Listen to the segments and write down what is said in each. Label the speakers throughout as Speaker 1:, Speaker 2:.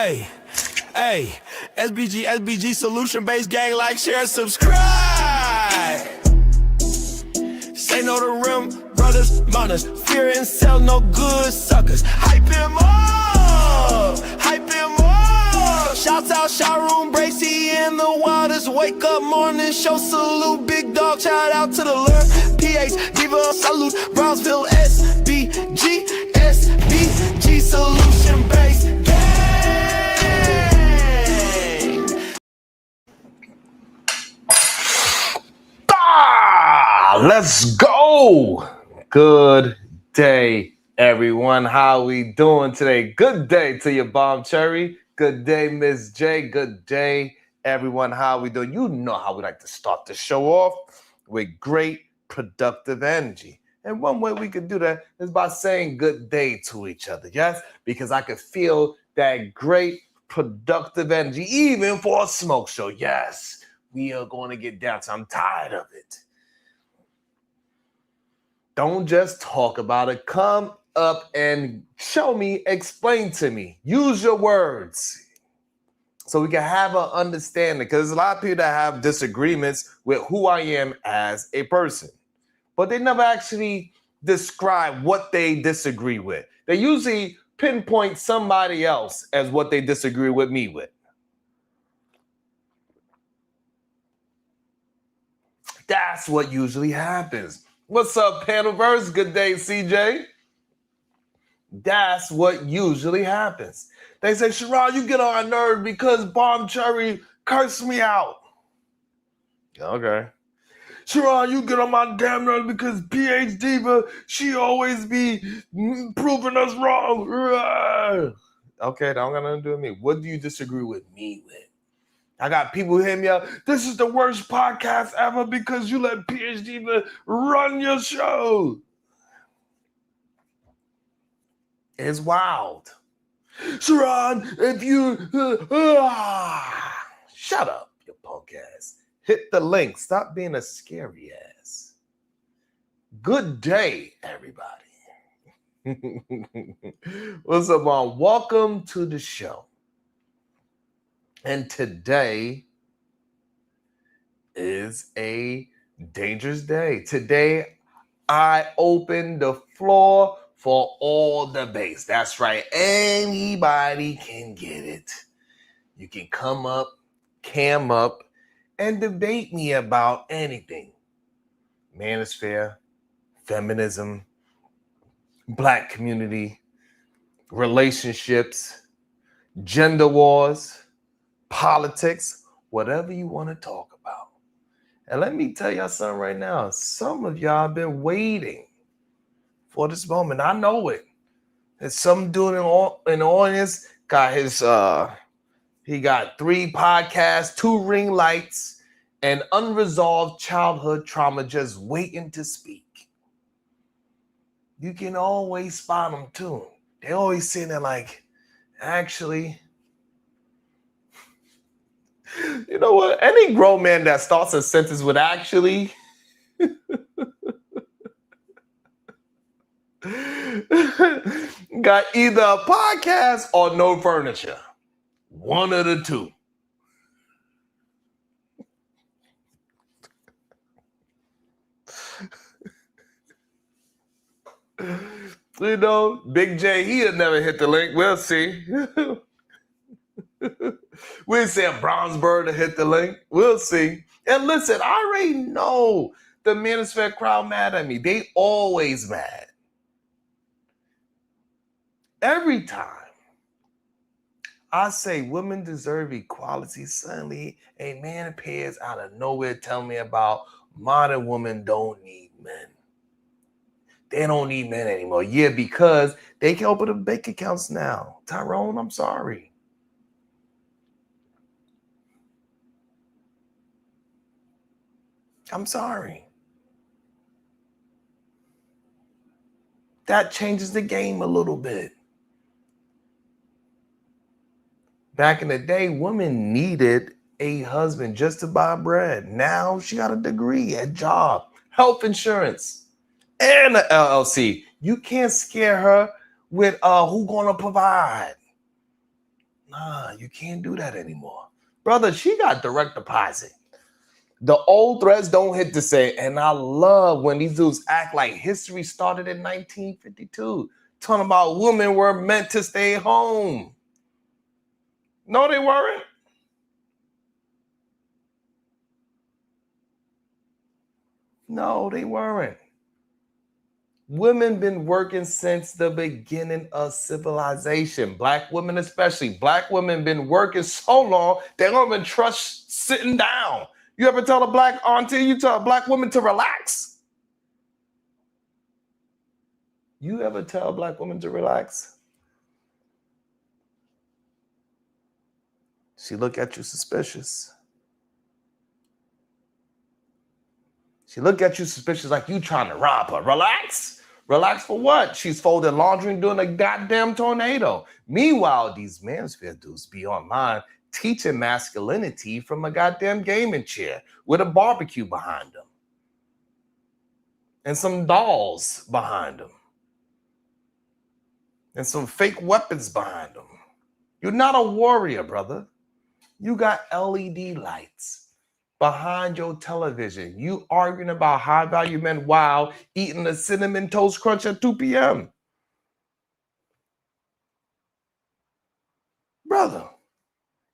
Speaker 1: Hey, SBG solution-based gang, like, share, subscribe. Say no to rim, brothers, mothers, fear and sell no good suckers. Hype him up, hype him up. Shouts out Sharon, Bracy, and the wildest. Wake up morning, show salute, big dog, shout out to the lure. PH, Diva, salute, Brownsville, SBG solution-based gang.
Speaker 2: Let's go. Good day, everyone. How we doing today? Good day to you, Bomb Cherry. Good day, Miss J. Good day, everyone. How we doing? You know how we like to start the show off with great, productive energy. And one way we can do that is by saying good day to each other, yes? Because I can feel that great, productive energy, even for a smoke show. Yes, we are going to get down to. I'm tired of it. Don't just talk about it. Come up and show me, explain to me. Use your words so we can have an understanding. Because there's a lot of people that have disagreements with who I am as a person. But they never actually describe what they disagree with. They usually pinpoint somebody else as what they disagree with me with. That's what usually happens. What's up, Panelverse? Good day, CJ. That's what usually happens. They say, Sharon, you get on my nerve because Bomb Cherry cursed me out. Okay. Sharon, you get on my damn nerves because PH Diva, she always be proving us wrong. Okay, that don't got nothing to do with me. What do you disagree with me with? I got people hitting me up. This is the worst podcast ever because you let PH Diva run your show. It's wild. Sharon, if you... shut up, you punk ass. Hit the link. Stop being a scary ass. Good day, everybody. What's up, Mom? Welcome to the show. And today is a dangerous day. Today, I open the floor for all debates. That's right. Anybody can get it. You can come up, cam up, and debate me about anything. Manosphere, feminism, black community, relationships, gender wars, politics, whatever you want to talk about. And let me tell y'all something right now. Some of y'all have been waiting for this moment. I know it. There's some dude in the audience got his he got 3 podcasts, 2 ring lights, and unresolved childhood trauma just waiting to speak. You can always spot them too. They always sitting there like, actually, you know what? Any grown man that starts a sentence with actually got either a podcast or no furniture. One of the two. You know, Big J, he'll never hit the link. We'll see. We'll see if Brownsburg to hit the link. We'll see. And listen, I already know the Manosphere crowd mad at me. They always mad. Every time I say women deserve equality, suddenly a man appears out of nowhere telling me about modern women don't need men. They don't need men anymore. Yeah, because they can open up bank accounts now. Tyrone, I'm sorry. I'm sorry. That changes the game a little bit. Back in the day, women needed a husband just to buy bread. Now she got a degree, a job, health insurance, and an LLC. You can't scare her with who gonna provide. Nah, you can't do that anymore. Brother, she got direct deposit. The old threads don't hit the same. And I love when these dudes act like history started in 1952. Talking about women were meant to stay home. No, they weren't. No, they weren't. Women been working since the beginning of civilization. Black women especially. Black women been working so long, they don't even trust sitting down. You ever tell a black auntie, you tell a black woman to relax? You ever tell a black woman to relax? She look at you suspicious. She look at you suspicious like you trying to rob her. Relax? Relax for what? She's folding laundry and doing a goddamn tornado. Meanwhile, these manosphere dudes be online teaching masculinity from a goddamn gaming chair with a barbecue behind them. And some dolls behind them. And some fake weapons behind them. You're not a warrior, brother. You got LED lights behind your television. You arguing about high value men while eating a cinnamon toast crunch at 2 p.m. Brother,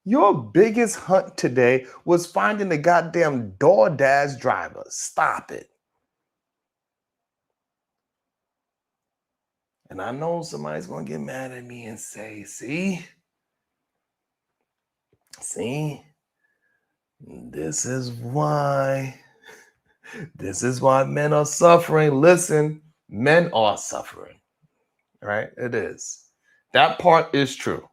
Speaker 2: your biggest hunt today was finding the goddamn DoorDash driver. Stop it. And I know somebody's going to get mad at me and say, see, this is why men are suffering. Listen, men are suffering, right? It is. That part is true.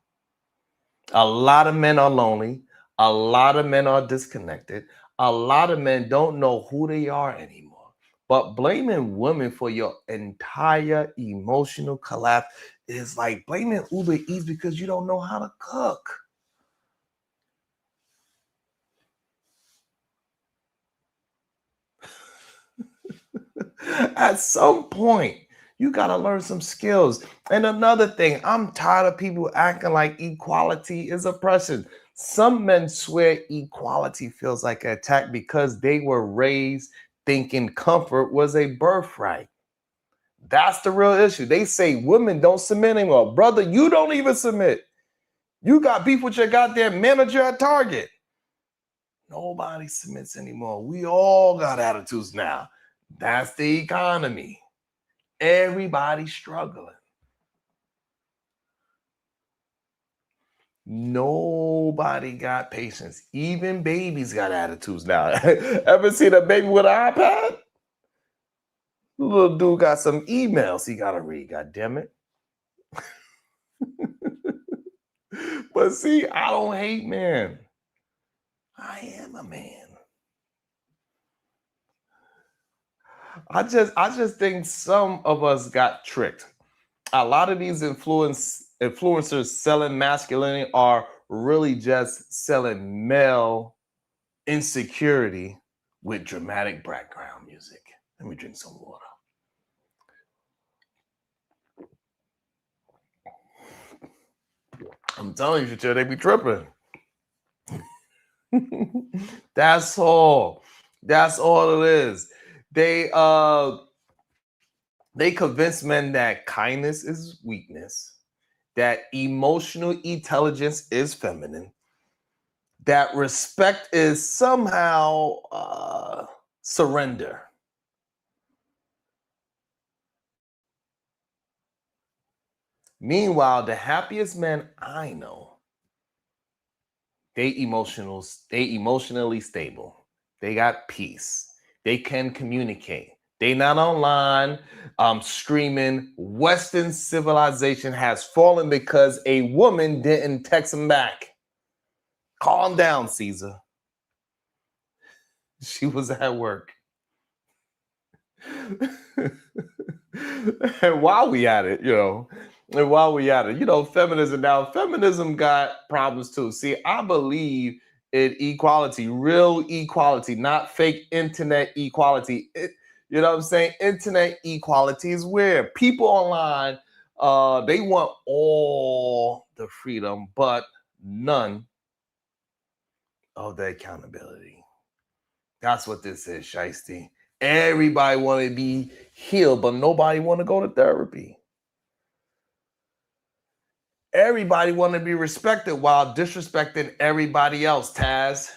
Speaker 2: A lot of men are lonely. A lot of men are disconnected. A lot of men don't know who they are anymore. But blaming women for your entire emotional collapse is like blaming Uber Eats because you don't know how to cook. At some point, you got to learn some skills. And another thing, I'm tired of people acting like equality is oppression. Some men swear equality feels like an attack because they were raised thinking comfort was a birthright. That's the real issue. They say women don't submit anymore. Brother, you don't even submit. You got beef with your goddamn manager at Target. Nobody submits anymore. We all got attitudes now. That's the economy. Everybody's struggling. Nobody got patience. Even babies got attitudes now. Ever seen a baby with an iPad? The little dude got some emails he got to read, God damn it. But see, I don't hate men. I am a man. I just think some of us got tricked. A lot of these influencers selling masculinity are really just selling male insecurity with dramatic background music. Let me drink some water. I'm telling you, they be tripping. That's all. That's all it is. They convince men that kindness is weakness, that emotional intelligence is feminine, that respect is somehow surrender. Meanwhile, the happiest men I know, they emotionally stable. They got peace. They can communicate. They not online screaming, Western civilization has fallen because a woman didn't text him back. Calm down, Caesar. She was at work. And while we at it, feminism got problems too. See, I believe in equality, real equality, not fake internet equality. You know what I'm saying? Internet equality is where people online, they want all the freedom, but none of the accountability. That's what this is, Shiesty. Everybody want to be healed, but nobody want to go to therapy. Everybody want to be respected while disrespecting everybody else, Taz.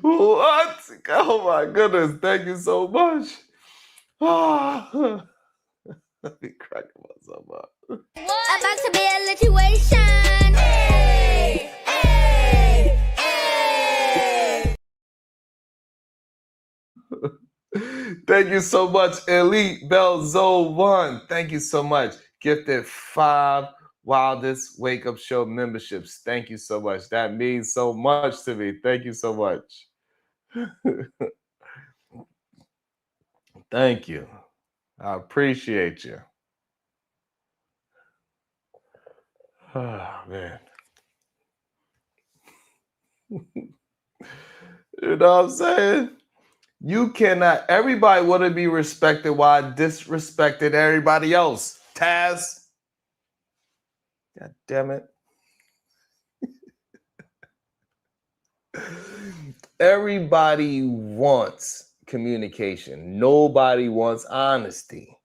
Speaker 2: What? Oh my goodness. Thank you so much. Ah. Let me crack myself up.
Speaker 3: About to be a situation. Hey, hey, hey.
Speaker 2: Thank you so much, Elite Bell Zone 1. Thank you so much. Gifted 5 Wildest Wake Up Show memberships. Thank you so much. That means so much to me. Thank you so much. Thank you. I appreciate you. Oh, man. You know what I'm saying? You cannot, everybody want to be respected while disrespecting everybody else. Taz. God damn it. Everybody wants communication. Nobody wants honesty.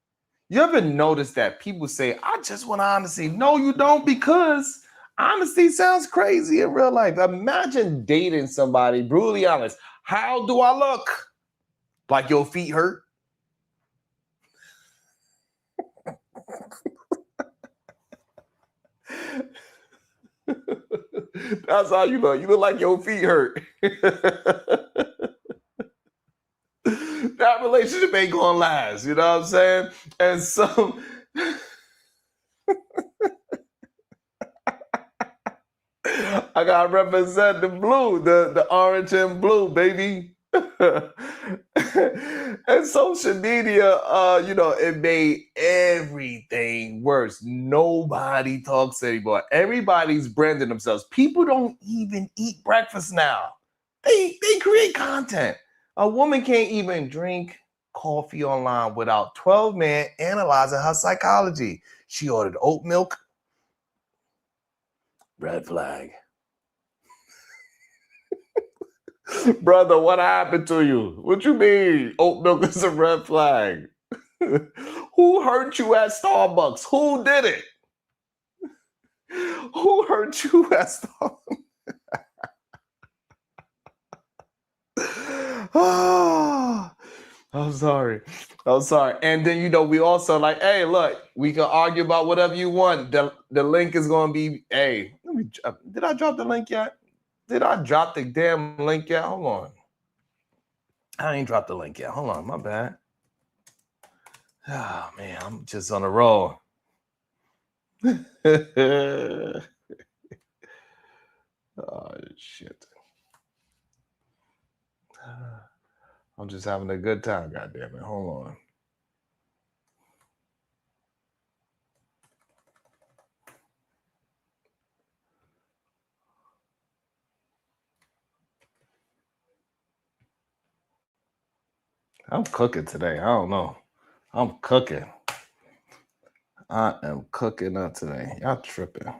Speaker 2: You ever notice that people say, I just want honesty? No, you don't, because honesty sounds crazy in real life. Imagine dating somebody, brutally honest. How do I look? Like your feet hurt? That's how you look. You look like your feet hurt. That relationship ain't gonna last. You know what I'm saying? And so I gotta represent the blue, the orange and blue, baby. And social media, it made everything worse. Nobody talks anymore. Everybody's branding themselves. People don't even eat breakfast now. They create content. A woman can't even drink coffee online without 12 men analyzing her psychology. She ordered oat milk. Red flag. Brother, what happened to you? What you mean? Oat milk is a red flag. Who hurt you at Starbucks? Who did it? Who hurt you at Starbucks? Oh, I'm sorry. And then, we also like, hey, look, we can argue about whatever you want. The link is going to be, hey, did I drop the link yet? Did I drop the damn link yet? Hold on. I ain't dropped the link yet. Hold on, my bad. Oh, man, I'm just on a roll. Oh, shit. I'm just having a good time, goddammit. Hold on. I'm cooking today. I don't know. I'm cooking. I am cooking up today. Y'all tripping.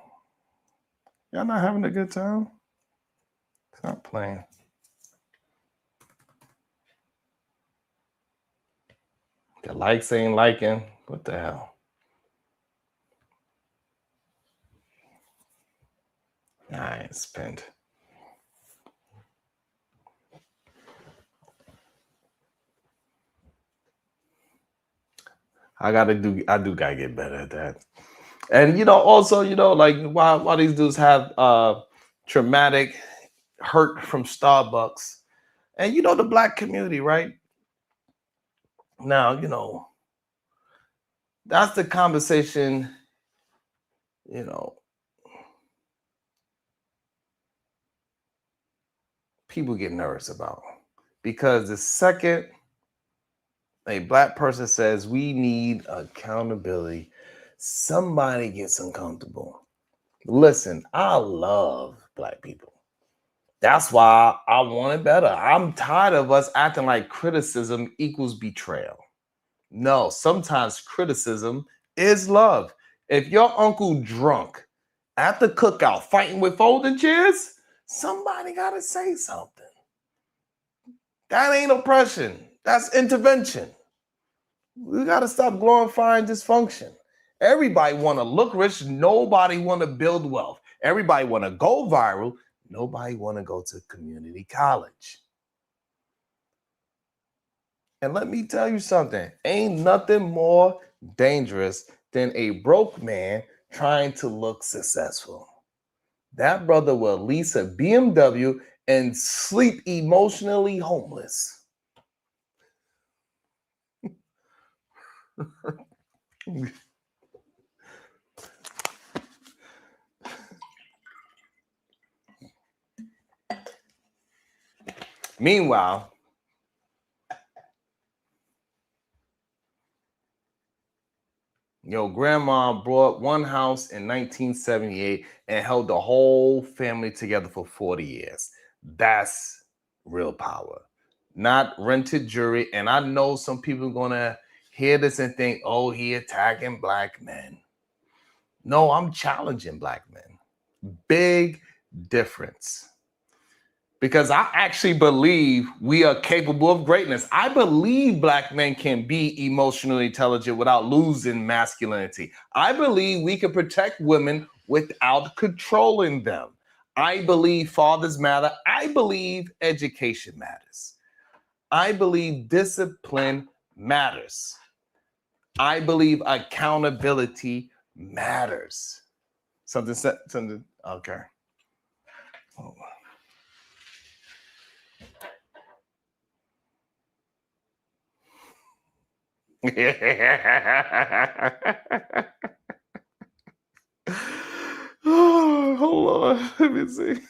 Speaker 2: Y'all not having a good time? Stop playing. The likes ain't liking. What the hell? I ain't spent. I do gotta get better at that. And also, like why these dudes have traumatic hurt from Starbucks. And the black community, right? Now, that's the conversation, people get nervous about. Because the second a black person says we need accountability, somebody gets uncomfortable. Listen, I love black people. That's why I want it better. I'm tired of us acting like criticism equals betrayal. No, sometimes criticism is love. If your uncle drunk at the cookout fighting with folding chairs, somebody got to say something. That ain't oppression. That's intervention. We got to stop glorifying dysfunction. Everybody want to look rich. Nobody want to build wealth. Everybody want to go viral. Nobody want to go to community college. And let me tell you something. Ain't nothing more dangerous than a broke man trying to look successful. That brother will lease a BMW and sleep emotionally homeless. Meanwhile, your grandma bought one house in 1978 and held the whole family together for 40 years. That's real power, not rented jury. And I know some people are going to hear this and think, oh, he attacking black men. No, I'm challenging black men. Big difference. Because I actually believe we are capable of greatness. I believe black men can be emotionally intelligent without losing masculinity. I believe we can protect women without controlling them. I believe fathers matter. I believe education matters. I believe discipline matters. I believe accountability matters. Something, okay. Oh. Oh, hold on. Let me see.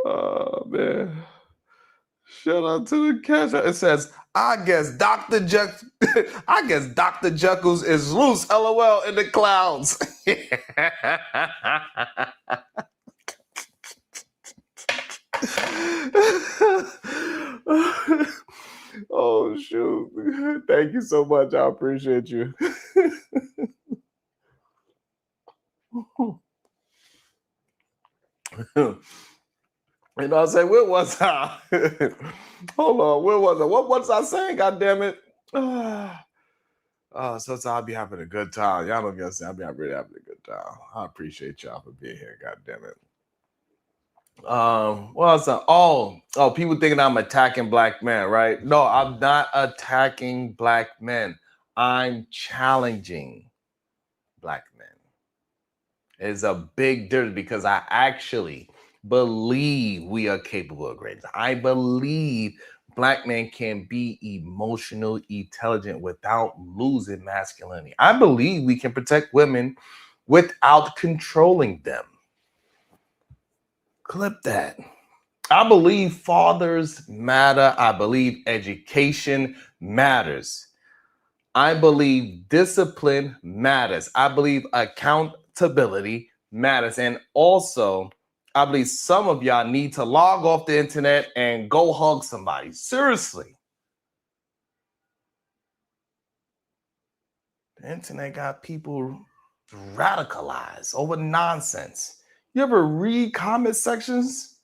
Speaker 2: Oh, man. Shout out to the cash. It says, I guess Dr. Jekyll's is loose, LOL, in the clouds. Oh, shoot. Thank you so much. I appreciate you. You know what I'm saying? Where was I? Hold on. Where was I? What was I saying? God damn it. So I'll be having a good time. Y'all don't get to I'll be really having a good time. I appreciate y'all for being here. God damn it. What else? Oh, people thinking I'm attacking black men, right? No, I'm not attacking black men. I'm challenging black men. It's a big difference because I actually believe we are capable of greatness. I believe black men can be emotional, intelligent without losing masculinity. I believe we can protect women without controlling them. Clip that. I believe fathers matter. I believe education matters. I believe discipline matters. I believe accountability matters. And also, I believe some of y'all need to log off the internet and go hug somebody. Seriously. The internet got people radicalized over nonsense. You ever read comment sections?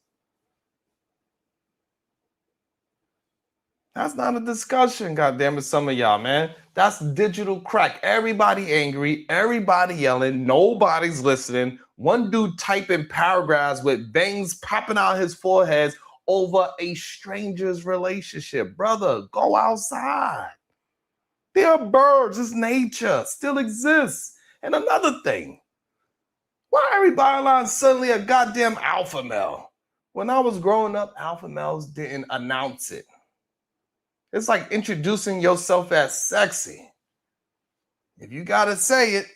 Speaker 2: That's not a discussion, goddammit, some of y'all, man. That's digital crack. Everybody angry, everybody yelling, nobody's listening. One dude typing paragraphs with veins popping out his forehead over a stranger's relationship. Brother, go outside. There are birds. It's nature. Still exists. And another thing, why everybody online suddenly a goddamn alpha male? When I was growing up, alpha males didn't announce it. It's like introducing yourself as sexy. If you gotta say it,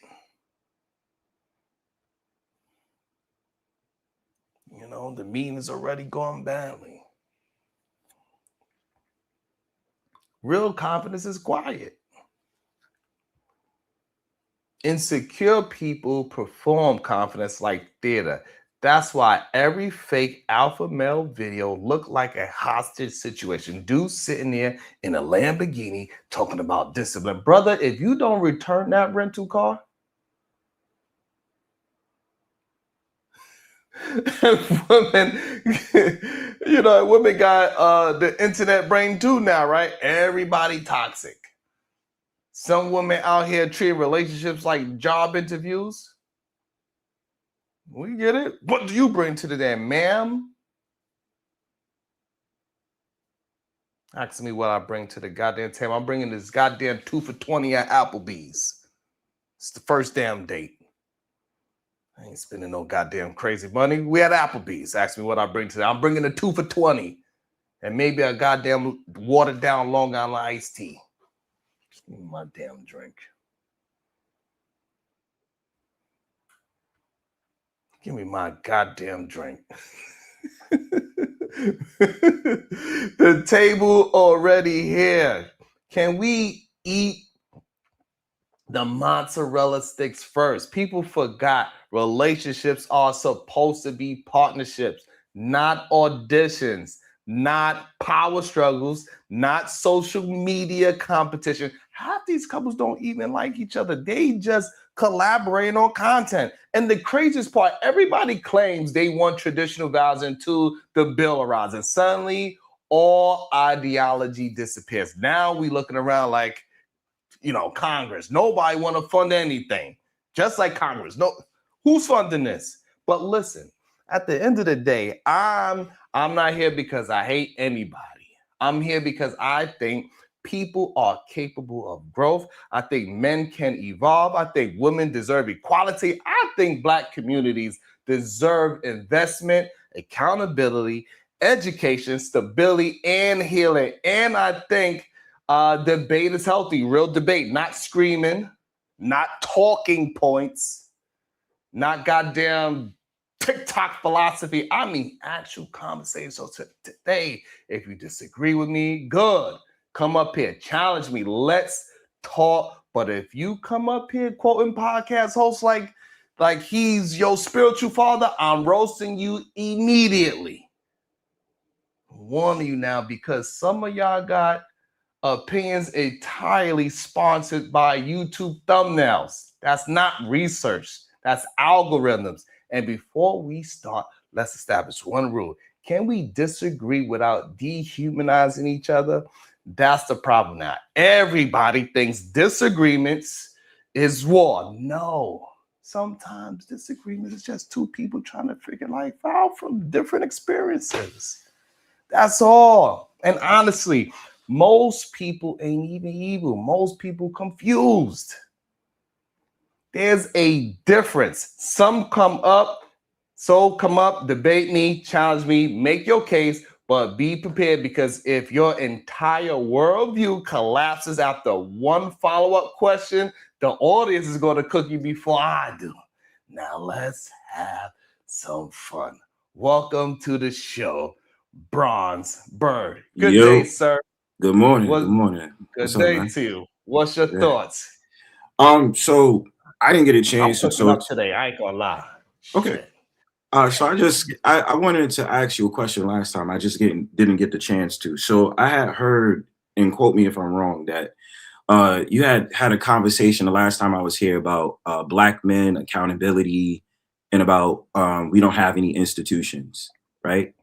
Speaker 2: you know, the meeting is already going badly. Real confidence is quiet. Insecure people perform confidence like theater. That's why every fake alpha male video looked like a hostage situation. Dude sitting there in a Lamborghini talking about discipline. Brother, if you don't return that rental car, women, women got the internet brain too now, right? Everybody toxic. Some women out here treat relationships like job interviews. We get it. What do you bring to the day, ma'am? Asking me what I bring to the goddamn table. I'm bringing this goddamn 2 for $20 at Applebee's. It's the first damn date. I ain't spending no goddamn crazy money. We at Applebee's. Ask me what I bring today. I'm bringing a 2 for $20 and maybe a goddamn watered down Long Island iced tea. Give me my damn drink. Give me my goddamn drink. The table already here. Can we eat the mozzarella sticks first? People forgot relationships are supposed to be partnerships, not auditions, not power struggles, not social media competition. Half these couples don't even like each other. They just collaborate on content. And the craziest part, everybody claims they want traditional values until the bill arrives. And suddenly all ideology disappears. Now we looking around like, Congress. Nobody want to fund anything. Just like Congress. No, who's funding this? But listen, at the end of the day, I'm not here because I hate anybody. I'm here because I think people are capable of growth. I think men can evolve. I think women deserve equality. I think Black communities deserve investment, accountability, education, stability, and healing. And I think debate is healthy, real debate, not screaming, not talking points, not goddamn TikTok philosophy. I mean, actual conversation. So today, if you disagree with me, good. Come up here, challenge me. Let's talk. But if you come up here quoting podcast hosts like he's your spiritual father, I'm roasting you immediately. I'm warning you now, because some of y'all got opinions entirely sponsored by YouTube thumbnails. That's not research. That's algorithms. And before we start, let's establish one rule. Can we disagree without dehumanizing each other? That's the problem now. Everybody thinks disagreements is war. No. Sometimes disagreement is just two people trying to figure life out from different experiences. That's all. And honestly, most people ain't even evil. Most people confused. There's a difference. Some come up, debate me, challenge me, make your case, but be prepared, because if your entire worldview collapses after one follow-up question, the audience is going to cook you before I do. Now let's have some fun. Welcome to the show, Bronze Bird. Good day, sir.
Speaker 4: Good morning. Good morning.
Speaker 2: Good day to you. What's your thoughts?
Speaker 4: So I didn't get a chance
Speaker 2: to talk today. I ain't gonna lie.
Speaker 4: Okay. So I wanted to ask you a question last time. I just didn't get the chance to. So I had heard, and quote me if I'm wrong, that you had a conversation the last time I was here about Black men, accountability, and about we don't have any institutions, right?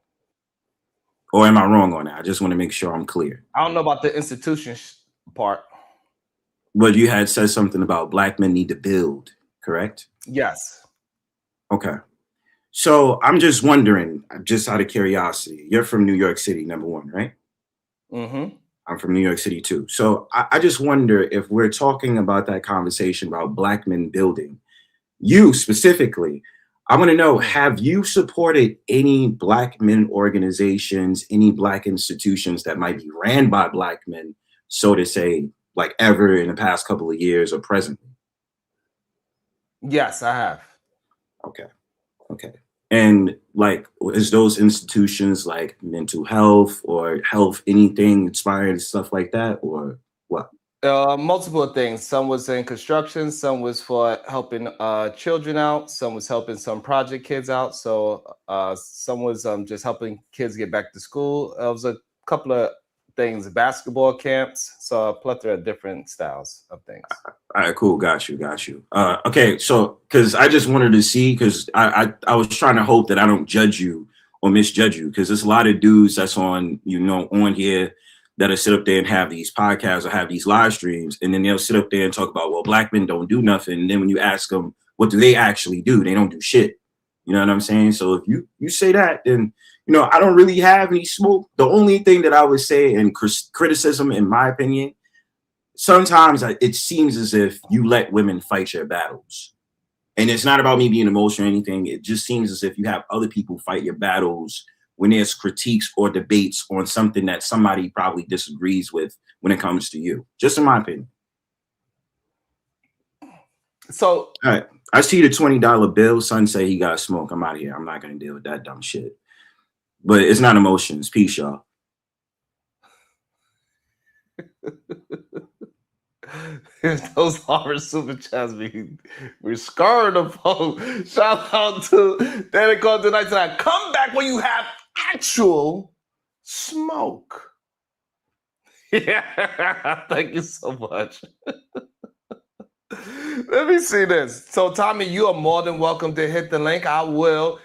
Speaker 4: Or am I wrong on that? I just want to make sure I'm clear.
Speaker 2: I don't know about the institutions part.
Speaker 4: But you had said something about Black men need to build, correct?
Speaker 2: Yes.
Speaker 4: Okay. So I'm just wondering, just out of curiosity, you're from New York City, number one, right?
Speaker 2: Mm-hmm.
Speaker 4: I'm from New York City too. So I just wonder, if we're talking about that conversation about Black men building, you specifically, I want to know, have you supported any Black men organizations, any Black institutions that might be ran by Black men, so to say, like ever in the past couple of years or presently?
Speaker 2: Yes, I have.
Speaker 4: Okay. And like, is those institutions like mental health or health, anything inspired, stuff like that, or what?
Speaker 2: Multiple things. Some was in construction, some was for helping children out, some was helping some project kids out. So some was just helping kids get back to school. It was a couple of things, basketball camps, so a plethora of different styles of things.
Speaker 4: All right, cool. Got you. Okay, so because I just wanted to see, because I was trying to hope that I don't judge you or misjudge you, because there's a lot of dudes that's on on here that'll sit up there and have these podcasts or have these live streams, and then they'll sit up there and talk about, well, black men don't do nothing. And then when you ask them what do they actually do, they don't do shit. You know what I'm saying? So if you say that, then I don't really have any smoke. The only thing that I would say in criticism, in my opinion, sometimes it seems as if you let women fight your battles. And it's not about me being emotional or anything. It just seems as if you have other people fight your battles when there's critiques or debates on something that somebody probably disagrees with when it comes to you. Just in my opinion.
Speaker 2: So,
Speaker 4: all right. I see the $20 bill. Son say he got smoke. I'm out of here. I'm not going to deal with that dumb shit. But it's not emotions. Peace, y'all.
Speaker 2: Those horror super chats we're scarred the phone. Shout out to Danny called tonight. Come back when you have actual smoke. Yeah, thank you so much. Let me see this. So, Tommy, you are more than welcome to hit the link. I will.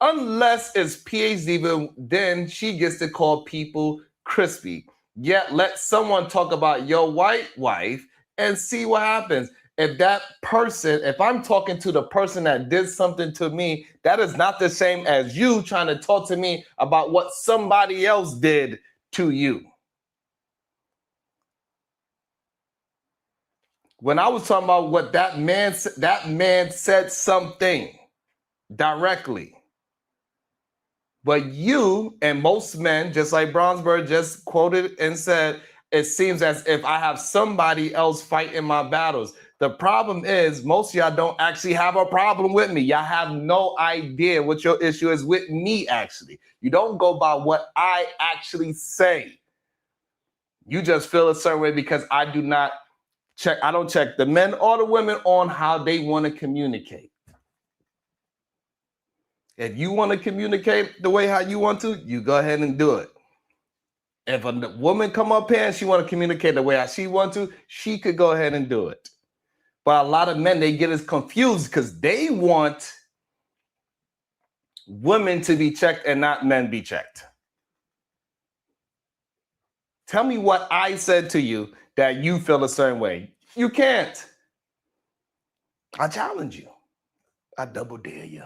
Speaker 2: Unless it's PhD, then she gets to call people crispy. Yet let someone talk about your white wife and see what happens. If I'm talking to the person that did something to me, that is not the same as you trying to talk to me about what somebody else did to you. When I was talking about what that man said something directly. But you and most men, just like Brownsburg just quoted and said, it seems as if I have somebody else fighting my battles. The problem is most of y'all don't actually have a problem with me. Y'all have no idea what your issue is with me, actually. You don't go by what I actually say. You just feel a certain way because I don't check the men or the women on how they want to communicate. If you want to communicate the way how you want to, you go ahead and do it. If a woman come up here and she want to communicate the way how she want to, she could go ahead and do it. But a lot of men, they get as confused because they want women to be checked and not men be checked. Tell me what I said to you that you feel a certain way. You can't. I challenge you. I double dare you.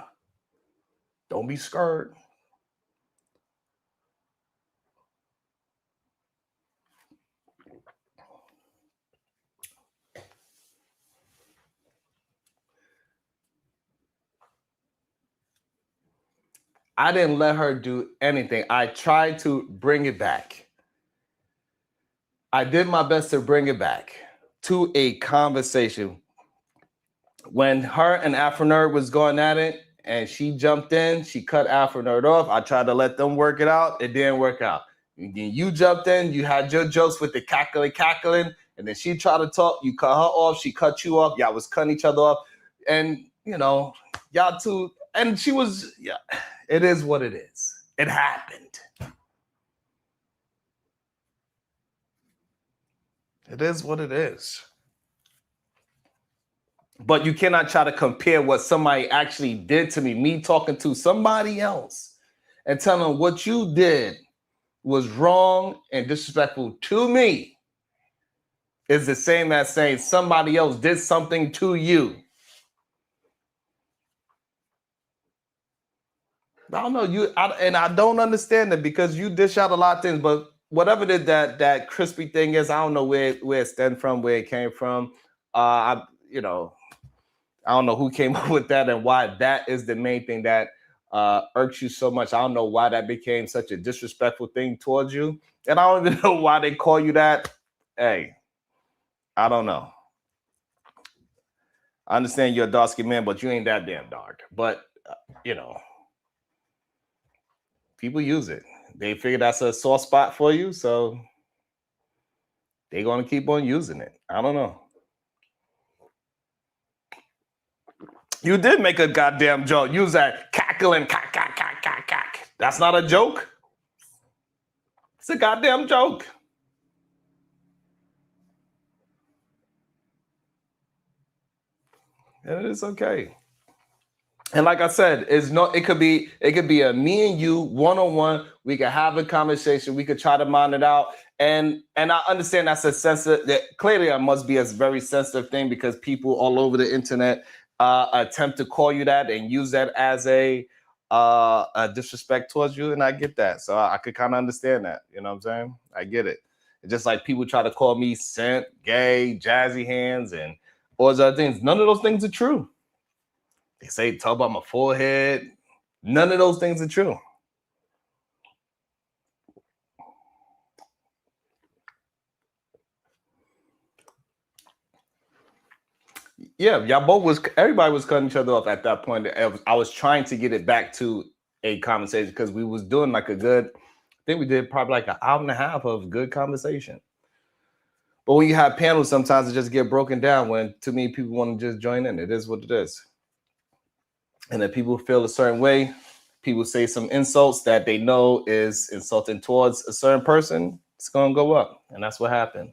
Speaker 2: Don't be scared. I didn't let her do anything. I tried to bring it back. I did my best to bring it back to a conversation. When her and Afro Nerd was going at it and she jumped in, she cut Afro Nerd off. I tried to let them work it out. It didn't work out. And then you jumped in, you had your jokes with the cackling, and then she tried to talk, you cut her off, she cut you off, y'all was cutting each other off. And, y'all two, and she was, it is what it is. It happened. It is what it is. But you cannot try to compare what somebody actually did to me, me talking to somebody else and telling them what you did was wrong and disrespectful to me is the same as saying somebody else did something to you. I don't know I don't understand it because you dish out a lot of things, but whatever that crispy thing is, I don't know where it stemmed from, where it came from. I don't know who came up with that and why that is the main thing that irks you so much. I don't know why that became such a disrespectful thing towards you. And I don't even know why they call you that. Hey, I don't know. I understand you're a dark-skinned man, but you ain't that damn dark. But, people use it. They figure that's a soft spot for you. So they're gonna keep on using it. I don't know. You did make a goddamn joke. Use that cackling, cack, cack, cack, cack, cack. That's not a joke. It's a goddamn joke. And it's okay. And like I said, it could be a me and you one-on-one. We could have a conversation. We could try to mind it out. And I understand that's a sensitive, that clearly it must be a very sensitive thing because people all over the internet attempt to call you that and use that as a disrespect towards you. And I get that. So I could kind of understand that. You know what I'm saying? I get it. It's just like people try to call me simp, gay, jazzy hands, and all those other things. None of those things are true. They say talk about my forehead. None of those things are true. Yeah, everybody was cutting each other off at that point. I was trying to get it back to a conversation because we was doing like I think we did probably like an hour and a half of good conversation. But when you have panels, sometimes it just get broken down when too many people want to just join in. It is what it is. And if people feel a certain way, people say some insults that they know is insulting towards a certain person, it's going to go up. And that's what happened.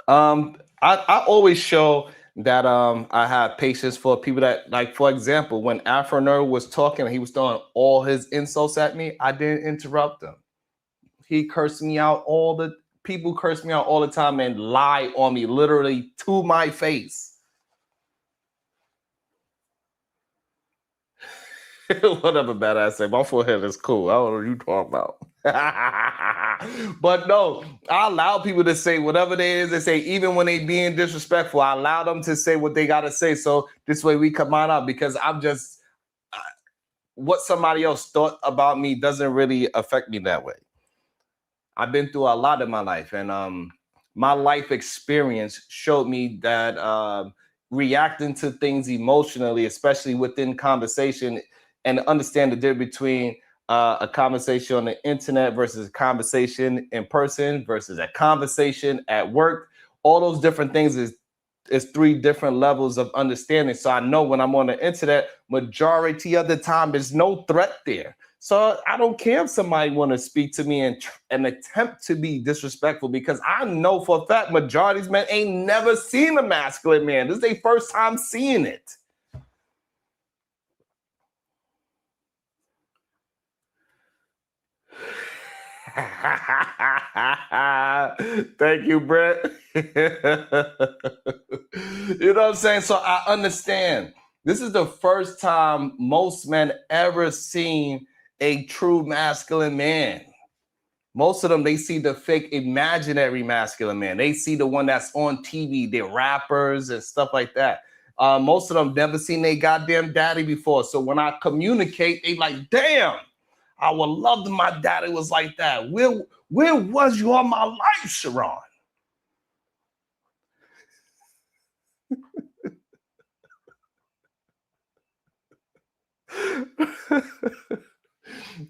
Speaker 2: I always show that I have patience for people that, like, for example, when Afro Nerd was talking, he was throwing all his insults at me. I didn't interrupt him. He cursed me out people curse me out all the time and lie on me literally to my face. Whatever, badass say. My forehead is cool. I don't know what you talking about. But no, I allow people to say whatever they is. They say, even when they being disrespectful, I allow them to say what they got to say. So this way we come on up because I'm just, what somebody else thought about me doesn't really affect me that way. I've been through a lot in my life, and my life experience showed me that reacting to things emotionally, especially within conversation, and understand the difference between a conversation on the internet versus a conversation in person versus a conversation at work. All those different things is three different levels of understanding. So I know when I'm on the internet, majority of the time, there's no threat there. So I don't care if somebody want to speak to me and attempt to be disrespectful, because I know for a fact majority of men ain't never seen a masculine man. This is their first time seeing it. Thank you, Brett. You know what I'm saying? So I understand. This is the first time most men ever seen a true masculine man. Most of them, they see the fake imaginary masculine man. They see the one that's on TV, they're rappers and stuff like that. Most of them never seen their goddamn daddy before. So when I communicate, they like, damn, I would love if my daddy was like that. Where was you all my life, Sharon?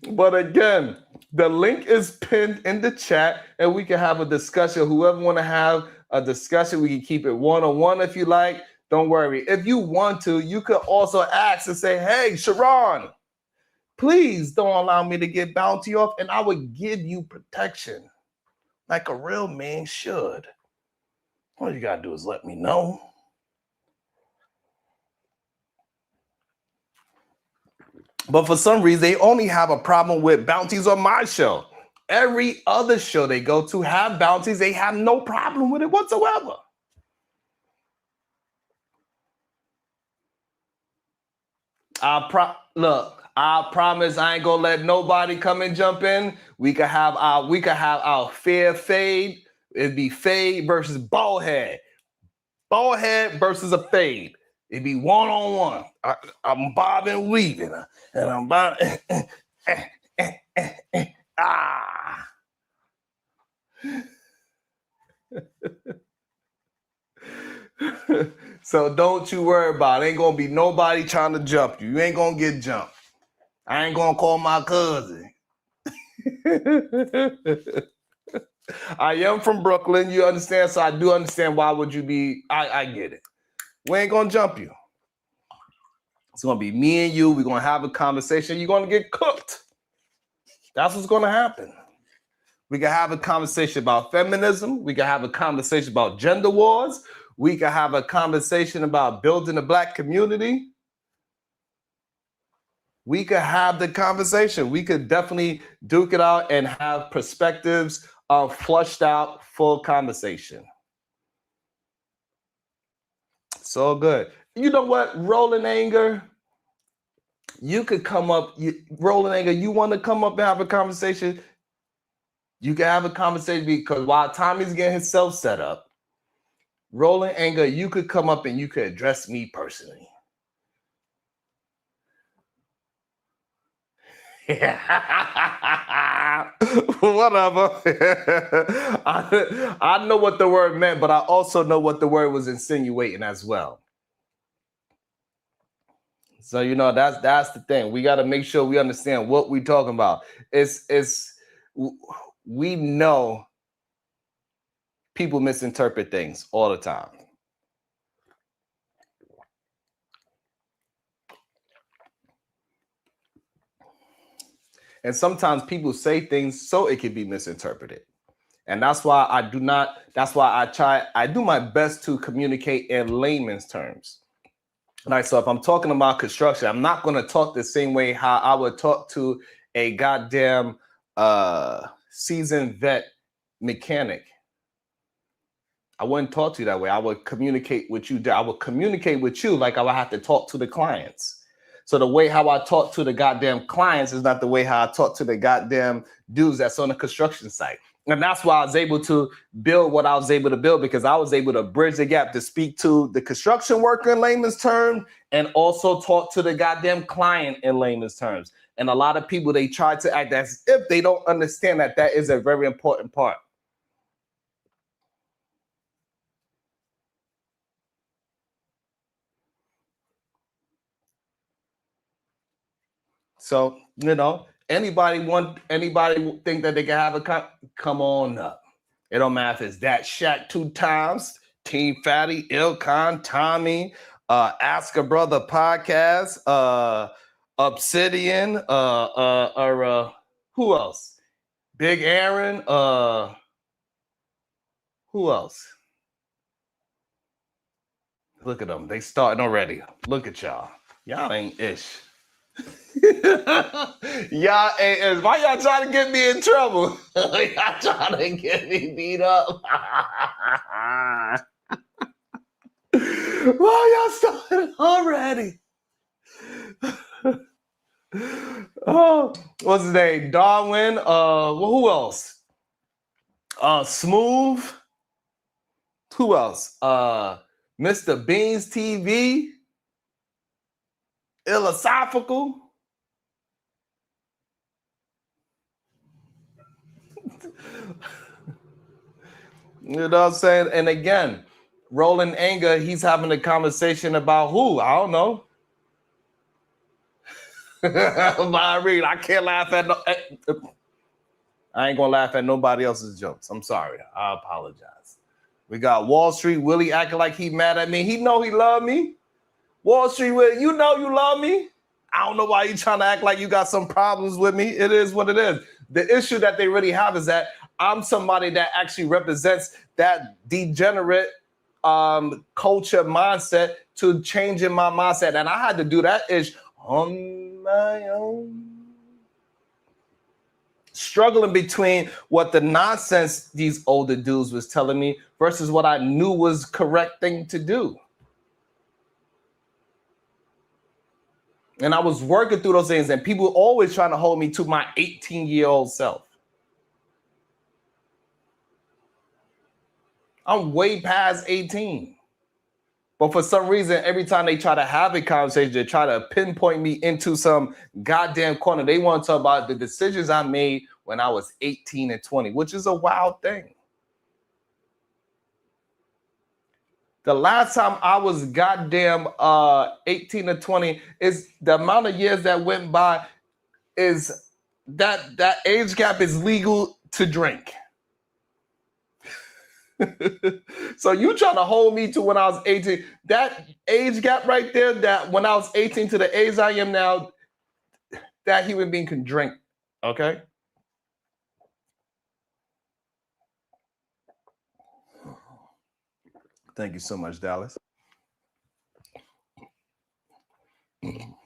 Speaker 2: But again, the link is pinned in the chat and we can have a discussion. Whoever want to have a discussion, we can keep it one-on-one if you like. Don't worry. If you want to, you could also ask and say, hey, Sharon, please don't allow me to get bounty off, and I would give you protection like a real man should. All you got to do is let me know. But for some reason, they only have a problem with bounties on my show. Every other show they go to have bounties. They have no problem with it whatsoever. Look, I promise I ain't gonna let nobody come and jump in. We could have our fair fade. It'd be fade versus bald head. Bald head versus a fade. It'd be one-on-one. I'm bobbing, weaving, and I'm bobbing. Ah. So don't you worry about it. Ain't gonna be nobody trying to jump you. You ain't gonna get jumped. I ain't gonna call my cousin. I am from Brooklyn, you understand? So I do understand why would you be, I get it. We ain't gonna jump you. It's gonna be me and you. We're gonna have a conversation. You're gonna get cooked. That's what's gonna happen. We can have a conversation about feminism. We can have a conversation about gender wars. We can have a conversation about building the Black community. We could have the conversation. We could definitely duke it out and have perspectives flushed out, full conversation. So good. You know what? Rolling Anger, you could come up, Rolling Anger, you want to come up and have a conversation? You can have a conversation because while Tommy's getting himself set up, Rolling Anger, you could come up and you could address me personally. Whatever. I know what the word meant, but I also know what the word was insinuating as well. So that's the thing. We got to make sure we understand what we're talking about. We know people misinterpret things all the time. And sometimes people say things so it can be misinterpreted. And that's why I do my best to communicate in layman's terms. Like, so if I'm talking about construction, I'm not going to talk the same way how I would talk to a goddamn seasoned vet mechanic. I wouldn't talk to you that way. I would communicate with you. I would communicate with you like I would have to talk to the clients. So the way how I talk to the goddamn clients is not the way how I talk to the goddamn dudes that's on the construction site. And that's why I was able to build what I was able to build, because I was able to bridge the gap to speak to the construction worker in layman's terms and also talk to the goddamn client in layman's terms. And a lot of people, they try to act as if they don't understand that that is a very important part. So, anybody think that they can have a come on up. It don't matter if it's that Shaq 2 times, Team Fatty, Ilkon, Tommy, Ask a Brother podcast, Obsidian, or who else? Big Aaron, who else? Look at them. They starting already. Look at y'all. Y'all ain't ish. Y'all ain't. Why y'all trying to get me in trouble? Y'all trying to get me beat up. Why y'all started already? Oh, what's his name? Darwin. Who else? Smooth. Who else? Mr. Beans TV. Philosophical. You know what I'm saying? And again, Rolling Anger, he's having a conversation about who? I don't know. I can't laugh at I ain't gonna laugh at nobody else's jokes. I'm sorry. I apologize. We got Wall Street Willie acting like he mad at me. He know he love me. Wall Street Willie, you know you love me. I don't know why you trying to act like you got some problems with me. It is what it is. The issue that they really have is that I'm somebody that actually represents that degenerate culture mindset to changing my mindset. And I had to do that ish on my own. Struggling between what the nonsense these older dudes was telling me versus what I knew was correct thing to do. And I was working through those things, and people always trying to hold me to my 18-year-old self. I'm way past 18. But for some reason, every time they try to have a conversation, they try to pinpoint me into some goddamn corner. They want to talk about the decisions I made when I was 18 and 20, which is a wild thing. The last time I was goddamn 18 to 20 is the amount of years that went by is that age gap is legal to drink. So you trying to hold me to when I was 18. That age gap right there, that when I was 18 to the age I am now, that human being can drink. Okay? Thank you so much, Dallas.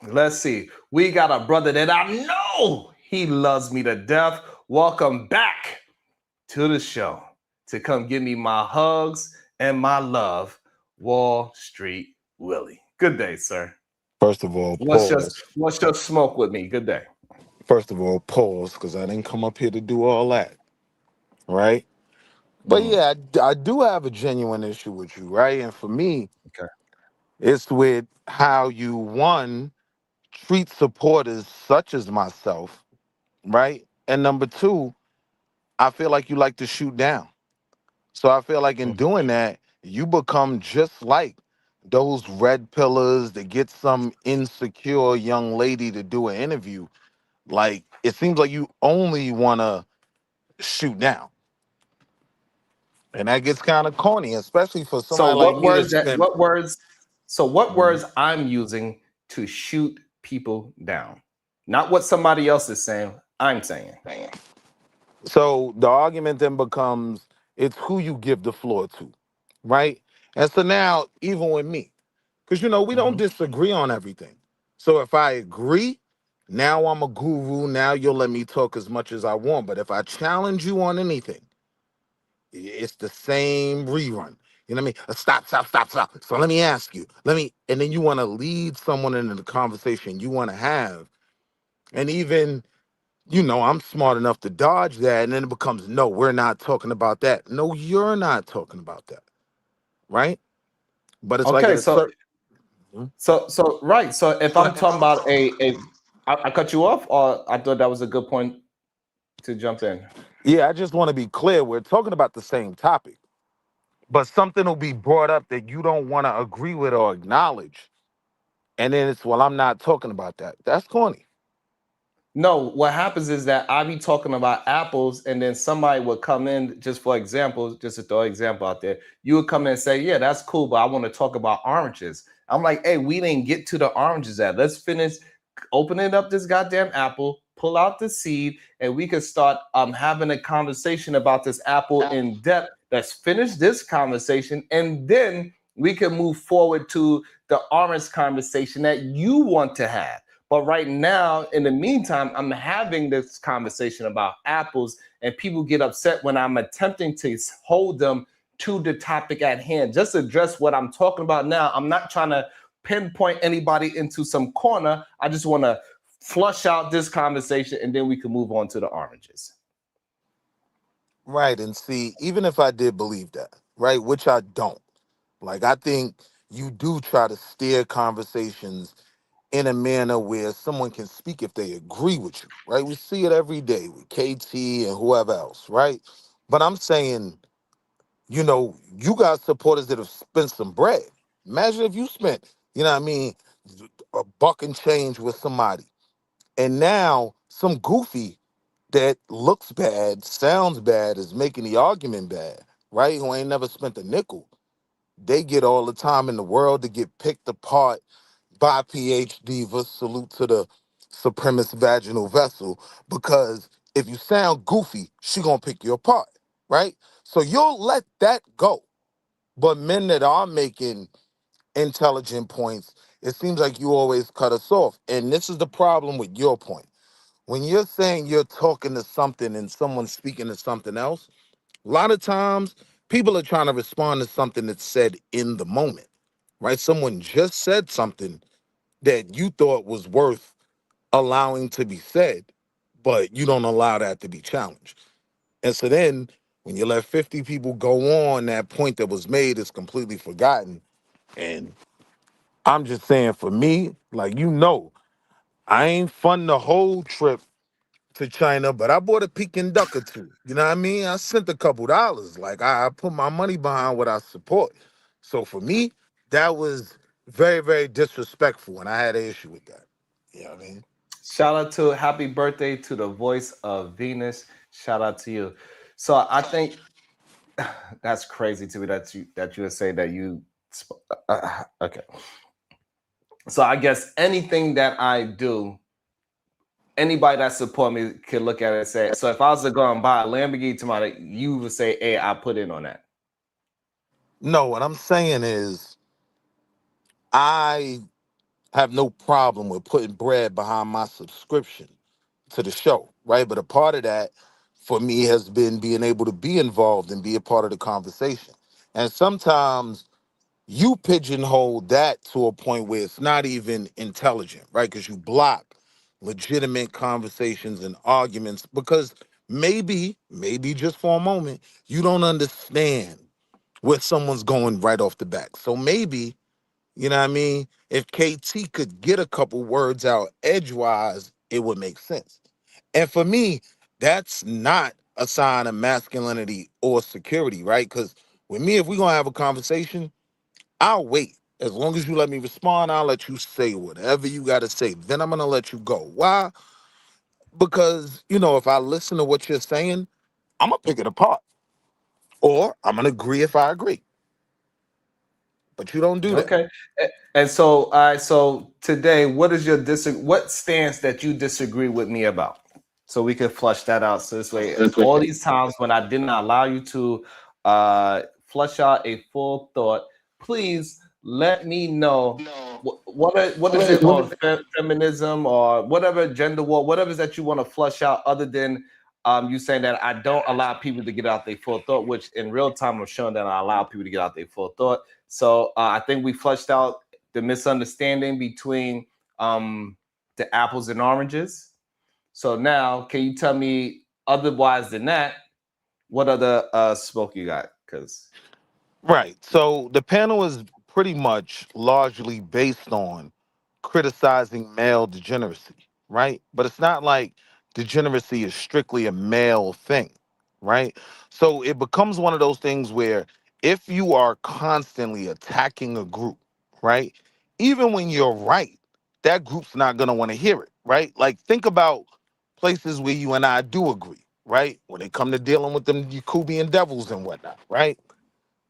Speaker 2: Let's see. We got a brother that I know he loves me to death. Welcome back to the show to come give me my hugs and my love, Wall Street Willie. Good day, sir.
Speaker 5: First of all,
Speaker 2: What's
Speaker 5: pause.
Speaker 2: your smoke with me? Good day.
Speaker 5: First of all, pause, because I didn't come up here to do all that, right? But
Speaker 2: Mm,
Speaker 5: yeah, I do have a genuine issue with you, right? And for me,
Speaker 2: okay.
Speaker 5: it's with how you, one, treat supporters such as myself, right? And number two, I feel like you like to shoot down. So I feel like in
Speaker 2: Mhm.
Speaker 5: doing that, you become just like those red pillars that get some insecure young lady to do an interview. Like, it seems like you only want to shoot down. And that gets kind of corny, especially for
Speaker 2: So
Speaker 5: somebody like me that spent.
Speaker 2: what
Speaker 5: Mhm.
Speaker 2: words I'm using to shoot people down? Not what somebody else is saying, I'm saying.
Speaker 5: So the argument then becomes it's who you give the floor to, right? And so now, even with me, because we don't
Speaker 2: Mhm.
Speaker 5: disagree on everything. So if I agree, now I'm a guru. Now you'll let me talk as much as I want. But if I challenge you on anything, it's the same rerun. You know what I mean? Stop, stop, stop, stop. So let me ask you. And then you want to lead someone into the conversation you want to have. And even, I'm smart enough to dodge that. And then it becomes, no, we're not talking about that. No, you're not talking about that. Right? But it's like at
Speaker 2: Okay,
Speaker 5: a certain. Mhm.
Speaker 2: right. So if
Speaker 5: So
Speaker 2: I'm
Speaker 5: if
Speaker 2: talking
Speaker 5: I'm
Speaker 2: about
Speaker 5: talking
Speaker 2: I cut you off, or I thought that was a good point to jump in.
Speaker 5: Yeah, I just want to be clear. We're talking about the same topic, but something will be brought up that you don't want to agree with or acknowledge. And then it's, well, I'm not talking about that. That's corny.
Speaker 2: No, what happens is that I be talking about apples, and then somebody would come in, just for example, just to throw an example out there. You would come in and say, "Yeah, that's cool, but I want to talk about oranges." I'm like, "Hey, we didn't get to the oranges yet. Let's finish opening up this goddamn apple, pull out the seed, and we could start having a conversation about this apple in depth. Let's finish this conversation, and then we can move forward to the orange conversation that you want to have." But right now, in the meantime, I'm having this conversation about apples, and people get upset when I'm attempting to hold them to the topic at hand. Just address what I'm talking about now. I'm not trying to pinpoint anybody into some corner. I just want to flush out this conversation, and then we can move on to the oranges.
Speaker 5: Right. And see, even if I did believe that, right, which I don't, like, I think you do try to steer conversations in a manner where someone can speak if they agree with you, right? We see it every day with KT and whoever else, right? But I'm saying, you got supporters that have spent some bread. Imagine if you spent, what I mean, a buck and change with somebody. And now some goofy that looks bad, sounds bad, is making the argument bad, right? Who ain't never spent a nickel. They get all the time in the world to get picked apart by PhD. Salute to the supremacist vaginal vessel, because if you sound goofy, she gonna pick you apart, right? So you'll let that go. But men that are making intelligent points, it seems like you always cut us off. And this is the problem with your point. When you're saying you're talking to something and someone's speaking to something else, a lot of times people are trying to respond to something that's said in the moment, right? Someone just said something that you thought was worth allowing to be said, but you don't allow that to be challenged. And so then when you let 50 people go on, that point that was made is completely forgotten. And I'm just saying, for me, like, I ain't fund the whole trip to China, but I bought a Peking duck or two. You know what I mean? I sent a couple dollars. Like, I put my money behind what I support. So for me, that was very, very disrespectful, and I had an issue with that. You know what I mean?
Speaker 2: Shout out to happy birthday to the voice of Venus. Shout out to you. So I think that's crazy to me that you would say that you. Okay. So I guess anything that I do, anybody that support me could look at it and say. So if I was to go and buy a Lamborghini tomorrow, you would say, "Hey, I put in on that."
Speaker 5: No, what I'm saying is I have no problem with putting bread behind my subscription to the show, right? But a part of that for me has been being able to be involved and be a part of the conversation. And sometimes you pigeonhole that to a point where it's not even intelligent, right? Because you block legitimate conversations and arguments because maybe just for a moment, you don't understand where someone's going right off the back. So maybe, you know what I mean? If KT could get a couple words out edgewise, it would make sense. And for me, that's not a sign of masculinity or security, right? Because with me, if we're gonna have a conversation, I'll wait. As long as you let me respond, I'll let you say whatever you gotta say. Then I'm gonna let you go. Why? Because, if I listen to what you're saying, I'm gonna pick it apart. Or I'm gonna agree if I agree. But you don't do that.
Speaker 2: Okay. And so, all right. So today, what is your what stance that you disagree with me about? So we can flush that out. So this way, all these times when I did not allow you to flush out a full thought, please let me know what is it on feminism or whatever gender war, whatever it is that you want to flush out, other than you saying that I don't allow people to get out their full thought, which in real time I'm showing that I allow people to get out their full thought. So I think we flushed out the misunderstanding between the apples and oranges. So now, can you tell me otherwise than that, what other smoke you got? Because
Speaker 5: Right. So the panel is pretty much largely based on criticizing male degeneracy, right? But it's not like degeneracy is strictly a male thing, right? So it becomes one of those things where if you are constantly attacking a group, right? Even when you're right, that group's not going to want to hear it, right? Like think about places where you and I do agree, right? When it come to dealing with them Yakubian devils and whatnot, right?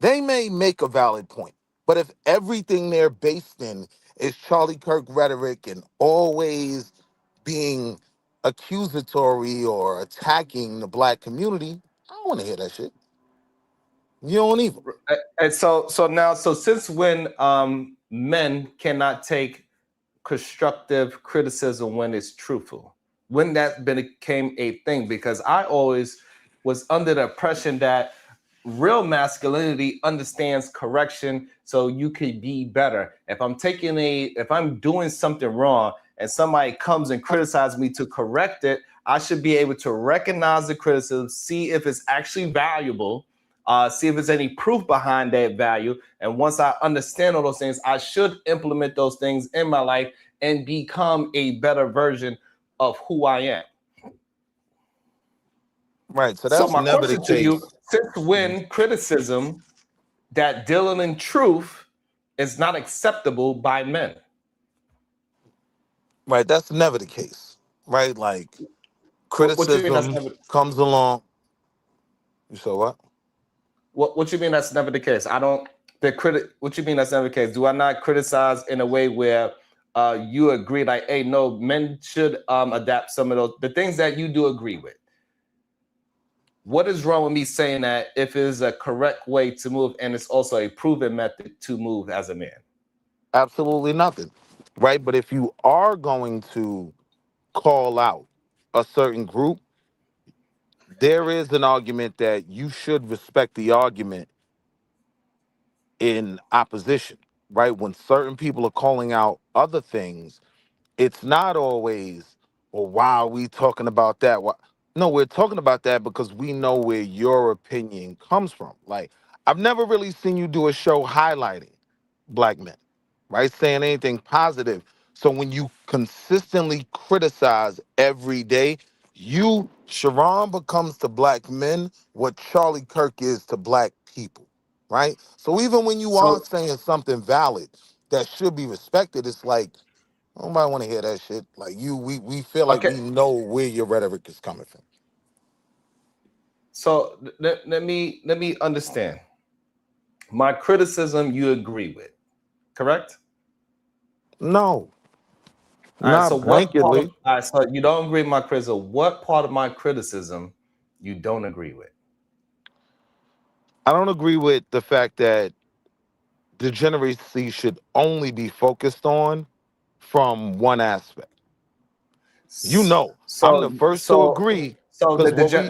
Speaker 5: They may make a valid point, but if everything they're based in is Charlie Kirk rhetoric and always being accusatory or attacking the black community, I don't want to hear that shit. You don't either.
Speaker 2: and so since when men cannot take constructive criticism when it's truthful, when that became a thing, because I always was under the impression that real masculinity understands correction so you could be better. If I'm doing something wrong and somebody comes and criticizes me to correct it, I should be able to recognize the criticism, see if it's actually valuable, see if there's any proof behind that value. And once I understand all those things, I should implement those things in my life and become a better version of who I am.
Speaker 5: Right. So
Speaker 2: So
Speaker 5: that's
Speaker 2: my
Speaker 5: never the
Speaker 2: question to you,
Speaker 5: case.
Speaker 2: since when criticism that dealing in truth is not acceptable by men?
Speaker 5: Right. That's never the case. Right. Like
Speaker 2: What you mean that's
Speaker 5: criticism
Speaker 2: never
Speaker 5: comes along. You said what?
Speaker 2: what you mean that's never the case? I don't the critic what you mean that's never the case? Do I not criticize in a way where you agree like, hey, no, men should adapt some of those the things that you do agree with? What is wrong with me saying that if it is a correct way to move and it's also a proven method to move as a man?
Speaker 5: Absolutely nothing. Right. But if you are going to call out a certain group, there is an argument that you should respect the argument in opposition, right? When certain people are calling out other things, it's not always, well, why are we talking about that? Why? No, we're talking about that because we know where your opinion comes from. Like, I've never really seen you do a show highlighting black men, right? Saying anything positive. So when you consistently criticize every day, Sharon becomes to black men what Charlie Kirk is to black people. right? So even when you are
Speaker 2: So
Speaker 5: saying something valid that should be respected, it's like nobody want to hear that shit. Like we feel like
Speaker 2: okay,
Speaker 5: we know where your rhetoric is coming from.
Speaker 2: so let me understand. My criticism you agree with, correct?
Speaker 5: No,
Speaker 2: All right. So
Speaker 5: not
Speaker 2: what part of
Speaker 5: blanketly.
Speaker 2: all right? So you don't agree with my criticism. What part of my criticism you don't agree with?
Speaker 5: I don't agree with the fact that degeneracy should only be focused on from one aspect. You
Speaker 2: S-
Speaker 5: know, I'm the
Speaker 2: So
Speaker 5: first to
Speaker 2: so
Speaker 5: agree
Speaker 2: so
Speaker 5: because what we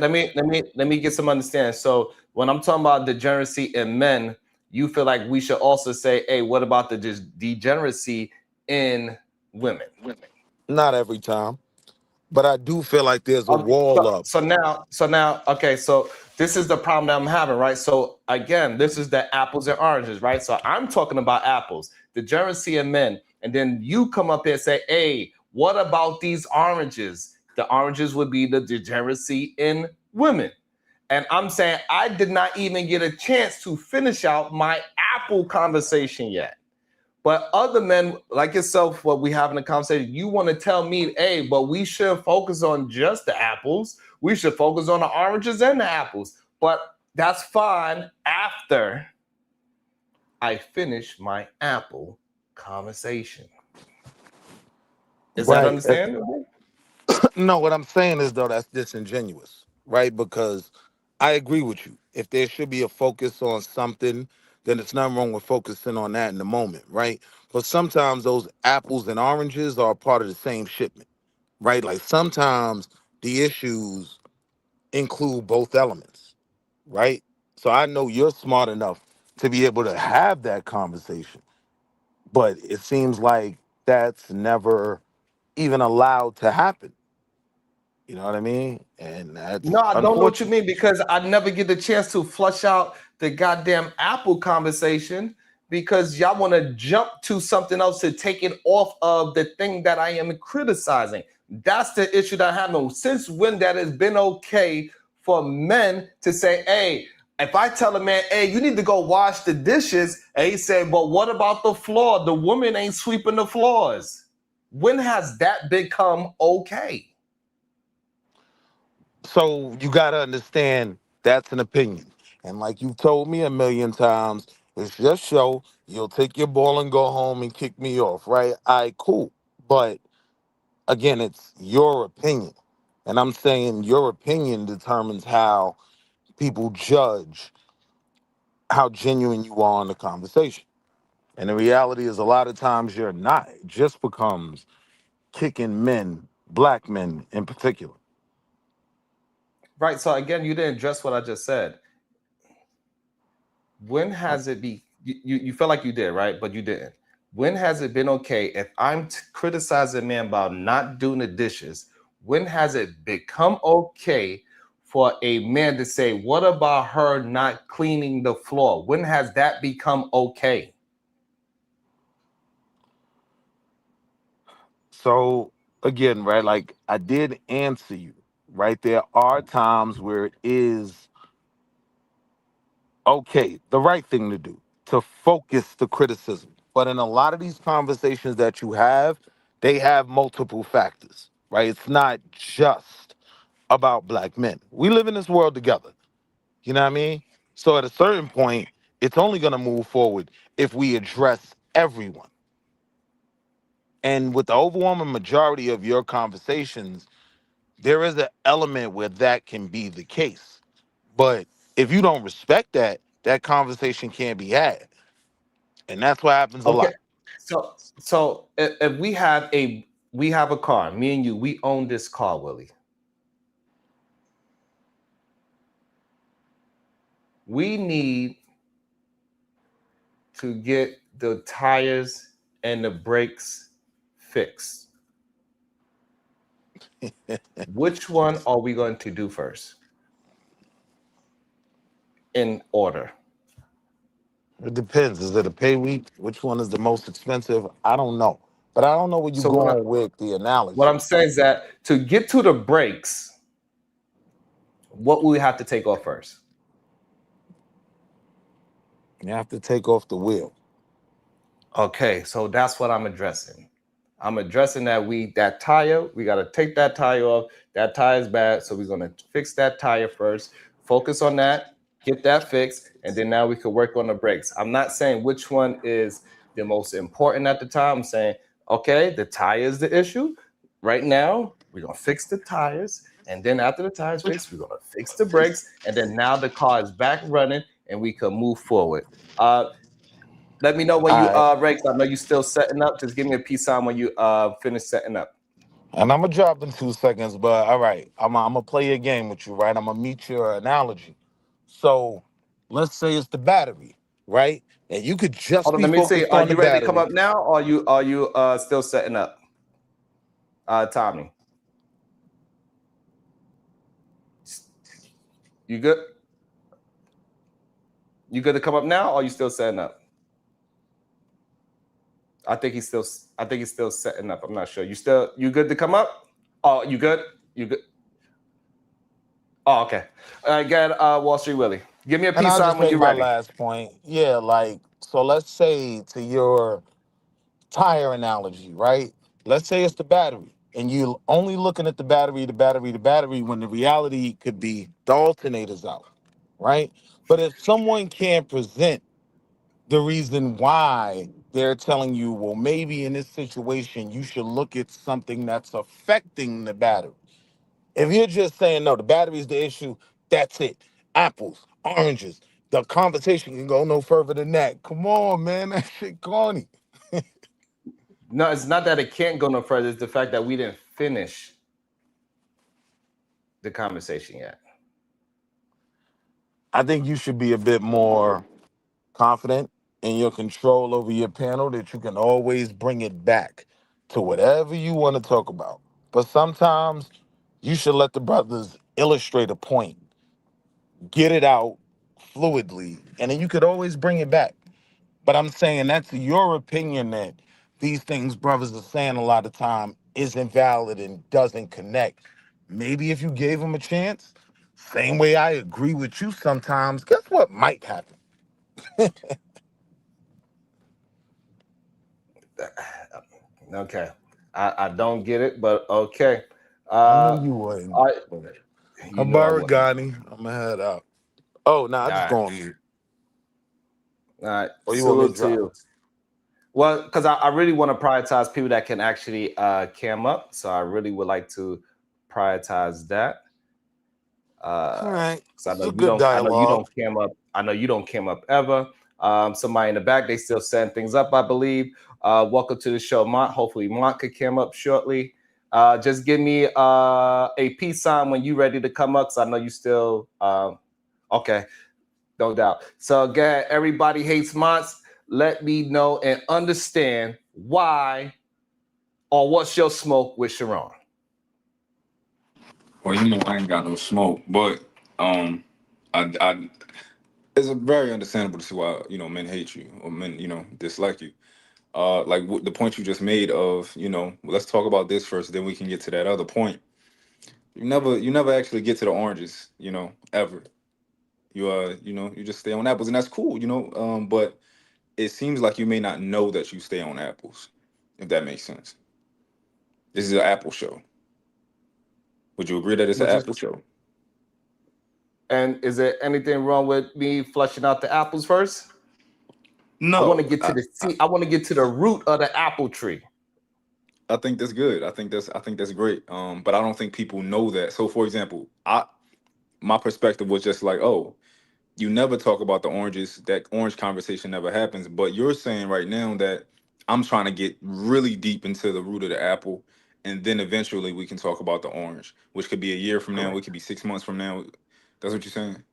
Speaker 2: let me get some understanding. So when I'm talking about degeneracy in men, you feel like we should also say, hey, what about the degeneracy in women?
Speaker 5: not every time, but I do feel like there's a
Speaker 2: Okay,
Speaker 5: wall
Speaker 2: so
Speaker 5: up.
Speaker 2: now, okay, so this is the problem that I'm having, right? So again, this is the apples and oranges, right? So I'm talking about apples, degeneracy in men, and then you come up here and say, hey, what about these oranges? The oranges would be the degeneracy in women. And I'm saying I did not even get a chance to finish out my apple conversation yet. But other men like yourself, what we having a conversation, you want to tell me, hey, but we should focus on just the apples. We should focus on the oranges and the apples. But that's fine after I finish my apple conversation. Is that
Speaker 5: Right.
Speaker 2: understandable?
Speaker 5: No, what I'm saying is though that's disingenuous, right? Because I agree with you. If there should be a focus on something, then it's nothing wrong with focusing on that in the moment, right? But sometimes those apples and oranges are part of the same shipment, right? Like sometimes the issues include both elements, right? So I know you're smart enough to be able to have that conversation, but it seems like that's never even allowed to happen. You know what I mean? And
Speaker 2: No,
Speaker 5: that's
Speaker 2: I don't know what you
Speaker 5: unfortunate.
Speaker 2: mean because I never get the chance to flush out the goddamn Apple conversation because y'all want to jump to something else to take it off of the thing that I am criticizing. That's the issue that happened. Since when that has been okay for men to say, hey, if I tell a man, hey, you need to go wash the dishes, and he said, but what about the floor? The woman ain't sweeping the floors. When has that become okay?
Speaker 5: So you got to understand that's an opinion. And like you've told me a million times, it's your show. You'll take your ball and go home and kick me off, right? All right, cool. But again, it's your opinion. And I'm saying your opinion determines how people judge how genuine you are in the conversation. And the reality is, a lot of times you're not. It just becomes kicking men, black men in particular.
Speaker 2: Right. So again, you didn't address what I just said. When has it be you felt like you did, right? But you didn't. When has it been okay if I'm criticizing a man about not doing the dishes? When has it become okay for a man to say, what about her not cleaning the floor? When has that become okay?
Speaker 5: So again, right, like I did answer you, right? There are times where it is okay, the right thing to do to focus the criticism. But in a lot of these conversations that you have, they have multiple factors, right? It's not just about black men. We live in this world together. You know what I mean? So at a certain point, it's only going to move forward if we address everyone. And with the overwhelming majority of your conversations, there is an element where that can be the case. But if you don't respect that, that conversation can't be had. And that's what happens a
Speaker 2: Okay.
Speaker 5: lot.
Speaker 2: So if we have a car, me and you, we own this car, Willie. We need to get the tires and the brakes fixed. Which one are we going to do first in order?
Speaker 5: It depends. Is it a pay week? Which one is the most expensive? I don't know. But I don't know where you're
Speaker 2: So what, I,
Speaker 5: going with the
Speaker 2: what
Speaker 5: analogy.
Speaker 2: I'm saying is that to get to the brakes, what will we have to take off first?
Speaker 5: You have to take off the wheel.
Speaker 2: Okay, so that's what I'm addressing. I'm addressing that tire. We got to take that tire off. That tire is bad, so we're gonna fix that tire first. Focus on that, get that fixed, and then now we could work on the brakes. I'm not saying which one is the most important at the time. I'm saying, okay, the tire is the issue. Right now, we're gonna fix the tires, and then after the tires fixed, we're gonna fix the brakes, and then now the car is back running, and we can move forward. Let me know when you
Speaker 5: All right.
Speaker 2: Rex. I know you still setting up. Just give me a peace sign when you finish setting up.
Speaker 5: And I'm gonna drop in 2 seconds, but all right, I'm gonna play a game with you, right? I'm gonna meet your analogy. So let's say it's the battery, right? And you could just
Speaker 2: Hold on,
Speaker 5: be
Speaker 2: let me see.
Speaker 5: focused
Speaker 2: Are
Speaker 5: on the
Speaker 2: you ready to come
Speaker 5: battery.
Speaker 2: up now, or are you still setting up? Tommy, you good? You good to come up now, or are you still setting up? I think he's still setting up. I'm not sure. You good to come up? Oh, you good? You good? Oh, okay. All right, get Wall Street Willie. Give me a
Speaker 5: And
Speaker 2: peace
Speaker 5: I'll
Speaker 2: sign
Speaker 5: just
Speaker 2: when
Speaker 5: make
Speaker 2: you're
Speaker 5: my
Speaker 2: ready.
Speaker 5: last point. Yeah, like, so let's say to your tire analogy, right? Let's say it's the battery, and you're only looking at the battery, when the reality could be the alternator's out, right? But if someone can't present the reason why they're telling you, well, maybe in this situation, you should look at something that's affecting the battery. If you're just saying, no, the battery's the issue, that's it. Apples, oranges. The conversation can go no further than that. Come on, man. That shit corny.
Speaker 2: No, it's not that it can't go no further. It's the fact that we didn't finish the conversation yet.
Speaker 5: I think you should be a bit more confident in your control over your panel that you can always bring it back to whatever you want to talk about. But sometimes you should let the brothers illustrate a point, get it out fluidly, and then you could always bring it back. But I'm saying that's your opinion that these things brothers are saying a lot of time isn't valid and doesn't connect. Maybe if you gave them a chance, same way I agree with you sometimes, guess what might happen?
Speaker 2: Okay. I don't get it, but okay.
Speaker 5: I knew
Speaker 2: Uh,
Speaker 5: you wouldn't.
Speaker 2: I you know I wouldn't.
Speaker 5: Habarigani. I'm gonna head out. Oh, nah, I
Speaker 2: All
Speaker 5: just
Speaker 2: right.
Speaker 5: go on mute.
Speaker 2: All right.
Speaker 5: Or you want me to
Speaker 2: Salute to
Speaker 5: drop?
Speaker 2: you. Well, because I really want to prioritize people that can actually cam up. So I really would like to prioritize that.
Speaker 5: All right.
Speaker 2: Because
Speaker 5: It's a good
Speaker 2: I know you
Speaker 5: dialogue.
Speaker 2: don't cam up. I know you don't cam up ever. Somebody in the back, they still setting things up, I believe. Welcome to the show, Mont. Hopefully Mont could cam up shortly. Just give me a peace sign when you're ready to come up, because I know you still okay, no doubt. So again, everybody hates Monts. Let me know and understand why or what's your smoke with Sharon.
Speaker 6: Well, you know I ain't got no smoke, but I it's a very understandable to see why men hate you or men dislike you. Like the point you just made of let's talk about this first, then we can get to that other point. You never actually get to the oranges, ever. You just stay on apples, and that's cool, But it seems like you may not know that you stay on apples, if that makes sense. This is an Apple show. Would you agree that it's an
Speaker 2: Which is,
Speaker 6: Apple show?
Speaker 2: and is there anything wrong with me flushing out the apples first? I want to
Speaker 6: No,
Speaker 2: get to the seed. I want to get to the root of the apple tree.
Speaker 6: I think that's good. I think that's great. But I don't think people know that. So for example, my perspective was just like, oh, you never talk about the oranges. That orange conversation never happens. But you're saying right now that I'm trying to get really deep into the root of the apple, and then eventually we can talk about the orange, which could be a year from now,
Speaker 2: Correct.
Speaker 6: it could be 6 months from now. That's what you're saying?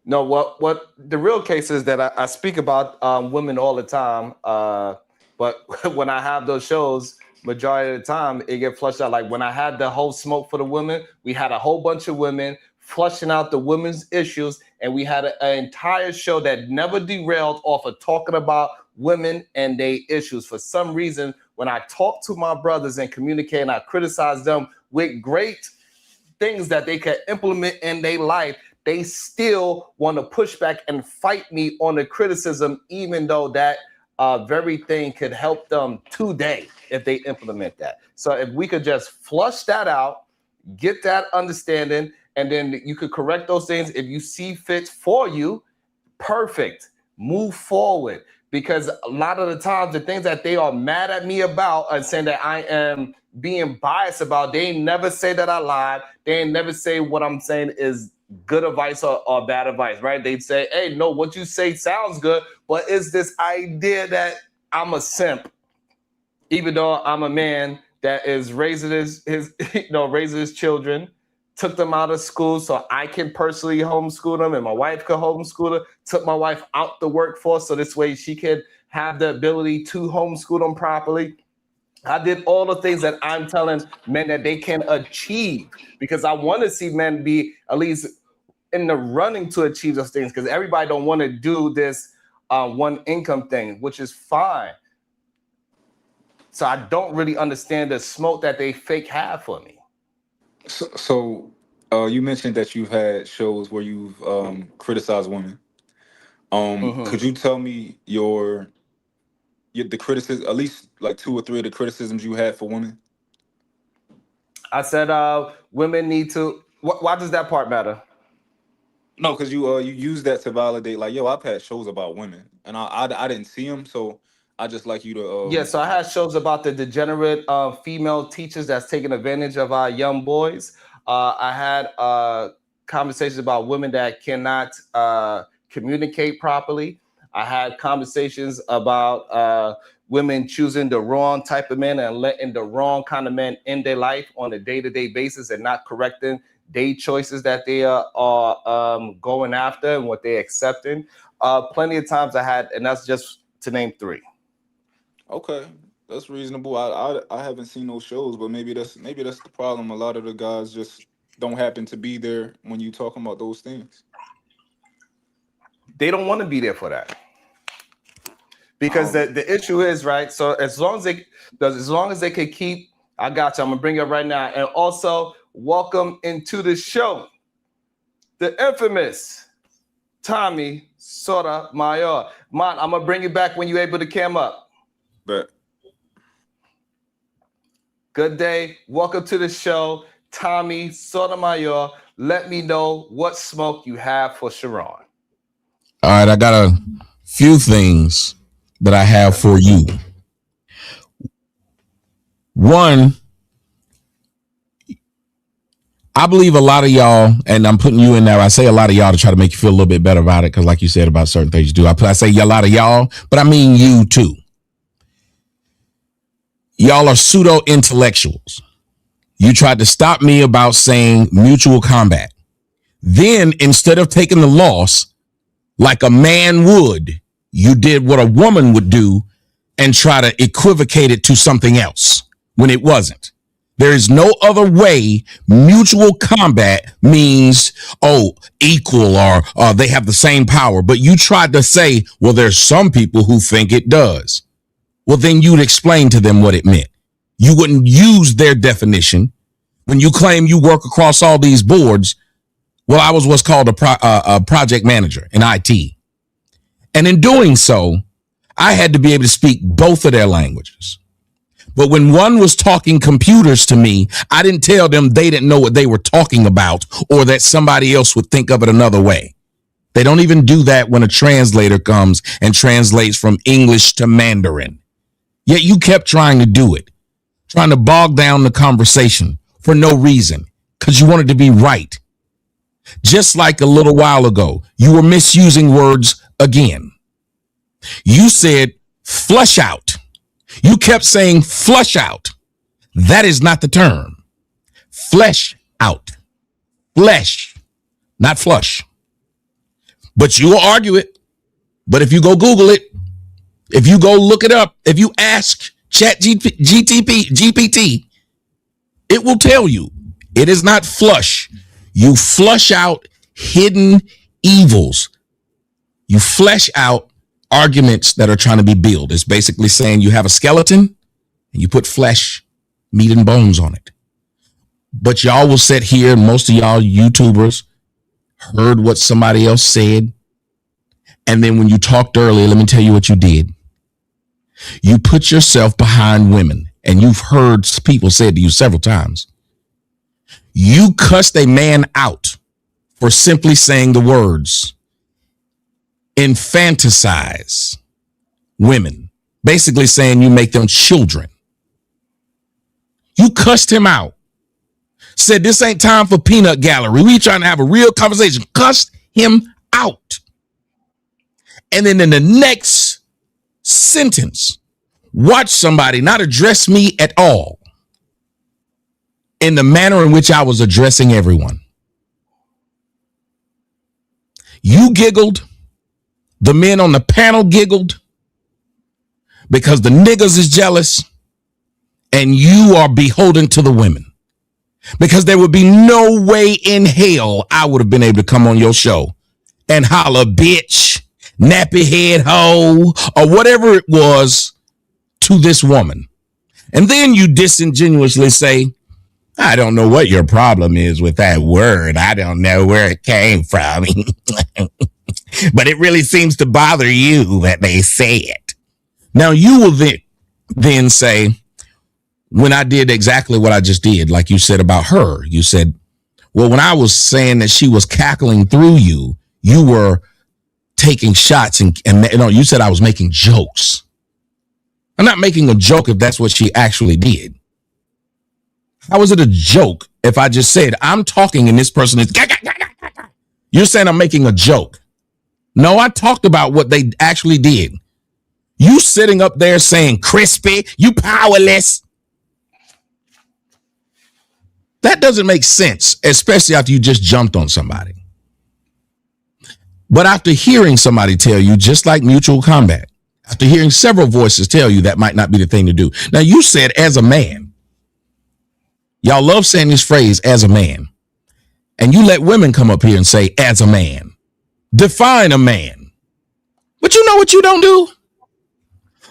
Speaker 2: No, what the real case is that I speak about women all the time, but when I have those shows, majority of the time it get flushed out. Like when I had the whole smoke for the women, we had a whole bunch of women flushing out the women's issues, and we had an entire show that never derailed off of talking about women and their issues. For some reason, when I talk to my brothers and communicate, and I criticize them with great things that they can implement in their life, they still want to push back and fight me on the criticism, even though that very thing could help them today if they implement that. So if we could just flush that out, get that understanding, and then you could correct those things if you see fit for you, perfect. Move forward. Because a lot of the times, the things that they are mad at me about and saying that I am being biased about, they never say that I lied. They never say what I'm saying is good advice or bad advice, right? They'd say, hey, no, what you say sounds good, but it's this idea that I'm a simp, even though I'm a man that is raising his raising his children, took them out of school so I can personally homeschool them and my wife could homeschool them, took my wife out the workforce so this way she could have the ability to homeschool them properly. I did all the things that I'm telling men that they can achieve, because I want to see men be at least in the running to achieve those things, because everybody don't want to do this one income thing, which is fine. So I don't really understand the smoke that they fake have for me.
Speaker 6: So, you mentioned that you've had shows where you've criticized women. Could you tell me the criticism, at least like 2 or 3 of the criticisms you had for women?
Speaker 2: I said women need to. Why does that part matter?
Speaker 6: No, because you use that to validate, like, yo, I've had shows about women, and I didn't see them, so I just like you to.
Speaker 2: Yeah, so I had shows about the degenerate female teachers that's taking advantage of our young boys. I had conversations about women that cannot communicate properly. I had conversations about women choosing the wrong type of men and letting the wrong kind of men in their life on a day-to-day basis and not correcting their choices that they are going after and what they're accepting. Plenty of times I had, and that's just to name 3.
Speaker 6: Okay, that's reasonable. I haven't seen those shows, but maybe that's the problem. A lot of the guys just don't happen to be there when you talking about those things.
Speaker 2: They don't want to be there for that, because the issue is, right, so as long as they can keep, I got you, I'm gonna bring it up right now. And also welcome into the show the infamous Tommy Sotomayor. Man, I'm gonna bring you back when you're able to cam up.
Speaker 6: But
Speaker 2: good day, welcome to the show, Tommy Sotomayor. Let me know what smoke you have for Sharon.
Speaker 7: All right, I got a few things that I have for you. One, I believe a lot of y'all, and I'm putting you in there, I say a lot of y'all to try to make you feel a little bit better about it, because like you said about certain things you do, I say a lot of y'all, but I mean you too. Y'all are pseudo-intellectuals. You tried to stop me about saying mutual combat. Then, instead of taking the loss like a man would, you did what a woman would do and try to equivocate it to something else when it wasn't. There is no other way mutual combat means, equal or they have the same power. But you tried to say, well, there's some people who think it does. Well, then you'd explain to them what it meant. You wouldn't use their definition. When you claim you work across all these boards, well, I was what's called a project manager in IT. And in doing so, I had to be able to speak both of their languages. But when one was talking computers to me, I didn't tell them they didn't know what they were talking about or that somebody else would think of it another way. They don't even do that when a translator comes and translates from English to Mandarin. Yet you kept trying to do it, trying to bog down the conversation for no reason, because you wanted to be right. Just like a little while ago, you were misusing words again. You said flush out. You kept saying flush out. That is not the term. Flesh out. Flesh, not flush. But you will argue it. But if you go Google it, if you go look it up, if you ask GPT, it will tell you it is not flush. You flush out hidden evils. You flesh out arguments that are trying to be built. It's basically saying you have a skeleton and you put flesh, meat, and bones on it. But y'all will sit here, and most of y'all YouTubers heard what somebody else said, and then when you talked earlier, let me tell you what you did. You put yourself behind women, and you've heard people say it to you several times. You cussed a man out for simply saying the words infantilize women, basically saying you make them children. You cussed him out. Said this ain't time for peanut gallery. We trying to have a real conversation. Cussed him out. And then in the next sentence, watch somebody not address me at all in the manner in which I was addressing everyone. You giggled. The men on the panel giggled because the niggas is jealous, and you are beholden to the women. Because there would be no way in hell I would have been able to come on your show and holler, bitch, nappy head hoe, or whatever it was to this woman. And then you disingenuously say, I don't know what your problem is with that word. I don't know where it came from. But it really seems to bother you that they say it. Now you will then say, when I did exactly what I just did, like you said about her, you said, well, when I was saying that she was cackling through you, you were taking shots and you said I was making jokes. I'm not making a joke if that's what she actually did. How is it a joke if I just said I'm talking and this person is, you're saying I'm making a joke? No, I talked about what they actually did. You sitting up there saying crispy, you powerless. That doesn't make sense, especially after you just jumped on somebody. But after hearing somebody tell you, just like mutual combat, after hearing several voices tell you that might not be the thing to do. Now, you said as a man, y'all love saying this phrase, as a man, and you let women come up here and say, as a man, define a man. But you know what you don't do?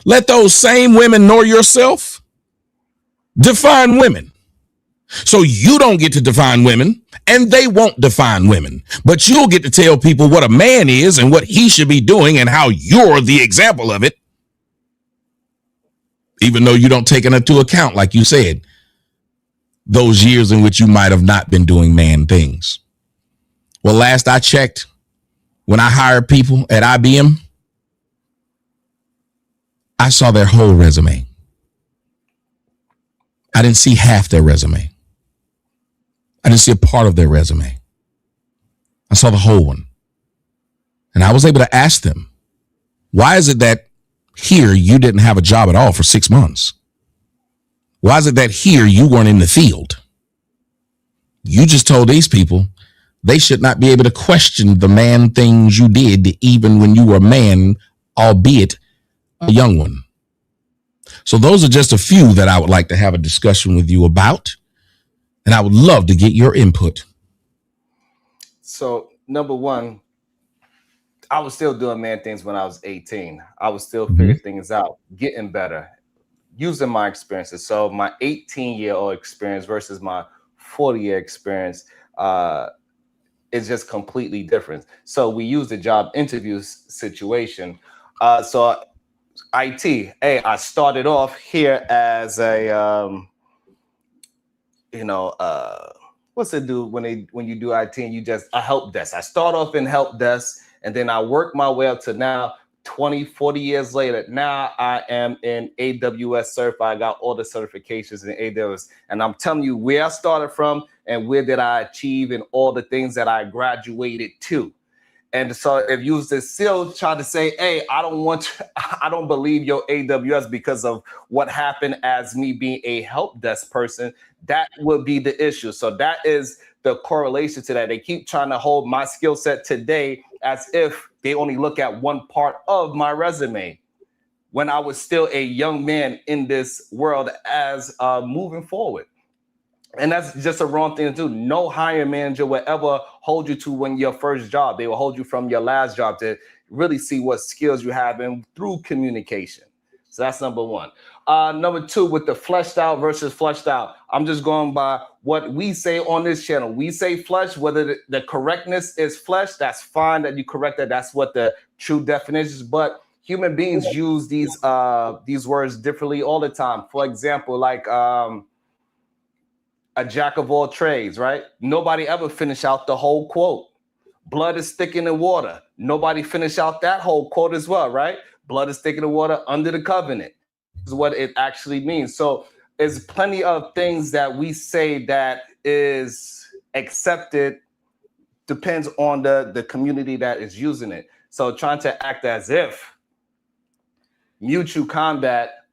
Speaker 7: Let those same women nor yourself define women. So you don't get to define women, and they won't define women. But you'll get to tell people what a man is and what he should be doing and how you're the example of it. Even though you don't take it into account, like you said, those years in which you might have not been doing man things. Well, last I checked, when I hired people at IBM, I saw their whole resume. I didn't see half their resume. I didn't see a part of their resume. I saw the whole one. And I was able to ask them, why is it that here you didn't have a job at all for 6 months? Why is it that here you weren't in the field? You just told these people they should not be able to question the man things you did, even when you were a man, albeit a young one. So those are just a few that I would like to have a discussion with you about. And I would love to get your input.
Speaker 2: So, number one, I was still doing man things when I was 18. I was still figuring things out, getting better, using my experiences. So my 18-year-old experience versus my 40-year experience is just completely different. So we use the job interview situation. So IT, hey, I started off here as a what's it do when you do IT and you just a help desk. I start off in help desk and then I work my way up to now 20, 40 years later. Now I am in AWS certified. I got all the certifications in AWS. And I'm telling you where I started from and where did I achieve and all the things that I graduated to. And so if you was to still try to say, hey, I don't believe your AWS because of what happened as me being a help desk person, that would be the issue. So that is the correlation to that. They keep trying to hold my skill set today as if they only look at one part of my resume when I was still a young man in this world as moving forward. And that's just a wrong thing to do. No hiring manager will ever hold you to when your first job. They will hold you from your last job to really see what skills you have and through communication. So that's number one. Number two, with the fleshed out versus fleshed out, I'm just going by what we say on this channel. We say flesh, whether the correctness is flesh, that's fine that you correct that. That's what the true definition is. But human beings use these words differently all the time. For example, like a jack of all trades, right? Nobody ever finish out the whole quote. Blood is thicker than water. Nobody finish out that whole quote as well, right? Blood is thicker than water under the covenant is what it actually means. So there's plenty of things that we say that is accepted, depends on the community that is using it. So trying to act as if mutual combat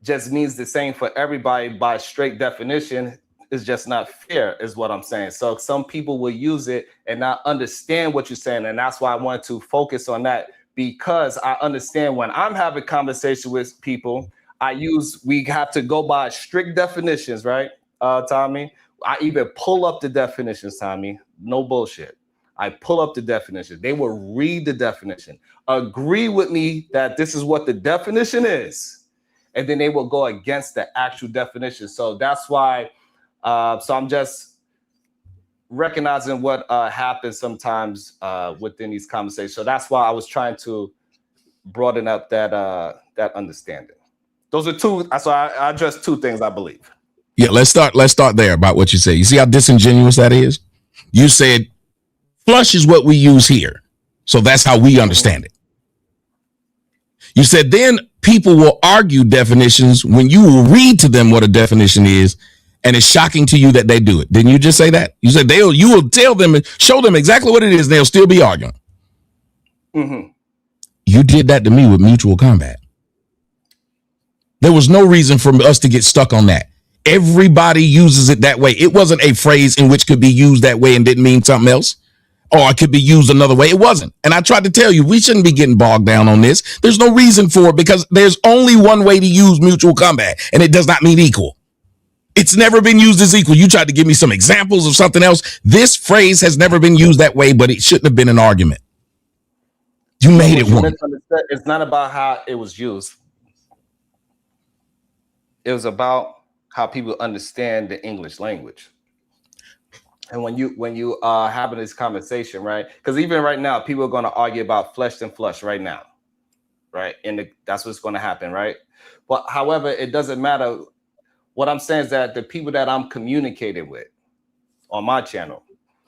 Speaker 2: just means the same for everybody by straight definition is just not fair, is what I'm saying. So some people will use it and not understand what you're saying. And that's why I want to focus on that, because I understand when I'm having conversation with people, we have to go by strict definitions, right, Tommy? I even pull up the definitions, Tommy. No bullshit. I pull up the definition. They will read the definition, agree with me that this is what the definition is, and then they will go against the actual definition. So that's why, so I'm just recognizing what happens sometimes within these conversations. So that's why I was trying to broaden up that understanding. Those are two. So I addressed two things, I believe.
Speaker 7: Yeah, let's start there about what you said. You see how disingenuous that is? You said flush is what we use here. So that's how we understand it. You said then people will argue definitions when you will read to them what a definition is, and it's shocking to you that they do it. Didn't you just say that? You said you will tell them and show them exactly what it is, and they'll still be arguing.
Speaker 2: Mm-hmm.
Speaker 7: You did that to me with mutual combat. There was no reason for us to get stuck on that. Everybody uses it that way. It wasn't a phrase in which could be used that way and didn't mean something else, or it could be used another way. It wasn't. And I tried to tell you, we shouldn't be getting bogged down on this. There's no reason for it, because there's only one way to use mutual combat, and it does not mean equal. It's never been used as equal. You tried to give me some examples of something else. This phrase has never been used that way, but it shouldn't have been an argument. You made it one.
Speaker 2: It's not about how it was used. It was about how people understand the English language. And when you having this conversation, right? Because even right now, people are going to argue about flesh and flush right now, right? And that's what's going to happen, right? But however, it doesn't matter. What I'm saying is that the people that I'm communicating with on my channel,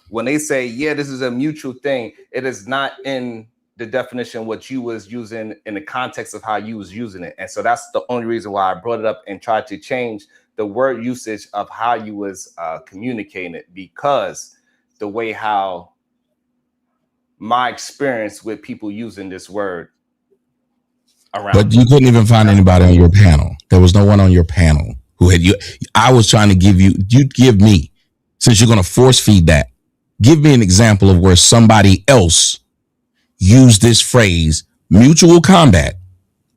Speaker 2: when they say, yeah, this is a mutual thing, it is not in the definition what you was using in the context of how you was using it. And so that's the only reason why I brought it up and tried to change the word usage of how you was communicating it, because the way how my experience with people using this word around.
Speaker 7: But you couldn't even find anybody on your panel. There was no one on your panel who had you. I was trying to give me, since you're going to force feed that, give me an example of where somebody else used this phrase mutual combat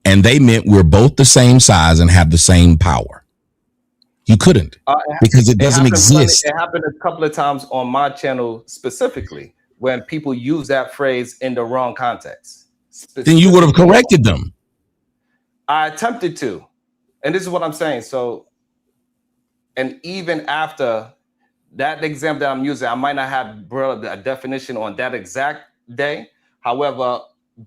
Speaker 7: and they meant we're both the same size and have the same power. You couldn't, because it doesn't exist.
Speaker 2: It happened a couple of times on my channel specifically when people use that phrase in the wrong context.
Speaker 7: Then you would have corrected them.
Speaker 2: I attempted to, and this is what I'm saying. So, and even after that example that I'm using, I might not have brought up a definition on that exact day. However,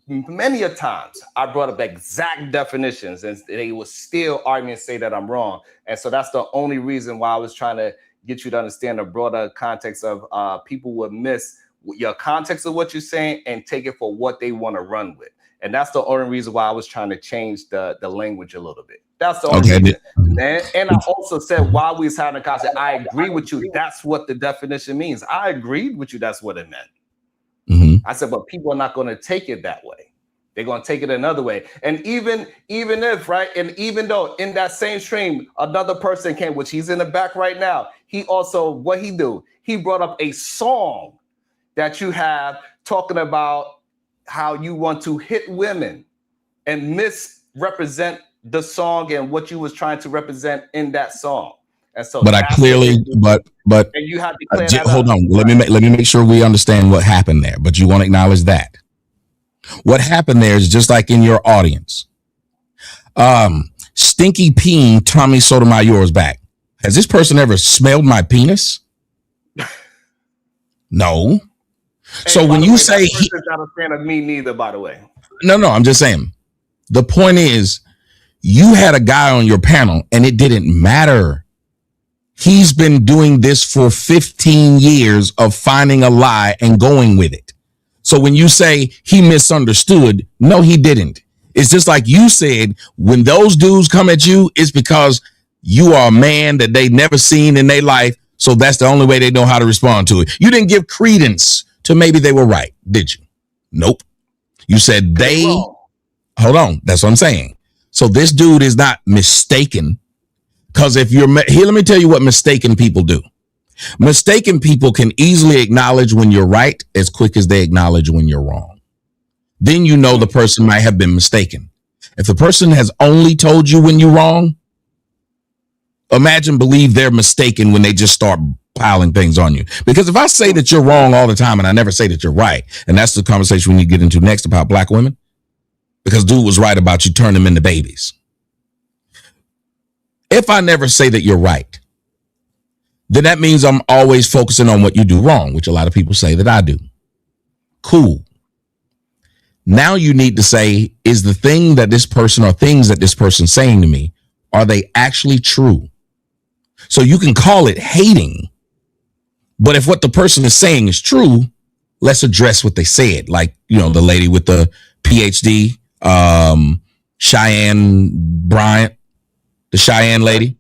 Speaker 2: many a times I brought up exact definitions and they would still argue and say that I'm wrong. And so that's the only reason why I was trying to get you to understand the broader context of people would miss your context of what you're saying and take it for what they want to run with. And that's the only reason why I was trying to change the language a little bit. That's the only reason. And I also said while we was having a conversation, I agree with you. That's what the definition means. I agreed with you. That's what it meant.
Speaker 7: Mm-hmm.
Speaker 2: I said, but people are not going to take it that way. They're going to take it another way. And even if, right, and even though in that same stream, another person came, which he's in the back right now, he also, what he do? He brought up a song that you have talking about how you want to hit women and misrepresent the song and what you was trying to represent in that song. And so,
Speaker 7: but I clearly, but
Speaker 2: and you have to clear that
Speaker 7: hold
Speaker 2: up.
Speaker 7: on. Let me make sure we understand what happened there. But you want to acknowledge that what happened there is just like in your audience. Stinky Peen Tommy Sotomayor's back. Has this person ever smelled my penis? No.
Speaker 2: Hey,
Speaker 7: So
Speaker 2: by
Speaker 7: when
Speaker 2: the
Speaker 7: you
Speaker 2: way,
Speaker 7: say
Speaker 2: that person's not a fan of me neither, by the way.
Speaker 7: no, I'm just saying. The point is, you had a guy on your panel and it didn't matter. He's been doing this for 15 years of finding a lie and going with it. So when you say he misunderstood, no, he didn't. It's just like you said, when those dudes come at you, it's because you are a man that they never seen in their life. So that's the only way they know how to respond to it. You didn't give credence to maybe they were right, did you? Nope. You said they, hold on. That's what I'm saying. So this dude is not mistaken. Because if you're here, let me tell you what mistaken people do. Mistaken people can easily acknowledge when you're right as quick as they acknowledge when you're wrong. Then you know the person might have been mistaken. If the person has only told you when you're wrong, believe they're mistaken when they just start piling things on you. Because if I say that you're wrong all the time and I never say that you're right, and that's the conversation we need to get into next about black women, because dude was right about you turn them into babies. If I never say that you're right, then that means I'm always focusing on what you do wrong, which a lot of people say that I do. Cool. Now you need to say, is the thing that this person or things that this person's saying to me, are they actually true? So you can call it hating, but if what the person is saying is true, let's address what they said. Like, the lady with the PhD, Cheyenne Bryant, the Cheyenne lady.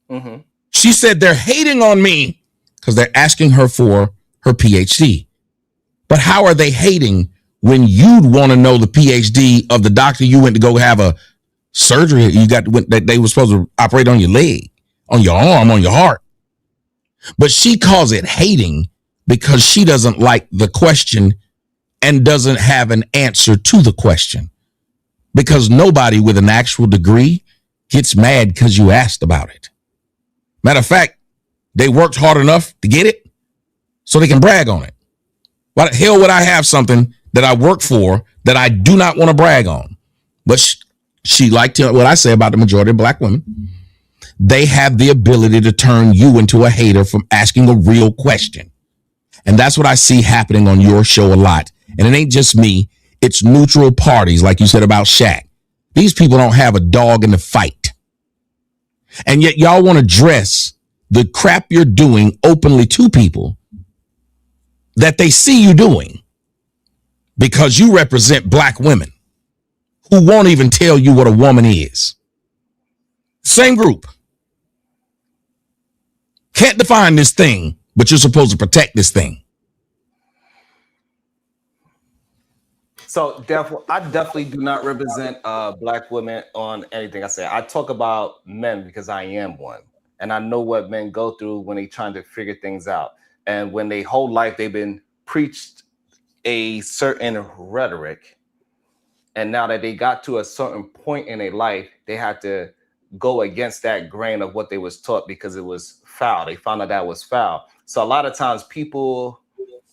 Speaker 7: Mm-hmm. She said they're hating on me because they're asking her for her PhD. But how are they hating when you'd want to know the PhD of the doctor you went to go have a surgery? You got that they were supposed to operate on your leg, on your arm, on your heart. But she calls it hating because she doesn't like the question and doesn't have an answer to the question. Because nobody with an actual degree gets mad because you asked about it. Matter of fact, they worked hard enough to get it so they can brag on it. Why the hell would I have something that I work for that I do not want to brag on? But she liked what I say about the majority of black women. They have the ability to turn you into a hater from asking a real question. And that's what I see happening on your show a lot. And it ain't just me. It's neutral parties, like you said about Shaq. These people don't have a dog in the fight. And yet y'all want to dress the crap you're doing openly to people that they see you doing because you represent black women who won't even tell you what a woman is. Same group. Can't define this thing, but you're supposed to protect this thing.
Speaker 2: So I definitely do not represent black women on anything I say. I talk about men because I am one. And I know what men go through when they're trying to figure things out. And when they whole life, they've been preached a certain rhetoric. And now that they got to a certain point in their life, they had to go against that grain of what they was taught because it was foul. They found out that was foul. So a lot of times people,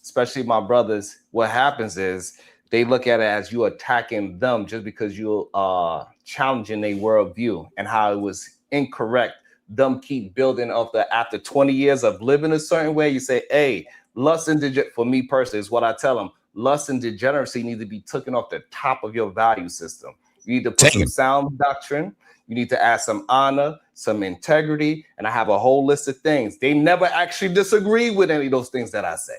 Speaker 2: especially my brothers, what happens is they look at it as you attacking them just because you are challenging their worldview and how it was incorrect. Them keep building off the after 20 years of living a certain way. You say, hey, lust and for me personally is what I tell them. Lust and degeneracy need to be taken off the top of your value system. You need to put some sound doctrine. You need to add some honor, some integrity, and I have a whole list of things. They never actually disagree with any of those things that I say.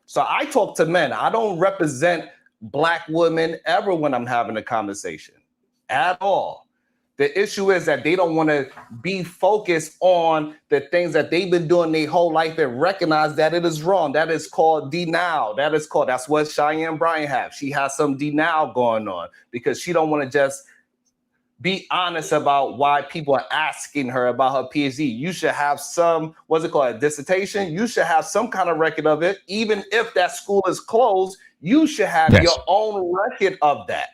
Speaker 2: So I talk to men. I don't represent black women ever when I'm having a conversation at all. The issue is that they don't want to be focused on the things that they've been doing their whole life and recognize that it is wrong. That is called denial. That's what Cheyenne Bryant has. She has some denial going on because she don't want to just be honest about why people are asking her about her PhD. You should have some, a dissertation? You should have some kind of record of it. Even if that school is closed, you should have your own record of that.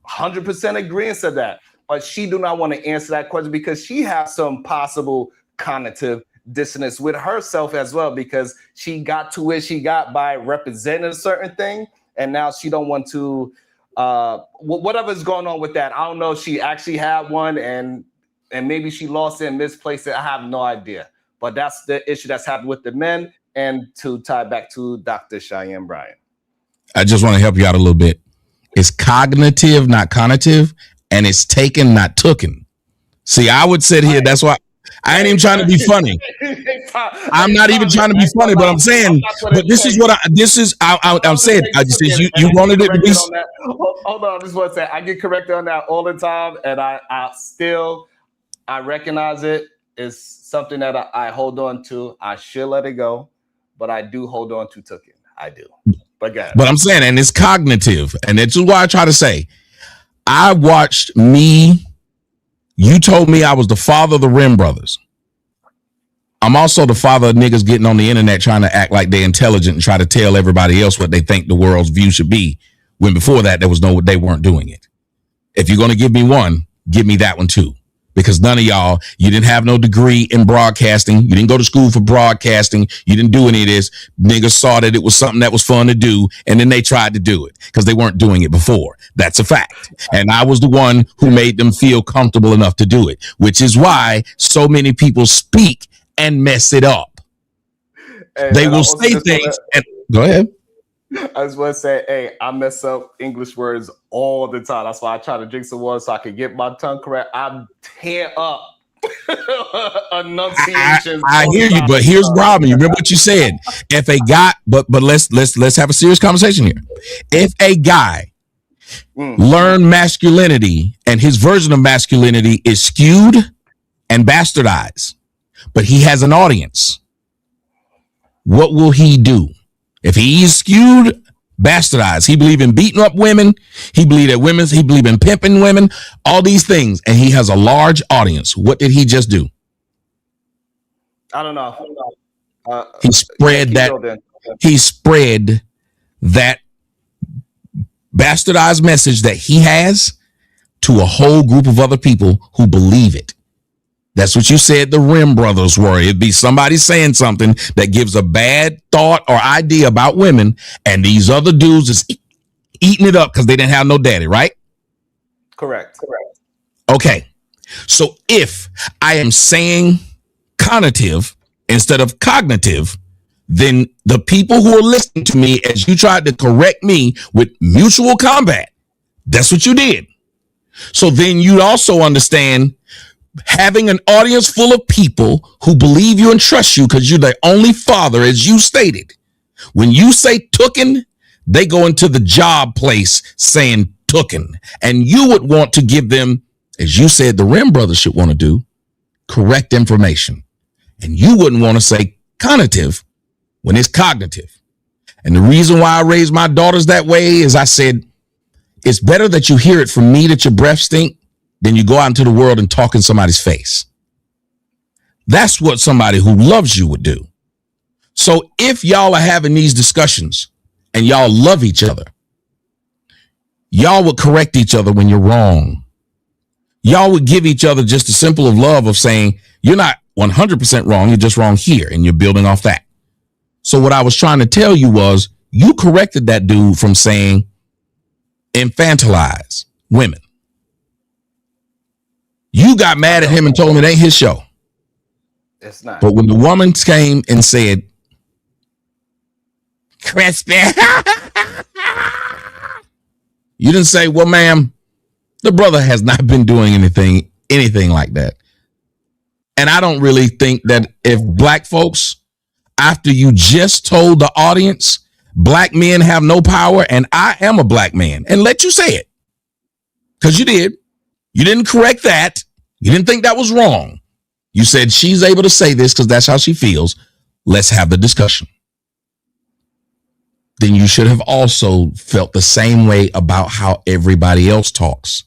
Speaker 2: 100% agreement to that. But she do not want to answer that question because she has some possible cognitive dissonance with herself as well because she got to where she got by representing a certain thing. And now she don't want to whatever's going on with that. I don't know if she actually had one and maybe she lost it and misplaced it. I have no idea. But that's the issue that's happened with the men. And to tie back to Dr. Cheyenne Bryant.
Speaker 7: I just want to help you out a little bit. It's cognitive, not cognitive, and it's taken, not tooken. See, I would sit here. That's why I ain't even trying to be funny. I'm not even trying to be funny, but I'm saying, but this is what I'm saying. I just said you wanted it to be.
Speaker 2: Hold on, I just want to say I get corrected on that all the time, and I recognize it is something that I hold on to. I should let it go, but I do hold on to tooken. I do. But
Speaker 7: I'm saying, and it's cognitive, and that's why I try to say, I watched me. You told me I was the father of the Rim brothers. I'm also the father of niggas getting on the internet trying to act like they're intelligent and try to tell everybody else what they think the world's view should be. When before that, they weren't doing it. If you're going to give me one, give me that one too. Because none of y'all, you didn't have no degree in broadcasting. You didn't go to school for broadcasting. You didn't do any of this. Niggas saw that it was something that was fun to do, and then they tried to do it because they weren't doing it before. That's a fact. And I was the one who made them feel comfortable enough to do it, which is why so many people speak and mess it up. They will say things. Go ahead.
Speaker 2: I just want to say, hey, I mess up English words all the time. That's why I try to drink some water so I can get my tongue correct. I tear up enunciations.
Speaker 7: I hear you, but here's the problem. You remember what you said. If a guy, but let's have a serious conversation here. If a guy learned masculinity and his version of masculinity is skewed and bastardized, but he has an audience, what will he do? If he's skewed, bastardized, he believe in beating up women, he believe in pimping women, all these things, and he has a large audience. What did he just do?
Speaker 2: I don't know.
Speaker 7: He spread that bastardized message that he has to a whole group of other people who believe it. That's what you said the Rim brothers were. It'd be somebody saying something that gives a bad thought or idea about women, and these other dudes is eating it up because they didn't have no daddy, right?
Speaker 2: Correct.
Speaker 7: Okay. So if I am saying cognitive instead of cognitive, then the people who are listening to me as you tried to correct me with mutual combat, that's what you did. So then you also understand having an audience full of people who believe you and trust you because you're the only father, as you stated. When you say tooken, they go into the job place saying tooken. And you would want to give them, as you said, the Rim brothers should want to do, correct information. And you wouldn't want to say cognitive when it's cognitive. And the reason why I raised my daughters that way is I said, it's better that you hear it from me that your breath stink then you go out into the world and talk in somebody's face. That's what somebody who loves you would do. So if y'all are having these discussions and y'all love each other, y'all would correct each other when you're wrong. Y'all would give each other just a simple of love of saying, you're not 100% wrong, you're just wrong here, and you're building off that. So what I was trying to tell you was, you corrected that dude from saying infantilize women. You got mad at him and told him it ain't his show.
Speaker 2: It's not.
Speaker 7: But when the woman came and said, crispy, you didn't say, well, ma'am, the brother has not been doing anything like that. And I don't really think that if black folks, after you just told the audience, black men have no power and I am a black man, and let you say it, because you did. You didn't correct that. You didn't think that was wrong. You said she's able to say this because that's how she feels. Let's have the discussion. Then you should have also felt the same way about how everybody else talks.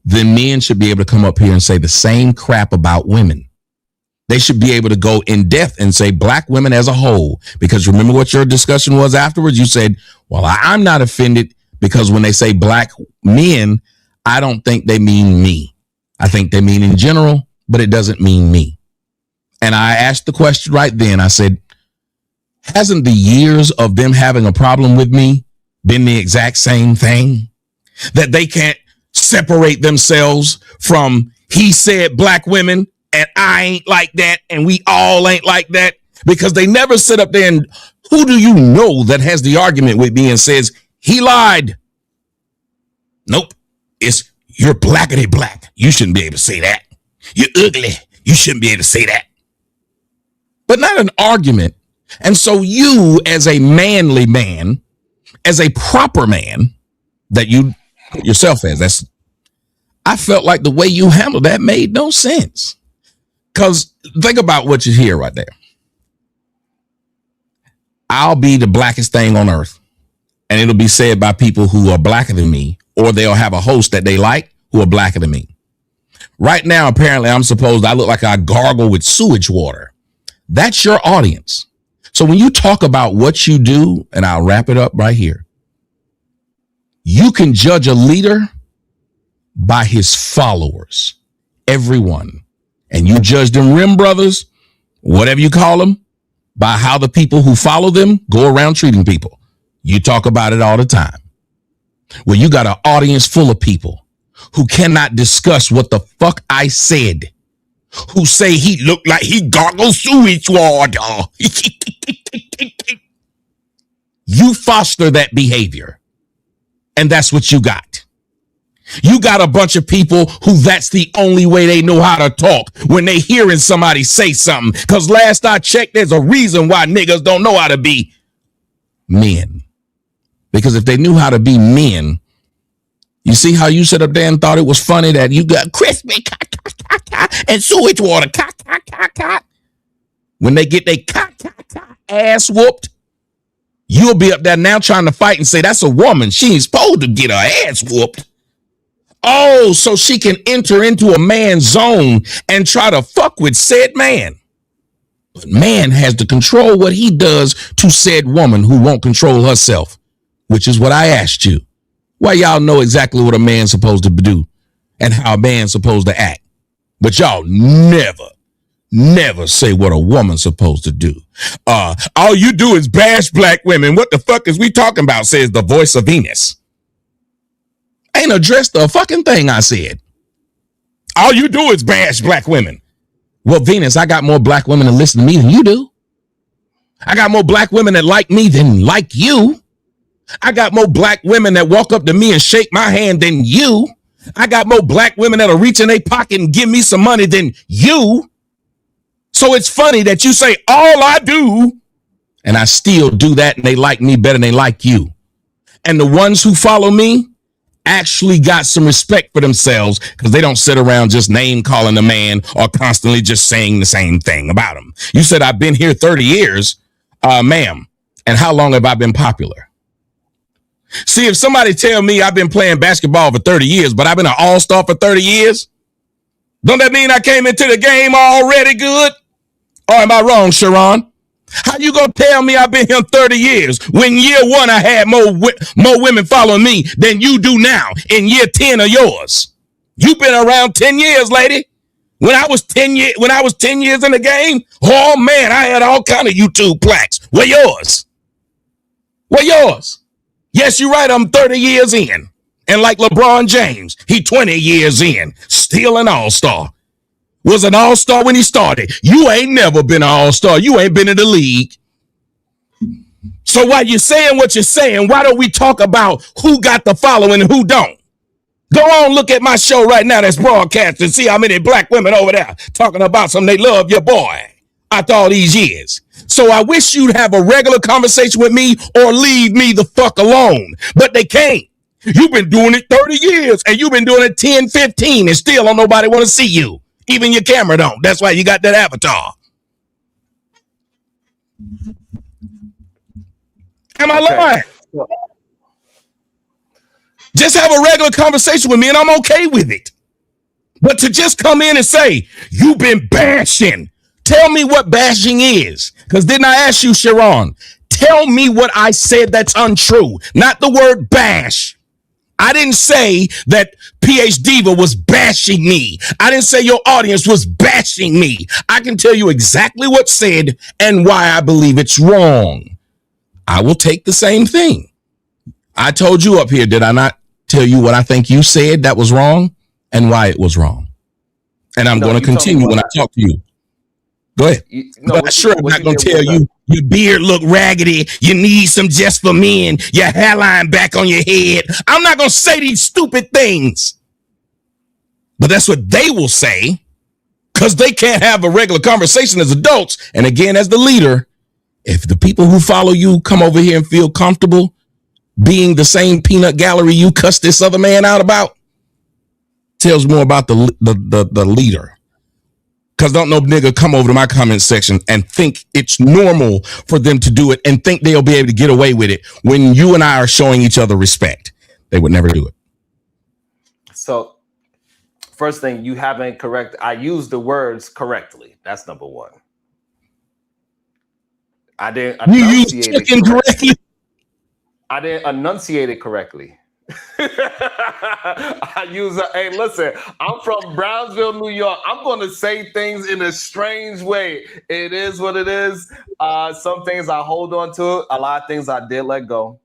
Speaker 7: Then men should be able to come up here and say the same crap about women. They should be able to go in depth and say black women as a whole. Because remember what your discussion was afterwards? You said, well, I'm not offended because when they say black men, I don't think they mean me. I think they mean in general, but it doesn't mean me. And I asked the question right then. I said, hasn't the years of them having a problem with me been the exact same thing? that they can't separate themselves from he said black women and I ain't like that and we all ain't like that, because they never sit up there and who do you know that has the argument with me and says he lied? Nope. It's you're blackity black. You shouldn't be able to say that. You're ugly. You shouldn't be able to say that. But not an argument. And so you, as a manly man, as a proper man that you put yourself as, I felt like the way you handled that made no sense. Because think about what you hear right there. I'll be the blackest thing on earth. And it'll be said by people who are blacker than me, or they'll have a host that they like who are blacker than me. Right now, apparently, I look like I gargle with sewage water. That's your audience. So when you talk about what you do, and I'll wrap it up right here, you can judge a leader by his followers, everyone. And you judge them rim brothers, whatever you call them, by how the people who follow them go around treating people. You talk about it all the time. Well, you got an audience full of people who cannot discuss what the fuck I said, who say he looked like he gargles sewage water. You foster that behavior. And that's what you got. You got a bunch of people who that's the only way they know how to talk when they hearing somebody say something. Because last I checked, there's a reason why niggas don't know how to be men. Because if they knew how to be men, you see how you sit up there and thought it was funny that you got crispy and sewage water. When they get their ass whooped, you'll be up there now trying to fight and say, that's a woman. She ain't supposed to get her ass whooped. Oh, so she can enter into a man's zone and try to fuck with said man. But man has to control what he does to said woman who won't control herself, which is what I asked you. Why y'all know exactly what a man's supposed to do and how a man's supposed to act. But y'all never say what a woman's supposed to do. All you do is bash black women. What the fuck is we talking about, says the voice of Venus. Ain't addressed the fucking thing I said. All you do is bash black women. Well, Venus, I got more black women that listen to me than you do. I got more black women that like me than like you. I got more black women that walk up to me and shake my hand than you. I got more black women that'll reach in their pocket and give me some money than you. So it's funny that you say all I do, and I still do that, and they like me better than they like you. And the ones who follow me actually got some respect for themselves because they don't sit around just name calling a man or constantly just saying the same thing about him. You said I've been here 30 years, ma'am. And how long have I been popular? See, if somebody tell me I've been playing basketball for 30 years, but I've been an all-star for 30 years, don't that mean I came into the game already good? Or am I wrong, Sharon? How you gonna tell me I've been here 30 years when year one I had more women following me than you do now in year 10 of yours? You've been around 10 years, lady. When I was 10 years in the game, oh man, I had all kind of YouTube plaques. Where yours? Where yours? Yes, you're right. I'm 30 years in. And like LeBron James, he 20 years in, still an all-star. Was an all-star when he started. You ain't never been an all-star. You ain't been in the league. So while you're saying what you're saying, why don't we talk about who got the following and who don't? Go on, look at my show right now that's broadcast and see how many black women over there talking about some they love your boy after all these years. So I wish you'd have a regular conversation with me or leave me the fuck alone. But they can't. You've been doing it 30 years and you've been doing it 10, 15 and still don't nobody want to see you. Even your camera don't. That's why you got that avatar. Am I lying? Just have a regular conversation with me and I'm okay with it. But to just come in and say, you've been bashing. Tell me what bashing is. Because didn't I ask you, Sharon? Tell me what I said that's untrue. Not the word bash. I didn't say that PH Diva was bashing me. I didn't say your audience was bashing me. I can tell you exactly what's said and why I believe it's wrong. I will take the same thing. I told you up here, did I not? tell you what I think you said that was wrong and why it was wrong. And I'm
Speaker 2: No,
Speaker 7: going to
Speaker 2: you told me
Speaker 7: continue when I talk to you. Go ahead.
Speaker 2: No,
Speaker 7: But sure, I'm
Speaker 2: what
Speaker 7: not
Speaker 2: you
Speaker 7: going
Speaker 2: did
Speaker 7: to tell
Speaker 2: was
Speaker 7: you your beard look raggedy. You need some just for men. Your hairline back on your head. I'm not going to say these stupid things. But that's what they will say because they can't have a regular conversation as adults. And again, as the leader, if the people who follow you come over here and feel comfortable being the same peanut gallery you cuss this other man out about, tells more about the leader. Because don't no nigga come over to my comment section and think it's normal for them to do it and think they'll be able to get away with it when you and I are showing each other respect. They would never do it.
Speaker 2: so. First thing, you haven't correct. I used the words correctly. That's number one. I didn't enunciate it correctly. I didn't enunciate it correctly. I use hey, listen, I'm from Brownsville, New York. I'm going to say things in a strange way. It is what it is. Some things I hold on to. A lot of things I did let go.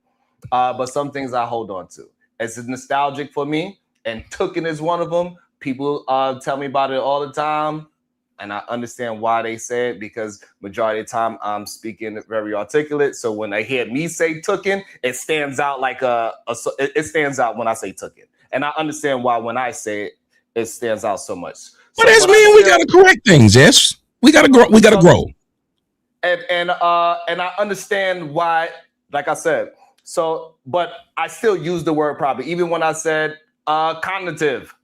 Speaker 2: But some things I hold on to. It's nostalgic for me, and Tooken is one of them. People tell me about it all the time, and I understand why they say it because majority of the time I'm speaking very articulate. So when they hear me say Tooken, it stands out like it stands out when I say Tooken, and I understand why when I say it, it stands out so much.
Speaker 7: But that's mean we gotta correct things. Yes, we gotta grow. We gotta grow.
Speaker 2: And I understand why. Like I said. So, but I still use the word probably, even when I said cognitive,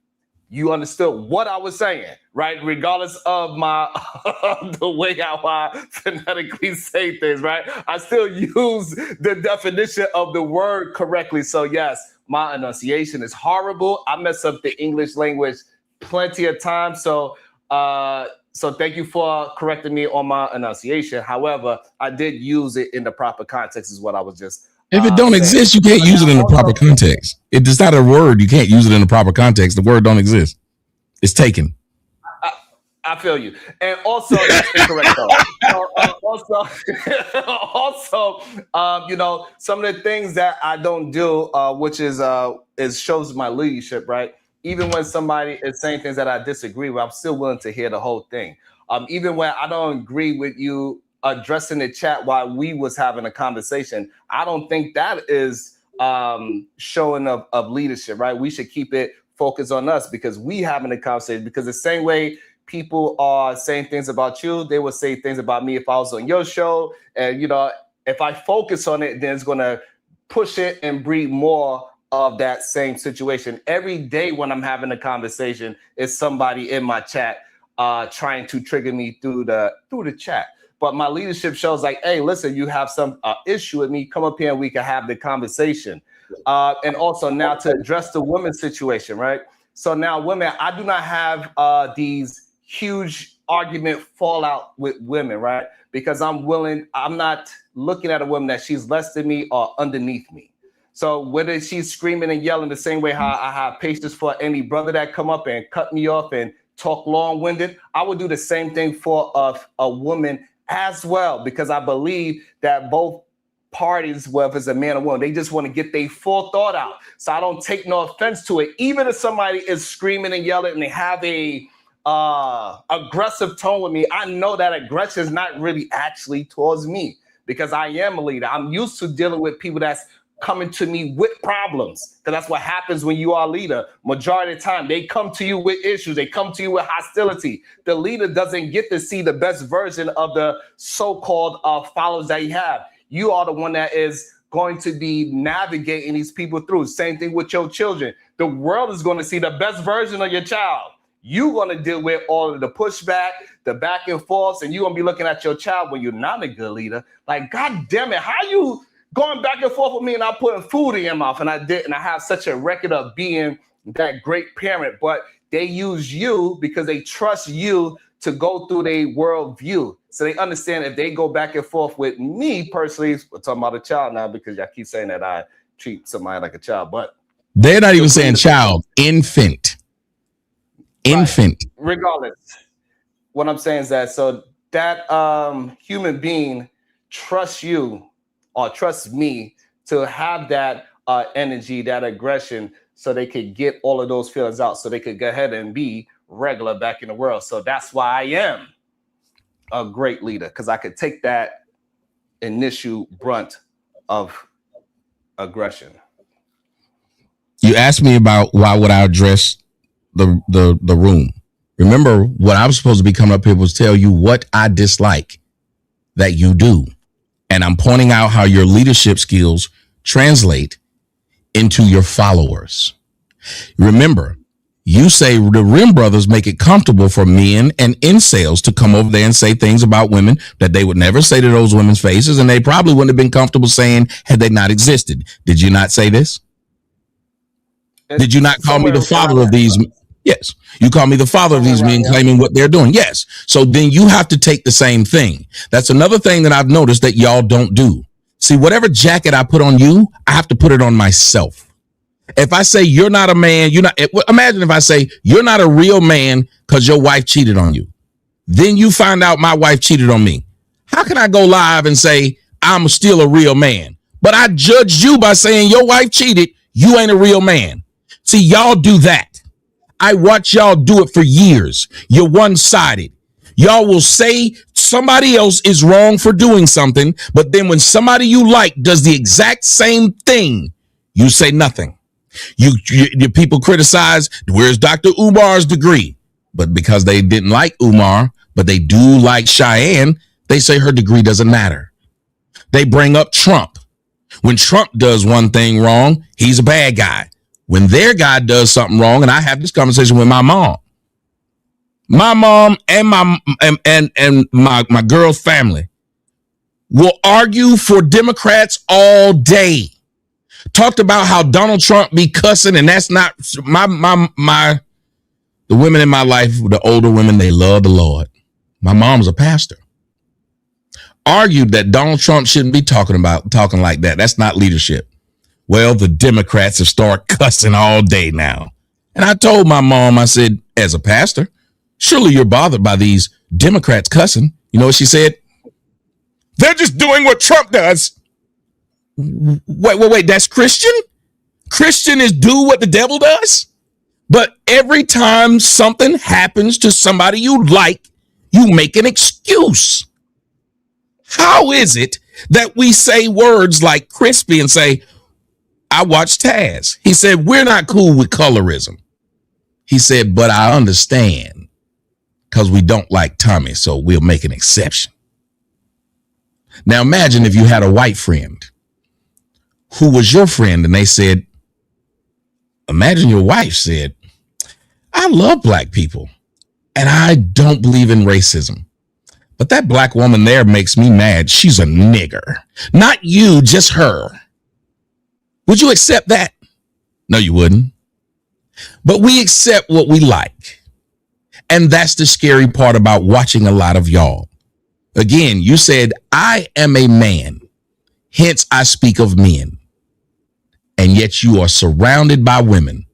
Speaker 2: you understood what I was saying, right? Regardless of my the way how I phonetically say things, right? I still use the definition of the word correctly. So yes, my enunciation is horrible. I mess up the English language plenty of times. So thank you for correcting me on my enunciation. However, I did use it in the proper context is what I was just
Speaker 7: if it don't exist, you can't use it in the proper context. It is not a word. You can't use it in the proper context. The word don't exist. It's taken.
Speaker 2: I feel you. And also, that's incorrect, though. Also, some of the things that I don't do, which is shows my leadership, right? Even when somebody is saying things that I disagree with, I'm still willing to hear the whole thing. Even when I don't agree with you addressing the chat while we was having a conversation, I don't think that is showing of leadership, right? We should keep it focused on us because we having a conversation. Because the same way people are saying things about you, they would say things about me if I was on your show. And if I focus on it, then it's gonna push it and breed more of that same situation. Every day when I'm having a conversation, is somebody in my chat trying to trigger me through the chat. But my leadership shows like, hey, listen, you have some issue with me, come up here and we can have the conversation. And also now to address the women's situation, right? So now women, I do not have these huge argument fallout with women, right? Because I'm not looking at a woman that she's less than me or underneath me. So whether she's screaming and yelling the same way how I have patience for any brother that come up and cut me off and talk long-winded, I would do the same thing for a woman as well, because I believe that both parties, whether it's a man or woman, they just want to get their full thought out. So I don't take no offense to it. Even if somebody is screaming and yelling and they have a aggressive tone with me, I know that aggression is not really actually towards me because I am a leader. I'm used to dealing with people that's coming to me with problems, because that's what happens when you are a leader. Majority of the time, they come to you with issues. They come to you with hostility. The leader doesn't get to see the best version of the so-called followers that you have. You are the one that is going to be navigating these people through. Same thing with your children. The world is going to see the best version of your child. You're going to deal with all of the pushback, the back and forths, and you're going to be looking at your child when you're not a good leader. Like, God damn it, how you going back and forth with me and I'm putting food in your mouth? And I did, and I have such a record of being that great parent, but they use you because they trust you to go through their worldview. So they understand if they go back and forth with me personally, we're talking about a child now because y'all keep saying that I treat somebody like a child, but
Speaker 7: they're not even saying child, infant. Infant.
Speaker 2: Right. Regardless, what I'm saying is that so that human being trusts you or trusts me to have that energy, that aggression, so they could get all of those feelings out, so they could go ahead and be regular back in the world. So that's why I am a great leader, because I could take that initial brunt of aggression.
Speaker 7: You asked me about why would I address the room. Remember, what I was supposed to be coming up here was tell you what I dislike that you do. And I'm pointing out how your leadership skills translate into your followers. Remember, you say the Rim Brothers make it comfortable for men and incels to come over there and say things about women that they would never say to those women's faces, and they probably wouldn't have been comfortable saying had they not existed. Did you not say this? Did you not call me the father of these? Yes. You call me the father of these men claiming what they're doing. Yes. So then you have to take the same thing. That's another thing that I've noticed that y'all don't do. See, whatever jacket I put on you, I have to put it on myself. If I say you're not a man, you're not. Imagine if I say you're not a real man because your wife cheated on you. Then you find out my wife cheated on me. How can I go live and say I'm still a real man? But I judged you by saying your wife cheated. You ain't a real man. See, y'all do that. I watch y'all do it for years. You're one-sided. Y'all will say somebody else is wrong for doing something, but then when somebody you like does the exact same thing, you say nothing. You people criticize, where's Dr. Umar's degree? But because they didn't like Umar, but they do like Cheyenne, they say her degree doesn't matter. They bring up Trump. When Trump does one thing wrong, he's a bad guy. When their guy does something wrong, and I have this conversation with my mom and my girl's family will argue for Democrats all day. Talked about how Donald Trump be cussing, and that's not the women in my life, the older women, they love the Lord. My mom's a pastor. Argued that Donald Trump shouldn't be talking like that. That's not leadership. Well, the Democrats have started cussing all day now. And I told my mom, I said, as a pastor, surely you're bothered by these Democrats cussing. You know what she said? They're just doing what Trump does. Wait, that's Christian? Christian is do what the devil does? But every time something happens to somebody you like, you make an excuse. How is it that we say words like crispy and say, I watched Taz. He said, we're not cool with colorism. He said, but I understand because we don't like Tommy, so we'll make an exception. Now imagine if you had a white friend who was your friend and they said, imagine your wife said, I love black people and I don't believe in racism. But that black woman there makes me mad. She's a nigger. Not you, just her. Would you accept that? No, you wouldn't. But we accept what we like. And that's the scary part about watching a lot of y'all. Again, you said, I am a man. Hence, I speak of men. And yet you are surrounded by women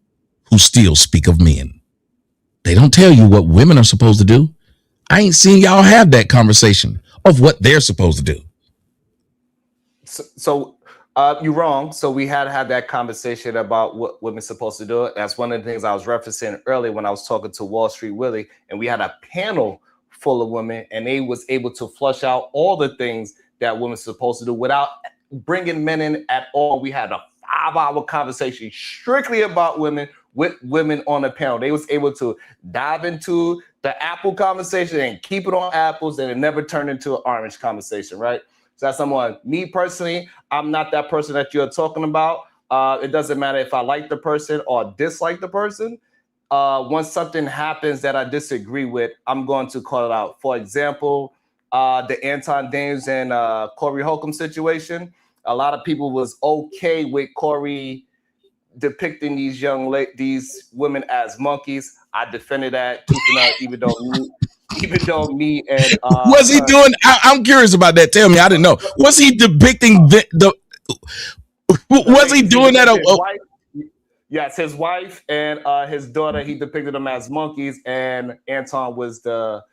Speaker 7: who still speak of men. They don't tell you what women are supposed to do. I ain't seen y'all have that conversation of what they're supposed to do.
Speaker 2: So you're wrong. So we had to have that conversation about what women's supposed to do. That's one of the things I was referencing earlier when I was talking to Wall Street Willie, and we had a panel full of women, and they was able to flush out all the things that women's supposed to do without bringing men in at all. We had a 5-hour conversation strictly about women with women on the panel. They was able to dive into the Apple conversation and keep it on apples, and it never turned into an orange conversation, right? So that's someone. Me personally, I'm not that person that you're talking about. It doesn't matter if I like the person or dislike the person. Once something happens that I disagree with, I'm going to call it out. For example, the Anton Dames and Corey Holcomb situation. A lot of people was okay with Corey depicting these these women as monkeys. I defended that, even though me and
Speaker 7: was he doing? I'm curious about that. Tell me, I didn't know. Was he depicting was he doing that?
Speaker 2: Yes, his wife and his daughter. He depicted them as monkeys, and Anton was the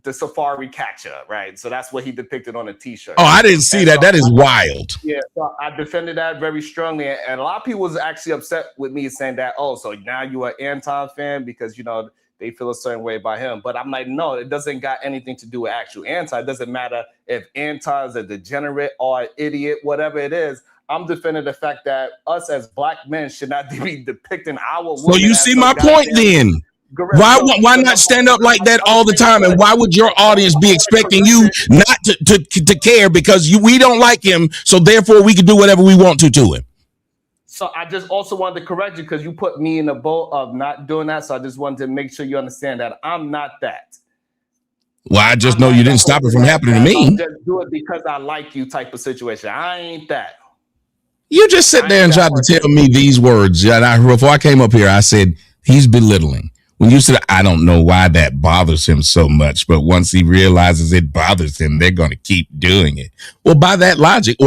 Speaker 2: the safari catcher, right? So that's what he depicted on a T-shirt.
Speaker 7: Oh, I didn't see
Speaker 2: And
Speaker 7: that.
Speaker 2: so
Speaker 7: That is wild.
Speaker 2: yeah, so I defended that very strongly, and a lot of people was actually upset with me saying that. Oh, so now you are Anton fan because they feel a certain way about him. But I'm like, no, it doesn't got anything to do with actual Anton. It doesn't matter if Anton's a degenerate or an idiot, whatever it is. I'm defending the fact that us as black men should not be depicting our
Speaker 7: So you
Speaker 2: women
Speaker 7: see
Speaker 2: as
Speaker 7: my
Speaker 2: some
Speaker 7: point
Speaker 2: goddamn
Speaker 7: then.
Speaker 2: gorilla.
Speaker 7: Why
Speaker 2: So
Speaker 7: not
Speaker 2: my
Speaker 7: stand
Speaker 2: point
Speaker 7: up like that all the time? And why would your audience be expecting you not to care because we don't like him, so therefore we can do whatever we want to him?
Speaker 2: So I just also wanted to correct you because you put me in the boat of not doing that. So I just wanted to make sure you understand that I'm not that.
Speaker 7: Well, I just
Speaker 2: I'm
Speaker 7: know
Speaker 2: not
Speaker 7: you
Speaker 2: that
Speaker 7: didn't stop it
Speaker 2: person
Speaker 7: from happening to
Speaker 2: that
Speaker 7: me.
Speaker 2: just do it because I like you type of situation. I ain't that.
Speaker 7: You just sit there and tried to tell me these words. Before I came up here, I said he's belittling. When you said, I don't know why that bothers him so much, but once he realizes it bothers him, they're going to keep doing it. Well, by that logic,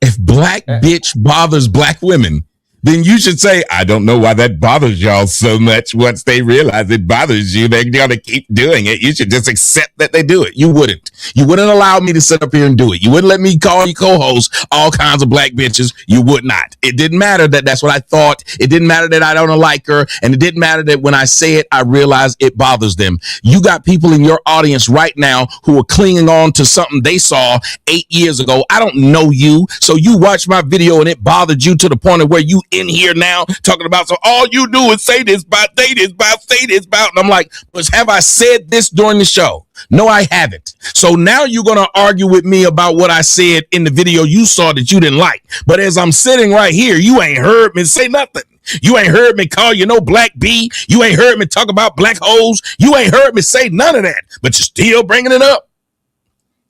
Speaker 7: if black bitch bothers black women, then you should say, I don't know why that bothers y'all so much. Once they realize it bothers you, they're going to keep doing it. You should just accept that they do it. You wouldn't. You wouldn't allow me to sit up here and do it. You wouldn't let me call you co-host all kinds of black bitches. You would not. It didn't matter that that's what I thought. It didn't matter that I don't like her. And it didn't matter that when I say it, I realize it bothers them. You got people in your audience right now who are clinging on to something they saw 8 years ago. I don't know you. So you watched my video and it bothered you to the point of where you in here now talking about, so all you do is say this about, say this about, say this about. And I'm like, but have I said this during the show? No, I haven't. So now you're going to argue with me about what I said in the video you saw that you didn't like. But as I'm sitting right here, you ain't heard me say nothing. You ain't heard me call you no black bee. You ain't heard me talk about black holes. You ain't heard me say none of that, but you're still bringing it up.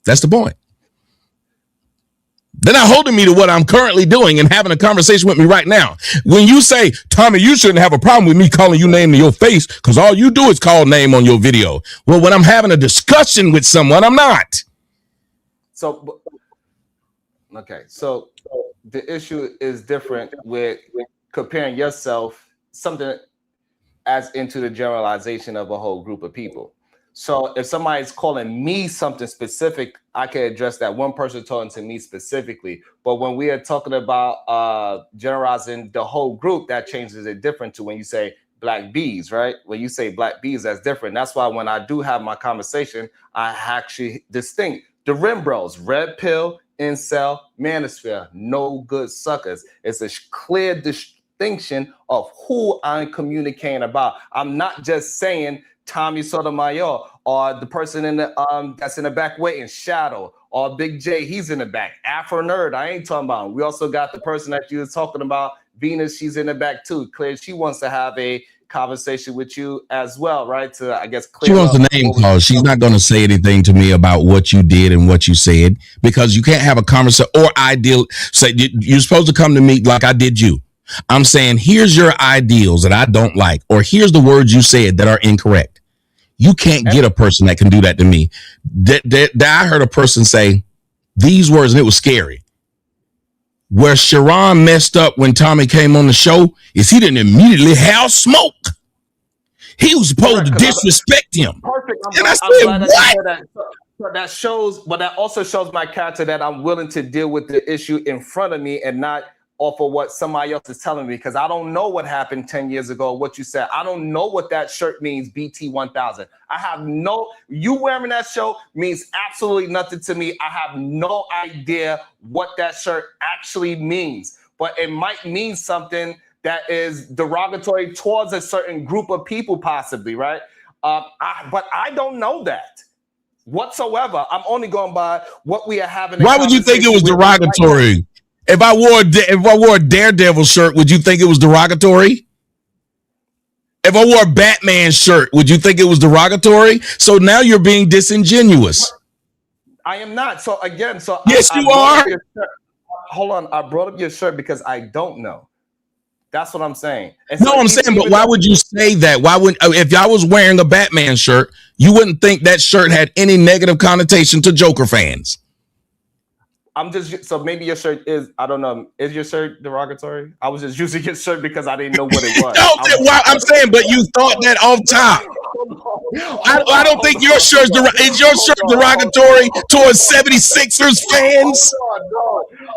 Speaker 7: That's the point. They're not holding me to what I'm currently doing and having a conversation with me right now. When you say, Tommy, you shouldn't have a problem with me calling you name to your face because all you do is call name on your video. Well, when I'm having a discussion with someone, I'm not.
Speaker 2: So, okay. So the issue is different with comparing yourself, something as into the generalization of a whole group of people. So if somebody's calling me something specific, I can address that. One person talking to me specifically. But when we are talking about generalizing the whole group, that changes it different to when you say black bees, right? When you say black bees, that's different. That's why when I do have my conversation, I actually distinct the rim bros, red pill, incel, manosphere, no good suckers. It's a clear distinction of who I'm communicating about. I'm not just saying Tommy Sotomayor or the person in the that's in the back waiting, Shadow, or Big J, he's in the back. Afro Nerd, I ain't talking about him. We also got the person that you were talking about, Venus, she's in the back too. Clear, she wants to have a conversation with you as well, right? To, I guess, clear.
Speaker 7: She wants the name call. She's not going to say anything to me about what you did and what you said because you can't have a conversation or ideal. Say you're supposed to come to me like I did you. I'm saying, here's your ideals that I don't like, or here's the words you said that are incorrect. You can't get a person that can do that to me. I heard a person say these words, and it was scary. Where Sharon messed up when Tommy came on the show is he didn't immediately have smoke. He was supposed to disrespect him.
Speaker 2: Perfect.
Speaker 7: And I said, what?
Speaker 2: That shows, but that also shows my character that I'm willing to deal with the issue in front of me and not off of what somebody else is telling me, because I don't know what happened 10 years ago, what you said. I don't know what that shirt means, BT 1000. I have you wearing that shirt means absolutely nothing to me. I have no idea what that shirt actually means, but it might mean something that is derogatory towards a certain group of people, possibly, right? But I don't know that whatsoever. I'm only going by what we are having.
Speaker 7: Why would you think it was derogatory? If I wore a Daredevil shirt, would you think it was derogatory? If I wore a Batman shirt, would you think it was derogatory? So now you're being disingenuous.
Speaker 2: I am not. So again,
Speaker 7: yes, you are.
Speaker 2: Hold on, I brought up your shirt because I don't know. That's what I'm saying.
Speaker 7: No, I'm saying, but why would you say that? Why wouldn't, if I was wearing a Batman shirt, you wouldn't think that shirt had any negative connotation to Joker fans?
Speaker 2: So maybe your shirt is, I don't know, is your shirt derogatory? I was just using your shirt because I didn't know what it was.
Speaker 7: I'm saying, but you thought that off top. I don't think your shirt's is your shirt derogatory towards 76ers fans.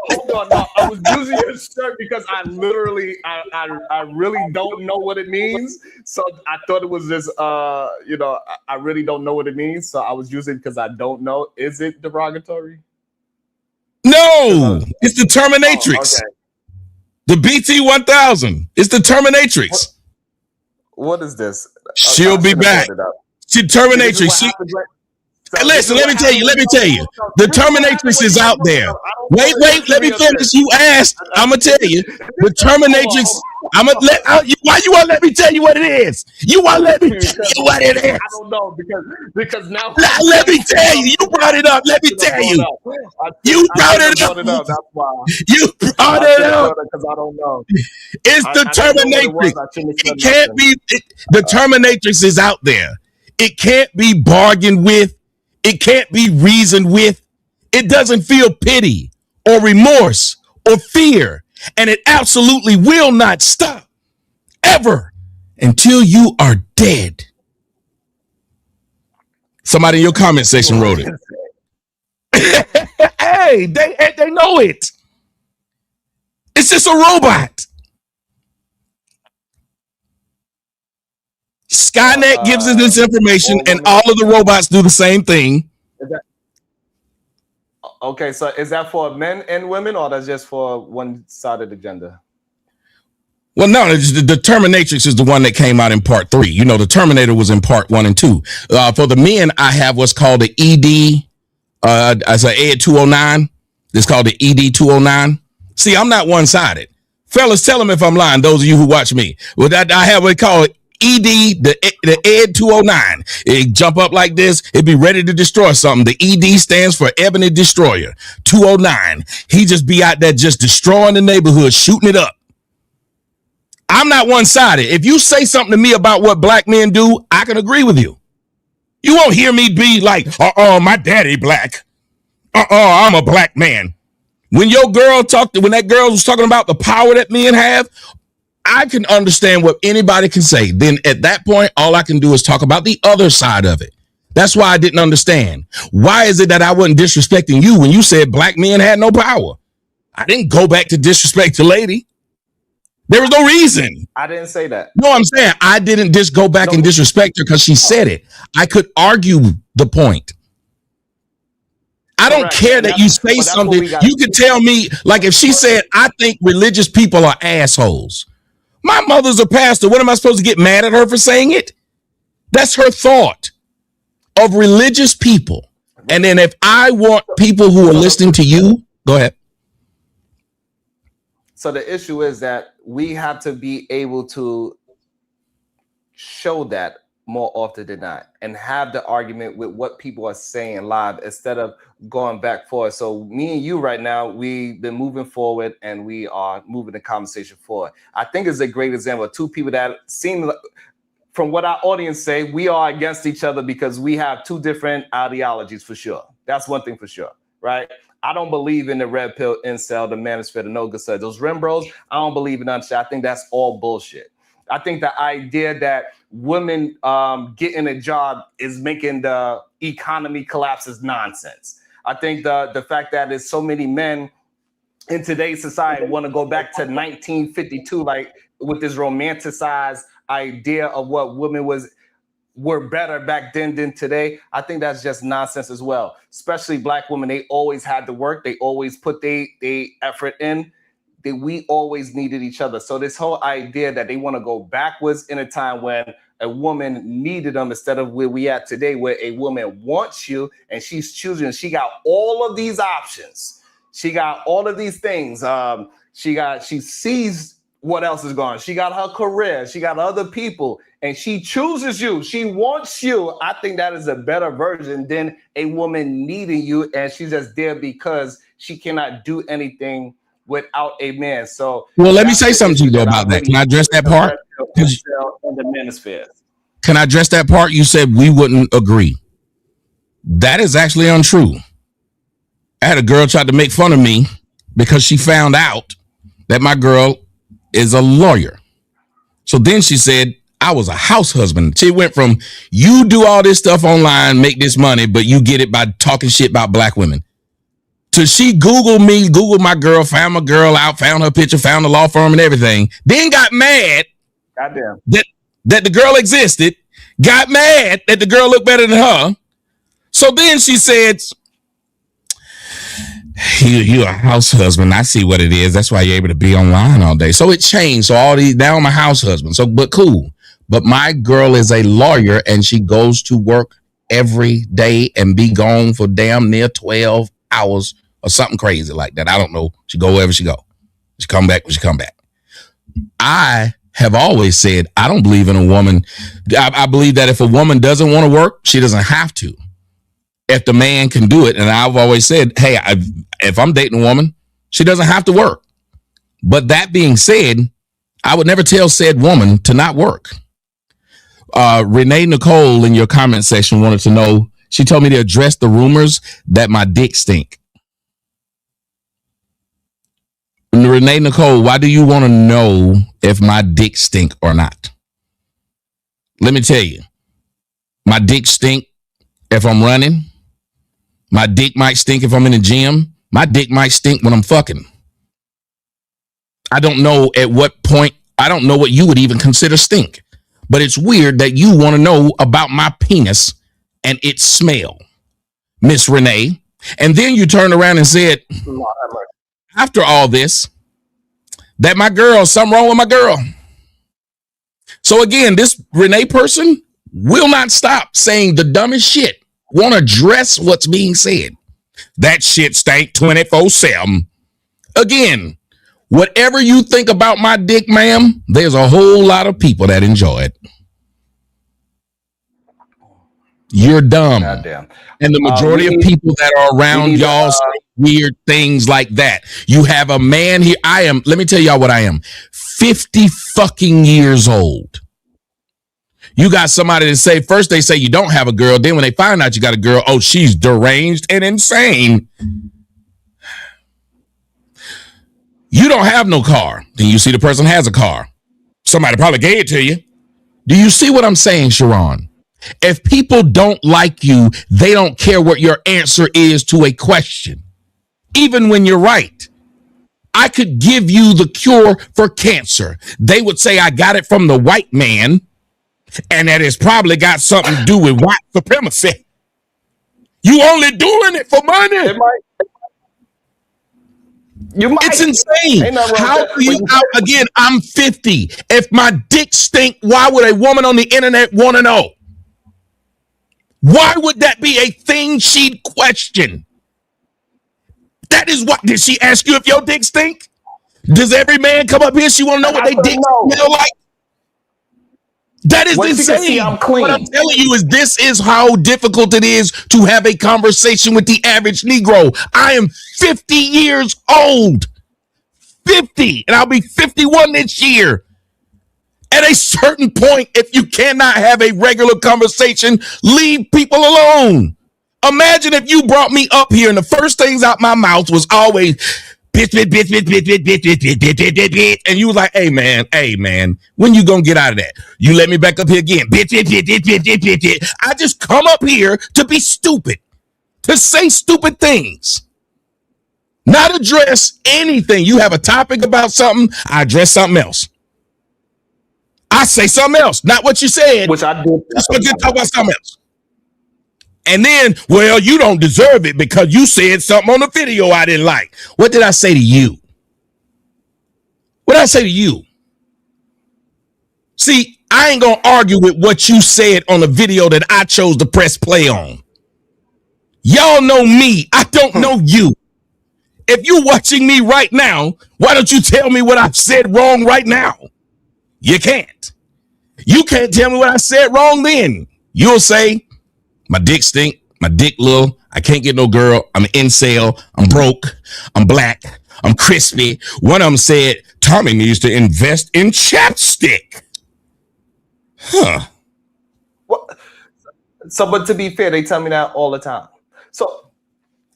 Speaker 2: Hold on, no. I was using your shirt because I literally, I really don't know what it means. So I thought it was just, I really don't know what it means. So I was using it because I don't know. Is it derogatory?
Speaker 7: No, it's the Terminatrix.
Speaker 2: Okay.
Speaker 7: The BT 1000. It's the Terminatrix.
Speaker 2: What is this?
Speaker 7: She'll be back. She Terminatrix. Listen, let me tell you. The Terminatrix is out there. Wait, let me finish. You asked. I'm gonna tell you. The Terminatrix. Why you want to let me tell you what it is? You want to let me tell you what it is?
Speaker 2: I don't know because now.
Speaker 7: Let me tell you. You brought it up. Let me tell you. You brought it up.
Speaker 2: That's why.
Speaker 7: You brought it up
Speaker 2: because I don't know.
Speaker 7: It's the Terminatrix. It can't be. The Terminatrix is out there. It can't be bargained with. It can't be reasoned with. It doesn't feel pity or remorse or fear. And it absolutely will not stop ever until you are dead. Somebody in your comment section wrote it. Hey, they know it. It's just a robot. Skynet gives us this information, and all of the robots do the same thing.
Speaker 2: Okay, so is that for men and women, or that's just for one side of the gender?
Speaker 7: Well, no, the Terminatrix is the one that came out in part 3. You know, the Terminator was in part 1 and 2. For the men, I have what's called the ED. As an ED 209. It's called the ED 209. See, I'm not one-sided. Fellas, tell them if I'm lying, those of you who watch me. Well, I have what they call ED, the ED 209. It jump up like this. It be ready to destroy something. The ED stands for Ebony Destroyer. 209. He just be out there just destroying the neighborhood, shooting it up. I'm not one-sided. If you say something to me about what black men do, I can agree with you. You won't hear me be like, my daddy black. I'm a black man. When that girl was talking about the power that men have, I can understand what anybody can say. Then at that point, all I can do is talk about the other side of it. That's why I didn't understand. Why is it that I wasn't disrespecting you when you said black men had no power? I didn't go back to disrespect the lady. There was no reason.
Speaker 2: I didn't say that.
Speaker 7: No, I'm saying I didn't just go back and disrespect her because she said it. I could argue the point. I don't care that you say something. You could tell me, like if she said, I think religious people are assholes. My mother's a pastor. What am I supposed to get mad at her for saying it? That's her thought of religious people. And then if I want people who are listening to you, go ahead.
Speaker 2: So the issue is that we have to be able to show that more often than not and have the argument with what people are saying live instead of going back forward. So me and you right now, we've been moving forward and we are moving the conversation forward. I think it's a great example of two people that seem, from what our audience say, we are against each other because we have two different ideologies for sure. That's one thing for sure, right? I don't believe in the red pill incel, the manosphere, the no good side. Those rim bros, I don't believe in that shit. I think that's all bullshit. I think the idea that women getting a job is making the economy collapse is nonsense. I think the fact that there's so many men in today's society want to go back to 1952, like with this romanticized idea of what women were better back then than today. I think that's just nonsense as well. Especially black women, they always had to work. They always put their effort in. That we always needed each other. So this whole idea that they want to go backwards in a time when a woman needed them instead of where we at today, where a woman wants you and she's choosing. She got all of these options. She got all of these things. She sees what else is going on. She got her career. She got other people, and she chooses you. She wants you. I think that is a better version than a woman needing you, and she's just there because she cannot do anything without a man. So,
Speaker 7: well, let me say something to you though about that. Can I address that part? Can I address that part? You said we wouldn't agree. That is actually untrue. I had a girl try to make fun of me because she found out that my girl is a lawyer. So then she said, I was a house husband. She went from you do all this stuff online, make this money, but you get it by talking shit about black women. So she Googled me, Googled my girl, found my girl out, found her picture, found the law firm and everything. Then got mad that the girl existed, got mad that the girl looked better than her. So then she said, you're a house husband. I see what it is. That's why you're able to be online all day. So it changed. So all these, now I'm a house husband. So, but cool. But my girl is a lawyer and she goes to work every day and be gone for damn near 12 hours or something crazy like that. I don't know. She go wherever she go. She come back when she come back. I have always said, I don't believe in a woman. I believe that if a woman doesn't want to work, she doesn't have to. If the man can do it. And I've always said, hey, if I'm dating a woman, she doesn't have to work. But that being said, I would never tell said woman to not work. Renee Nicole in your comment section wanted to know, she told me to address the rumors that my dick stink. Renee Nicole, why do you want to know if my dick stink or not? Let me tell you, my dick stink if I'm running. My dick might stink if I'm in the gym. My dick might stink when I'm fucking. I don't know at what point, I don't know what you would even consider stink. But it's weird that you want to know about my penis and its smell, Miss Renee. And then you turned around and said, after all this, that my girl, something wrong with my girl. So again, this Renee person will not stop saying the dumbest shit. Want to address what's being said. That shit stank 24/7. Again, whatever you think about my dick, ma'am, there's a whole lot of people that enjoy it. You're dumb.
Speaker 2: Goddamn.
Speaker 7: And the majority of people that are around y'all say weird things like that. You have a man here. Let me tell y'all what I am. 50 fucking years old. You got somebody to say, first they say you don't have a girl. Then when they find out you got a girl, oh, she's deranged and insane. You don't have no car. Then you see the person has a car. Somebody probably gave it to you. Do you see what I'm saying, Sharon? If people don't like you, they don't care what your answer is to a question. Even when you're right. I could give you the cure for cancer. They would say I got it from the white man, and that it's probably got something to do with white supremacy. You only doing it for money. It's insane. How do you, again, I'm 50. If my dick stink, why would a woman on the internet want to know? Why would that be a thing she'd question? That is what, did she ask you if your dick stink? Does every man come up here, she want to know what they dick smell like? That is insane. I'm clean. What I'm telling you is this is how difficult it is to have a conversation with the average Negro. I am 50 years old. 50. And I'll be 51 this year. At a certain point, if you cannot have a regular conversation, leave people alone. Imagine if you brought me up here and the first things out my mouth was always bitch, bitch, bitch, bitch, bitch, bitch, bitch, bitch, bitch, bitch, bitch, bitch. And you was like, hey man, when you gonna get out of that? You let me back up here again. Bitch, bitch, bitch, bitch, bitch, bitch, bitch, bitch. I just come up here to be stupid, to say stupid things, not address anything. You have a topic about something, I address something else. I say something else, not what you said. Which I did. Just so you talk about something else. And then, well, you don't deserve it because you said something on the video I didn't like. What did I say to you? What did I say to you? See, I ain't gonna argue with what you said on the video that I chose to press play on. Y'all know me. I don't know you. If you're watching me right now, why don't you tell me what I've said wrong right now? You can't. You can't tell me what I said wrong then. You'll say, my dick stink, my dick little, I can't get no girl, I'm an incel, I'm broke, I'm black, I'm crispy. One of them said, Tommy needs to invest in chapstick. Huh.
Speaker 2: Well, so, but to be fair, they tell me that all the time. So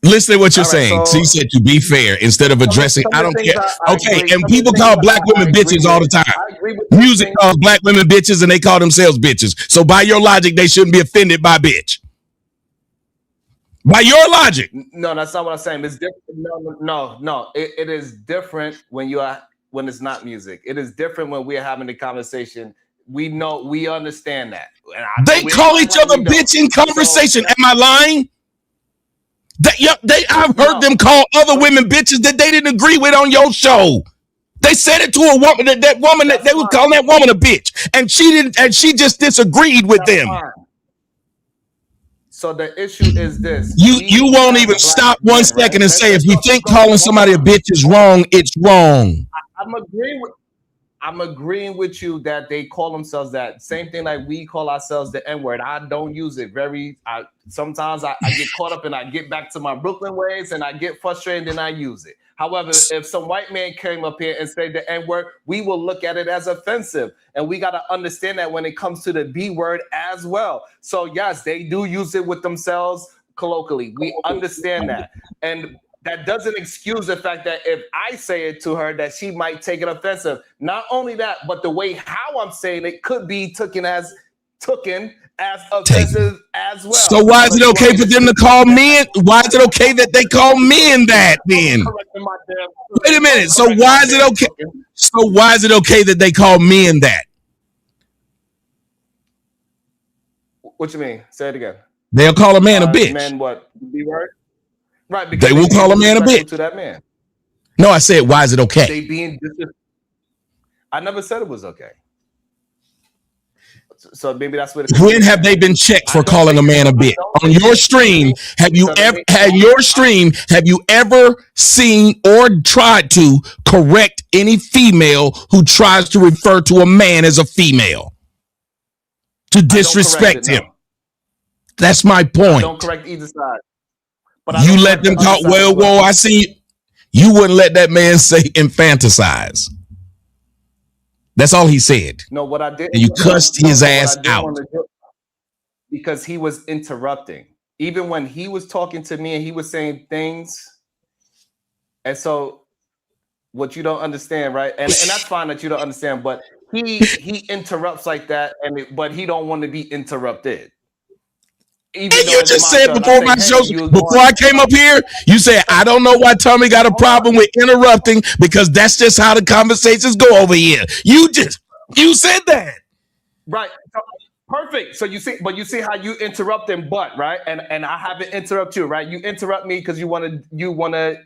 Speaker 7: Listen to what you're
Speaker 2: All right,
Speaker 7: saying. So
Speaker 2: so
Speaker 7: you said to be fair instead of addressing.
Speaker 2: some
Speaker 7: I
Speaker 2: of the
Speaker 7: don't
Speaker 2: things
Speaker 7: care.
Speaker 2: I
Speaker 7: Okay,
Speaker 2: agree.
Speaker 7: and
Speaker 2: Some of the
Speaker 7: people
Speaker 2: things
Speaker 7: call black
Speaker 2: I
Speaker 7: women
Speaker 2: agree
Speaker 7: bitches all the
Speaker 2: with.
Speaker 7: time.
Speaker 2: I agree with some
Speaker 7: Music
Speaker 2: things.
Speaker 7: calls black women bitches, and they call themselves bitches. So by your logic, they shouldn't be offended by bitch. By your logic.
Speaker 2: No, that's not what I'm saying. It's different. No. It is different when it's not music. It is different when we're having a conversation. We understand that. And
Speaker 7: They
Speaker 2: we ain't
Speaker 7: call
Speaker 2: gonna
Speaker 7: each
Speaker 2: act like
Speaker 7: other
Speaker 2: we don't.
Speaker 7: bitch in conversation.
Speaker 2: So,
Speaker 7: Am I lying? I've heard
Speaker 2: no.
Speaker 7: them call other women bitches that they didn't agree with on your show. They said it to a woman. That woman that
Speaker 2: That's
Speaker 7: they were
Speaker 2: fine.
Speaker 7: calling that woman a bitch, and she didn't. And she just disagreed with
Speaker 2: That's
Speaker 7: them.
Speaker 2: fine. So the issue is this:
Speaker 7: You won't
Speaker 2: as
Speaker 7: even
Speaker 2: black
Speaker 7: stop
Speaker 2: men,
Speaker 7: 1
Speaker 2: right?
Speaker 7: second and say if you think
Speaker 2: Go
Speaker 7: calling
Speaker 2: ahead.
Speaker 7: somebody a bitch is wrong, it's wrong.
Speaker 2: I'm agreeing with you that they call themselves that. Same thing like we call ourselves the N-word. I don't use it sometimes I get caught up and I get back to my Brooklyn ways and I get frustrated and I use it. However, if some white man came up here and said the N-word, we will look at it as offensive. And we got to understand that when it comes to the B word as well. So yes, they do use it with themselves colloquially. We understand that. And that doesn't excuse the fact that if I say it to her, that she might take it offensive. Not only that, but the way how I'm saying it could be taken as offensive as well.
Speaker 7: So why is it okay for them to call men? Why is it okay that they call men that then? Wait a minute. So why is it okay? So why is it okay that they call men that?
Speaker 2: What you mean? Say it again.
Speaker 7: They'll call a man a bitch.
Speaker 2: Men what? B word? Right, because
Speaker 7: they will call a man a bitch.
Speaker 2: To that man.
Speaker 7: No, I said, why is it okay?
Speaker 2: They being I never said it was okay. So maybe that's what.
Speaker 7: When have they been checked for calling a man a bitch? On your stream, have you ever seen or tried to correct any female who tries to refer to a man as a female? To disrespect him. No. That's my point. I
Speaker 2: don't correct either side. But
Speaker 7: you let them call. Well, I see. You wouldn't let that man say infanticize. That's all he said.
Speaker 2: No, what I did.
Speaker 7: And you cussed his ass out
Speaker 2: because he was interrupting. Even when he was talking to me and he was saying things, and so what you don't understand, right? And that's fine that you don't understand, but he interrupts like that, but he don't want to be interrupted.
Speaker 7: And you just said before my show, before I came up here, you said, I don't know why Tommy got a problem with interrupting because that's just how the conversations go over here. You said that.
Speaker 2: Right. Perfect. So you see how you interrupt him, right? And I haven't interrupted you, right? You interrupt me because you want to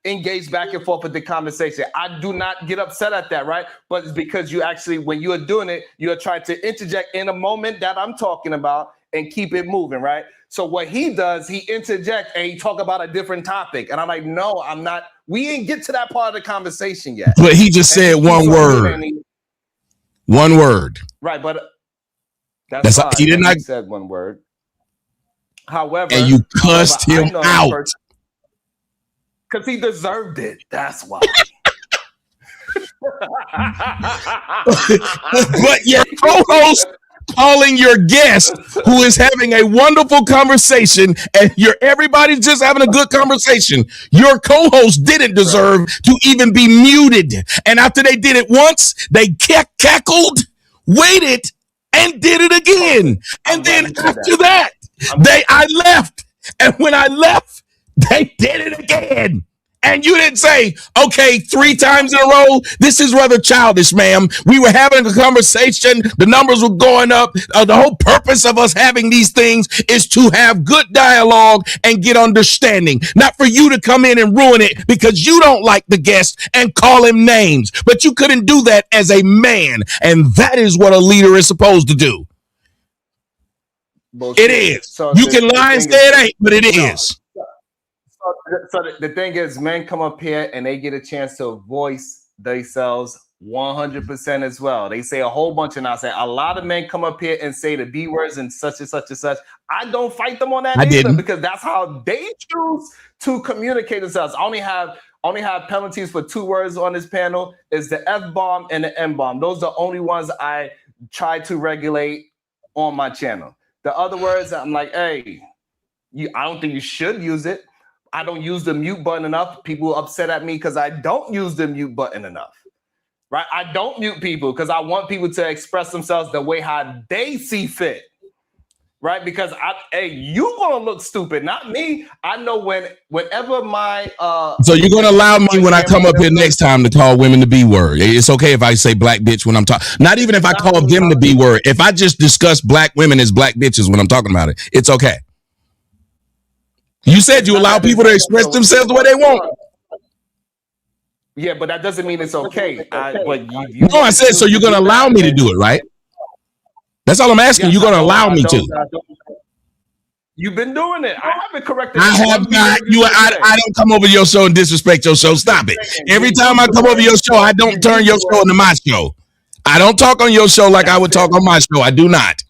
Speaker 2: engage back and forth with the conversation. I do not get upset at that, right? But it's because you actually, when you are doing it, you are trying to interject in a moment that I'm talking about and keep it moving, right? So what he does, he interjects and he talk about a different topic. And I'm like, no, I'm not. We didn't get to that part of the conversation yet.
Speaker 7: But he just said one word. One word.
Speaker 2: Right, but that's fine. He did not said one word. However,
Speaker 7: and you cussed him out.
Speaker 2: Because he deserved it. That's why.
Speaker 7: But your co-host calling your guest who is having a wonderful conversation and everybody's just having a good conversation. Your co-host didn't deserve to even be muted. And after they did it once, they cackled, waited, and did it again. And then after that, I left. And when I left, they did it again. And you didn't say, okay, 3 times in a row. This is rather childish, ma'am. We were having a conversation. The numbers were going up. The whole purpose of us having these things is to have good dialogue and get understanding. Not for you to come in and ruin it because you don't like the guest and call him names. But you couldn't do that as a man. And that is what a leader is supposed to do. Bullshit. It is. So you can lie and say it ain't, but it is.
Speaker 2: So the thing is, men come up here and they get a chance to voice themselves 100% as well. They say a whole bunch, and I say a lot of men come up here and say the B words and such and such and such. I don't fight them on that either because that's how they choose to communicate themselves. I only have penalties for 2 words on this panel: is the F-bomb and the M-bomb. Those are the only ones I try to regulate on my channel. The other words, I'm like, hey, I don't think you should use it. I don't use the mute button enough. People upset at me because I don't use the mute button enough. Right? I don't mute people because I want people to express themselves the way how they see fit. Right? Because you gonna look stupid, not me. I know whenever my
Speaker 7: So you're gonna allow me when I come up here next time to call women the B word. It's okay if I say black bitch when I'm talking. Not even if I call them the B word. If I just discuss black women as black bitches when I'm talking about it, it's okay. You said you allow people to express themselves the way they want.
Speaker 2: Yeah, but that doesn't mean it's okay.
Speaker 7: No, I said so. You're gonna allow me to do it, right? That's all I'm asking. Yes, you're gonna allow me to.
Speaker 2: You've been doing it. I haven't corrected.
Speaker 7: I have not. I don't come over your show and disrespect your show. Stop it. Every time I come over your show, I don't turn your show into my show. I don't talk on your show like I would talk on my show. I do not.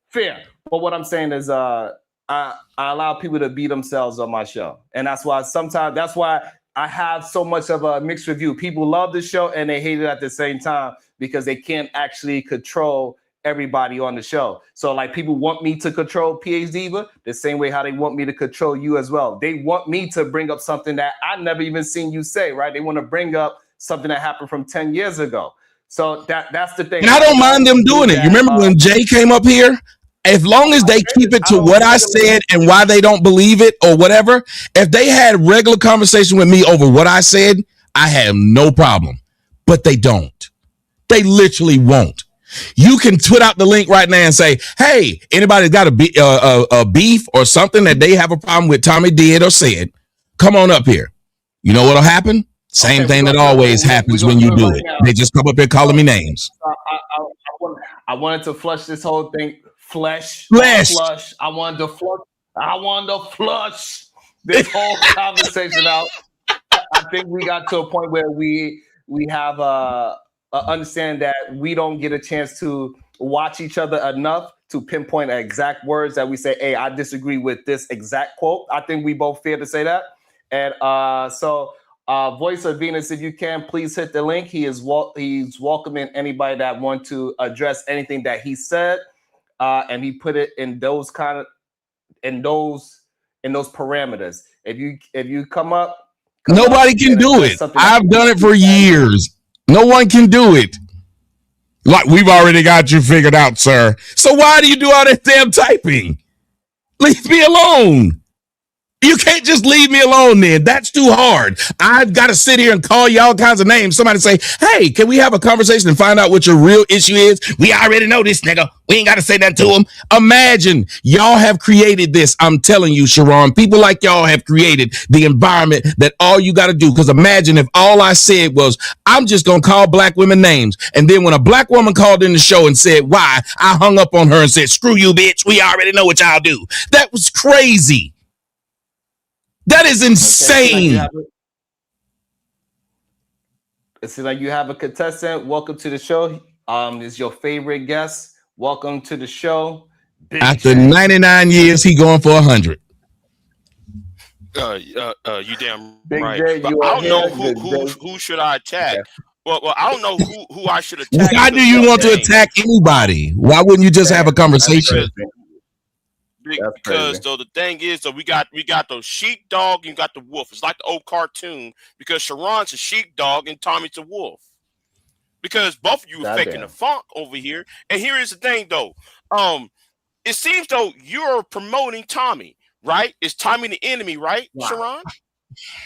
Speaker 2: Fair. But what I'm saying is, I allow people to be themselves on my show, and that's why I have so much of a mixed review. People love the show and they hate it at the same time because they can't actually control everybody on the show. So like people want me to control PH Diva the same way how they want me to control you as well. They want me to bring up something that I never even seen you say, right? They want to bring up something that happened from 10 years ago. So that's the thing.
Speaker 7: And I don't mind them doing it. You remember when Jay came up here? As long as they keep it to what I said and why they don't believe it or whatever, if they had regular conversation with me over what I said, I have no problem. But they don't. They literally won't. You can tweet out the link right now and say, hey, anybody got a beef or something that they have a problem with Tommy did or said, come on up here. You know what'll happen? Same thing that always happens when you do it. They just come up here calling me names.
Speaker 2: I wanted to flush this whole thing. Flush. I wanted to flush this whole conversation out. I think we got to a point where we have understand that we don't get a chance to watch each other enough to pinpoint exact words that we say, hey, I disagree with this exact quote. I think we both fair to say that. And so Voice of Venus, if you can, please hit the link. He's welcoming anybody that want to address anything that he said. And he put it in those parameters. If you come up,
Speaker 7: nobody can do it. I've done it for years. No one can do it. Like we've already got you figured out, sir. So why do you do all that damn typing? Leave me alone. You can't just leave me alone then. That's too hard. I've got to sit here and call you all kinds of names. Somebody say, hey, can we have a conversation and find out what your real issue is? We already know this nigga. We ain't got to say that to him. Imagine y'all have created this. I'm telling you, Sharon, people like y'all have created the environment that all you got to do. Because imagine if all I said was, I'm just going to call black women names. And then when a black woman called in the show and said, why? I hung up on her and said, screw you, bitch. We already know what y'all do. That was crazy. That is insane.
Speaker 2: It seems like you have a contestant. Welcome to the show. Is your favorite guest. Welcome to the show.
Speaker 7: Big After 99 years, he going for 100.
Speaker 8: You damn
Speaker 2: Big
Speaker 8: right.
Speaker 2: J,
Speaker 8: but I don't know who should I attack. Okay. Well, I don't know who I should attack.
Speaker 7: Why do you want to attack anybody? Why wouldn't you just have a conversation?
Speaker 8: Because though the thing is, though we got the sheepdog and you got the wolf. It's like the old cartoon because Sharon's a sheepdog and Tommy's a wolf. Because both of you are faking the funk over here. And here is the thing, though. It seems though you're promoting Tommy, right? Is Tommy the enemy, right, wow. Sharon?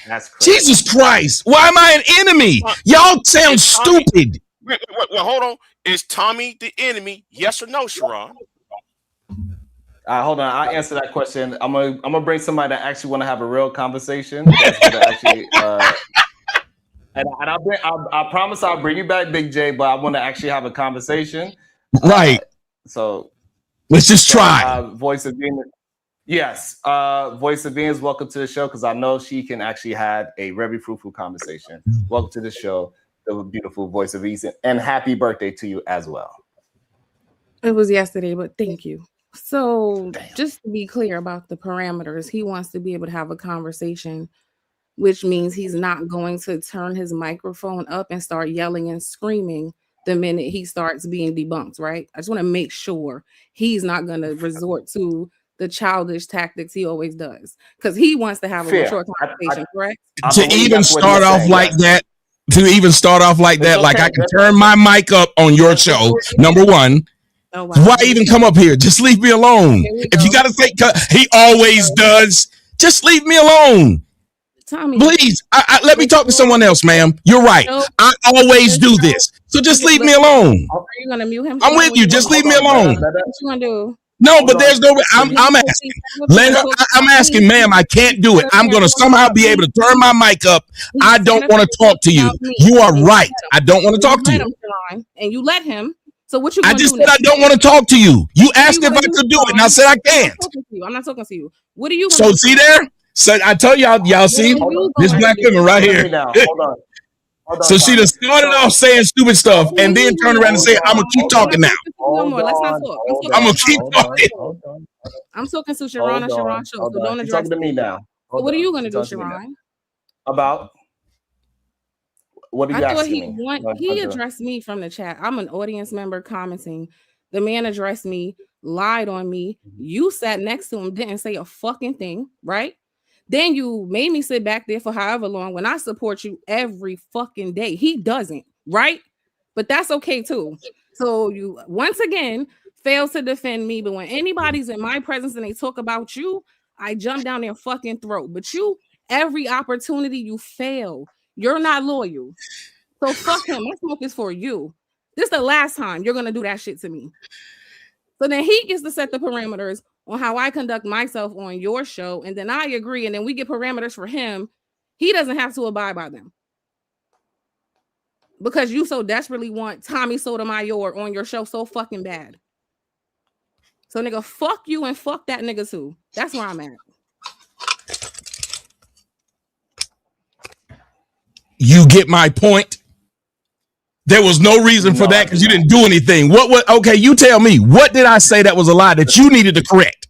Speaker 2: That's crazy.
Speaker 7: Jesus Christ! Why am I an enemy? Y'all sound stupid.
Speaker 8: Wait, hold on. Is Tommy the enemy? Yes or no, Sharon?
Speaker 2: Hold on, I'll answer that question. I'm gonna bring somebody that actually want to have a real conversation. That's gonna actually, and I promise I'll bring you back, Big J. But I want to actually have a conversation.
Speaker 7: Right.
Speaker 2: So
Speaker 7: let's just try.
Speaker 2: Voice of Venus. Yes. Voice of Venus. Welcome to the show because I know she can actually have a very fruitful conversation. Welcome to the show, the beautiful Voice of Venus, and happy birthday to you as well.
Speaker 9: It was yesterday, but thank you. So just to be clear about the parameters, he wants to be able to have a conversation, which means he's not going to turn his microphone up and start yelling and screaming the minute he starts being debunked, right? I just want to make sure he's not going to resort to the childish tactics he always does because he wants to have a mature conversation, correct?
Speaker 2: I
Speaker 7: To
Speaker 2: believe
Speaker 7: even
Speaker 2: that's what
Speaker 7: start
Speaker 2: he's
Speaker 7: off
Speaker 2: saying,
Speaker 7: like
Speaker 2: yes.
Speaker 7: that, to even start off like
Speaker 2: It's
Speaker 7: that, like
Speaker 2: okay.
Speaker 7: I can turn my mic up on your show. Number one,
Speaker 9: Oh, wow.
Speaker 7: why even come up here? Just leave me alone.
Speaker 9: Here we
Speaker 7: If you
Speaker 9: go.
Speaker 7: got to say, he always does. Just leave me alone.
Speaker 9: Tommy,
Speaker 7: Please, let me talk to someone else, ma'am. You're right.
Speaker 9: No.
Speaker 7: I always do this. So just leave me alone.
Speaker 9: Are you gonna mute him?
Speaker 7: I'm
Speaker 9: Sharon?
Speaker 7: with
Speaker 9: What
Speaker 7: you. Just leave me
Speaker 2: Hold on,
Speaker 7: alone.
Speaker 2: let her-
Speaker 9: What you gonna do?
Speaker 7: No,
Speaker 2: Hold
Speaker 7: but
Speaker 2: on.
Speaker 7: there's no. I'm
Speaker 9: You
Speaker 7: asking. Let her. I'm asking, ma'am. I can't do it. I'm gonna somehow be able to turn my mic up. I don't want to talk to you. You are right. I don't want to talk to you.
Speaker 9: And you let him. So what you
Speaker 7: I
Speaker 9: gonna
Speaker 7: just
Speaker 9: do
Speaker 7: said I
Speaker 9: next?
Speaker 7: don't want to talk to you. You
Speaker 9: What are
Speaker 7: asked
Speaker 9: you
Speaker 7: if I
Speaker 9: gonna
Speaker 7: could
Speaker 9: do,
Speaker 7: do it, and I
Speaker 9: Sharon?
Speaker 7: said I
Speaker 9: I'm
Speaker 7: can't.
Speaker 9: not talking to you. I'm not talking to you. What are you gonna
Speaker 7: So
Speaker 9: do?
Speaker 7: see there. So I tell y'all see
Speaker 9: What are you
Speaker 7: this
Speaker 9: gonna
Speaker 7: black
Speaker 9: do?
Speaker 7: woman right
Speaker 2: Look at
Speaker 7: here.
Speaker 2: me now. Hold on. Hold on,
Speaker 7: So she
Speaker 2: Tommy.
Speaker 7: just started
Speaker 2: So-
Speaker 7: off saying stupid stuff
Speaker 9: What are
Speaker 7: and then
Speaker 9: you
Speaker 7: turned
Speaker 9: gonna
Speaker 7: around and
Speaker 9: do?
Speaker 7: said, "I'm gonna keep
Speaker 2: Hold
Speaker 7: talking
Speaker 9: I'm
Speaker 7: now."
Speaker 9: not talking to you no more. Let's not talk.
Speaker 7: I'm gonna keep talking.
Speaker 2: Hold on.
Speaker 9: I'm talking to Sharon and Sharon show, so don't
Speaker 2: She's
Speaker 9: address
Speaker 2: talking to me now.
Speaker 9: So what are you gonna
Speaker 2: She's
Speaker 9: do,
Speaker 2: talking to me now.
Speaker 9: Sharon?
Speaker 2: About what are you
Speaker 9: I thought
Speaker 2: asking me?
Speaker 9: he addressed me from the chat. I'm an audience member commenting. The man addressed me, lied on me. You sat next to him, didn't say a fucking thing, right? Then you made me sit back there for however long when I support you every fucking day. He doesn't, right? But that's okay too. So you once again fail to defend me. But when anybody's in my presence and they talk about you, I jump down their fucking throat. But you, every opportunity you fail. You're not loyal. So fuck him. My smoke is for you. This is the last time you're gonna do that shit to me. So then he gets to set the parameters on how I conduct myself on your show, and then I agree, and then we get parameters for him. He doesn't have to abide by them because you so desperately want Tommy Sotomayor on your show so fucking bad. So nigga, fuck you and fuck that nigga too. That's where I'm at.
Speaker 7: You get my point. There was no reason for that because you didn't do anything. What? Okay, you tell me. What did I say that was a lie that you needed to correct?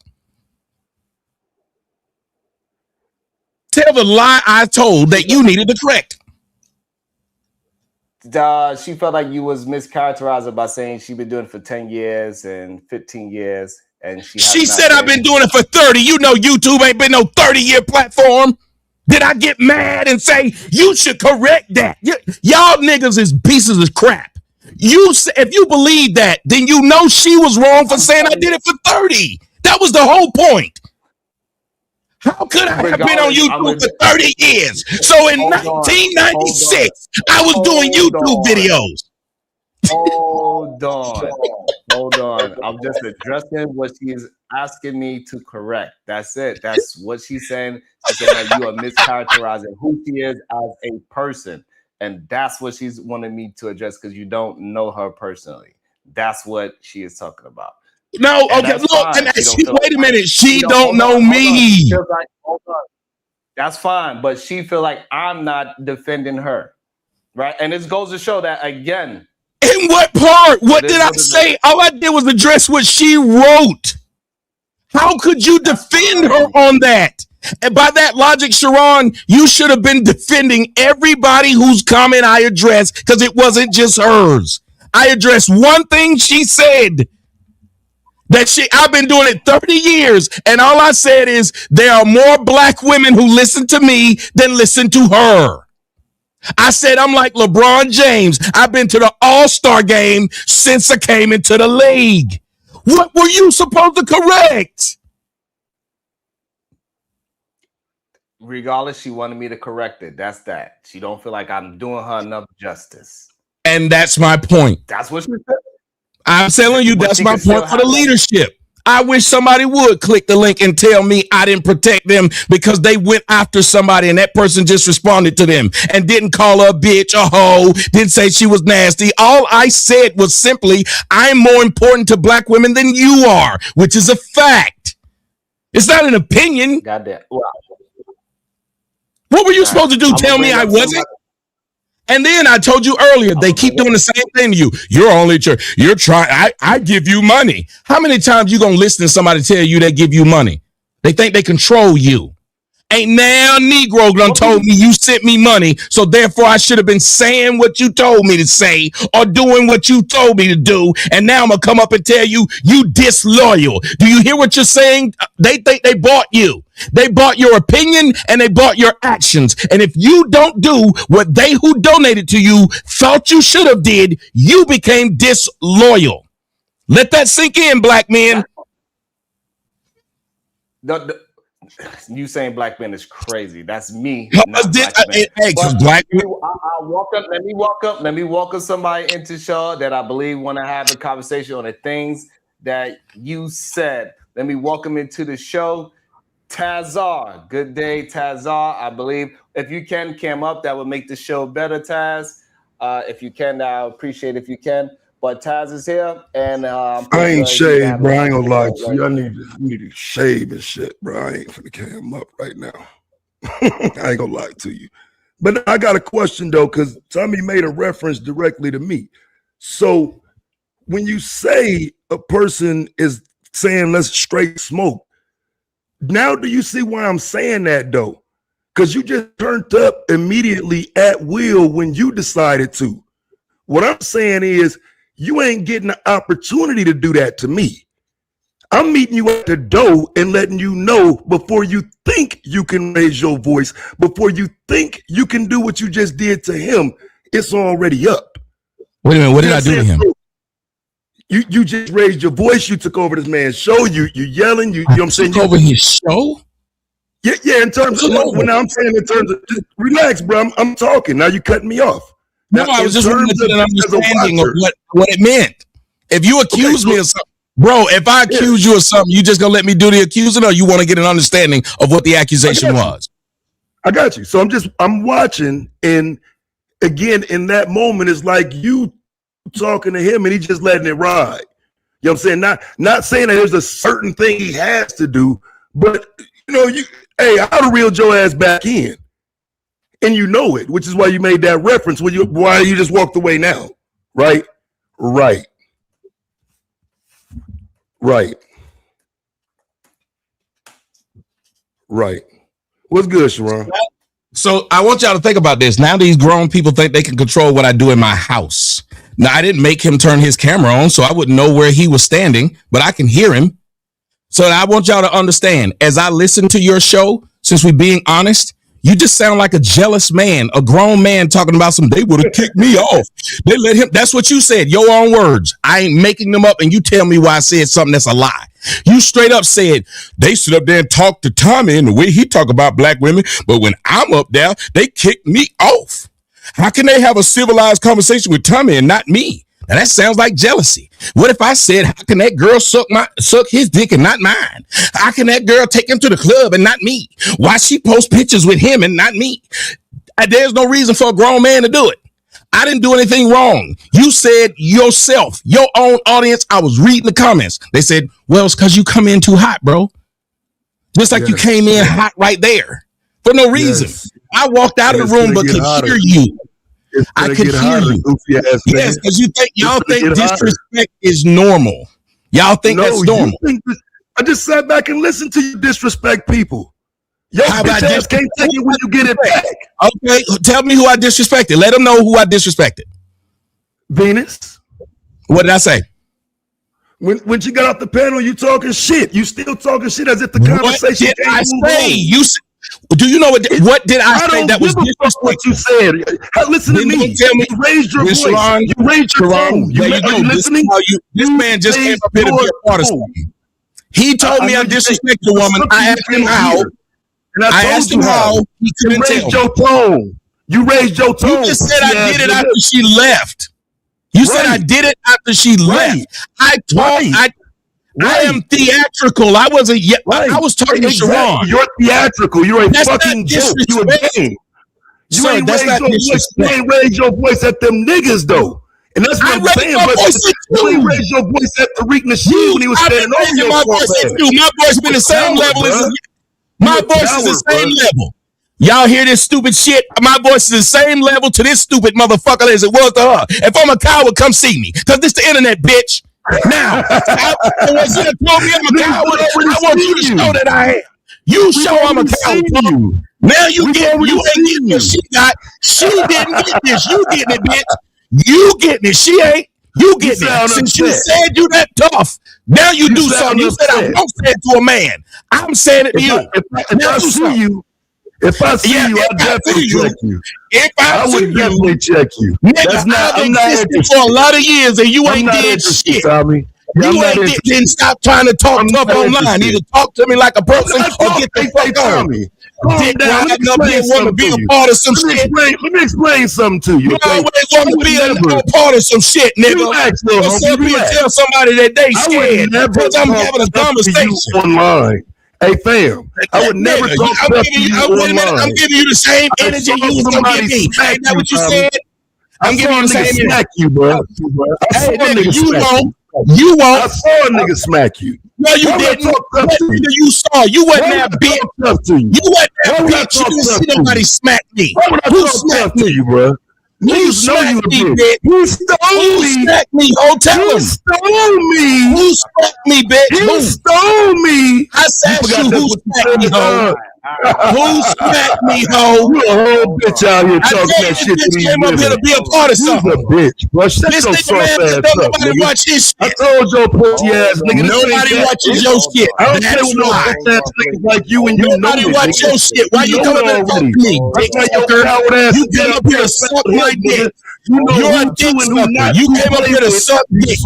Speaker 7: Tell the lie I told that you needed to correct.
Speaker 2: She felt like you was mischaracterizing by saying she's been doing it for 10 years and 15 years. And she
Speaker 7: said I've been doing it for 30. You know YouTube ain't been no 30-year platform. Did I get mad and say you should correct that? Y'all niggas is pieces of crap. If you believe that, then you know she was wrong for saying I did it for 30. That was the whole point. How could I have been on YouTube for 30 years? So in 1996, I was doing YouTube videos.
Speaker 2: Hold on. I'm just addressing what she's asking me to correct. That's it. That's what she's saying. She's saying that you are mischaracterizing who she is as a person. And that's what she's wanting me to address because you don't know her personally. That's what she is talking about.
Speaker 7: No, okay. Look, wait a minute. She don't know me.
Speaker 2: Hold on. That's fine. But she feel like I'm not defending her. Right? And this goes to show that, again,
Speaker 7: in what part? What did I say? All I did was address what she wrote. How could you defend her on that? And by that logic, Sharon, you should have been defending everybody whose comment I addressed because it wasn't just hers. I addressed one thing she said. I've been doing it 30 years, and all I said is there are more black women who listen to me than listen to her. I said I'm like LeBron James. I've been to the All-Star game since I came into the league. What were you supposed to correct?
Speaker 2: Regardless, she wanted me to correct it. That's that. She don't feel like I'm doing her enough justice.
Speaker 7: And that's my point.
Speaker 2: That's what she said.
Speaker 7: I'm telling you, that's my point for the leadership. I wish somebody would click the link and tell me I didn't protect them because they went after somebody and that person just responded to them and didn't call her a bitch, a hoe, didn't say she was nasty. All I said was simply, I'm more important to black women than you are, which is a fact. It's not an opinion.
Speaker 2: Goddamn.
Speaker 7: What were you supposed to do? Tell me I wasn't? And then I told you earlier, they keep doing the same thing to you. You're only you're trying. I give you money. How many times you gonna listen to somebody tell you they give you money? They think they control you. Ain't now Negro done told me you sent me money, so therefore I should have been saying what you told me to say or doing what you told me to do, and now I'm gonna come up and tell you disloyal. Do you hear what you're saying? They think they bought you. They bought your opinion and they bought your actions. And if you don't do what they who donated to you thought you should have did, you became disloyal. Let that sink in, black men.
Speaker 2: You saying black men is crazy. That's me.
Speaker 7: Not black men.
Speaker 2: Let me welcome somebody into the show that I believe want to have a conversation on the things that you said. Let me welcome into the show Tazar. Good day, Tazar. I believe if you can come up, that would make the show better, Taz. If you can, I appreciate if you can. But Taz is here, and
Speaker 10: I ain't shaved, bro. I ain't gonna lie to you. I need to shave and shit, bro. I ain't finna cam up right now. I ain't gonna lie to you. But I got a question though, because Tommy made a reference directly to me. So when you say a person is saying let's straight smoke, now do you see why I'm saying that though? Because you just turned up immediately at will when you decided to. What I'm saying is, you ain't getting the opportunity to do that to me. I'm meeting you at the door and letting you know before you think you can raise your voice, before you think you can do what you just did to him, it's already up.
Speaker 7: Wait a minute, what did I do to him?
Speaker 10: You just raised your voice, you took over this man's show, you yelling, you know what I'm saying?
Speaker 7: Took over his show?
Speaker 10: Yeah, in terms of when I'm saying in terms of just relax, bro. I'm talking. Now you cutting me off.
Speaker 7: No, I was just wanting to get an understanding of what it meant. If you accuse me of something, bro, if I accuse you of something, you just gonna let me do the accusing, or you want to get an understanding of what the accusation was?
Speaker 10: I got you. So I'm watching, and again, in that moment, it's like you talking to him and he just letting it ride. You know what I'm saying? Not saying that there's a certain thing he has to do, but hey, I ought to reel your ass back in. And you know it, which is why you made that reference. Why you just walked away now, right? Right. What's good, Sharon?
Speaker 7: So I want y'all to think about this. Now these grown people think they can control what I do in my house. Now, I didn't make him turn his camera on, so I wouldn't know where he was standing, but I can hear him. So I want y'all to understand, as I listen to your show, since we're being honest, you just sound like a jealous man, a grown man talking about they would have kicked me off. They let him. That's what you said, your own words. I ain't making them up, and you tell me why I said something that's a lie. You straight up said, they stood up there and talked to Tommy in the way he talk about black women, but when I'm up there, they kicked me off. How can they have a civilized conversation with Tommy and not me? Now that sounds like jealousy. What if I said, how can that girl suck his dick and not mine? How can that girl take him to the club and not me? Why she post pictures with him and not me? There's no reason for a grown man to do it. I didn't do anything wrong. You said yourself, your own audience. I was reading the comments. They said, well, it's because you come in too hot, bro. Just like you came in hot right there for no reason. I walked out of the room but could hear you. I could hear you. Yes, because y'all think disrespect is normal. Y'all think that's normal.
Speaker 10: I just sat back and listened to you disrespect people. Your bitch ass can't take it when you get it back.
Speaker 7: Okay, tell me who I disrespected. Let them know who I disrespected.
Speaker 10: Venus.
Speaker 7: What did I say?
Speaker 10: When she got off the panel, you talking shit. You still talking shit as if the conversation
Speaker 7: did I say? Do you know what did I say that was disrespectful?
Speaker 10: What you said. Listen to me.
Speaker 7: Tell me.
Speaker 10: You raised your voice.
Speaker 7: Sharon,
Speaker 10: you raised your tone.
Speaker 7: There you go. This man just came up here to be a part of something. He told me I disrespect the woman. I asked him how. I asked him how. He couldn't tell.
Speaker 10: You raised your tone. You raised your tone.
Speaker 7: You just said I did it after she left. You said I did it after she left. I am theatrical. I wasn't yet. I was talking to Sharon.
Speaker 10: You're theatrical. You're a fucking joke. You a game. You ain't raise your voice at them niggas though. And that's what I'm saying. You ain't raise your voice at Tariq Nasheed when he was standing over your
Speaker 7: My voice been the same level as my voice is the same level. Y'all hear this stupid shit? My voice is the same level to this stupid motherfucker as it was to her. If I'm a coward, come see me. Because this the internet, bitch. Now, I want you to tell me I'm a coward. I want you to show that I am. You show I'm a cow.
Speaker 10: You.
Speaker 7: Now you ain't getting what she got. She didn't get this. You getting it, bitch. You getting it. She ain't. You getting it. Since you said you that tough, now you do something. You said I won't say it to a man. I'm saying it to you.
Speaker 10: If I see you, I'll definitely check you.
Speaker 7: If
Speaker 10: I would definitely check you.
Speaker 7: Nigga, I'm not existed for a lot of years and you ain't did shit.
Speaker 10: Tommy.
Speaker 7: You ain't didn't stop trying to talk tough online. Either talk to me like a person or get the fuck on. Dick riding up here want to be a part of some shit.
Speaker 10: Let me explain something to you.
Speaker 7: You always want to be a part of some shit, nigga. What's up here and tell somebody that they scared because I'm having a conversation
Speaker 10: online. Hey fam, I would never talk to you online.
Speaker 7: I'm giving you the same energy you was gonna give me. Ain't that what you said? I'm giving you the same
Speaker 10: smack you, bro.
Speaker 7: Hey nigga, you won't.
Speaker 10: I saw a nigga smack you.
Speaker 7: No, you didn't. What nigga you saw? You wasn't that bitch. You wasn't that bitch. You didn't see nobody smack me. Who smacked me,
Speaker 10: you, bro?
Speaker 7: Who smacked me, bitch?
Speaker 10: Who stole me?
Speaker 7: Who smacked me? Oh, tell him.
Speaker 10: Who stole me?
Speaker 7: Who smacked me, bitch?
Speaker 10: Who stole me?
Speaker 7: I said you who smacked me, ho. Who smacked me, ho?
Speaker 10: You a whole bitch out here talking that shit to me.
Speaker 7: Came up here to be a part of something.
Speaker 10: You's a bitch, bro. Shut your soft ass up,
Speaker 7: nobody watch his shit.
Speaker 10: I told your pussy ass nigga.
Speaker 7: Nobody watches your shit.
Speaker 10: I don't care what no bitch ass niggas like you and you know
Speaker 7: nobody watch your shit. Why you coming up to me?
Speaker 10: That's why your coward ass.
Speaker 7: You came up here to suck my dick.
Speaker 10: You know
Speaker 7: you're a dick sucker. You came up here to suck dick.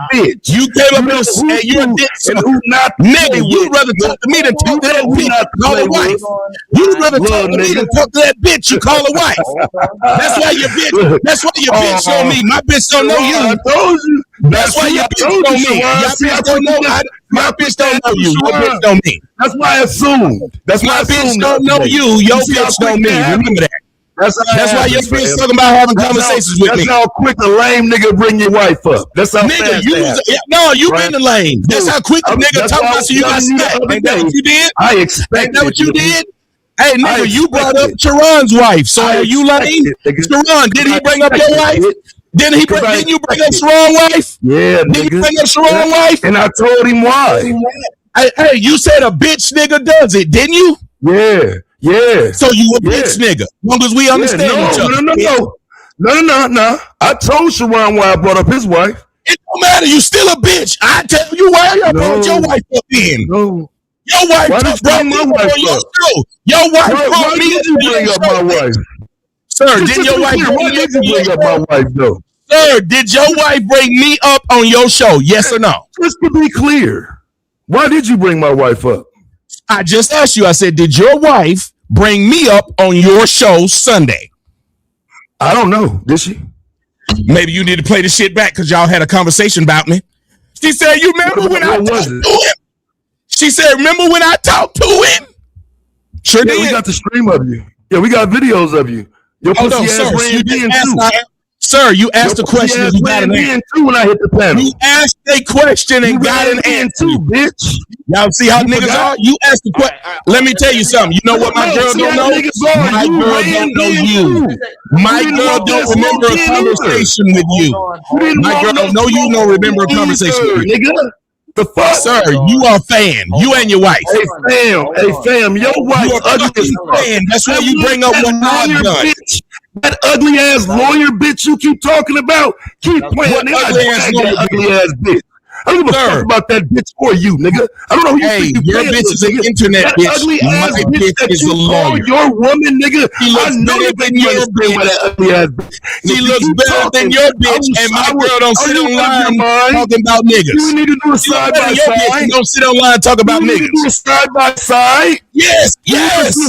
Speaker 10: Bitch.
Speaker 7: You came up here to say you're a dick sucker. Nigga, you'd rather talk to me than talk to that bitch you call a wife. You'd rather talk to me than talk to that bitch you call a wife. That's why your bitch. That's why your bitch don't me. My bitch don't know you.
Speaker 10: I told you.
Speaker 7: That's why your bitch don't me. Your bitch don't know. My bitch don't know you. Your bitch don't me.
Speaker 10: That's why I assumed. That's why
Speaker 7: my bitch don't know you. Your bitch don't me. Remember that. That's why your bitch talking about having conversations with me.
Speaker 10: That's how quick a lame nigga bring your wife up. That's how
Speaker 7: nigga,
Speaker 10: fast
Speaker 7: you been the lame. That's how quick a nigga talking about you got smacked. Ain't that what you did?
Speaker 10: I expect.
Speaker 7: Ain't that what you did? Hey nigga, you brought up Sharon's wife. So are you lame? Sharon, did he bring up your wife? Didn't you bring up Sharon's wife?
Speaker 10: Yeah, nigga.
Speaker 7: Did you bring up Sharon's wife?
Speaker 10: And I told him why.
Speaker 7: Hey, you said a bitch nigga does it, didn't you?
Speaker 10: Yeah. Yeah.
Speaker 7: So you a bitch nigga. As long as we understand each other.
Speaker 10: No. I told Sharon why I brought up his wife.
Speaker 7: It don't matter. You still a bitch. I tell you why I brought your wife up in.
Speaker 10: No.
Speaker 7: Your wife brought me up on your show. Your wife brought me up on your show.
Speaker 10: My wife?
Speaker 7: Sir, did your wife
Speaker 10: bring up my wife though?
Speaker 7: Sir, did your wife bring me up on your show? Yes or no?
Speaker 10: Just to be clear, why did you bring my wife up?
Speaker 7: I just asked you. I said, did your wife bring me up on your show Sunday?
Speaker 10: I don't know. Did she?
Speaker 7: Maybe you need to play the shit back because y'all had a conversation about me. She said, you remember when I talked to him? She said, remember when I talked to him? Sure did.
Speaker 10: We got the stream of you. Yeah, we got videos of you. Your pussy ass ran in too.
Speaker 7: Sir, you asked a question and you got an answer.
Speaker 10: When I hit the panel.
Speaker 7: You asked a question and got an answer.
Speaker 10: Bitch.
Speaker 7: Y'all see how niggas are? You asked the question. Let me tell you something. You know what my girl don't know? My girl don't know you. My girl don't remember a conversation with you. My girl don't know you, don't remember a conversation with you.
Speaker 10: Nigga. The fuck?
Speaker 7: Sir, you are a fan. You and your wife.
Speaker 10: Hey fam, your wife ugly as fuck.
Speaker 7: That's why you bring up what I've done.
Speaker 10: That ugly ass lawyer bitch you keep talking about, keep playing. Ugly ass bitch. I don't give a fuck about that bitch or you, nigga. I don't know who you think you
Speaker 7: your bitch is an internet bitch.
Speaker 10: Ugly
Speaker 7: my
Speaker 10: ass
Speaker 7: bitch is a lawyer.
Speaker 10: Your woman, nigga.
Speaker 7: She looks better than your bitch.
Speaker 10: That ugly ass bitch.
Speaker 7: She looks better than your bitch, and my girl don't sit online talking about niggas.
Speaker 10: You need to do a side by side.
Speaker 7: Don't sit online and talk about niggas.
Speaker 10: Do a side by side.
Speaker 7: Yes.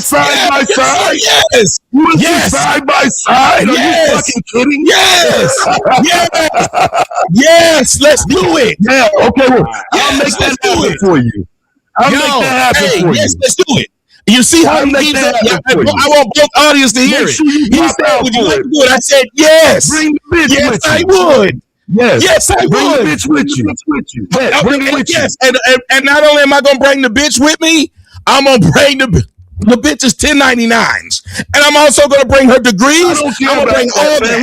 Speaker 10: Side by side.
Speaker 7: Yes.
Speaker 10: Side by side. Are you fucking kidding?
Speaker 7: Yes. Let's do it.
Speaker 10: Yeah. Okay. Well, I'll make that happen for you. I'll make that happen for you.
Speaker 7: Yes, let's do it. You see how he keeps it? I want both audience to hear it. He said, would you like to do it? I said, yes.
Speaker 10: Bring the bitch
Speaker 7: yes,
Speaker 10: with
Speaker 7: I
Speaker 10: you.
Speaker 7: would.
Speaker 10: Yes,
Speaker 7: I
Speaker 10: bring
Speaker 7: would.
Speaker 10: the bitch with you. Bring it with you.
Speaker 7: And not only am I going to bring the bitch with me, I'm going to bring the The bitch is 1099s. And I'm also going to bring her degrees. I'm going to bring all that.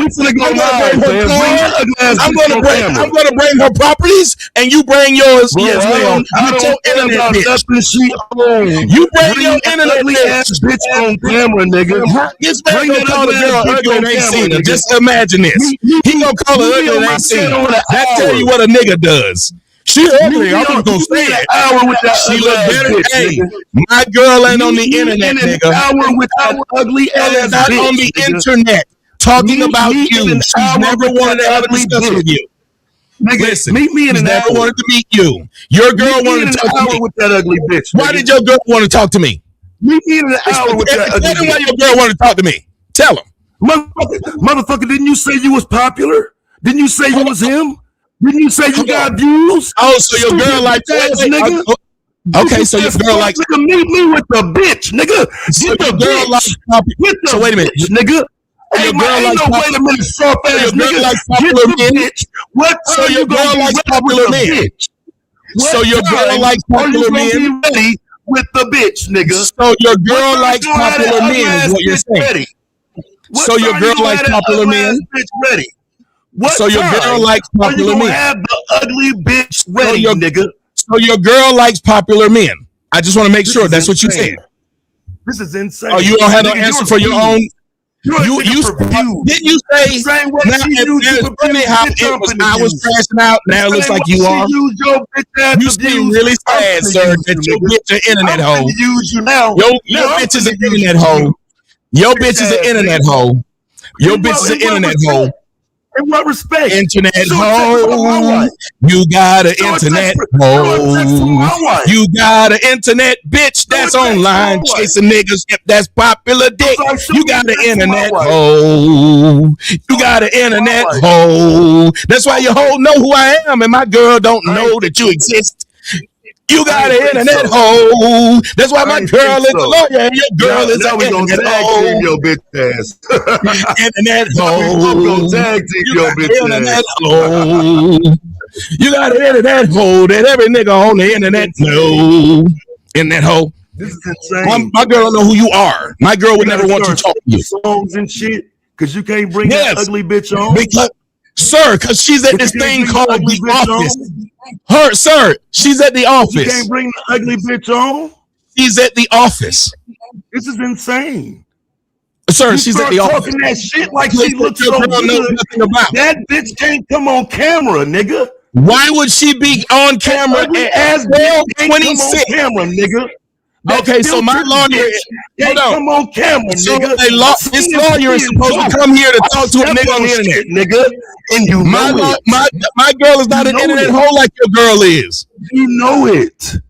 Speaker 7: I'm going to bring her properties, and you bring yours as well. With your internet bitch. You bring your internet bitch
Speaker 10: on camera, nigga.
Speaker 7: This man gonna call a girl ugly and ain't seen her. Just imagine this. He gonna call her ugly and ain't seen her. That tell you what a nigga does. She ugly. I'm just gonna say it. She look better. Hey, my girl ain't on the internet, nigga.
Speaker 10: With that ugly ass
Speaker 7: not
Speaker 10: bitch,
Speaker 7: on the internet talking about you. She's never wanted to have a discussion with you. Listen,
Speaker 10: meet me in
Speaker 7: she's
Speaker 10: an
Speaker 7: never
Speaker 10: hour.
Speaker 7: wanted to meet you. Your girl wanted to talk to me.
Speaker 10: With that ugly bitch.
Speaker 7: Why did your girl want to talk to me?
Speaker 10: Meet me in an hour with that ugly bitch.
Speaker 7: Tell him why your girl wanted to talk to me. Tell him.
Speaker 10: Motherfucker, didn't you say you was popular? Didn't you say you was him? Didn't you say you got views?
Speaker 7: Oh, so your girl like
Speaker 10: nigga?
Speaker 7: Okay, so your girl like
Speaker 10: meet me with the bitch, nigga.
Speaker 7: So your girl like popular. So wait a minute,
Speaker 10: nigga.
Speaker 7: Your girl like
Speaker 10: wait a minute, soft ass nigga.
Speaker 7: Like popular men.
Speaker 10: What?
Speaker 7: So your girl likes popular men. So your girl likes popular men.
Speaker 10: Ready with the bitch, nigga.
Speaker 7: So your girl likes popular men is what you're saying. So your girl likes popular men.
Speaker 10: Ready.
Speaker 7: So your girl likes popular men.
Speaker 10: Have the ugly bitch ready, nigga.
Speaker 7: So your girl likes popular men. I just want to make sure that's what you said.
Speaker 10: This is insane.
Speaker 7: Oh, you don't have no answer for your own. You didn't you say now it's funny how it was I was crashing out. Now it looks like you are. You seem really sad, sir, that your bitch an internet hoe. Your bitch is an internet hoe. Your bitch is an internet hoe. Your bitch is an internet hoe.
Speaker 10: In what respect?
Speaker 7: Internet hoe. You got an internet hoe. You got an internet bitch that's online chasing niggas that's popular dick. You got an internet hoe. You got an internet hoe. That's why your hoe know who I am and my girl don't know that you exist. You got an internet hoe. That's why my girl is a lawyer and your girl is an internet hoe.
Speaker 10: Your bitch ass.
Speaker 7: Internet hoe.
Speaker 10: Internet
Speaker 7: hoe. You got an internet hoe that every nigga on the internet know. Internet hoe.
Speaker 10: This is insane.
Speaker 7: My girl don't know who you are. My girl would never want to talk to you.
Speaker 10: Songs and shit, because you can't bring that ugly bitch on.
Speaker 7: Because, sir, because she's at this thing called the office. Sir, she's at the office.
Speaker 10: You can't bring the ugly bitch on.
Speaker 7: She's at the office.
Speaker 10: This is insane.
Speaker 7: Sir, she's at the office.
Speaker 10: Talking that shit like she looks so good. That bitch can't come on camera, nigga.
Speaker 7: Why would she be on camera at 12:26?
Speaker 10: Camera, nigga.
Speaker 7: Okay, so my lawyer, hold on.
Speaker 10: Come on camera, nigga.
Speaker 7: This lawyer is supposed to come here to talk to a nigga on the internet,
Speaker 10: nigga. And you know it.
Speaker 7: My girl is not an internet hoe like your girl is.
Speaker 10: You know it.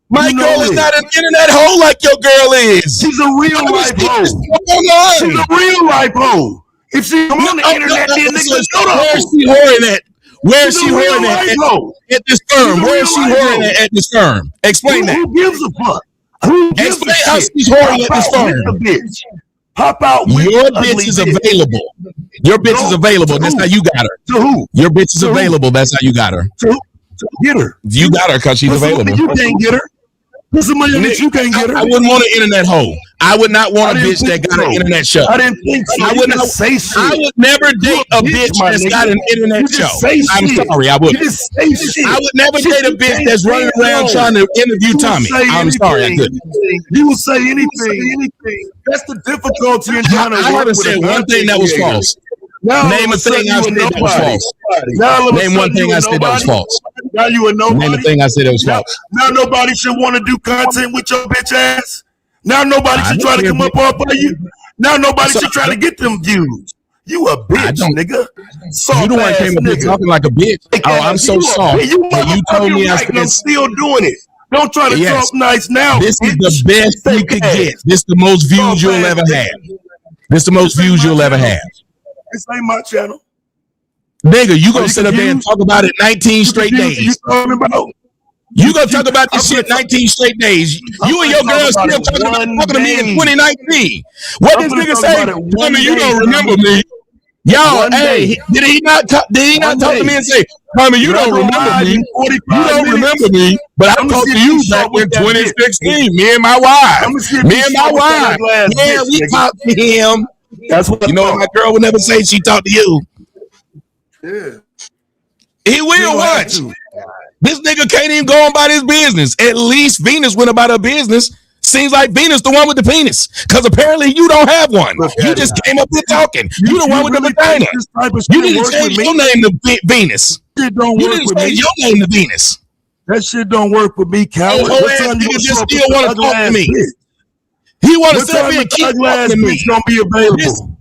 Speaker 7: My girl is not an internet hoe like your girl is.
Speaker 10: She's a real life hoe. She's a real life hoe. If she come on the internet, then nigga,
Speaker 7: where is she whoring at? Where is she whoring at this firm? Where is she whoring at this firm? Explain that.
Speaker 10: Who gives a fuck?
Speaker 7: Explain how she's whoring at this firm.
Speaker 10: Pop out.
Speaker 7: Your bitch is available. Your bitch is available. That's how you got her.
Speaker 10: To who?
Speaker 7: Your bitch is available. That's how you got her.
Speaker 10: To get her.
Speaker 7: You got her because she's available.
Speaker 10: You can't get her. Put somebody that you can't get her.
Speaker 7: I wouldn't want an internet hoe. I would not want a bitch that got an internet show.
Speaker 10: I didn't think so.
Speaker 7: I would not say shit. I would never date a bitch that's got an internet show. I'm sorry, I wouldn't. I would never date a bitch that's running around trying to interview Tommy. I'm sorry, I couldn't.
Speaker 10: You will say anything. That's the difficulty in trying to work.
Speaker 7: I haven't said one thing that was false. Name a thing I said that was false. Name one thing I said that was false.
Speaker 10: Now you a nobody.
Speaker 7: Name a thing I said that was false.
Speaker 10: Now nobody should want to do content with your bitch ass. Now nobody should try to come up off of you. Now nobody should try to get them views. You a bitch, nigga.
Speaker 7: You the one came up here talking like a bitch. Oh, I'm so sorry. You told me I said.
Speaker 10: I'm still doing it. Don't try to talk nice now.
Speaker 7: This is the best you could get. This is the most views you'll ever have. This is the most views you'll ever have.
Speaker 10: This ain't my channel.
Speaker 7: Nigga, you gonna sit up there and talk about it 19 straight days. You gonna talk about this shit 19 straight days. You and your girl still talking to me in 2019. What this nigga say? Tommy, you don't remember me. Yo, hey, did he not talk to me and say, Tommy, you don't remember me. You don't remember me, but I talked to you back in 2016. Me and my wife. Yeah, we talked to him.
Speaker 10: That's what
Speaker 7: you know. My girl would never say she talked to you.
Speaker 10: Yeah,
Speaker 7: he will watch. This nigga can't even go on about his business. At least Venus went about her business. Seems like Venus the one with the penis, because apparently you don't have one. You just came up here talking. You the one with the vagina. You need to change your name to Venus.
Speaker 10: Shit don't
Speaker 7: you
Speaker 10: work
Speaker 7: need to
Speaker 10: with
Speaker 7: change
Speaker 10: me.
Speaker 7: your name to Venus.
Speaker 10: That shit don't work with me, coward.
Speaker 7: Oh, nigga just still want to talk to me. He want to sit up here and keep talking to me.
Speaker 10: Gonna be available.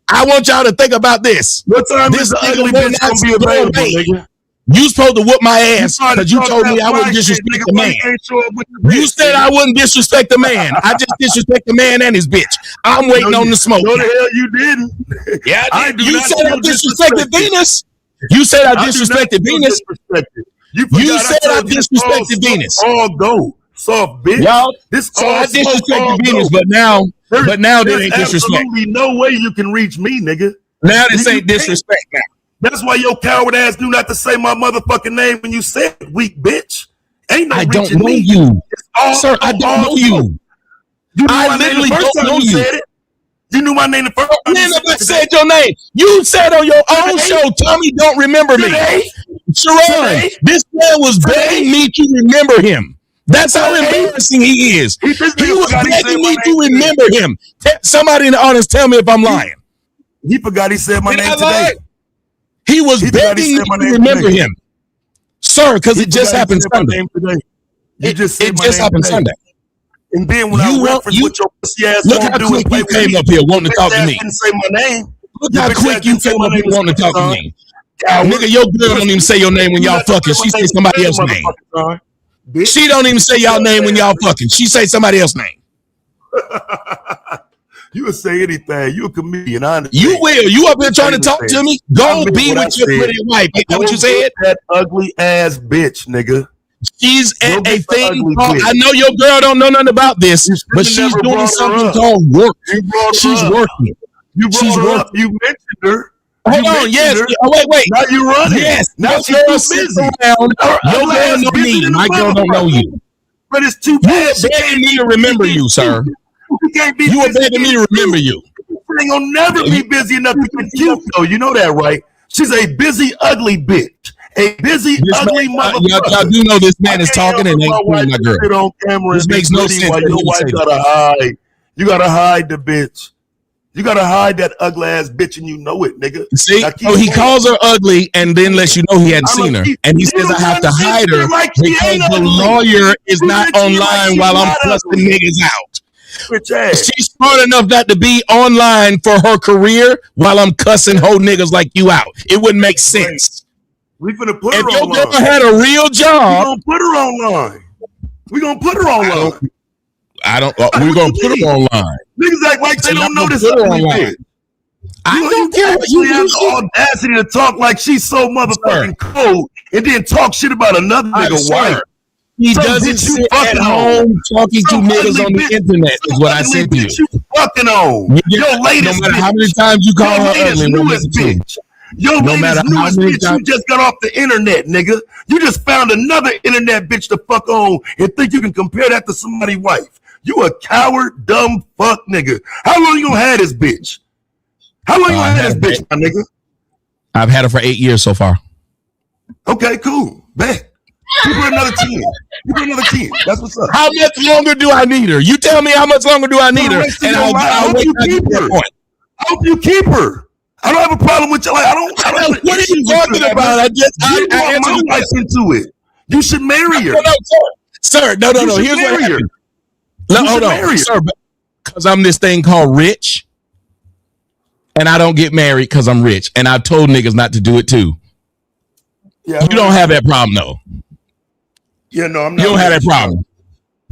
Speaker 7: I want y'all to think about this.
Speaker 10: What time is the ugly bitch gonna be available, nigga?
Speaker 7: You supposed to whoop my ass because you told me I wouldn't disrespect the man. You said I wouldn't disrespect the man. I just disrespect the man and his bitch. I'm waiting on the smoke.
Speaker 10: No, the hell you didn't.
Speaker 7: Yeah, you said I disrespected Venus. You said I disrespected Venus. You said I disrespected Venus.
Speaker 10: All go soft bitch.
Speaker 7: Y'all,
Speaker 10: this
Speaker 7: so I disrespected Venus, but now there ain't disrespect.
Speaker 10: Absolutely no way you can reach me, nigga.
Speaker 7: Now this ain't disrespect now.
Speaker 10: That's why your coward ass knew not to say my motherfucking name when you said it, weak bitch. Ain't no
Speaker 7: I don't
Speaker 10: reaching
Speaker 7: know
Speaker 10: me.
Speaker 7: you. Sir, I don't know you.
Speaker 10: I literally don't know you. Said it. You knew my name the first time.
Speaker 7: Man, I said your name. You said on your own show, Tommy don't remember me. Sharon, this man was begging me to remember him. That's how embarrassing he is. He was begging me to remember him. Somebody in the audience tell me if I'm lying.
Speaker 10: He forgot he said my name today.
Speaker 7: He was begging me to remember him. Sir, because it just happened Sunday.
Speaker 10: It just
Speaker 7: happened Sunday.
Speaker 10: And then when I referenced what your pussy ass
Speaker 7: look how quick you came up here wanting to talk to me.
Speaker 10: Didn't say my name.
Speaker 7: Look how quick you came up here wanting to talk to me. Nigga, your girl don't even say your name when y'all fucking. She say somebody else's name. She don't even say y'all name when y'all fucking. She say somebody else's name.
Speaker 10: You would say anything. You a comedian. I understand.
Speaker 7: You will. You up here trying to talk to me? Go be with your pretty wife. Ain't that what you said?
Speaker 10: That ugly ass bitch, nigga.
Speaker 7: She's at a thing called, I know your girl don't know nothing about this, but she's doing something called work. She's working.
Speaker 10: She's working. You mentioned her.
Speaker 7: Hold on, yes. Oh, wait.
Speaker 10: Now you running.
Speaker 7: Yes.
Speaker 10: Now she's too busy.
Speaker 7: Your girl know me. My girl don't know you.
Speaker 10: But it's too bad.
Speaker 7: You begging me to remember you, sir. You are begging me to remember you.
Speaker 10: She ain't never be busy enough to get cute, though. You know that, right? She's a busy, ugly bitch. A busy, ugly motherfucker.
Speaker 7: Y'all do know this man is talking and ain't doing my girl.
Speaker 10: On camera
Speaker 7: this makes no sense.
Speaker 10: Your wife gotta hide. You gotta hide the bitch. You gotta hide that ugly ass bitch, and you know it, nigga.
Speaker 7: See, he calls her ugly, and then lets you know he hadn't seen her, and he says I have to hide her because the lawyer is not online while I'm cussing niggas out. She's smart enough not to be online for her career while I'm cussing whole niggas like you out. It wouldn't make sense.
Speaker 10: We finna put her
Speaker 7: online.
Speaker 10: If your girl
Speaker 7: had a real job,
Speaker 10: we gonna put her online. We gonna put her online.
Speaker 7: We're gonna put her online.
Speaker 10: Niggas act like they don't know this ugly bitch.
Speaker 7: I don't care what
Speaker 10: you have the audacity to talk like she's so motherfucking cold and then talk shit about another nigga wife.
Speaker 7: He doesn't sit at home talking to niggas on the internet, is what I said to you.
Speaker 10: You fucking on. Your latest
Speaker 7: no matter how many times you call her ugly,
Speaker 10: bitch. Your latest newest bitch you just got off the internet, nigga. You just found another internet bitch to fuck on and think you can compare that to somebody's wife. You a coward, dumb fuck nigga. How long you gonna have this bitch? How long you gonna have this bitch, my nigga?
Speaker 7: I've had her for 8 years so far.
Speaker 10: Okay, cool. Bet. Give her another 10. Give her another 10. That's what's up.
Speaker 7: How much longer do I need her? You tell me how much longer do I need her, and I'll
Speaker 10: hope you keep her. I hope you keep her. I don't have a problem with you. Like I don't.
Speaker 7: What are you talking about? I
Speaker 10: brought my wife into it. You should marry her.
Speaker 7: No, sir. No. Here's what happened. Hold on, sir. Because I'm this thing called rich, and I don't get married because I'm rich, and I've told niggas not to do it too.
Speaker 10: Yeah,
Speaker 7: you don't have that problem though.
Speaker 10: Yeah, no, I'm not.
Speaker 7: You don't have that problem.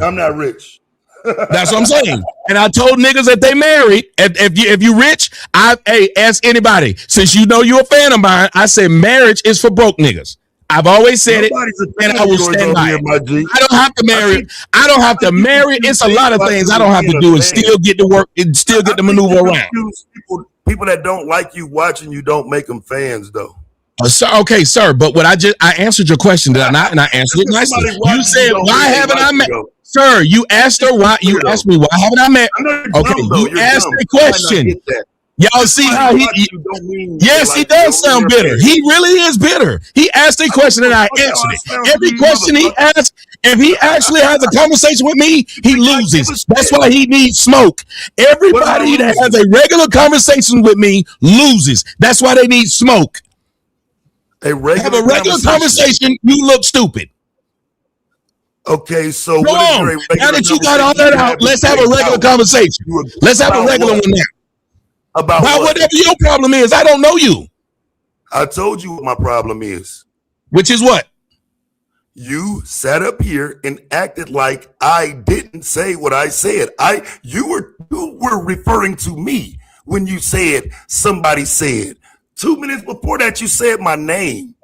Speaker 10: I'm not rich.
Speaker 7: That's what I'm saying. And I told niggas that they married. If you rich, ask anybody. Since you know you're a fan of mine, I said marriage is for broke niggas. I've always said it, and I will stand by it. I don't have to marry. I don't have to marry. It's a lot of things I don't have to do and still get to work and still get to maneuver around.
Speaker 10: People that don't like you watching you don't make them fans, though.
Speaker 7: Okay, sir. But what I answered your question, did I not? And I answered it nicely. You said, "Why haven't I met?" Sir, you asked her why. You asked me, "Why haven't I met?" Okay, you asked a question. Y'all see how he? Yes, he does sound bitter. He really is bitter. He asked a question and I answered it. Every question he asked, if he actually has a conversation with me, he loses. That's why he needs smoke. Everybody that has a regular conversation with me loses. That's why they need smoke.
Speaker 10: Have a
Speaker 7: regular conversation, you look stupid.
Speaker 10: Okay, so
Speaker 7: go on. Now that you got all that out, let's have a regular conversation. Let's have a regular one now. About whatever your problem is. I don't know you.
Speaker 10: I told you what my problem is.
Speaker 7: Which is what?
Speaker 10: You sat up here and acted like I didn't say what I said. You were referring to me when you said somebody said. 2 minutes before that, you said my name.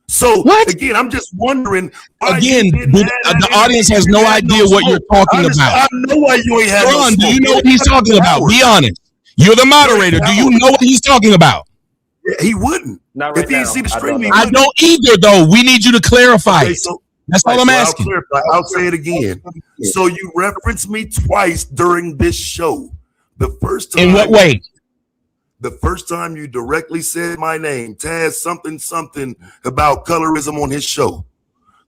Speaker 10: So again, I'm just wondering.
Speaker 7: Again, the audience has no idea what you're talking about.
Speaker 10: I know why you ain't had no smoke.
Speaker 7: Do you know what he's talking about? Be honest. You're the moderator. Do you know what he's talking about?
Speaker 10: Yeah, he wouldn't.
Speaker 11: Not right
Speaker 10: if he didn't see the stream,
Speaker 7: I don't either, though. We need you to clarify it. That's all I'm asking.
Speaker 10: I'll say it again. So you referenced me twice during this show. The first time.
Speaker 7: In what way?
Speaker 10: The first time you directly said my name, Taz something about colorism on his show.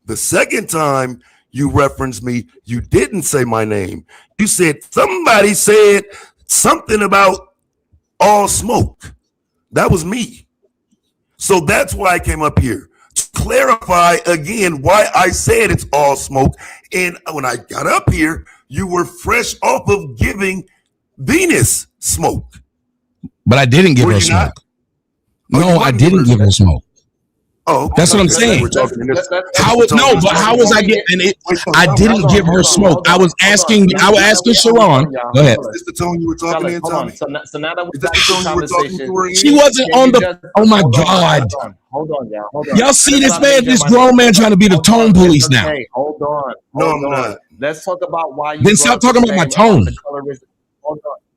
Speaker 10: The second time you referenced me, you didn't say my name. You said somebody said something about all smoke. That was me. So that's why I came up here to clarify again why I said it's all smoke. And when I got up here, you were fresh off of giving Venus smoke.
Speaker 7: But I didn't give her smoke. No, I didn't give her smoke.
Speaker 10: Oh, okay.
Speaker 7: That's what I'm saying. How was I getting it? I didn't give her smoke. I was asking Sharon. Go ahead.
Speaker 10: Is this the tone you were talking in, Tommy?
Speaker 11: So now that we're back to conversation,
Speaker 7: she wasn't on the. Oh my God!
Speaker 11: Hold on, y'all.
Speaker 7: Y'all see this man, this grown man trying to be the tone police now.
Speaker 11: Hey, hold on.
Speaker 10: No, I'm not.
Speaker 11: Let's talk about why you.
Speaker 7: Then stop talking about my tone.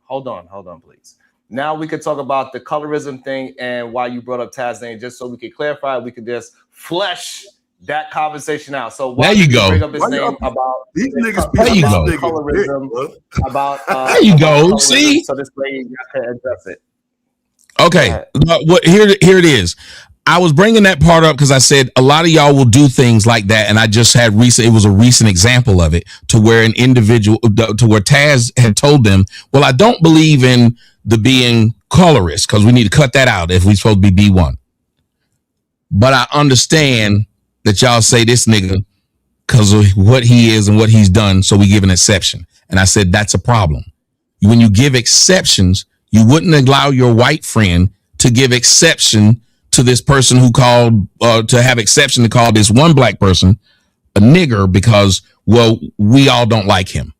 Speaker 11: Hold on, please. Now we could talk about the colorism thing and why you brought up Taz name, just so we could clarify. We could just flesh that conversation out. So why
Speaker 7: there you go.
Speaker 11: Bring up his name about
Speaker 10: these niggas?
Speaker 7: There you go.
Speaker 11: Colorism, about
Speaker 7: there you go. See,
Speaker 11: so this way you can address it.
Speaker 7: Okay, here it is. I was bringing that part up because I said a lot of y'all will do things like that, and I just had it was a recent example of it to where an individual, to where Taz had told them, well, I don't believe in the being colorist because we need to cut that out if we're supposed to be B1. But I understand that y'all say this nigga because of what he is and what he's done, so we give an exception. And I said that's a problem. When you give exceptions, you wouldn't allow your white friend to give exception to this person who called to have exception to call this one black person a nigger because, well, we all don't like him.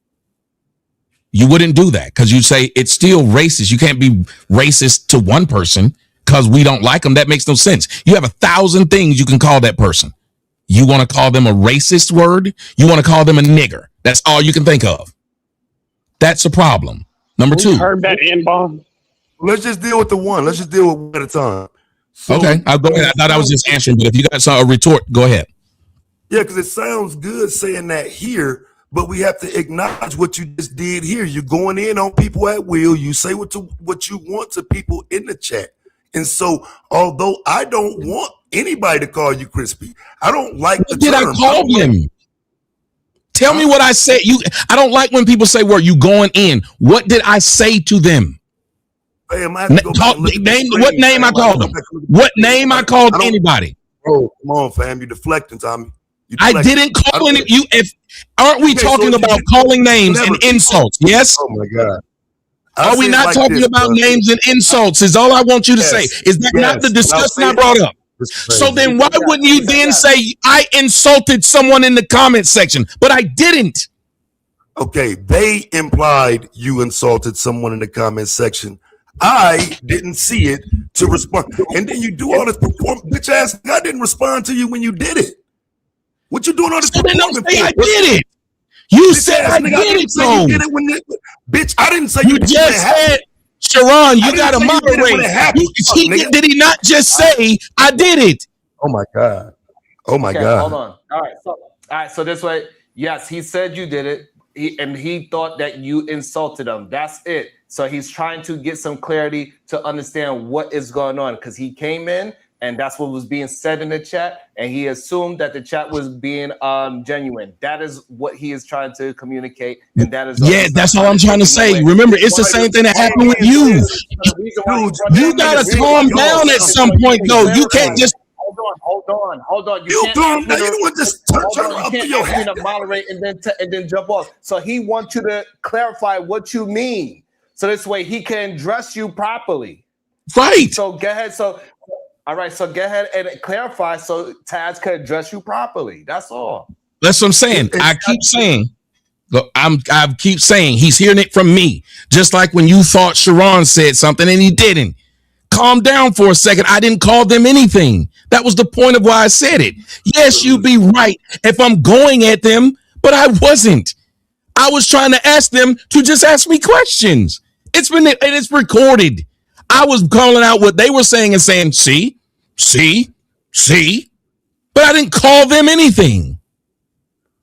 Speaker 7: You wouldn't do that because you say it's still racist. You can't be racist to one person because we don't like them. That makes no sense. You have 1,000 things you can call that person. You want to call them a racist word? You want to call them a nigger? That's all you can think of. That's a problem. Number two.
Speaker 12: Heard that N-bomb.
Speaker 10: Let's just deal with the one. Let's just deal with one at a time. So,
Speaker 7: okay, I'll go ahead. I thought I was just answering, but if you got a retort, go ahead.
Speaker 10: Yeah, because it sounds good saying that here, but we have to acknowledge what you just did here. You're going in on people at will. You say what you want to people in the chat. And so, although I don't want anybody to call you crispy, I don't like the term.
Speaker 7: What did I call them? Tell me what I said. I don't like when people say, "Were you going in?" What did I say to them?
Speaker 10: Fam,
Speaker 7: what name I called them? What name I called anybody?
Speaker 10: Bro, come on, fam. You're deflecting, Tommy.
Speaker 7: I didn't call any you. Aren't we talking about calling names and insults? Yes.
Speaker 10: Oh my God.
Speaker 7: Are we not talking about names and insults? Is all I want you to say. Is that not the discussion I brought up? So then why wouldn't you then say I insulted someone in the comment section? But I didn't.
Speaker 10: Okay, they implied you insulted someone in the comment section. I didn't see it to respond. And then you do all this performance. Bitch ass, I didn't respond to you when you did it. What you doing all this performance?
Speaker 7: I did it. You said I did it, though.
Speaker 10: Bitch, I didn't say
Speaker 7: you just said. Sharon, you got to
Speaker 10: say you did it when
Speaker 7: moderate.
Speaker 10: it happened.
Speaker 7: Did he not just say, I did it?
Speaker 10: Oh my God. Oh my
Speaker 11: Okay,
Speaker 10: God.
Speaker 11: hold on. All right. So this way, yes, he said you did it, and he thought that you insulted him. That's it. So he's trying to get some clarity to understand what is going on because he came in and that's what was being said in the chat, and he assumed that the chat was being genuine. That is what he is trying to communicate, and that is
Speaker 7: that's all I'm trying to say. Remember, it's the same thing that happened with you. You gotta calm down at some point, though. You can't just.
Speaker 11: Hold on.
Speaker 10: You calm down. You don't want to just turn up to your head.
Speaker 11: To moderate and then jump off. So he wants you to clarify what you mean, so this way he can address you properly.
Speaker 7: Right.
Speaker 11: So go ahead. All right, so go ahead and clarify so Taz can address you properly. That's all.
Speaker 7: That's what I'm saying. I keep saying he's hearing it from me. Just like when you thought Sharon said something and he didn't. Calm down for a second. I didn't call them anything. That was the point of why I said it. Yes, you'd be right if I'm going at them, but I wasn't. I was trying to ask them to just ask me questions. It's recorded. I was calling out what they were saying and saying, see, but I didn't call them anything.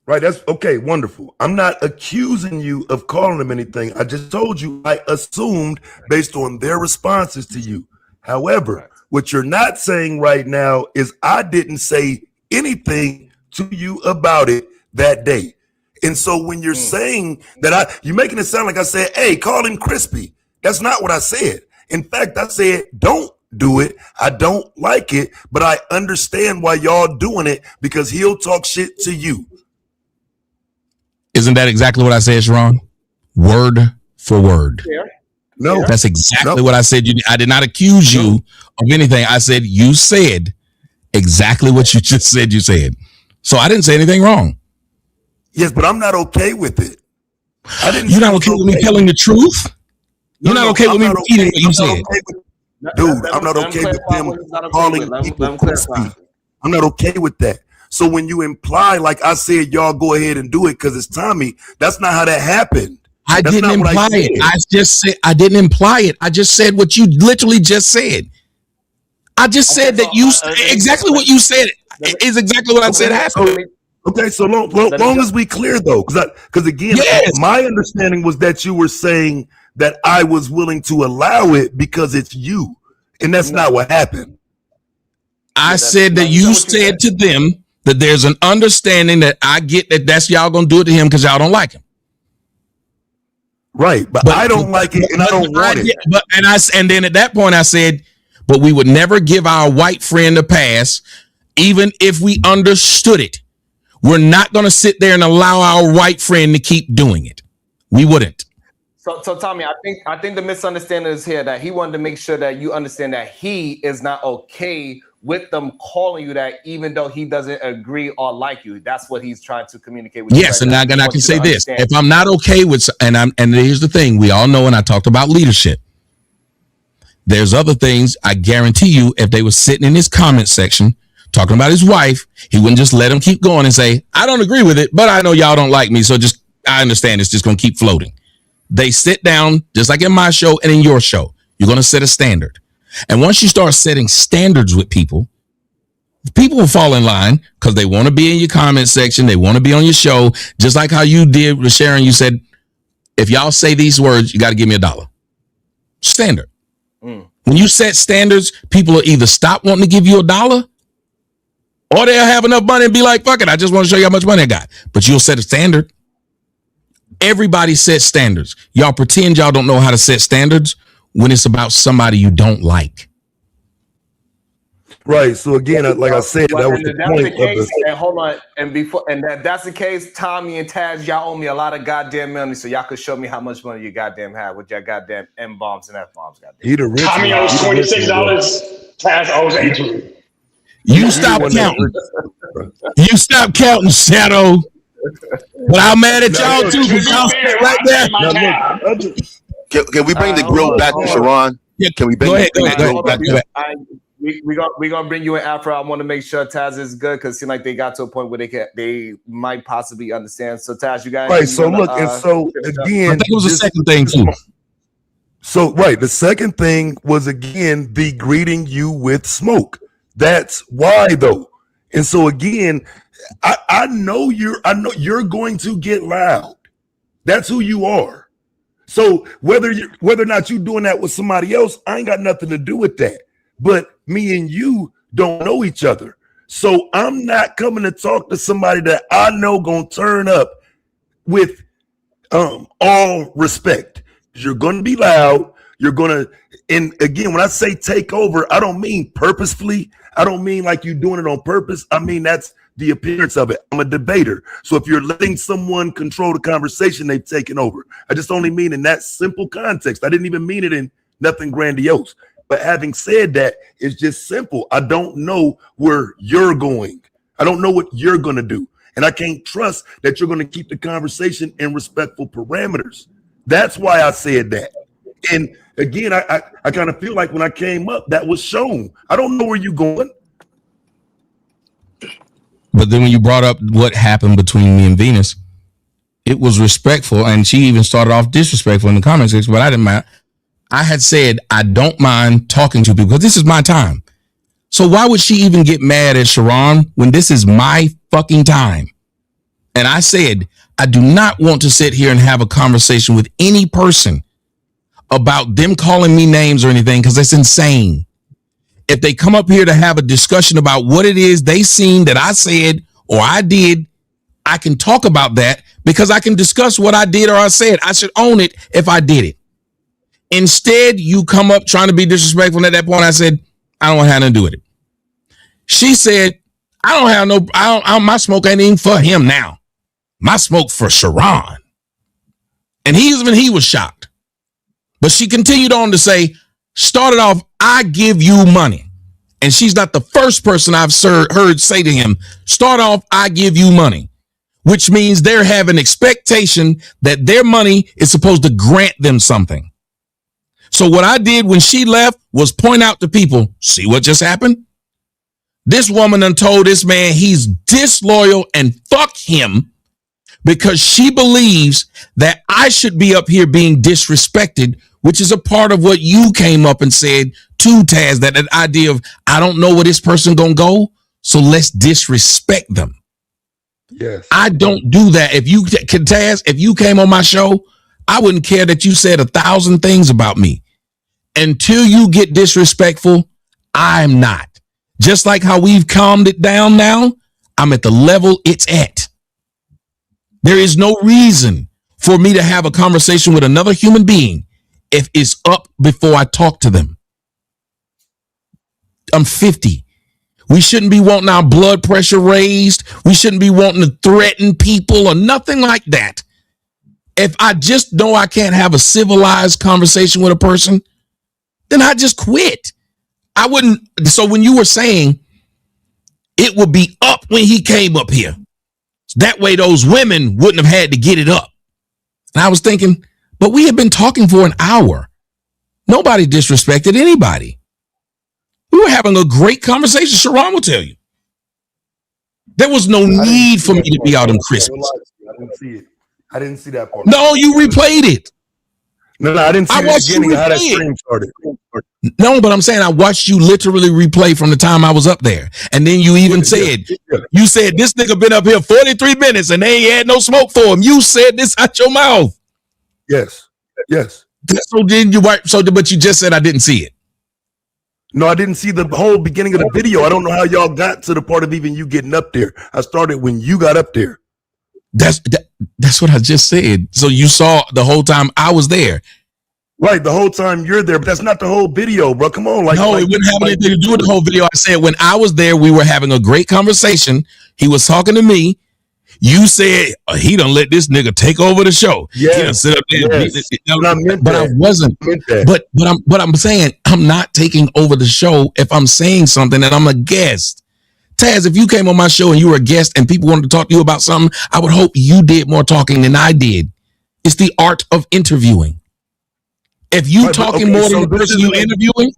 Speaker 10: Right, that's okay, wonderful. I'm not accusing you of calling them anything. I just told you I assumed based on their responses to you. However, what you're not saying right now is I didn't say anything to you about it that day. And so when you're saying that you're making it sound like I said, hey, call him crispy. That's not what I said. In fact, I said, don't do it. I don't like it, but I understand why y'all doing it because he'll talk shit to you.
Speaker 7: Isn't that exactly what I said, Sharon? Word for word.
Speaker 11: Yeah.
Speaker 10: No,
Speaker 7: that's exactly what I said. I did not accuse you of anything. I said you said exactly what you just said you said. So I didn't say anything wrong.
Speaker 10: Yes, but I'm not okay with it.
Speaker 7: You're not okay with me telling the truth? You're not okay with me repeating what you said?
Speaker 10: Dude, I'm not okay with them calling people crispy. I'm not okay with that. So when you imply, like I said, y'all go ahead and do it because it's Tommy, that's not how that happened.
Speaker 7: I didn't imply it. I just said I didn't imply it. I just said what you literally just said. I just said that you exactly what you said is exactly what I said happened.
Speaker 10: Okay, so long as we clear though, because again, my understanding was that you were saying that I was willing to allow it because it's you, and that's not what happened.
Speaker 7: I said that you said to them that there's an understanding that I get that's y'all gonna do it to him because y'all don't like him.
Speaker 10: Right, but I don't like it, and I don't want it.
Speaker 7: And then at that point I said, but we would never give our white friend a pass, even if we understood it. We're not going to sit there and allow our white friend to keep doing it. We wouldn't.
Speaker 11: So Tommy, I think the misunderstanding is here that he wanted to make sure that you understand that he is not okay with them calling you that, even though he doesn't agree or like you. That's what he's trying to communicate with you.
Speaker 7: Yes, and I can say this: if I'm not okay with, and here's the thing: we all know, and I talked about leadership. There's other things. I guarantee you, if they were sitting in his comment section talking about his wife, he wouldn't just let him keep going and say, I don't agree with it, but I know y'all don't like me. So I understand it's just going to keep floating. They sit down, just like in my show and in your show, you're going to set a standard. And once you start setting standards with people will fall in line because they want to be in your comment section. They want to be on your show. Just like how you did with Sharon. You said, if y'all say these words, you got to give me $1. Standard. When you set standards, people will either stop wanting to give you $1 or they'll have enough money and be like, fuck it, I just want to show you how much money I got. But you'll set a standard. Everybody sets standards. Y'all pretend y'all don't know how to set standards when it's about somebody you don't like.
Speaker 10: Right. So again, like I said, that was the point of the.
Speaker 11: And hold on, and that's the case. Tommy and Taz, y'all owe me a lot of goddamn money, so y'all could show me how much money you goddamn have with your goddamn M bombs and F bombs. Goddamn.
Speaker 12: Tommy owes $26. Taz owes $8.
Speaker 7: You stop counting. You stop counting, Shadow. But I'm mad at y'all too. Right there.
Speaker 13: Can we bring the grill back to Sharon?
Speaker 7: Yeah,
Speaker 13: can we bring the grill back to
Speaker 11: We're gonna bring you in after. I want to make sure Taz is good because it seems like they got to a point where they might possibly understand. So Taz, you guys
Speaker 10: right. So look, and so again,
Speaker 7: I think it was the second thing too.
Speaker 10: So, right. The second thing was, again, the greeting you with smoke. That's why, though. And so, again, I know you're going to get loud. That's who you are. So whether or not you're doing that with somebody else, I ain't got nothing to do with that. But me and you don't know each other. So I'm not coming to talk to somebody that I know gonna turn up with all respect. You're gonna be loud. You're gonna, and again, when I say take over, I don't mean purposefully. I don't mean like you doing it on purpose. I mean that's the appearance of it. I'm a debater. So if you're letting someone control the conversation, they've taken over. I just only mean in that simple context. I didn't even mean it in nothing grandiose. But having said that, it's just simple. I don't know where you're going. I don't know what you're going to do. And I can't trust that you're going to keep the conversation in respectful parameters. That's why I said that. And again, I kind of feel like when I came up, that was shown. I don't know where you're going.
Speaker 7: But then when you brought up what happened between me and Venus, it was respectful. And she even started off disrespectful in the comment section, but I didn't mind. I had said, I don't mind talking to people because this is my time. So why would she even get mad at Sharon when this is my fucking time? And I said, I do not want to sit here and have a conversation with any person about them calling me names or anything because it's insane. If they come up here to have a discussion about what it is they seen that I said or I did, I can talk about that because I can discuss what I did or I said. I should own it if I did it. Instead, you come up trying to be disrespectful. And at that point, I said, I don't want to have nothing to do with it. She said, my smoke ain't even for him now. My smoke for Sharon. And he was shocked. But she continued on to say, started off, I give you money. And she's not the first person I've heard say to him, start off, I give you money, which means they have an expectation that their money is supposed to grant them something. So what I did when she left was point out to people, see what just happened? This woman done told this man he's disloyal and fuck him because she believes that I should be up here being disrespected, which is a part of what you came up and said to Taz, that idea of, I don't know where this person gonna go, so let's disrespect them.
Speaker 10: Yes.
Speaker 7: I don't do that. Taz, if you came on my show, I wouldn't care that you said 1,000 things about me. Until you get disrespectful, I'm not. Just like how we've calmed it down now, I'm at the level it's at. There is no reason for me to have a conversation with another human being if it's up before I talk to them. I'm 50. We shouldn't be wanting our blood pressure raised. We shouldn't be wanting to threaten people or nothing like that. If I just know I can't have a civilized conversation with a person, then I just quit. I wouldn't. So when you were saying it would be up when he came up here, that way those women wouldn't have had to get it up. And I was thinking, but we have been talking for an hour. Nobody disrespected anybody. We were having a great conversation. Sharon will tell you. There was no need for me to be out on Christmas.
Speaker 10: I didn't see it. I didn't see that part.
Speaker 7: No, you replayed it.
Speaker 10: No, I didn't see the beginning of how that stream started.
Speaker 7: No, but I'm saying I watched you literally replay from the time I was up there. And then you even said, you said this nigga been up here 43 minutes and they ain't had no smoke for him. You said this out your mouth.
Speaker 10: Yes. Yes.
Speaker 7: So then but you just said I didn't see it.
Speaker 10: No, I didn't see the whole beginning of the video. I don't know how y'all got to the part of even you getting up there. I started when you got up there.
Speaker 7: That's what I just said. So you saw the whole time I was there.
Speaker 10: Right, the whole time you're there, but that's not the whole video, bro. Come on.
Speaker 7: No, it wouldn't have anything to do with the whole video. I said when I was there, we were having a great conversation. He was talking to me. You said he done let this nigga take over the show.
Speaker 10: Yeah,
Speaker 7: he done sit up there.
Speaker 10: But
Speaker 7: I wasn't. But I'm saying I'm not taking over the show if I'm saying something and I'm a guest. Taz, if you came on my show and you were a guest and people wanted to talk to you about something, I would hope you did more talking than I did. It's the art of interviewing. If you talking more than the person you interviewing,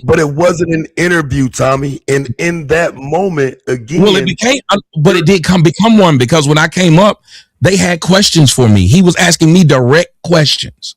Speaker 10: but it wasn't an interview, Tommy. And in that moment, again,
Speaker 7: well, it became, but it did become one because when I came up, they had questions for me. He was asking me direct questions.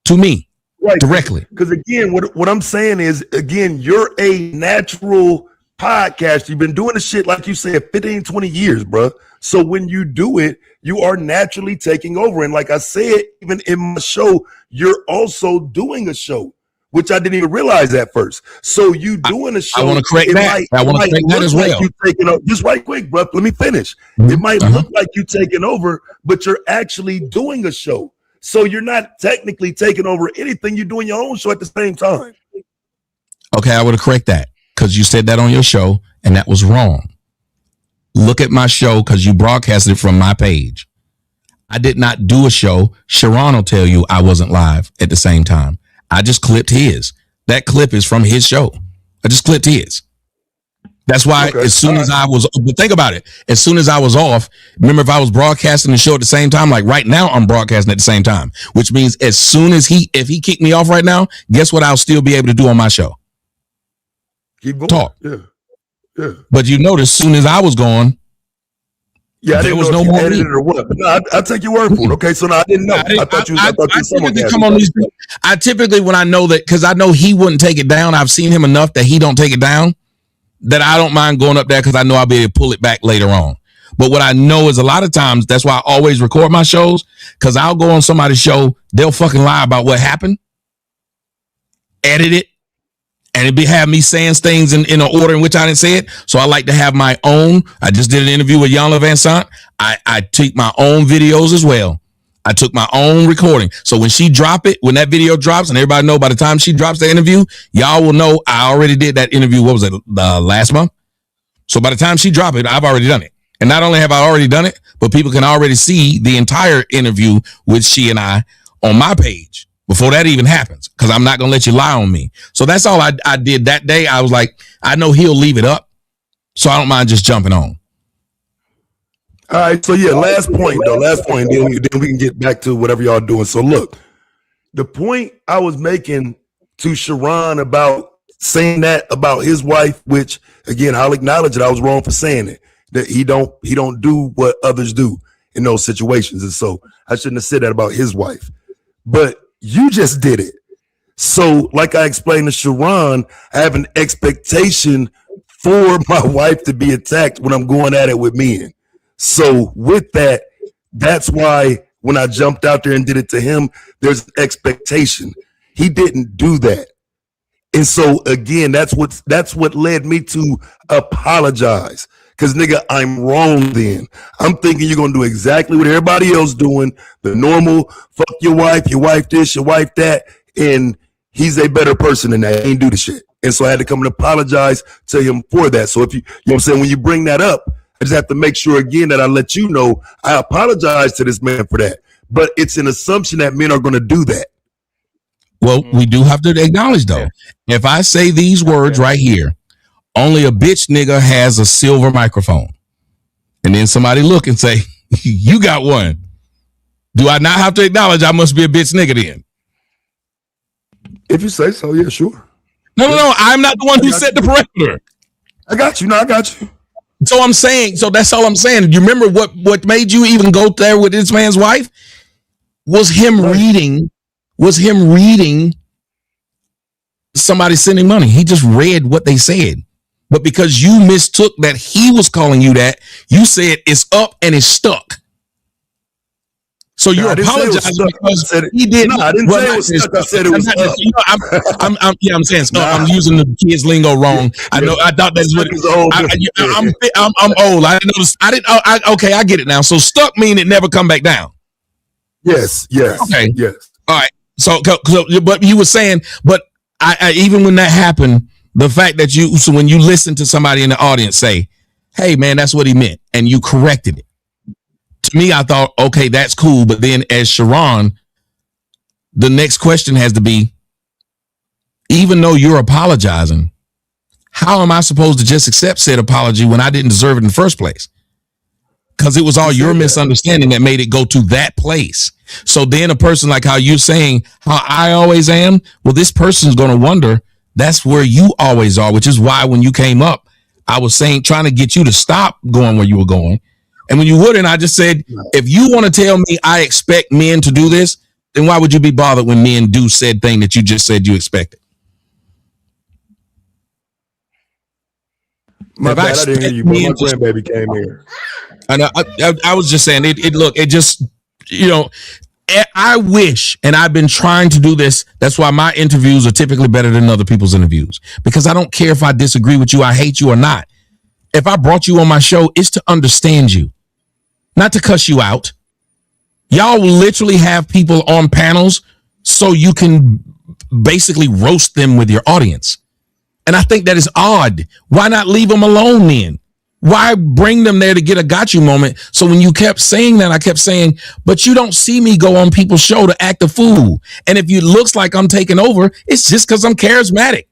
Speaker 7: to me
Speaker 10: Right.
Speaker 7: directly.
Speaker 10: Because again, what I'm saying is, again, you're a natural podcaster. You've been doing the shit, like you said, 15, 20 years, bro. So when you do it, you are naturally taking over. And like I said, even in my show, you're also doing a show, which I didn't even realize at first. So you doing a show.
Speaker 7: I want to correct that. I want to correct that as well.
Speaker 10: Like you taking over, just right quick, bro. Let me finish. It might look like you taking over, but you're actually doing a show. So you're not technically taking over anything. You're doing your own show at the same time.
Speaker 7: Okay, I would correct that because you said that on your show, and that was wrong. Look at my show because you broadcasted it from my page. I did not do a show. Sharon will tell you I wasn't live at the same time. I just clipped his. That clip is from his show. I just clipped his. That's why as soon as I was, but think about it. As soon as I was off, remember if I was broadcasting the show at the same time, like right now I'm broadcasting at the same time, which means as soon as if he kicked me off right now, guess what I'll still be able to do on my show?
Speaker 10: Keep going.
Speaker 7: Talk.
Speaker 10: Yeah.
Speaker 7: But you notice as soon as I was gone,
Speaker 10: there was no more edited or what. But no, I'll take your word for it. Okay, so now I didn't know. I thought you
Speaker 7: typically come on these. I typically, when I know that, because I know he wouldn't take it down, I've seen him enough that he don't take it down, that I don't mind going up there because I know I'll be able to pull it back later on. But what I know is a lot of times, that's why I always record my shows, because I'll go on somebody's show, they'll fucking lie about what happened, edit it, and it'd have me saying things in an order in which I didn't say it. So I like to have my own. I just did an interview with Yana Van Sant. I take my own videos as well. I took my own recording. So when she drop it, when that video drops, and everybody know by the time she drops the interview, y'all will know I already did that interview. What was it? Last month? So by the time she drop it, I've already done it. And not only have I already done it, but people can already see the entire interview with she and I on my page before that even happens, because I'm not going to let you lie on me. So that's all I did that day. I was like, I know he'll leave it up, so I don't mind just jumping on.
Speaker 10: All right, so yeah, last point. Then we can get back to whatever y'all doing. So look, the point I was making to Sharon about saying that about his wife, which again, I'll acknowledge that I was wrong for saying it, that he don't do what others do in those situations. And so I shouldn't have said that about his wife, but you just did it. So like I explained to Sharon, I have an expectation for my wife to be attacked when I'm going at it with men. So with that, that's why when I jumped out there and did it to him, there's an expectation. He didn't do that. And so again, that's what led me to apologize. Cause nigga, I'm wrong then. I'm thinking you're gonna do exactly what everybody else doing, the normal, fuck your wife this, your wife that, and he's a better person than that. He ain't do the shit. And so I had to come and apologize to him for that. So if you know what I'm saying, when you bring that up, I just have to make sure again that I let you know I apologize to this man for that. But it's an assumption that men are gonna do that.
Speaker 7: Well, we do have to acknowledge though, if I say these words right here, only a bitch nigga has a silver microphone. And then somebody look and say, you got one. Do I not have to acknowledge I must be a bitch nigga then?
Speaker 10: If you say so, yeah, sure.
Speaker 7: No. I'm not the one who set the parameter.
Speaker 10: I got you. No, I got you.
Speaker 7: So I'm saying, so that's all I'm saying. You remember what made you even go there with this man's wife? Was him reading somebody sending money. He just read what they said. But because you mistook that he was calling you that, you said it's up and it's stuck. So you're apologizing because he didn't.
Speaker 10: No, I didn't say it was stuck. I said it was up.
Speaker 7: I'm saying I'm using the kids lingo wrong. I know. I thought that's what. I'm old. I didn't notice. Okay, I get it now. So stuck mean it never come back down.
Speaker 10: Yes.
Speaker 7: Okay.
Speaker 10: Yes.
Speaker 7: All right. So but you were saying, but I even when that happened, the fact that when you listen to somebody in the audience say, hey man, that's what he meant, and you corrected it. To me, I thought, okay, that's cool. But then as Sharon, the next question has to be, even though you're apologizing, how am I supposed to just accept said apology when I didn't deserve it in the first place? Because it was all your misunderstanding that made it go to that place. So then a person like how you're saying, how I always am, well, this person's going to wonder, that's where you always are, which is why when you came up, I was trying to get you to stop going where you were going. And when you wouldn't, I just said, if you want to tell me I expect men to do this, then why would you be bothered when men do said thing that you just said you expected?
Speaker 10: My bad, I didn't hear you, bro. My grandbaby came here.
Speaker 7: And I was just saying, it just, you know, I wish, and I've been trying to do this. That's why my interviews are typically better than other people's interviews, because I don't care if I disagree with you, I hate you or not. If I brought you on my show, it's to understand you, not to cuss you out. Y'all literally have people on panels so you can basically roast them with your audience. And I think that is odd. Why not leave them alone then? Why bring them there to get a got you moment? So when you kept saying that, I kept saying, but you don't see me go on people's show to act a fool. And if it looks like I'm taking over, it's just because I'm charismatic.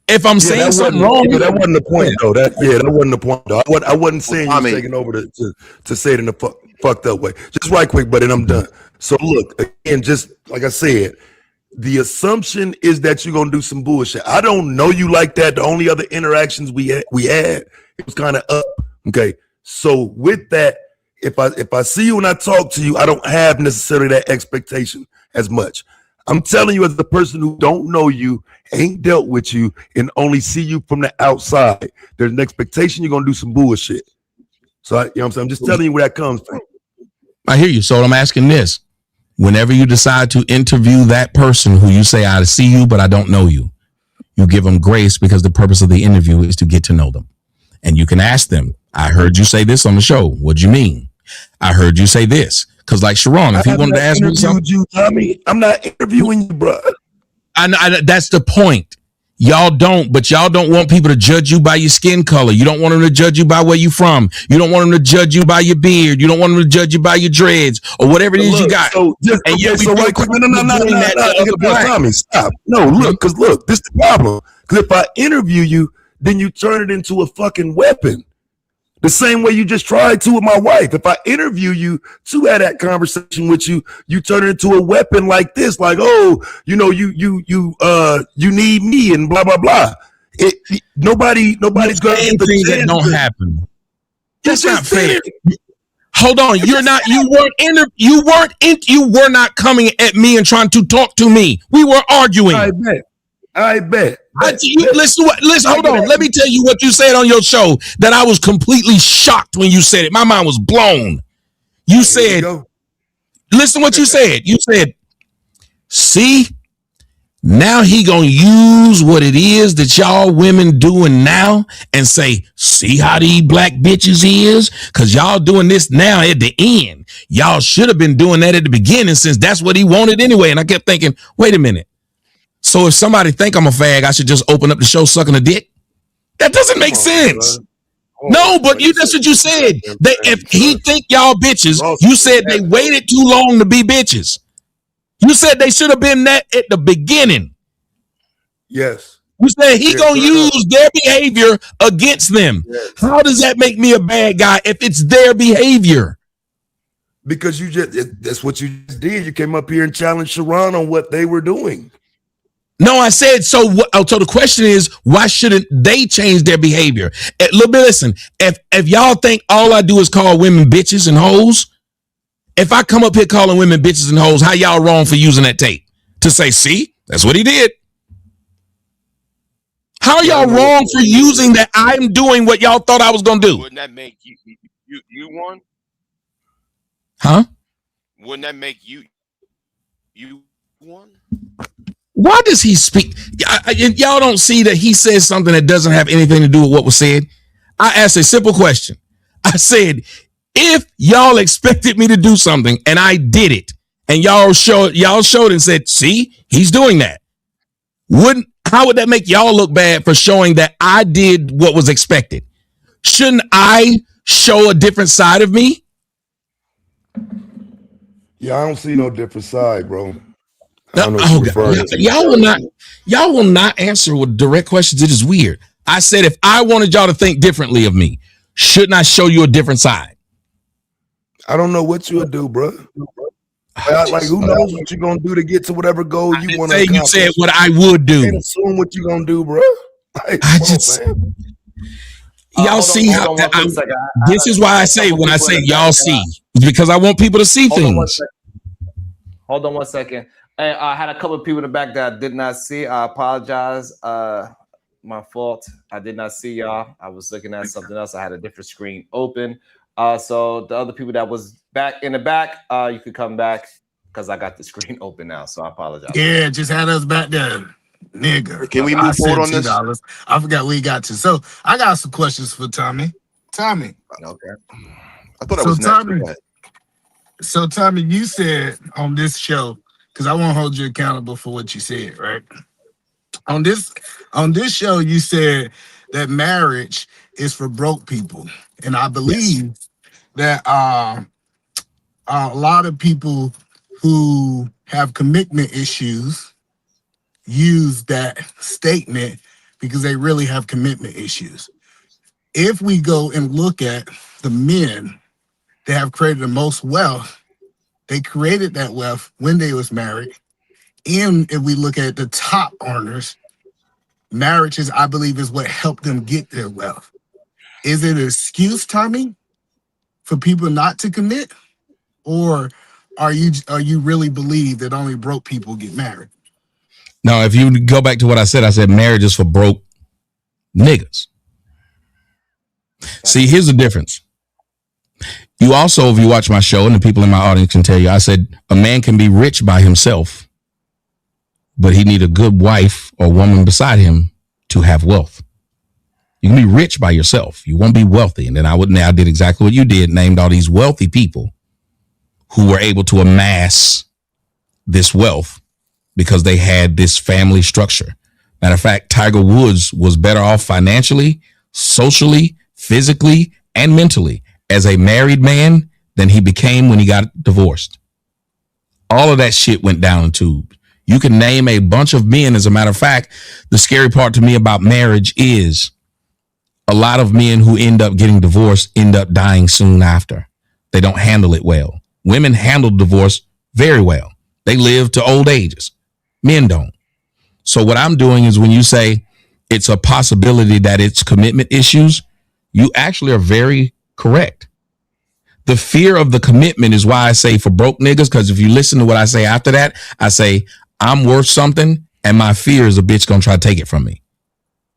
Speaker 7: If I'm saying something wrong,
Speaker 10: that wasn't the point, though. That wasn't the point, though. I wasn't saying you taking over to say it in a fucked up way. Just right quick, but then I'm done. So look, again, just like I said, the assumption is that you're gonna do some bullshit. I don't know you like that. The only other interactions we had, it was kind of up. Okay, so with that, if I see you and I talk to you, I don't have necessarily that expectation as much. I'm telling you, as the person who don't know you, ain't dealt with you, and only see you from the outside, there's an expectation you're gonna do some bullshit. So you know what I'm saying? I'm just telling you where that comes from.
Speaker 7: I hear you. So I'm asking this. Whenever you decide to interview that person who you say, I see you, but I don't know you, you give them grace, because the purpose of the interview is to get to know them. And you can ask them, I heard you say this on the show. What'd you mean? I heard you say this. Because like Sharon, if he wanted to ask me something.
Speaker 10: I'm not interviewing you, bro.
Speaker 7: I that's the point. Y'all don't want people to judge you by your skin color. You don't want them to judge you by where you from. You don't want them to judge you by your beard. You don't want them to judge you by your dreads or whatever it is you got.
Speaker 10: So right quick, no, stop. No, look, because look, this is the problem. Because if I interview you, then you turn it into a fucking weapon. The same way you just tried to with my wife. If I interview you to have that conversation with you, you turn it into a weapon like this, like, oh, you know, you need me and blah blah blah. Nobody's gonna get the
Speaker 7: things that don't happen. That's not fair. Hold on, you were not coming at me and trying to talk to me. We were arguing.
Speaker 10: I bet.
Speaker 7: Listen, hold on. Let me tell you what you said on your show that I was completely shocked when you said it. My mind was blown. You said, listen what you said. You said, see, now he gonna use what it is that y'all women doing now and say, see how these black bitches is? Because y'all doing this now at the end. Y'all should have been doing that at the beginning, since that's what he wanted anyway. And I kept thinking, wait a minute. So if somebody think I'm a fag, I should just open up the show sucking a dick? That doesn't make sense. No, but that's what you said. If he think y'all bitches, you said they waited too long to be bitches. You said they should have been that at the beginning.
Speaker 10: Yes.
Speaker 7: You said he gonna use their behavior against them. Yes. How does that make me a bad guy if it's their behavior?
Speaker 10: Because that's what you just did. You came up here and challenged Sharon on what they were doing.
Speaker 7: No, I said, so the question is, why shouldn't they change their behavior? Listen, if y'all think all I do is call women bitches and hoes, if I come up here calling women bitches and hoes, how y'all wrong for using that tape? To say, see, that's what he did. How are y'all wrong for using that I'm doing what y'all thought I was going to do?
Speaker 8: Wouldn't that make you one?
Speaker 7: Huh?
Speaker 8: Wouldn't that make you one?
Speaker 7: Why does he speak? Y'all don't see that he says something that doesn't have anything to do with what was said? I asked a simple question. I said, if y'all expected me to do something and I did it, and y'all showed and said, see, he's doing that. How would that make y'all look bad for showing that I did what was expected? Shouldn't I show a different side of me?
Speaker 10: Yeah, I don't see no different side, bro.
Speaker 7: Y'all will not answer with direct questions. It is weird. I said, if I wanted y'all to think differently of me, shouldn't I show you a different side?
Speaker 10: I don't know what you'll do, bro. Like who knows what you're gonna do to get to whatever goal you want to accomplish.
Speaker 7: You said what I would do.
Speaker 10: Can't assume what you're gonna do, bro.
Speaker 7: Y'all see how this is why I say when I say y'all see, because I want people to see things.
Speaker 11: Hold on one second. Hey, I had a couple of people in the back that I did not see. I apologize. My fault. I did not see y'all. I was looking at something else. I had a different screen open. So the other people that was back in the back, you could come back because I got the screen open now. So I apologize.
Speaker 14: Yeah, just had us back there. Nigga.
Speaker 13: Can we move forward on this?
Speaker 14: $2. I forgot we got to. So I got some questions for Tommy. Tommy.
Speaker 11: Okay.
Speaker 13: I thought I was
Speaker 14: Tommy.
Speaker 13: next.
Speaker 14: So Tommy, you said on this show, because I won't hold you accountable for what you said, right? On this show, you said that marriage is for broke people, and I believe that a lot of people who have commitment issues use that statement because they really have commitment issues. If we go and look at the men that have created the most wealth, they created that wealth when they was married. And if we look at the top earners, marriages, I believe, is what helped them get their wealth. Is it an excuse, Tommy, for people not to commit? Or are you really believe that only broke people get married?
Speaker 7: No, if you go back to what I said marriage is for broke niggas. See, here's the difference. You also, if you watch my show, and the people in my audience can tell you, I said a man can be rich by himself, but he need a good wife or woman beside him to have wealth. You can be rich by yourself. You won't be wealthy. And then I did exactly what you did, named all these wealthy people who were able to amass this wealth because they had this family structure. Matter of fact, Tiger Woods was better off financially, socially, physically, and mentally as a married man than he became when he got divorced. All of that shit went down the tube. You can name a bunch of men. As a matter of fact, the scary part to me about marriage is a lot of men who end up getting divorced end up dying soon after. They don't handle it well. Women handle divorce very well. They live to old ages. Men don't. So what I'm doing is when you say it's a possibility that it's commitment issues, you actually are very correct. The fear of the commitment is why I say for broke niggas, because if you listen to what I say after that, I say I'm worth something and my fear is a bitch gonna try to take it from me.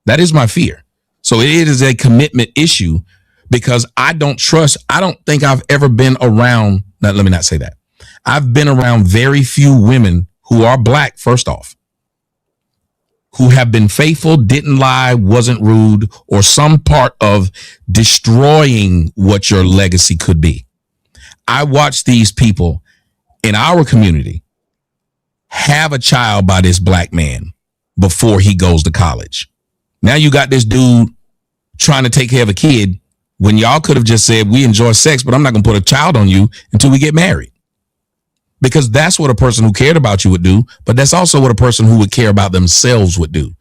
Speaker 7: That is my fear. So it is a commitment issue because I don't think I've ever been around, let me not say that. I've been around very few women who are black, first off, who have been faithful, didn't lie, wasn't rude, or some part of destroying what your legacy could be. I watch these people in our community have a child by this black man before he goes to college. Now you got this dude trying to take care of a kid when y'all could have just said, we enjoy sex, but I'm not going to put a child on you until we get married. Because that's what a person who cared about you would do, but that's also what a person who would care about themselves would do.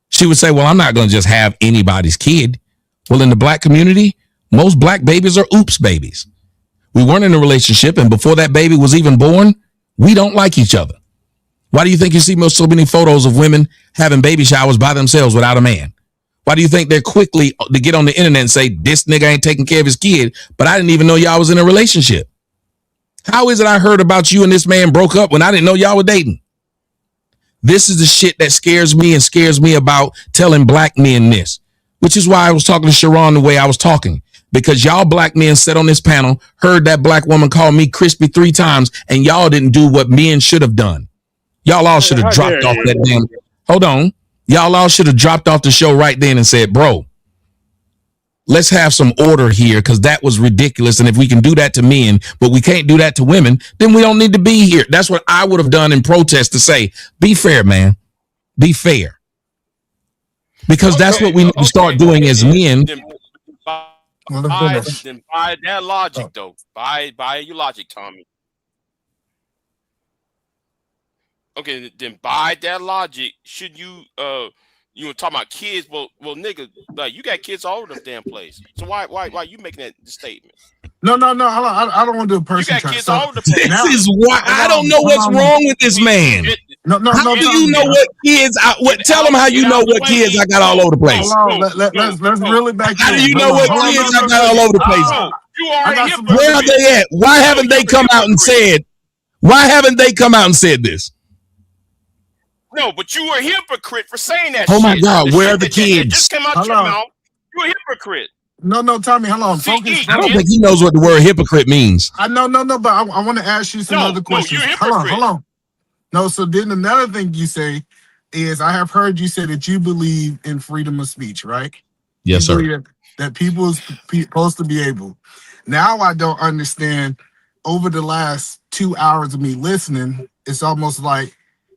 Speaker 7: She would say, well, I'm not going to just have anybody's kid. Well, in the black community, most black babies are oops babies. We weren't in a relationship, and before that baby was even born, we don't like each other. Why do you think you see so many photos of women having baby showers by themselves without a man? Why do you think they're quickly to get on the internet and say, this nigga ain't taking care of his kid, but I didn't even know y'all was in a relationship? How is it I heard about you and this man broke up when I didn't know y'all were dating? This is the shit that scares me and scares me about telling black men this, which is why I was talking to Sharon the way I was talking, because y'all black men sat on this panel, heard that black woman call me crispy 3 times, and y'all didn't do what men should have done. Y'all all should have dropped off that damn. Hold on. Y'all all should have dropped off the show right then and said, bro, let's have some order here because that was ridiculous. And if we can do that to men, but we can't do that to women, then we don't need to be here. That's what I would have done in protest to say, be fair, man. Be fair. Because that's what we need to start doing as men.
Speaker 8: Then buy that logic, though. Buy your logic, Tommy. Okay, then by that logic, should you were talking about kids? Well, nigga, like you got kids all over the damn place. So why you making that statement?
Speaker 14: No. I don't want to do a person.
Speaker 8: You got kids all over the place.
Speaker 7: This is why I don't know what's wrong with this man.
Speaker 14: No.
Speaker 7: How do you know what kids? Tell them how you know what kids I got all over the place.
Speaker 14: Let's really back.
Speaker 7: How do you know what kids I got all over the place?
Speaker 8: You already
Speaker 7: where are they at? Why haven't they come out and said? Why haven't they come out and said this?
Speaker 8: No, but you were a hypocrite for saying that.
Speaker 7: Oh
Speaker 8: shit.
Speaker 7: my God, where are the
Speaker 8: that
Speaker 7: kids?
Speaker 8: just came out your mouth. You a hypocrite.
Speaker 14: No, Tommy, hold on. Focus.
Speaker 7: I don't think he knows what the word hypocrite means.
Speaker 14: I know, but I want to ask you some other questions.
Speaker 8: You're a hypocrite.
Speaker 14: Hold on. No, so then another thing you say is I have heard you say that you believe in freedom of speech, right?
Speaker 7: Yes, sir.
Speaker 14: That people is supposed to be able. Now I don't understand. Over the last 2 hours of me listening, it's almost like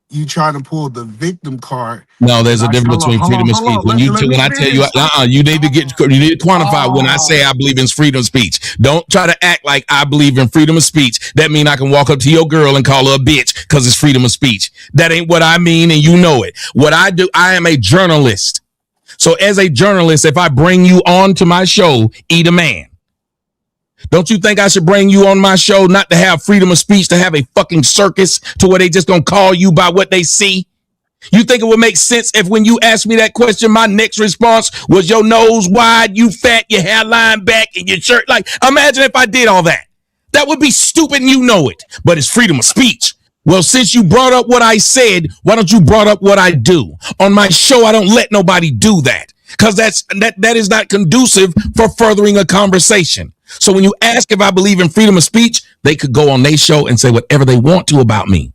Speaker 14: you try to pull the victim card.
Speaker 7: No, there's a difference between freedom of speech. When I tell you, you need to quantify when I say I believe in freedom of speech. Don't try to act like I believe in freedom of speech. That means I can walk up to your girl and call her a bitch because it's freedom of speech. That ain't what I mean, and you know it. What I do, I am a journalist. So as a journalist, if I bring you on to my show, Eat a Man, don't you think I should bring you on my show not to have freedom of speech, to have a fucking circus to where they just gonna call you by what they see? You think it would make sense if when you asked me that question, my next response was your nose wide, you fat, your hairline back, and your shirt? Like, imagine if I did all that. That would be stupid and you know it, but it's freedom of speech. Well, since you brought up what I said, why don't you brought up what I do? On my show, I don't let nobody do that because that is not conducive for furthering a conversation. So when you ask if I believe in freedom of speech, they could go on their show and say whatever they want to about me.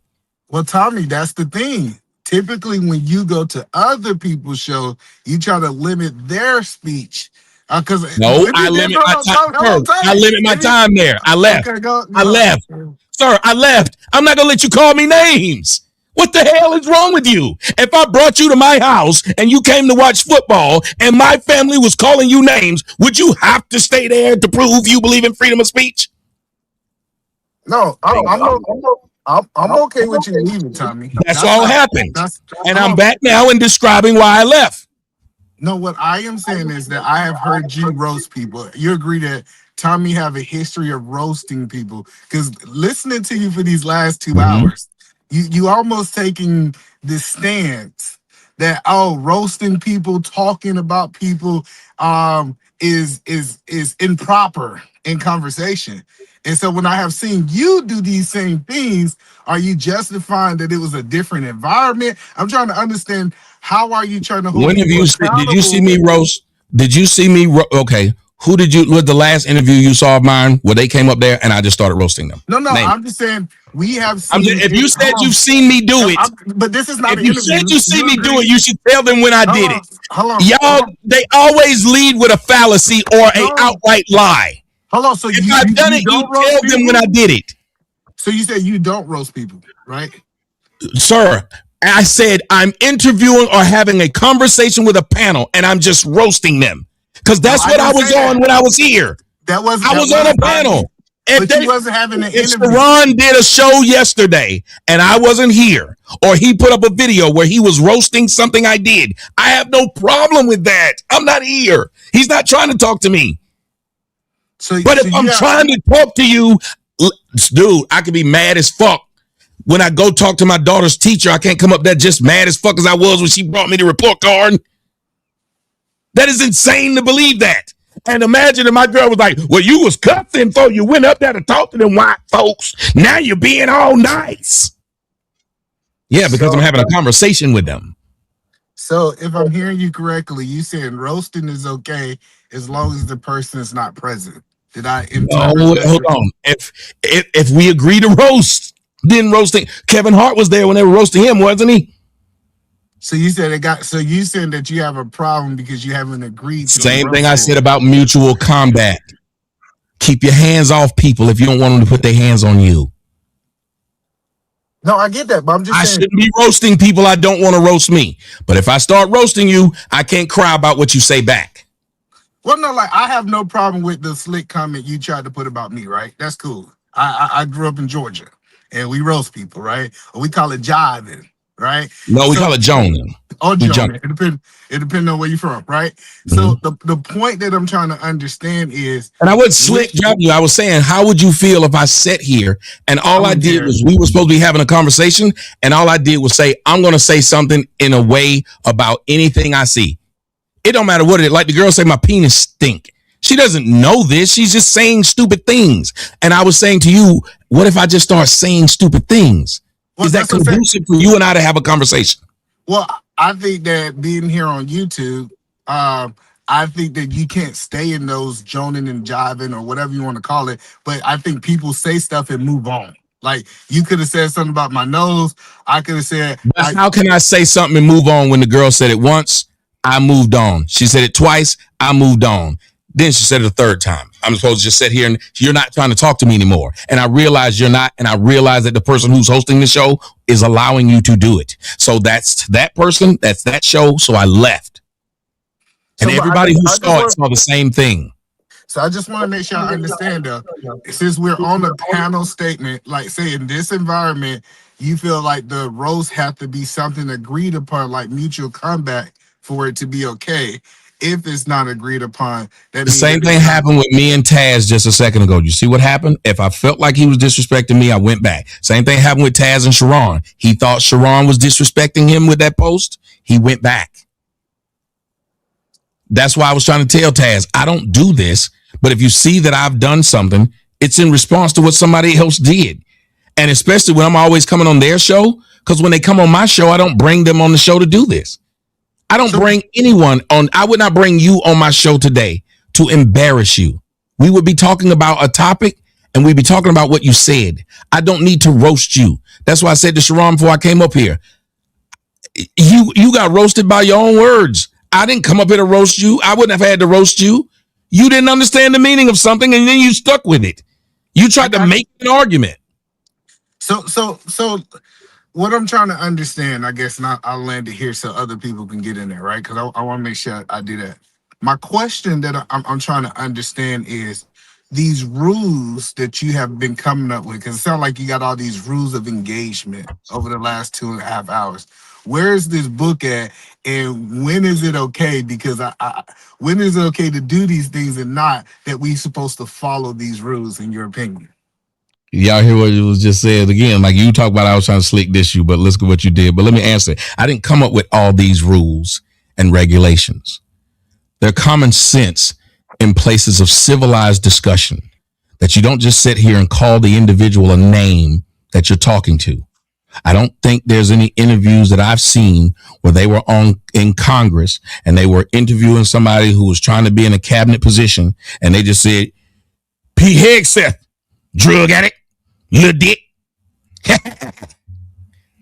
Speaker 14: Well, Tommy, that's the thing. Typically, when you go to other people's show, you try to limit their speech. Because
Speaker 7: no, I limit my time. I limit my time there. I left. Okay, I left. Sir, I left. I'm not gonna let you call me names. What the hell is wrong with you? If I brought you to my house and you came to watch football and my family was calling you names, would you have to stay there to prove you believe in freedom of speech?
Speaker 14: No, I'm okay with you leaving, Tommy.
Speaker 7: That's all happened. And I'm back now and describing why I left.
Speaker 14: No, what I am saying is that I have heard you roast people. You agree that Tommy have a history of roasting people? Because listening to you for these last 2 hours, you almost taking this stance that roasting people, talking about people is improper in conversation. And so when I have seen you do these same things, are you justifying that it was a different environment? I'm trying to understand, how are you trying to hold
Speaker 7: did you see me roast? Did you see me? Okay. Who did you, with the last interview you saw of mine where they came up there and I just started roasting them?
Speaker 14: No, I'm just saying we have seen.
Speaker 7: If you said you've seen me do it,
Speaker 14: but this is not
Speaker 7: if
Speaker 14: an
Speaker 7: you
Speaker 14: interview.
Speaker 7: said you see me do it, you should tell them when I did it.
Speaker 14: Hold on.
Speaker 7: They always lead with a fallacy or a outright lie.
Speaker 14: Hold on. So
Speaker 7: if I've done it, you tell them when I did it.
Speaker 14: So you said you don't roast people, right?
Speaker 7: Sir, I said I'm interviewing or having a conversation with a panel and I'm just roasting them. Because that's what I was on when I was here. I was on a panel.
Speaker 14: But you wasn't having an interview.
Speaker 7: Sharon did a show yesterday and I wasn't here, or he put up a video where he was roasting something I did, I have no problem with that. I'm not here. He's not trying to talk to me. But if I'm trying to talk to you, dude, I could be mad as fuck. When I go talk to my daughter's teacher, I can't come up there just mad as fuck as I was when she brought me the report card. That is insane to believe that. And imagine if my girl was like, well, you was cussing before you went up there to talk to them white folks. Now you're being all nice. Yeah, because I'm having a conversation with them.
Speaker 14: So if I'm hearing you correctly, you saying roasting is okay as long as the person is not present. Did I interpret
Speaker 7: hold on. If we agree to roast, then roasting. Kevin Hart was there when they were roasting him, wasn't he?
Speaker 14: So you said you said that you have a problem because you haven't agreed to
Speaker 7: same thing I said about mutual combat. Keep your hands off people if you don't want them to put their hands on you.
Speaker 14: No, I get that, but I'm just saying,
Speaker 7: shouldn't be roasting people I don't want to roast me. But if I start roasting you, I can't cry about what you say back.
Speaker 14: Well, no, like I have no problem with the slick comment you tried to put about me, right? That's cool. I grew up in Georgia and we roast people, right? Or we call it jiving. Right?
Speaker 7: No, we call it joning.
Speaker 14: Oh, joning. It depends on where you're from, right? So the point that I'm trying to understand is,
Speaker 7: and I would slick drop you. I was saying, how would you feel if I sat here and all I did was, we were supposed to be having a conversation, and all I did was say, I'm going to say something in a way about anything I see. It don't matter what it is. Like the girl say, my penis stink. She doesn't know this. She's just saying stupid things. And I was saying to you, What if I just start saying stupid things? Is that conducive for you and I to have a conversation?
Speaker 14: Well, I think that being here on YouTube, I think that you can't stay in those joning and jiving or whatever you want to call it. But I think people say stuff and move on. Like you could have said something about my nose. I could have said.
Speaker 7: But how can I say something and move on when the girl said it once? I moved on. She said it twice. I moved on. Then she said it a third time. I'm supposed to just sit here and you're not trying to talk to me anymore. And I realize you're not. And I realize that the person who's hosting the show is allowing you to do it. So that's that person. That's that show. So I left. And everybody who saw it saw the same thing.
Speaker 14: So I just want to make sure I understand, though, since we're on the panel statement, like say in this environment, you feel like the roast have to be something agreed upon, like mutual comeback for it to be okay. If it's not agreed upon, that
Speaker 7: the same thing happened with me and Taz just a second ago. You see what happened? If I felt like he was disrespecting me, I went back. Same thing happened with Taz and Sharon. He thought Sharon was disrespecting him with that post. He went back. That's why I was trying to tell Taz, I don't do this, but if you see that I've done something, it's in response to what somebody else did. And especially when I'm always coming on their show, because when they come on my show, I don't bring them on the show to do this. I don't bring anyone on. I would not bring you on my show today to embarrass you. We would be talking about a topic and we'd be talking about what you said. I don't need to roast you. That's why I said to Sharon before I came up here, you got roasted by your own words. I didn't come up here to roast you. I wouldn't have had to roast you. You didn't understand the meaning of something and then you stuck with it. You tried to make an argument.
Speaker 14: So what I'm trying to understand, I guess, and I'll land it here so other people can get in there, right? Because I want to make sure I do that. My question that I'm trying to understand is these rules that you have been coming up with, because it sounds like you got all these rules of engagement over the last 2.5 hours. Where is this book at, and when is it okay? Because when is it okay to do these things and not that we supposed to follow these rules, in your opinion?
Speaker 7: Y'all hear what it was just said again? Like you talk about, I was trying to slick this you, but look at what you did. But let me answer. I didn't come up with all these rules and regulations. They're common sense in places of civilized discussion, that you don't just sit here and call the individual a name that you're talking to. I don't think there's any interviews that I've seen where they were in Congress and they were interviewing somebody who was trying to be in a cabinet position and they just said, Pete Hegseth, drug addict, little dick.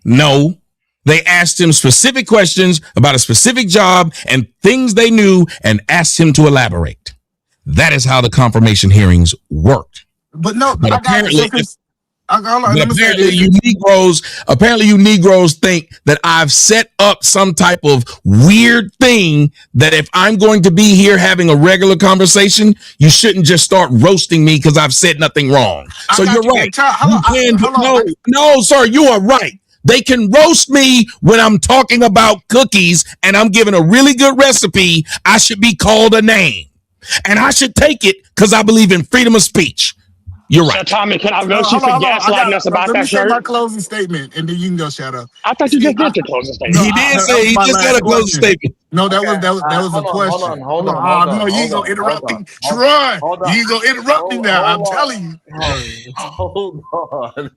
Speaker 7: No, they asked him specific questions about a specific job and things they knew and asked him to elaborate. That is how the confirmation hearings worked.
Speaker 14: But no,
Speaker 7: but apparently,
Speaker 14: apparently
Speaker 7: you Negroes think that I've set up some type of weird thing that if I'm going to be here having a regular conversation, you shouldn't just start roasting me because I've said nothing wrong. So you're right. No, sir, you are right. They can roast me when I'm talking about cookies and I'm giving a really good recipe. I should be called a name and I should take it because I believe in freedom of speech. You're right.
Speaker 12: Tommy, can I roast you for gaslighting us about that shirt?
Speaker 14: Let me say my closing statement, and then you can go, Shadow.
Speaker 12: I thought you just did your closing statement.
Speaker 7: He did say he just had a closing statement.
Speaker 14: No, that was a question.
Speaker 11: Hold on.
Speaker 14: No, you ain't gonna interrupt me. Sharon, you ain't gonna interrupt me now. I'm telling you.
Speaker 11: Hold on.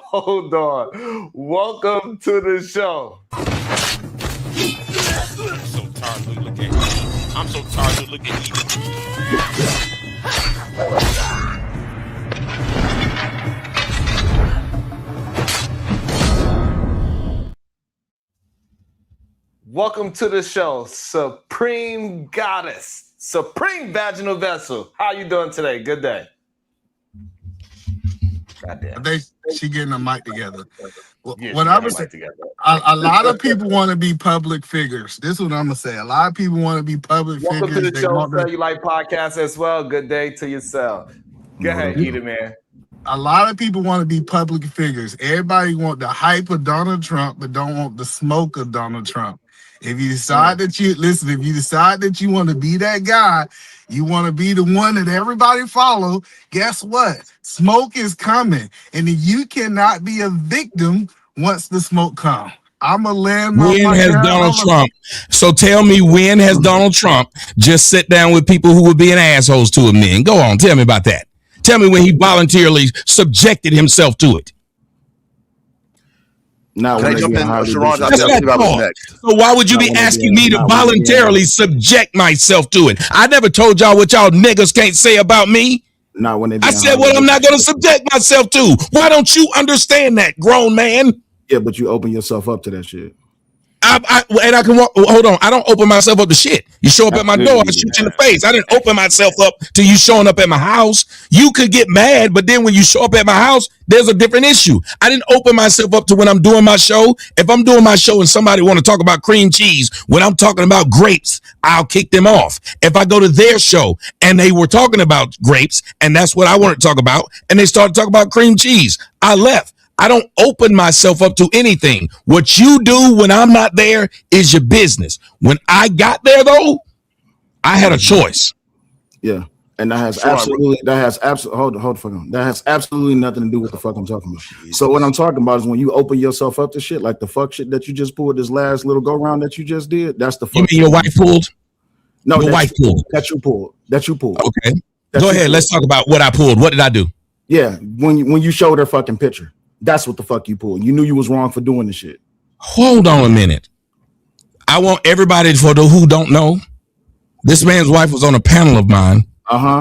Speaker 11: Hold on. Welcome to the show.
Speaker 8: I'm so tired of looking at you.
Speaker 11: Welcome to the show, Supreme Goddess, Supreme Vaginal Vessel. How you doing today? Good day.
Speaker 14: Goddamn. She getting a mic together. What I was saying, a lot of people want to be public figures. This is what I'm gonna say. A lot of people want to be public figures.
Speaker 11: Welcome to the show, sir. You like podcasts as well? Good day to yourself. Go ahead, eat it, man.
Speaker 14: A lot of people want to be public figures. Everybody want the hype of Donald Trump, but don't want the smoke of Donald Trump. If you decide that you want to be that guy, you want to be the one that everybody follow, guess what? Smoke is coming. And you cannot be a victim once the smoke comes. I'm going to land my
Speaker 7: When has Donald Trump? So tell me, when has Donald Trump just sit down with people who were being assholes to him then? Go on, tell me about that. Tell me when he voluntarily subjected himself to it.
Speaker 13: Now, when I jump in, Sharon,
Speaker 7: that's what I thought. So why would you be asking me to voluntarily subject myself to it? I never told y'all what y'all niggas can't say about me.
Speaker 15: Not when they.
Speaker 7: I said what I'm not going to subject myself to. Why don't you understand that, grown man?
Speaker 15: Yeah, but you open yourself up to that shit.
Speaker 7: And I can walk. Hold on. I don't open myself up to shit. You show up at my door, I shoot you in the face. I didn't open myself up to you showing up at my house. You could get mad, but then when you show up at my house, there's a different issue. I didn't open myself up to when I'm doing my show. If I'm doing my show and somebody want to talk about cream cheese when I'm talking about grapes, I'll kick them off. If I go to their show and they were talking about grapes and that's what I want to talk about, and they started talking about cream cheese, I left. I don't open myself up to anything. What you do when I'm not there is your business. When I got there, though, I had a choice.
Speaker 15: Yeah, and that has absolutely hold the fuck on. That has absolutely nothing to do with the fuck I'm talking about. So what I'm talking about is when you open yourself up to shit, like the fuck shit that you just pulled, this last little go round that you just did. That's the fuck.
Speaker 7: You mean your wife pulled?
Speaker 15: No,
Speaker 7: your wife pulled.
Speaker 15: That you pulled.
Speaker 7: Okay, go ahead. Let's talk about what I pulled. What did I do?
Speaker 15: Yeah, when you showed her fucking picture. That's what the fuck you pulled. You knew you was wrong for doing the shit.
Speaker 7: Hold on a minute. I want everybody, for those who don't know, this man's wife was on a panel of mine.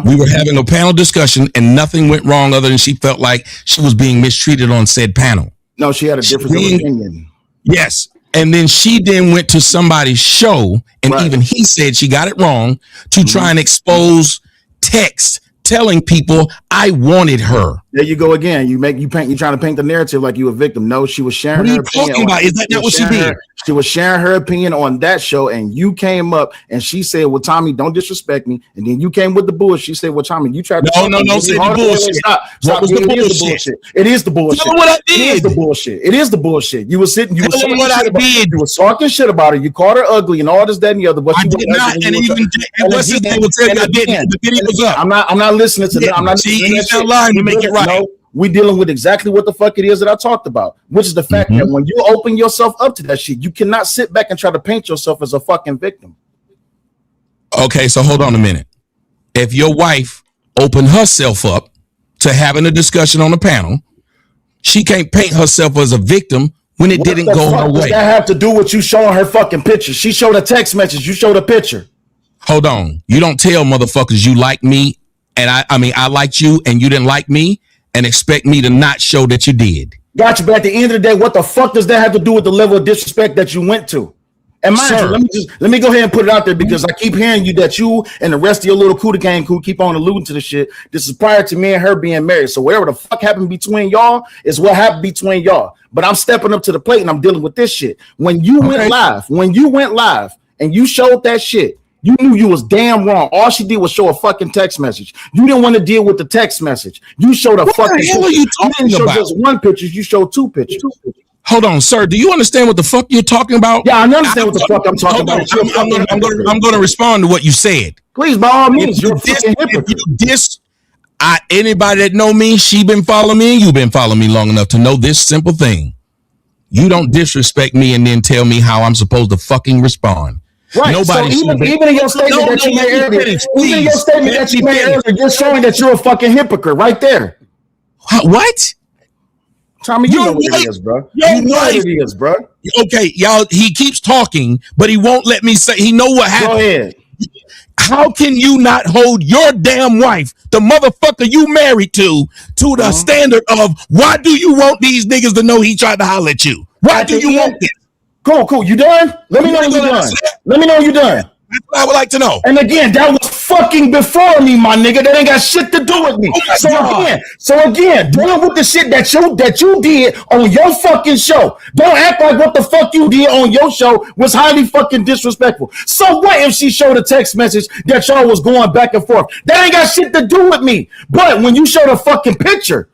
Speaker 7: We were having a panel discussion and nothing went wrong other than she felt like she was being mistreated on said panel.
Speaker 15: No, she had a difference of opinion.
Speaker 7: Yes. And then she then went to somebody's show and even he said she got it wrong to try and expose text telling people I wanted her.
Speaker 15: There you go again. You're trying to paint the narrative like you a victim. No, she was sharing her opinion. What are you talking about?
Speaker 7: Is that not what she did?
Speaker 15: She was sharing her opinion on that show, and you came up and she said, "Well, Tommy, don't disrespect me." And then you came with the bullshit. She said, "Well, Tommy, you tried to
Speaker 7: no, say the bullshit.
Speaker 15: Stop.
Speaker 7: What was the bullshit?
Speaker 15: It is the bullshit.
Speaker 7: Tell me what I did.
Speaker 15: It is the bullshit. It is the bullshit. You were sitting. You were
Speaker 7: saying what I did.
Speaker 15: You were talking shit about her. You called her ugly and all this, that, and the other. But
Speaker 7: I did not. And even what's his name will tell you I didn't. The video was up.
Speaker 15: I'm not listening to that. I'm not.
Speaker 7: He's not lying to make it right.
Speaker 15: No, we're dealing with exactly what the fuck it is that I talked about, which is the fact that when you open yourself up to that shit, you cannot sit back and try to paint yourself as a fucking victim.
Speaker 7: Okay, so hold on a minute. If your wife opened herself up to having a discussion on the panel, she can't paint herself as a victim when it didn't go her way.
Speaker 15: Does that have to do with you showing her fucking picture? She showed a text message. You showed a picture.
Speaker 7: Hold on. You don't tell motherfuckers you like me. And I liked you and you didn't like me and expect me to not show that you did.
Speaker 15: Gotcha, but at the end of the day, what the fuck does that have to do with the level of disrespect that you went to? And mind you, let me go ahead and put it out there because I keep hearing you that you and the rest of your little Kuda gang crew keep on alluding to the shit. This is prior to me and her being married. So whatever the fuck happened between y'all is what happened between y'all. But I'm stepping up to the plate and I'm dealing with this shit. When you went live and you showed that shit, you knew you was damn wrong. All she did was show a fucking text message. You didn't want to deal with the text message. You showed a fucking picture.
Speaker 7: What the hell are you talking about?
Speaker 15: Just one picture. You showed two pictures.
Speaker 7: Hold on, sir. Do you understand what the fuck you're talking about?
Speaker 15: Yeah, I understand what the fuck I'm talking about.
Speaker 7: I'm going to respond to what you said.
Speaker 15: Please, by all means. You're a fucking hypocrite.
Speaker 7: Anybody that know me, she been following me and you been following me long enough to know this simple thing. You don't disrespect me and then tell me how I'm supposed to fucking respond.
Speaker 15: Right. Nobody. So even in your statement that you made earlier, you're showing that you're a fucking hypocrite right there.
Speaker 7: What?
Speaker 15: Tommy, you know what it is, bro. You know what it is, bro.
Speaker 7: Okay, y'all. He keeps talking, but he won't let me say. He know what happened.
Speaker 15: Go ahead.
Speaker 7: How can you not hold your damn wife, the motherfucker you married to the standard of why do you want these niggas to know he tried to holler at you? Why do you want this?
Speaker 15: Cool. You done? Let me know you're done. Let me know you're done.
Speaker 7: That's what I would like to know.
Speaker 15: And again, that was fucking before me, my nigga. That ain't got shit to do with me. So again, dealing with the shit that you did on your fucking show. Don't act like what the fuck you did on your show was highly fucking disrespectful. So what if she showed a text message that y'all was going back and forth? That ain't got shit to do with me. But when you showed a fucking picture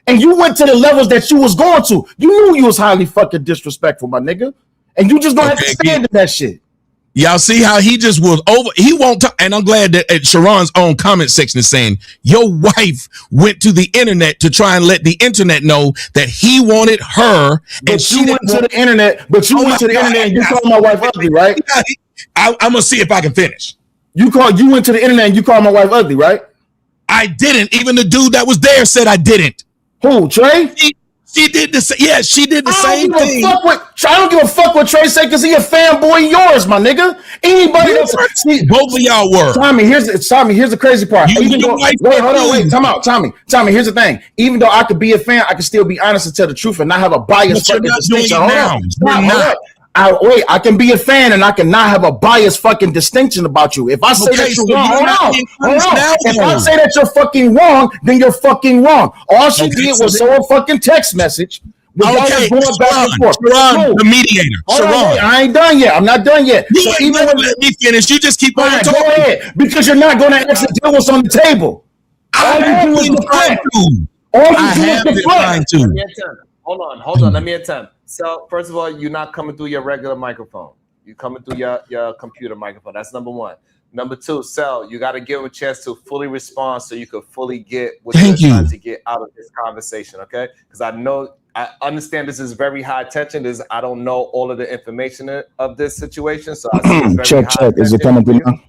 Speaker 15: and you went to the levels that you was going to, you knew you was highly fucking disrespectful, my nigga. And you just gonna have to stand in that shit.
Speaker 7: Y'all see how he just was over. He won't talk. And I'm glad that Sharon's own comment section is saying your wife went to the internet to try and let the internet know that he wanted her.
Speaker 15: But she went to the internet. But you went to the internet and you called my wife ugly, right?
Speaker 7: I'm gonna see if I can finish.
Speaker 15: You went to the internet and you called my wife ugly, right?
Speaker 7: I didn't. Even the dude that was there said I didn't.
Speaker 15: Who, Trey?
Speaker 7: She did the same. Yeah, she did the same thing.
Speaker 15: I don't give a fuck what Trey said because he a fanboy of yours, my nigga. Anybody that's
Speaker 7: both of y'all were.
Speaker 15: Tommy, here's the crazy part. Even though, time out. Tommy, here's the thing. Even though I could be a fan, I can still be honest and tell the truth and not have a biased fucking distinction. I can be a fan and I cannot have a biased fucking distinction about you. If I say that you're wrong, hold on. If I say that you're fucking wrong, then you're fucking wrong. All she did was show a fucking text message. Going back and forth.
Speaker 7: Sharon, the mediator. Sharon.
Speaker 15: I ain't done yet. I'm not done yet.
Speaker 7: So even when let me finish, you just keep on talking.
Speaker 15: Go ahead, because you're not going to actually deal with what's on the table. All you do is deflect.
Speaker 11: Hold on. Let me attempt. So first of all, you're not coming through your regular microphone. You're coming through your computer microphone. That's number one. Number two, Sel, you got to give him a chance to fully respond so you could fully get what you're trying to get out of this conversation, okay? Because I understand this is very high tension. I don't know all of the information of this situation, so I see it's very
Speaker 15: check. Is it coming through now?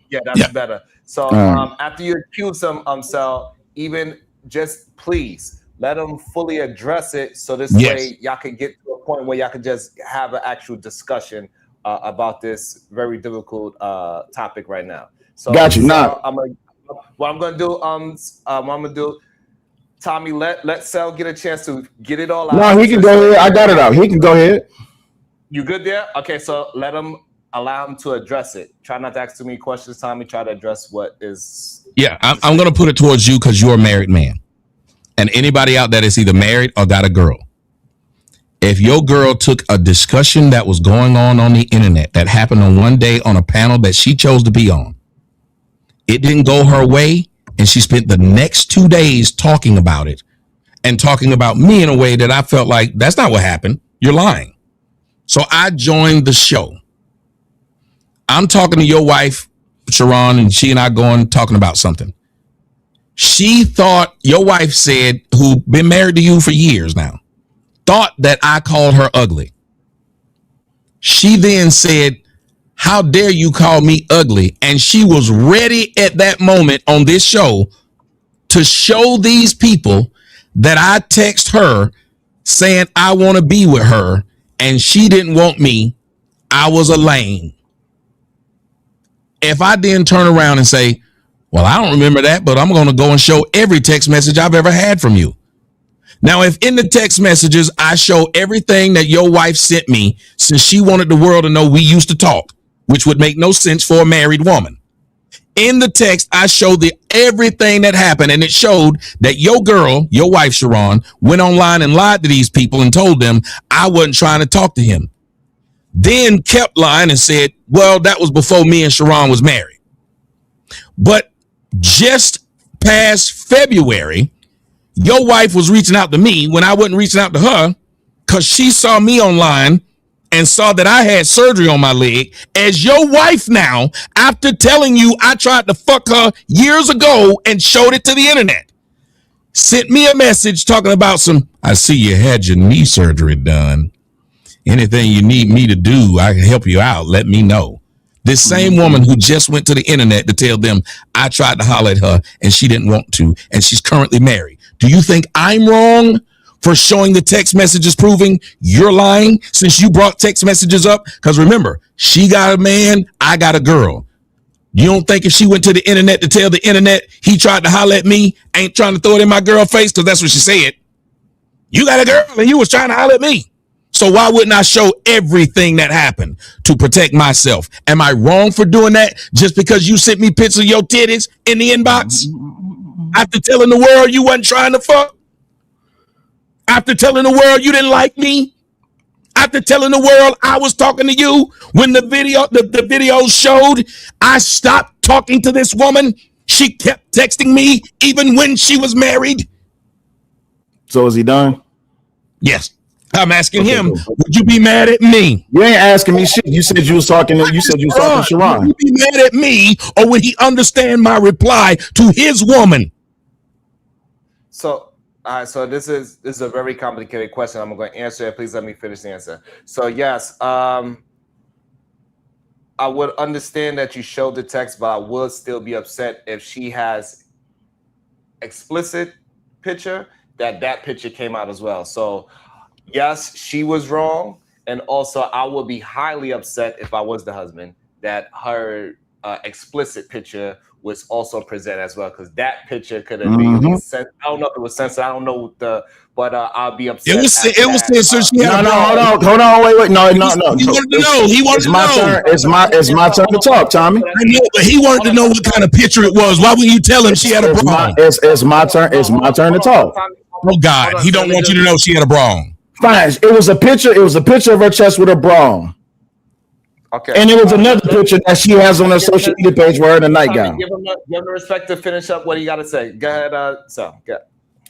Speaker 11: Yeah, that's better. So after you accuse him, Sel, even just please let him fully address it so this way y'all can get to a point where y'all can just have an actual discussion about this very difficult topic right now. So
Speaker 15: got you.
Speaker 11: What I'm gonna do, Tommy, let Sel get a chance to get it all out.
Speaker 15: No, he can go ahead. I got it out. He can go ahead.
Speaker 11: You good there? Okay, so allow him to address it. Try not to ask too many questions, Tommy. Try to address what is.
Speaker 7: Yeah, I'm gonna put it towards you because you're a married man. And anybody out that is either married or got a girl. If your girl took a discussion that was going on the internet that happened on one day on a panel that she chose to be on, it didn't go her way, and she spent the next 2 days talking about it and talking about me in a way that I felt like that's not what happened. You're lying. So I joined the show. I'm talking to your wife, Sharon, and she and I talking about something. She thought, your wife said, who been married to you for years now, thought that I called her ugly. She then said, how dare you call me ugly? And she was ready at that moment on this show to show these people that I text her saying I want to be with her and she didn't want me. I was a lame. If I then turn around and say, well, I don't remember that, but I'm going to go and show every text message I've ever had from you. Now, if in the text messages, I show everything that your wife sent me since she wanted the world to know we used to talk, which would make no sense for a married woman. In the text, I showed everything that happened, and it showed that your girl, your wife, Sharon, went online and lied to these people and told them I wasn't trying to talk to him. Then kept lying and said, well, that was before me and Sharon was married. But just past February, your wife was reaching out to me when I wasn't reaching out to her because she saw me online and saw that I had surgery on my leg. As your wife now, after telling you I tried to fuck her years ago and showed it to the internet, sent me a message talking about I see you had your knee surgery done. Anything you need me to do, I can help you out. Let me know. This same woman who just went to the internet to tell them I tried to holler at her and she didn't want to, and she's currently married. Do you think I'm wrong for showing the text messages proving you're lying since you brought text messages up? Because remember, she got a man, I got a girl. You don't think if she went to the internet to tell the internet he tried to holler at me, ain't trying to throw it in my girl's face? Because that's what she said. You got a girl and you was trying to holler at me. So why wouldn't I show everything that happened to protect myself? Am I wrong for doing that just because you sent me pictures of your titties in the inbox? After telling the world you wasn't trying to fuck? After telling the world you didn't like me? After telling the world I was talking to you when the video showed I stopped talking to this woman? She kept texting me even when she was married.
Speaker 15: So is he done?
Speaker 7: Yes. I'm asking him, would you be mad at me?
Speaker 15: You ain't asking me shit. You said you was talking to Sharon.
Speaker 7: Would you be mad at me, or would he understand my reply to his woman?
Speaker 11: So this is a very complicated question. I'm going to answer it. Please let me finish the answer. So yes, I would understand that you showed the text, but I would still be upset if she has explicit picture, that picture came out as well. So yes, she was wrong, and also I would be highly upset if I was the husband that her explicit picture was also presented as well, because that picture could have been sent. I don't know if it was censored. I don't know but I'll be upset.
Speaker 7: It was censored. She had
Speaker 15: hold on, wait, no.
Speaker 7: He wanted to know. He wanted to know.
Speaker 15: It's my turn to talk, Tommy.
Speaker 7: I know, but he wanted to know what kind of picture it was. Why wouldn't you tell him she had a bra?
Speaker 15: It's my turn. It's my turn to talk.
Speaker 7: Oh God, he don't want you to know she had a bra on.
Speaker 15: Fine. It was a picture. It was a picture of her chest with a bra on.
Speaker 11: Okay.
Speaker 15: And it was another picture that she has on her social media page with her in a nightgown.
Speaker 11: Give him the respect to finish up what he got to say. Go ahead, go.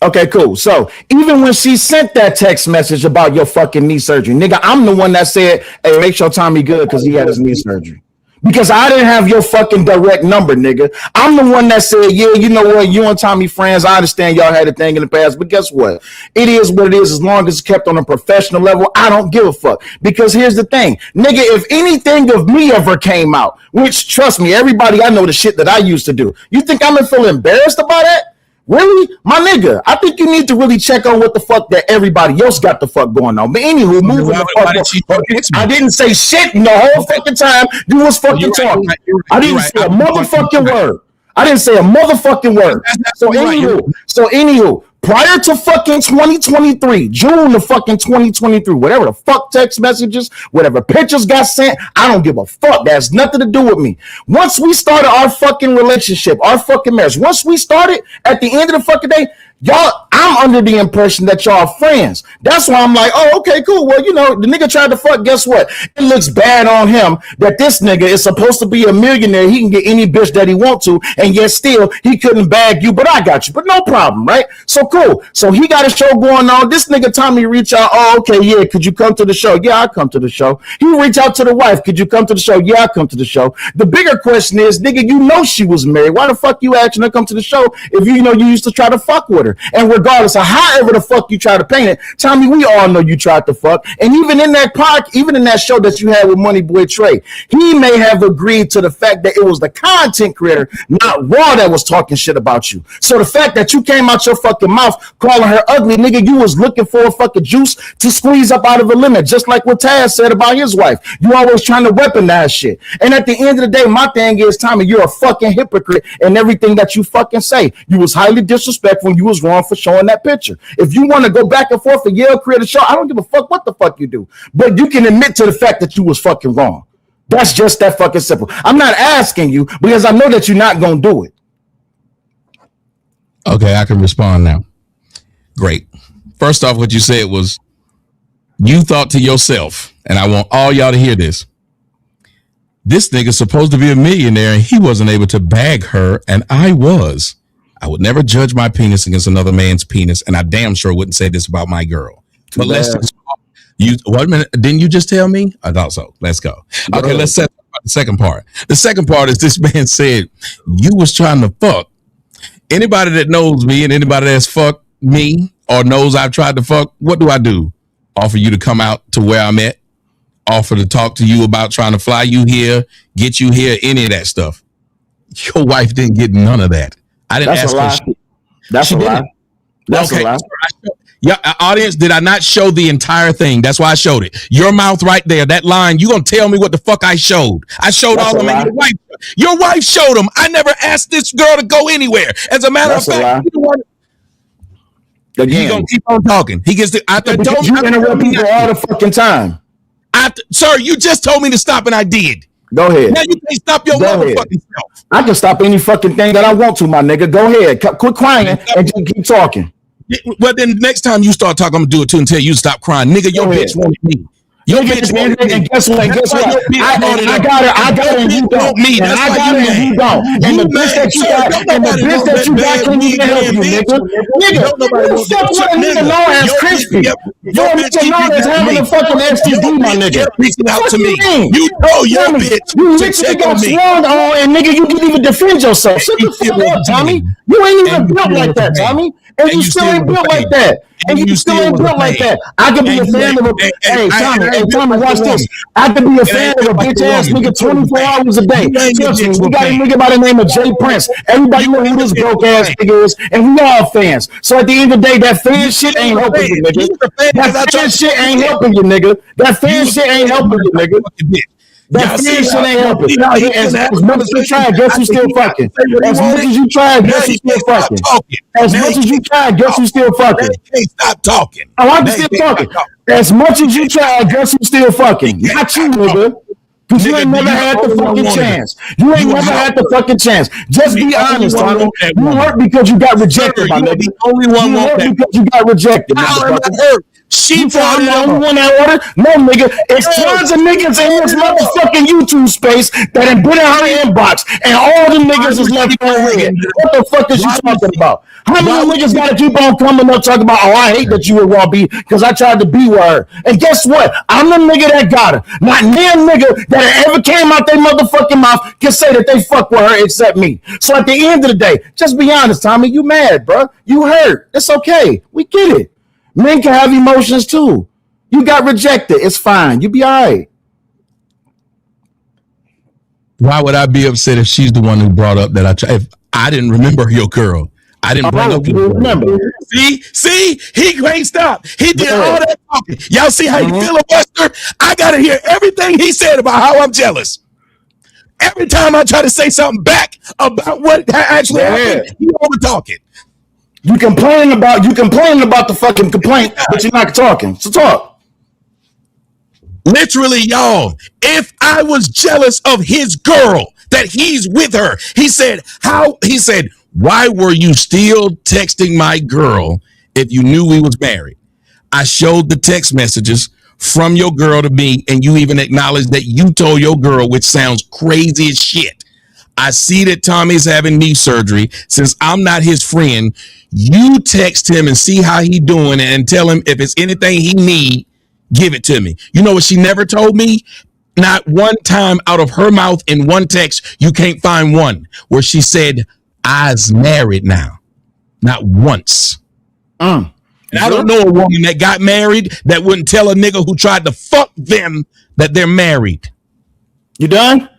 Speaker 15: Okay, cool. So even when she sent that text message about your fucking knee surgery, nigga, I'm the one that said, hey, make sure Tommy good because he had his knee surgery. Because I didn't have your fucking direct number, nigga. I'm the one that said, yeah, you know what, you and Tommy friends, I understand y'all had a thing in the past, but guess what? It is what it is. As long as it's kept on a professional level, I don't give a fuck. Because here's the thing, nigga, if anything of me ever came out, which, trust me, everybody, I know the shit that I used to do. You think I'm gonna feel embarrassed about that? Really? My nigga, I think you need to really check on what the fuck that everybody else got the fuck going on. But anywho, moving the fuck on. I didn't say shit the whole fucking time. You was fucking talking. I didn't say a motherfucking word. I didn't say a motherfucking word. So anywho, prior to fucking 2023, June to fucking 2023, whatever the fuck text messages, whatever pictures got sent, I don't give a fuck. That has nothing to do with me. Once we started our fucking relationship, our fucking marriage, once we started, at the end of the fucking day, y'all, I'm under the impression that y'all are friends. That's why I'm like, oh, okay, cool. Well, you know, the nigga tried to fuck. Guess what? It looks bad on him that this nigga is supposed to be a millionaire. He can get any bitch that he want to, and yet still he couldn't bag you, but I got you. But no problem, right? So cool. So he got a show going on. This nigga Tommy reach out. Oh, okay, yeah. Could you come to the show? Yeah, I come to the show. He reach out to the wife. Could you come to the show? Yeah, I come to the show. The bigger question is, nigga, you know she was married. Why the fuck you asking her to come to the show if you know you used to try to fuck with her? And regardless of however the fuck you try to paint it, Tommy, we all know you tried to fuck. And even in that show that you had with Money Boy Trey, he may have agreed to the fact that it was the content creator, not Raw, that was talking shit about you. So the fact that you came out your fucking mouth calling her ugly, nigga, you was looking for a fucking juice to squeeze up out of a lemon, just like what Taz said about his wife. You always trying to weaponize shit. And at the end of the day, my thing is, Tommy, you're a fucking hypocrite in everything that you fucking say. You was highly disrespectful and you was wrong for showing that picture. If you want to go back and forth and create a show, I don't give a fuck what the fuck you do. But you can admit to the fact that you was fucking wrong. That's just that fucking simple. I'm not asking you because I know that you're not going to do it.
Speaker 7: Okay, I can respond now. Great. First off, what you said was you thought to yourself, and I want all y'all to hear this. This nigga's supposed to be a millionaire and he wasn't able to bag her, and I was. I would never judge my penis against another man's penis, and I damn sure wouldn't say this about my girl. But let's wait a minute. Didn't you just tell me? I thought so. Let's go. Okay, let's set the second part. The second part is this man said you was trying to fuck. Anybody that knows me and anybody that's fucked me or knows I've tried to fuck, what do I do? Offer you to come out to where I'm at? Offer to talk to you about trying to fly you here, get you here, any of that stuff. Your wife didn't get none of that. I didn't ask her.
Speaker 15: That's a lie. That's a lie.
Speaker 7: Yeah, audience, did I not show the entire thing? That's why I showed it. Your mouth right there, that line, you gonna tell me what the fuck I showed. I showed all of them. Your wife showed them. I never asked this girl to go anywhere. As a matter of fact, you know what? He's gonna keep on talking. He gets to
Speaker 15: you interrupt people all the fucking time.
Speaker 7: Sir, you just told me to stop and I did.
Speaker 15: Go ahead.
Speaker 7: Now you can't stop your motherfucking self.
Speaker 15: I can stop any fucking thing that I want to, my nigga. Go ahead. Quit crying and just keep talking.
Speaker 7: Well, then next time you start talking, I'm gonna do it too until you stop crying. Nigga, your bitch wanted me. Your bitch wanted me.
Speaker 15: And guess what? I got her and you don't. And I got her and you don't. And the bitch that you got can't even help you, nigga. Nigga, you fuck with a nigga known as crispy. You're a nigga known as having a fucking STD, my nigga.
Speaker 7: Reaching out to me. You know your bitch.
Speaker 15: You literally got sworn on, and nigga, you didn't even defend yourself. Shut the fuck up, Tommy. You ain't even built like that, Tommy. And you still ain't built like that. And you still ain't built like that. I could be a fan of a Tommy, watch this. I could be a fan of a bitch ass nigga 24 hours a day. Trust me, we got a nigga by the name of Jay Prince. Everybody know who this broke ass nigga is, and we all fans. So at the end of the day, that fan shit ain't helping you, nigga. That fan shit ain't helping you, nigga. That fan shit ain't helping you, nigga. That fan shit ain't helping. As much as you try, guess you still fucking. As much as you try, guess you still fucking. As much as you try, guess you still fucking.
Speaker 7: Can't stop talking.
Speaker 15: Oh, I'm still talking. As much as you try, guess you still fucking. Not you, nigga. Because you ain't never had the fucking chance. You ain't never had the fucking chance. Just be honest, Tommy. You hurt because you got rejected, my nigga. You hurt because you got rejected, motherfucker.
Speaker 7: She
Speaker 15: thought I'm the only one that ordered. No, nigga. It's tons of niggas in this motherfucking YouTube space that have been in her inbox, and all the niggas is left on red. What the fuck is you talking about? How many niggas gotta keep on coming up talking about, oh, I hate that you were Raw B because I tried to be with her. And guess what? I'm the nigga that got her. Not damn nigga that ever came out their motherfucking mouth can say that they fuck with her except me. So at the end of the day, just be honest, Tommy. You mad, bro? You hurt. It's okay. We get it. Men can have emotions too. You got rejected. It's fine. You be all right.
Speaker 7: Why would I be upset if she's the one who brought up that if I didn't remember your girl? I didn't bring up your girl. Remember. See, he can't stop. He did all that talking. Y'all see how you filibuster? I gotta hear everything he said about how I'm jealous. Every time I try to say something back about what actually happened, he over talking.
Speaker 15: You complaining about the fucking complaint, but you're not talking. So talk.
Speaker 7: Literally, y'all, if I was jealous of his girl, that he's with her, he said, why were you still texting my girl if you knew we was married? I showed the text messages from your girl to me, and you even acknowledged that you told your girl, which sounds crazy as shit. I see that Tommy's having knee surgery. Since I'm not his friend, you text him and see how he doing and tell him if it's anything he need, give it to me. You know what she never told me? Not one time out of her mouth in one text, you can't find one where she said, I's married now. Not once. And I don't know a woman that got married that wouldn't tell a nigga who tried to fuck them that they're married.
Speaker 15: You done?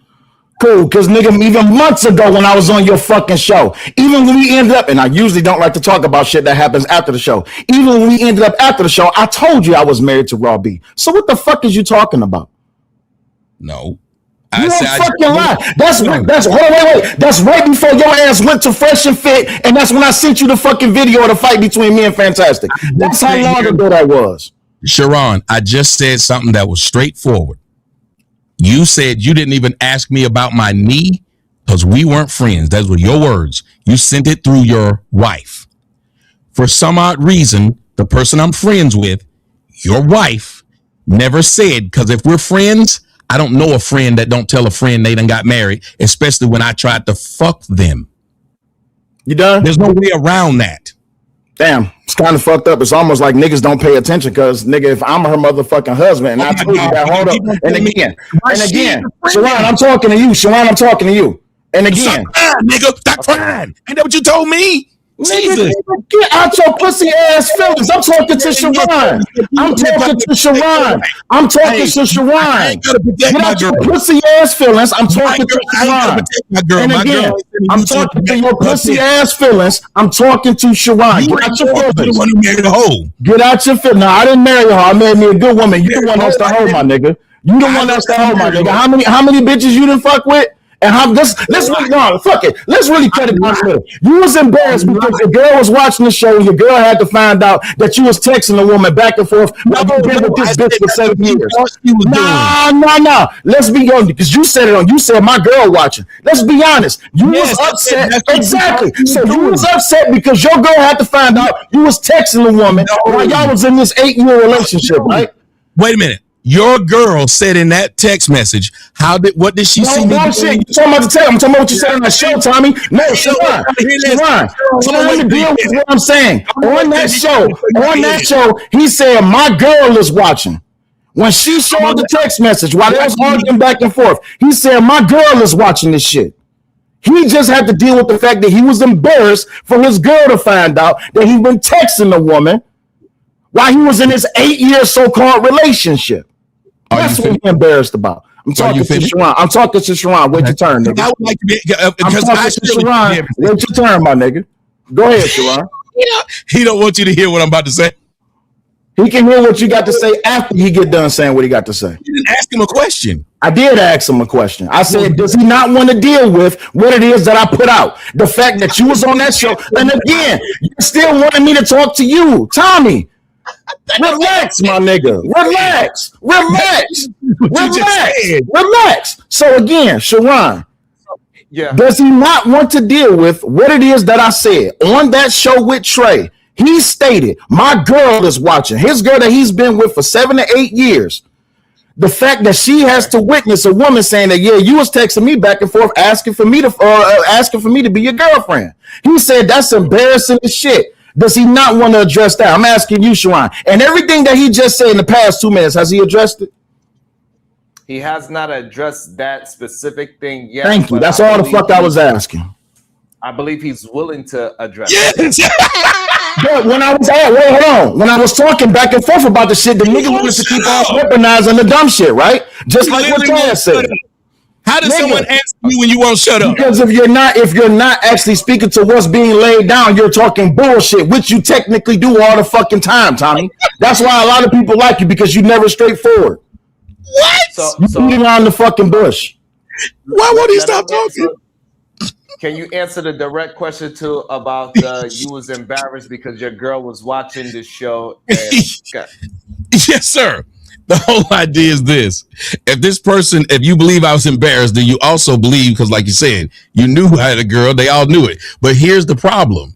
Speaker 15: Cool, because nigga, even months ago when I was on your fucking show, even when we ended up, and I usually don't like to talk about shit that happens after the show, even when we ended up after the show, I told you I was married to Raw B. So what the fuck is you talking about?
Speaker 7: No.
Speaker 15: You don't fucking lie. That's wait. That's right before your ass went to Fresh and Fit, and that's when I sent you the fucking video of the fight between me and Fantastic. That's how long ago that was.
Speaker 7: Sharon, I just said something that was straightforward. You said you didn't even ask me about my knee because we weren't friends. Those were your words. You sent it through your wife. For some odd reason, the person I'm friends with, your wife, never said, because if we're friends, I don't know a friend that don't tell a friend they done got married, especially when I tried to fuck them.
Speaker 15: You done?
Speaker 7: There's no way around that.
Speaker 15: Damn, it's kind of fucked up. It's almost like niggas don't pay attention because, nigga, if I'm her motherfucking husband and I told you that, hold up. And again, Sharon, I'm talking to you. Sharon, I'm talking to you. And again.
Speaker 7: Stop crying, nigga. Stop crying. Ain't that what you told me?
Speaker 15: Jesus. Get out your pussy ass feelings. I'm talking to Sharon. I'm talking to Sharon. I'm talking to Sharon. Get out your pussy ass feelings. I'm talking to Sharon. And again, I'm talking to your pussy ass feelings. I'm talking to Sharon. Get out your feelings. Get out your feelings. No, I didn't marry her. I married me a good woman. You the one that's the hoe, my nigga. You the one that's the hoe, my nigga. How many bitches you done fuck with? And how let's really fuck it. Let's really cut it down a little. You was embarrassed because your girl was watching the show and your girl had to find out that you was texting a woman back and forth. I've been with this bitch for 7 years. No. Let's be honest, because you said it on. You said my girl watching. Let's be honest. You was upset. Exactly. So you was upset because your girl had to find out you was texting a woman while y'all was in this 8-year relationship, right?
Speaker 7: Wait a minute. Your girl said in that text message, what did she see?
Speaker 15: No shit. You talking about the text? I'm talking about what you said on that show, Tommy. No, Sharon. Tell me deal with what I'm saying. On that show, he said my girl is watching. When she showed the text message while they was arguing back and forth, he said my girl is watching this shit. He just had to deal with the fact that he was embarrassed for his girl to find out that he'd been texting a woman while he was in his 8-year so-called relationship. That's what he's embarrassed about. I'm talking to Sharon. I'm talking to Sharon. Wait your turn, nigga.
Speaker 7: I would like to be
Speaker 15: because I'm talking to Sharon. Wait your turn, my nigga. Go ahead, Sharon.
Speaker 7: He don't want you to hear what I'm about to say.
Speaker 15: He can hear what you got to say after he get done saying what he got to say.
Speaker 7: You didn't ask him a question.
Speaker 15: I did ask him a question. I said, does he not want to deal with what it is that I put out? The fact that you was on that show. And again, you still wanted me to talk to you. Tommy, relax, my nigga. Relax. So again, Sharon, does he not want to deal with what it is that I said on that show with Trey? He stated, my girl is watching, his girl that he's been with for 7 to 8 years. The fact that she has to witness a woman saying that, yeah, you was texting me back and forth, asking for me to be your girlfriend. He said that's embarrassing as shit. Does he not want to address that? I'm asking you, Sharon. And everything that he just said in the past 2 minutes, has he addressed it?
Speaker 11: He has not addressed that specific thing yet.
Speaker 15: Thank you. That's all the fuck I was asking.
Speaker 11: I believe he's willing to address it.
Speaker 15: But when I was when I was talking back and forth about the shit, the nigga wanted to keep on weaponizing the dumb shit, right? Just like what Chad said.
Speaker 7: How does someone answer you when you won't shut up?
Speaker 15: Because if you're not actually speaking to what's being laid down, you're talking bullshit, which you technically do all the fucking time, Tommy. That's why a lot of people like you, because you never straightforward.
Speaker 7: What?
Speaker 15: You beat around the fucking bush.
Speaker 7: Why won't he stop talking?
Speaker 11: Can you answer the direct question too about you was embarrassed because your girl was watching this show?
Speaker 7: Yes, sir. The whole idea is this. If you believe I was embarrassed, then you also believe, because like you said, you knew I had a girl, they all knew it. But here's the problem.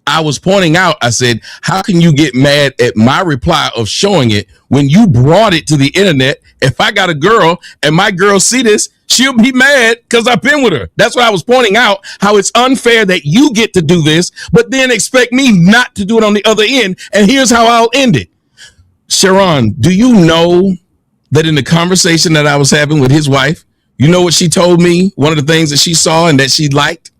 Speaker 7: I was pointing out, I said, how can you get mad at my reply of showing it when you brought it to the internet? If I got a girl and my girl see this, she'll be mad because I've been with her. That's why I was pointing out how it's unfair that you get to do this, but then expect me not to do it on the other end. And here's how I'll end it. Sharon, do you know that in the conversation that I was having with his wife, you know what she told me? One of the things that she saw and that she liked?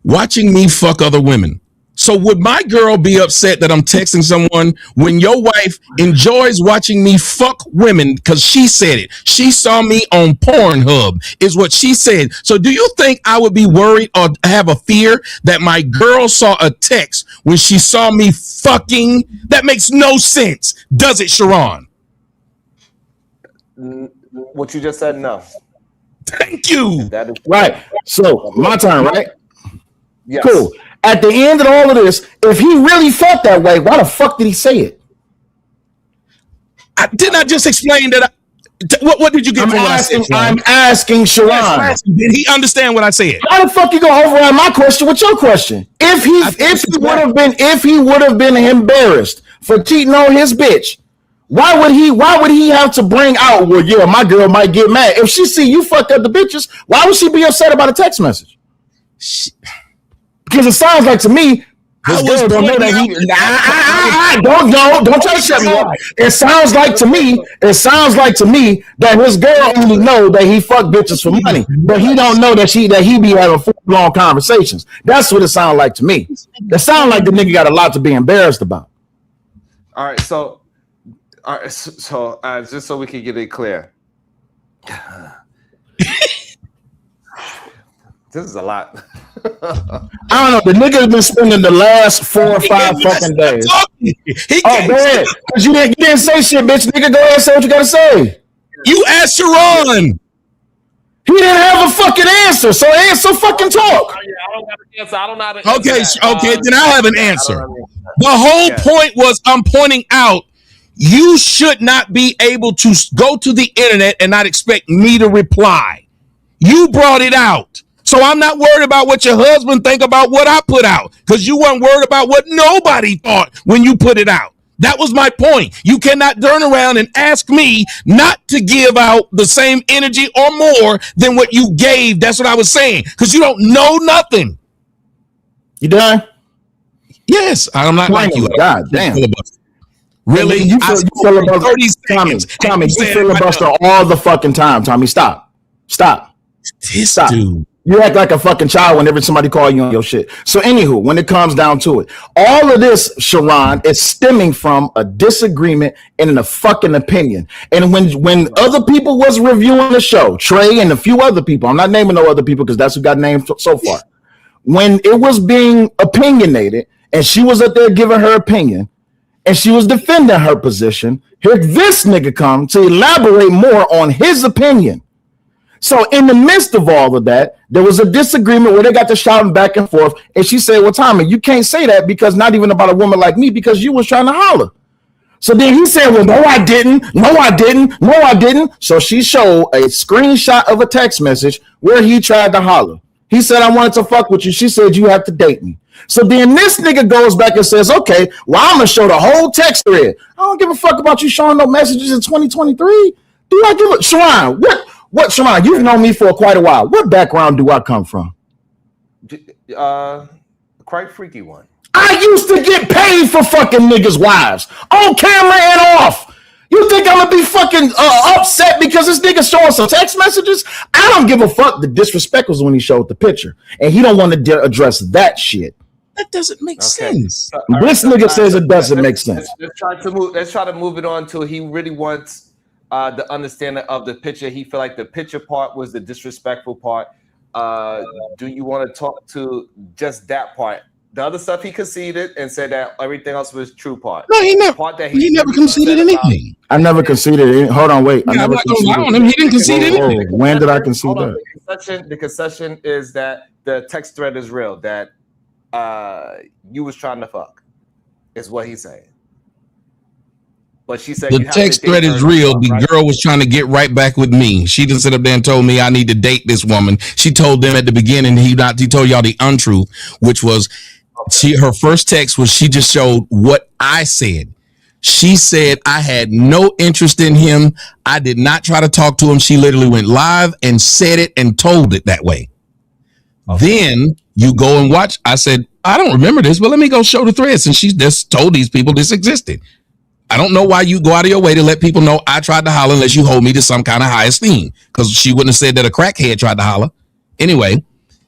Speaker 7: Watching me fuck other women. So would my girl be upset that I'm texting someone when your wife enjoys watching me fuck women because she said it? She saw me on Pornhub is what she said. So do you think I would be worried or have a fear that my girl saw a text when she saw me fucking? That makes no sense. Does it, Sharon?
Speaker 11: What you just said, no.
Speaker 7: Thank you.
Speaker 11: That is
Speaker 15: right. So my turn, right?
Speaker 11: Yes.
Speaker 15: Cool. At the end of all of this, if he really felt that way, why the fuck did he say it?
Speaker 7: Didn't I just explain that? What did you get from what I said?
Speaker 15: I'm asking Sharon.
Speaker 7: Did he understand what I said?
Speaker 15: How the fuck you gonna override my question with your question? If he would have been embarrassed for cheating on his bitch, why would he have to bring out, well, yeah, my girl might get mad if she see you fucked up the bitches? Why would she be upset about a text message? Because it sounds like to me, his girl don't know that he. Don't try to shut me up. It sounds like to me that his girl only know that he fuck bitches for money, but he don't know that he be having full-blown conversations. That's what it sounds like to me. It sounds like the nigga got a lot to be embarrassed about.
Speaker 11: All right, so just so we can get it clear. This is a lot.
Speaker 15: I don't know. The nigga's been spending the last 4 or 5 fucking days. Oh, go ahead. Because you didn't say shit, bitch. Nigga, go ahead and say what you gotta say.
Speaker 7: You asked Sharon.
Speaker 15: He didn't have a fucking answer, so fucking talk.
Speaker 11: I don't got an answer. I don't know how to answer
Speaker 7: Okay, then I have an answer. The whole point was I'm pointing out you should not be able to go to the internet and not expect me to reply. You brought it out. So I'm not worried about what your husband think about what I put out, because you weren't worried about what nobody thought when you put it out. That was my point. You cannot turn around and ask me not to give out the same energy or more than what you gave. That's what I was saying, because you don't know nothing.
Speaker 15: You done?
Speaker 7: Yes, I'm not like you.
Speaker 15: God damn.
Speaker 7: Really?
Speaker 15: You filibuster. Tommy, you filibuster all the fucking time. Tommy, stop.
Speaker 7: This dude.
Speaker 15: You act like a fucking child whenever somebody call you on your shit. So anywho, when it comes down to it, all of this, Sharon, is stemming from a disagreement and a fucking opinion. And when other people was reviewing the show, Trey and a few other people, I'm not naming no other people because that's who got named so far. When it was being opinionated and she was up there giving her opinion and she was defending her position, here this nigga come to elaborate more on his opinion. So in the midst of all of that, there was a disagreement where they got to shouting back and forth. And she said, well, Tommy, you can't say that because not even about a woman like me, because you was trying to holler. So then he said, well, no, I didn't. No, I didn't. No, I didn't. So she showed a screenshot of a text message where he tried to holler. He said, I wanted to fuck with you. She said, you have to date me. So then this nigga goes back and says, okay, well, I'm going to show the whole text thread. I don't give a fuck about you showing no messages in 2023. Do I give a Sharon? What, Sharon, you've known me for quite a while. What background do I come from?
Speaker 11: Quite freaky one.
Speaker 15: I used to get paid for fucking niggas' wives. On camera and off. You think I'm gonna be fucking upset because this nigga showing some text messages? I don't give a fuck. The disrespect was when he showed the picture. And he don't want to address that shit.
Speaker 7: That doesn't make sense.
Speaker 15: So, this nigga says it doesn't make sense.
Speaker 11: Let's try to move it on to he really wants the understanding of the picture. He feel like the picture part was the disrespectful part. Do you want to talk to just that part? The other stuff he conceded and said that everything else was true part.
Speaker 7: No, he never.
Speaker 11: Part that
Speaker 7: he never conceded anything.
Speaker 15: I never conceded it. Hold on, wait.
Speaker 7: Yeah, I'm not gonna lie on him. He didn't concede anything.
Speaker 15: When did I concede that?
Speaker 11: The concession is that the text thread is real. That you was trying to fuck, is what he's saying. But she said
Speaker 7: the text thread is real. The girl was trying to get right back with me. She didn't sit up there and told me I need to date this woman. She told them at the beginning. He told y'all the untruth, which was her first text was she just showed what I said. She said I had no interest in him. I did not try to talk to him. She literally went live and said it and told it that way. Okay. Then you go and watch. I said, I don't remember this, but let me go show the thread since she just told these people this existed. I don't know why you go out of your way to let people know I tried to holler unless you hold me to some kind of high esteem, because she wouldn't have said that a crackhead tried to holler. Anyway,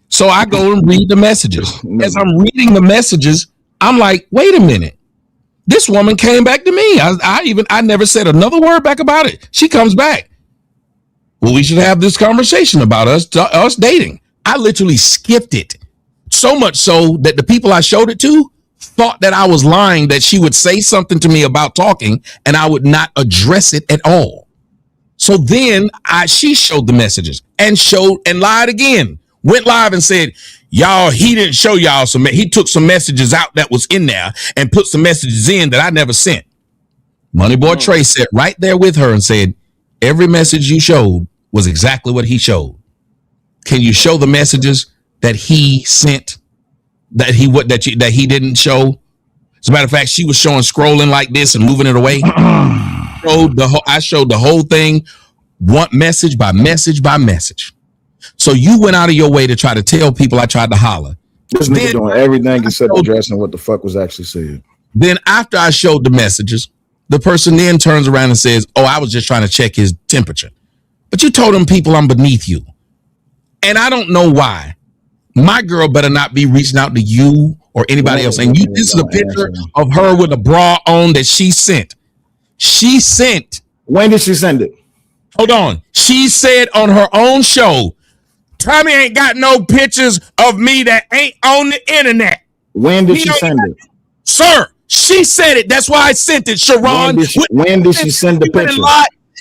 Speaker 7: so I go and read the messages. As I'm reading the messages, I'm like, wait a minute. This woman came back to me. I never said another word back about it. She comes back. Well, we should have this conversation about us dating. I literally skipped it. So much so that the people I showed it to thought that I was lying, that she would say something to me about talking and I would not address it at all. So then she showed the messages and lied again. Went live and said, y'all, he didn't show y'all he took some messages out that was in there and put some messages in that I never sent. Moneyboy Trey sat right there with her and said, every message you showed was exactly what he showed. Can you show the messages that he sent that he didn't show? As a matter of fact, she was scrolling like this and moving it away. I showed the whole thing, one message by message by message. So you went out of your way to try to tell people I tried to holler.
Speaker 15: This nigga doing everything except addressing what the fuck was actually said.
Speaker 7: Then after I showed the messages, the person then turns around and says, oh, I was just trying to check his temperature. But you told them people I'm beneath you. And I don't know why. My girl better not be reaching out to you or anybody else. And this is a picture of her with a bra on that she sent. She sent.
Speaker 15: When did she send it?
Speaker 7: Hold on. She said on her own show, Tommy ain't got no pictures of me that ain't on the internet.
Speaker 15: When did she send it?
Speaker 7: Sir, she said it. That's why I sent it, Sharon.
Speaker 15: When did she send the picture?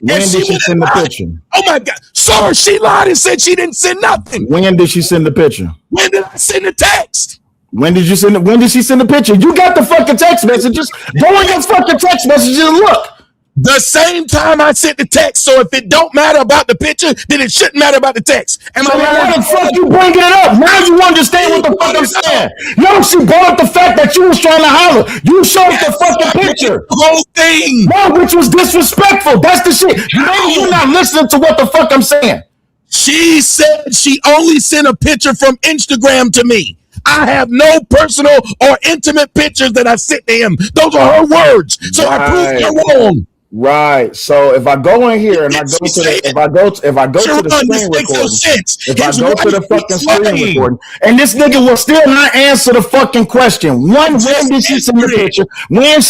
Speaker 15: When did she send the picture?
Speaker 7: Oh my God. Sir, she lied and said she didn't send nothing.
Speaker 15: When did she send the picture?
Speaker 7: When did I send the text?
Speaker 15: When did you send it? When did she send the picture? You got the fucking text messages. Go on your fucking text messages and look.
Speaker 7: The same time I sent the text. So if it don't matter about the picture, then it shouldn't matter about the text.
Speaker 15: Why the fuck you bringing it up? Now you understand what the fuck I'm saying. No, she brought up the fact that you was trying to holler. You showed the fucking picture.
Speaker 7: The whole thing.
Speaker 15: No, which was disrespectful. That's the shit. Maybe you're not listening to what the fuck I'm saying.
Speaker 7: She said she only sent a picture from Instagram to me. I have no personal or intimate pictures that I sent to him. Those are her words. So I proved her wrong.
Speaker 15: Right. So if I go in here and I go to the, if I go to the screen recording, if I go to the fucking screen recording, and this nigga will still not answer the fucking question. One, when did she send the picture? When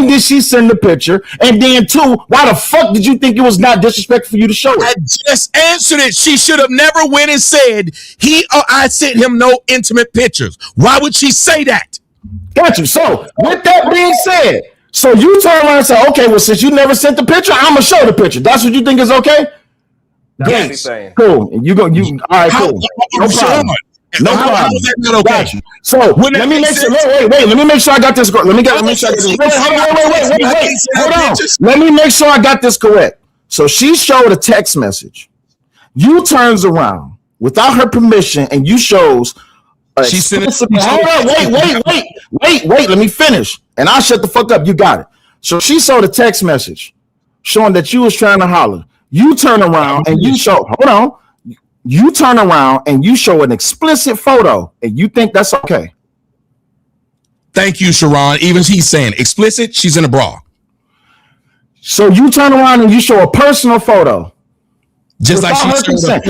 Speaker 15: did she send the picture? And then two, why the fuck did you think it was not disrespectful for you to show it?
Speaker 7: I just answered it. She should have never went and said I sent him no intimate pictures. Why would she say that?
Speaker 15: Got you. So with that being said, so you turn around and say, okay, well, since you never sent the picture, I'm gonna show the picture. That's what you think is okay?
Speaker 11: Yes.
Speaker 15: Cool. And all right, cool. No problem. No problem.
Speaker 7: How is that not okay?
Speaker 15: Got you. So let me make sure. Wait. Let me make sure I got this. Let me make sure I got this. Wait. Hold on. Let me make sure I got this correct. So she showed a text message. You turns around without her permission, and you shows.
Speaker 7: She sent it.
Speaker 15: Hold on. Wait. Let me finish, and I'll shut the fuck up. You got it. So she saw the text message showing that you was trying to holler. You turn around and you show. Hold on. You turn around and you show an explicit photo, and you think that's okay.
Speaker 7: Thank you, Sharon. Even she's saying explicit. She's in a bra.
Speaker 15: So you turn around and you show a personal photo.
Speaker 7: Just
Speaker 15: without
Speaker 7: like she
Speaker 15: consent.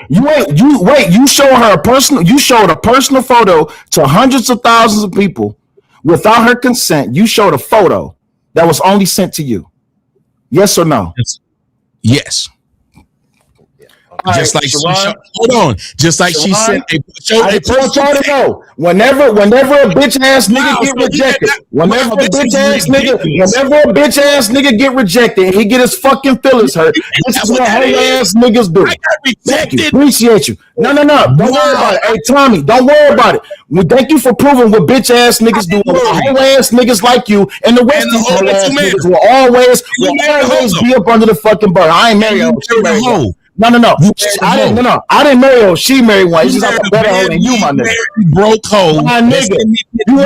Speaker 15: You show her a personal. You showed a personal photo to hundreds of thousands of people without her consent. You showed a photo that was only sent to you. Yes or no?
Speaker 7: Yes. Just like
Speaker 15: Sharon,
Speaker 7: she hold on. Just like
Speaker 15: Sharon,
Speaker 7: she said,
Speaker 15: I told y'all to know. Whenever a bitch ass nigga get rejected, whenever a bitch ass nigga get rejected, he get his fucking feelings hurt. This is what whole ass niggas do. Thank you. Appreciate you. No. Don't worry about it. Hey, Tommy, don't worry about it. Well, thank you for proving what bitch ass niggas do. Whole ass niggas like you and the rest of these whole ass niggas will always be up under the fucking bar. I ain't married. No. I didn't marry her. She married one. It's just I'm a better hoe than you, my nigga.
Speaker 7: Broke hoe.
Speaker 15: My nigga, you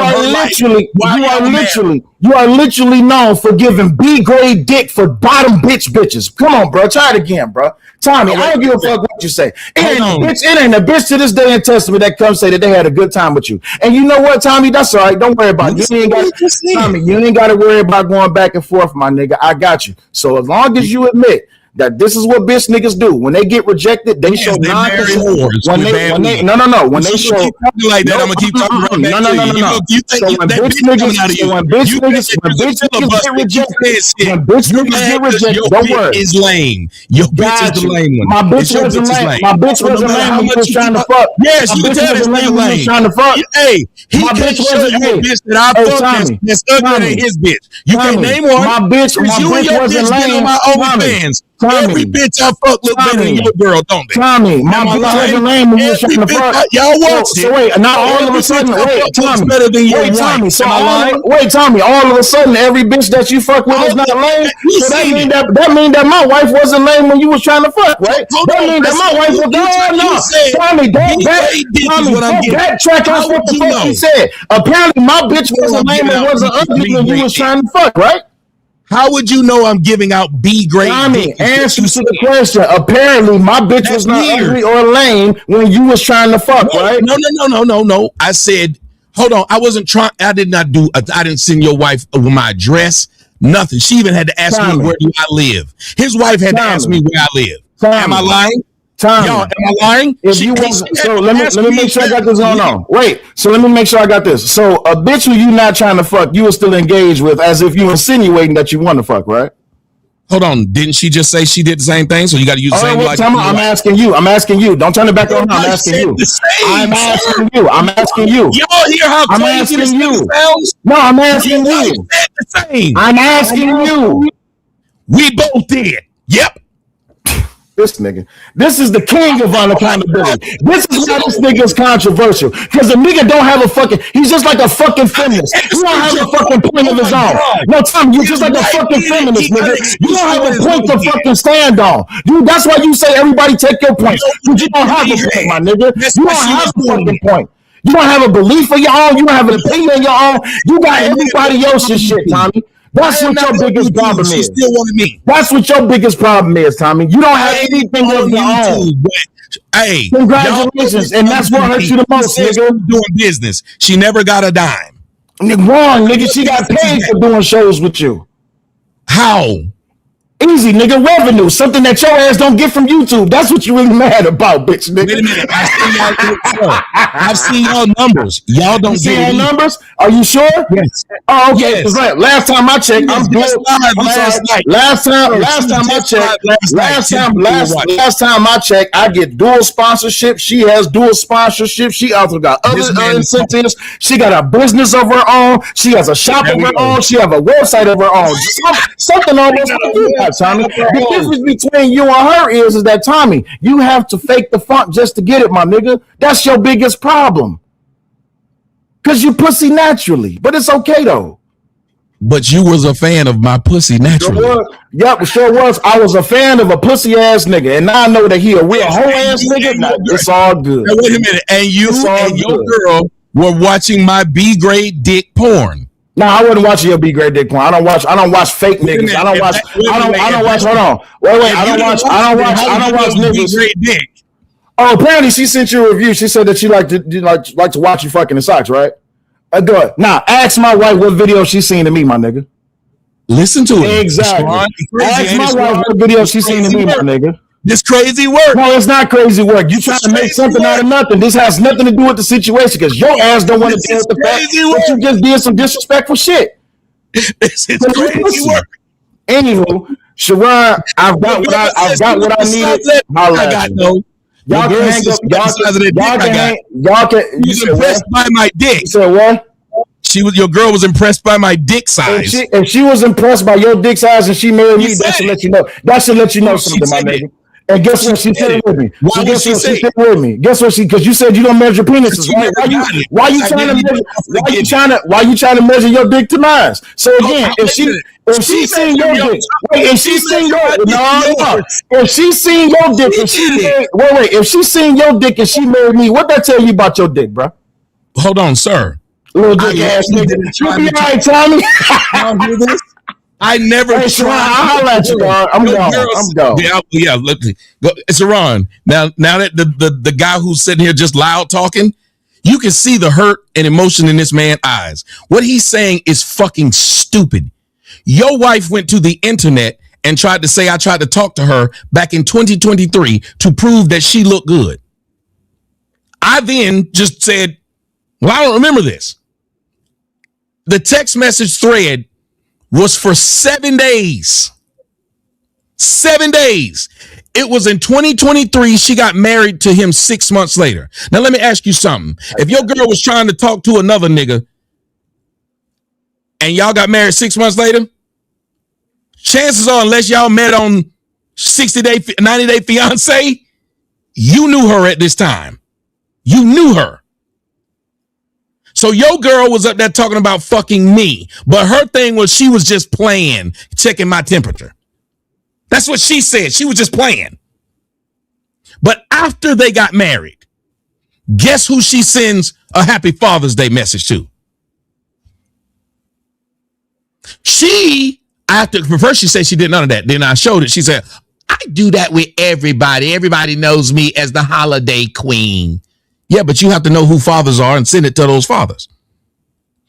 Speaker 15: are literally known for giving B-grade dick for bottom bitches. Come on, bro. Try it again, bro. Tommy, I don't give a fuck what you say. It ain't a bitch to this day in Testament that comes say that they had a good time with you. And you know what, Tommy? That's all right. Don't worry about it. You ain't got to worry about going back and forth, my nigga. I got you. So as long as you admit that this is what bitch niggas do. When they get rejected, they show non-consent. When they show
Speaker 7: like that, I'm gonna keep talking right back to you. You think
Speaker 15: when bitch niggas get rejected, don't worry.
Speaker 7: Is lame. Your bitch is the lame one.
Speaker 15: My bitch wasn't lame. My bitch wasn't lame when you was trying to fuck.
Speaker 7: Yes, you can tell it's lame when you
Speaker 15: trying to fuck.
Speaker 7: Hey, he can't show you a bitch that I fucked that's uglier than his bitch. You can't name one.
Speaker 15: My bitch wasn't lame.
Speaker 7: My OnlyFans. Every bitch I fuck look better than your girl, don't they?
Speaker 15: Tommy, my bitch wasn't lame when you was trying to fuck.
Speaker 7: Y'all watch it.
Speaker 15: So wait, now all of a sudden, Tommy,
Speaker 7: better than your wife.
Speaker 15: Tommy, all of a sudden, every bitch that you fuck with is not lame. So that mean that my wife wasn't lame when you was trying to fuck, right? That mean that my wife was Tommy, don't backtrack on what the fuck you said. Apparently, my bitch wasn't lame and wasn't ugly when you was trying to fuck, right?
Speaker 7: How would you know I'm giving out B grade?
Speaker 15: Tommy, answer to the question. Apparently, my bitch was not ugly or lame when you was trying to fuck, right?
Speaker 7: No. I said, hold on. I wasn't trying. I didn't send your wife with my address. Nothing. She even had to ask me where do I live. His wife had to ask me where I live. Am I lying?
Speaker 15: Tommy,
Speaker 7: y'all, am I lying?
Speaker 15: If you wasn't, so let me make sure I got this on. Wait, so let me make sure I got this. So a bitch who you not trying to fuck, you were still engaged with, as if you insinuating that you want to fuck, right?
Speaker 7: Hold on, didn't she just say she did the same thing? So you got to use the same logic.
Speaker 15: I'm asking you. Don't turn it back on. I'm asking you. I'm asking you.
Speaker 7: Y'all hear how crazy this sounds?
Speaker 15: No, I'm asking you. I'm asking you.
Speaker 7: We both did. Yep.
Speaker 15: This nigga. This is the king of unaccountability. This is why this nigga is controversial. Because the nigga don't have a fucking, he's just like a fucking feminist. He don't have a fucking point of his own. No, Tom, you're just like a fucking feminist, nigga. You don't have a point to fucking stand on. That's why you say everybody take your point. Because you don't have a point, my nigga. You don't have a fucking point. You don't have a belief of your own. You don't have an opinion of your own. You got everybody else's shit, Tommy. That's what your biggest problem is.
Speaker 7: Still wanted me.
Speaker 15: That's what your biggest problem is, Tommy. You don't have anything of your own.
Speaker 7: Hey,
Speaker 15: congratulations, and that's what hurts you the most, nigga.
Speaker 7: Doing business, she never got a dime.
Speaker 15: Wrong, nigga. She got paid for doing shows with you.
Speaker 7: How?
Speaker 15: Easy, nigga. Revenue, something that your ass don't get from YouTube. That's what you really mad about, bitch, nigga.
Speaker 7: Wait a minute. I've seen y'all numbers. Y'all don't
Speaker 15: see
Speaker 7: get
Speaker 15: our numbers. Are you sure?
Speaker 7: Yes.
Speaker 15: Oh, okay.
Speaker 7: Yes.
Speaker 15: Right. Last time I checked, I'm good. Last time I checked, I get dual sponsorship. She has dual sponsorship. She also got other incentives. She got a business of her own. She has a shop of her own. She have a website of her own. Something almost like you got, Tommy. The difference between you and her is that, Tommy, you have to fake the funk just to get it, my nigga. That's your biggest problem. Because you pussy naturally. But it's okay, though.
Speaker 7: But you was a fan of my pussy naturally.
Speaker 15: Sure was. I was a fan of a pussy ass nigga. And now I know that he a real hoe ass nigga. Nah, it's all good.
Speaker 7: Now, wait a minute. And you and your girl were watching my B grade dick porn.
Speaker 15: No, I wasn't watching your B grade dick porn. I don't watch fake niggas. I don't watch. Hold on. Wait. I don't watch niggas.
Speaker 7: Dick.
Speaker 15: Oh, apparently she sent you a review. She said that she like to watch you fucking in socks, right? Good. Now ask my wife what video she seen of me, my nigga.
Speaker 7: Listen to it.
Speaker 15: Exactly. Ask my wife what video she seen of me, my nigga.
Speaker 7: This crazy work.
Speaker 15: No, it's not crazy work. You trying to make something out of nothing. This has nothing to do with the situation because your ass don't want to deal with the fact that you just did some disrespectful shit.
Speaker 7: This is crazy work.
Speaker 15: Anywho, Sharon, I've got what I needed.
Speaker 7: I got no.
Speaker 15: Y'all can hang up. Y'all can.
Speaker 7: You was impressed by my dick.
Speaker 15: You said what?
Speaker 7: Your girl was impressed by my dick size.
Speaker 15: If she was impressed by your dick size and she married me, that should let you know. That should let you know something, my nigga. And guess what? She said it with me.
Speaker 7: Why would she say it
Speaker 15: with me? Guess what? Because you said you don't measure penises, right? Why you trying to measure your dick to mine? So again, if she seen your dick, if she seen your dick and she married me, what that tell you about your dick, bro?
Speaker 7: Hold on, sir.
Speaker 15: Little dick ass nigga. You be all right, Tommy?
Speaker 7: I never tried.
Speaker 15: I'll let you go. I'm gone.
Speaker 7: Yeah, let me go. Sharon. Now that the guy who's sitting here just loud talking, you can see the hurt and emotion in this man's eyes. What he's saying is fucking stupid. Your wife went to the internet and tried to say I tried to talk to her back in 2023 to prove that she looked good. I then just said, well, I don't remember this. The text message thread was for 7 days. 7 days. It was in 2023. She got married to him 6 months later. Now, let me ask you something. If your girl was trying to talk to another nigga and y'all got married 6 months later, chances are, unless y'all met on 60-day, 90-day fiance, you knew her at this time. You knew her. So your girl was up there talking about fucking me, but her thing was she was just playing, checking my temperature. That's what she said. She was just playing. But after they got married, guess who she sends a happy Father's Day message to? First she said she did none of that. Then I showed it. She said, I do that with everybody. Everybody knows me as the holiday queen. Yeah, but you have to know who fathers are and send it to those fathers.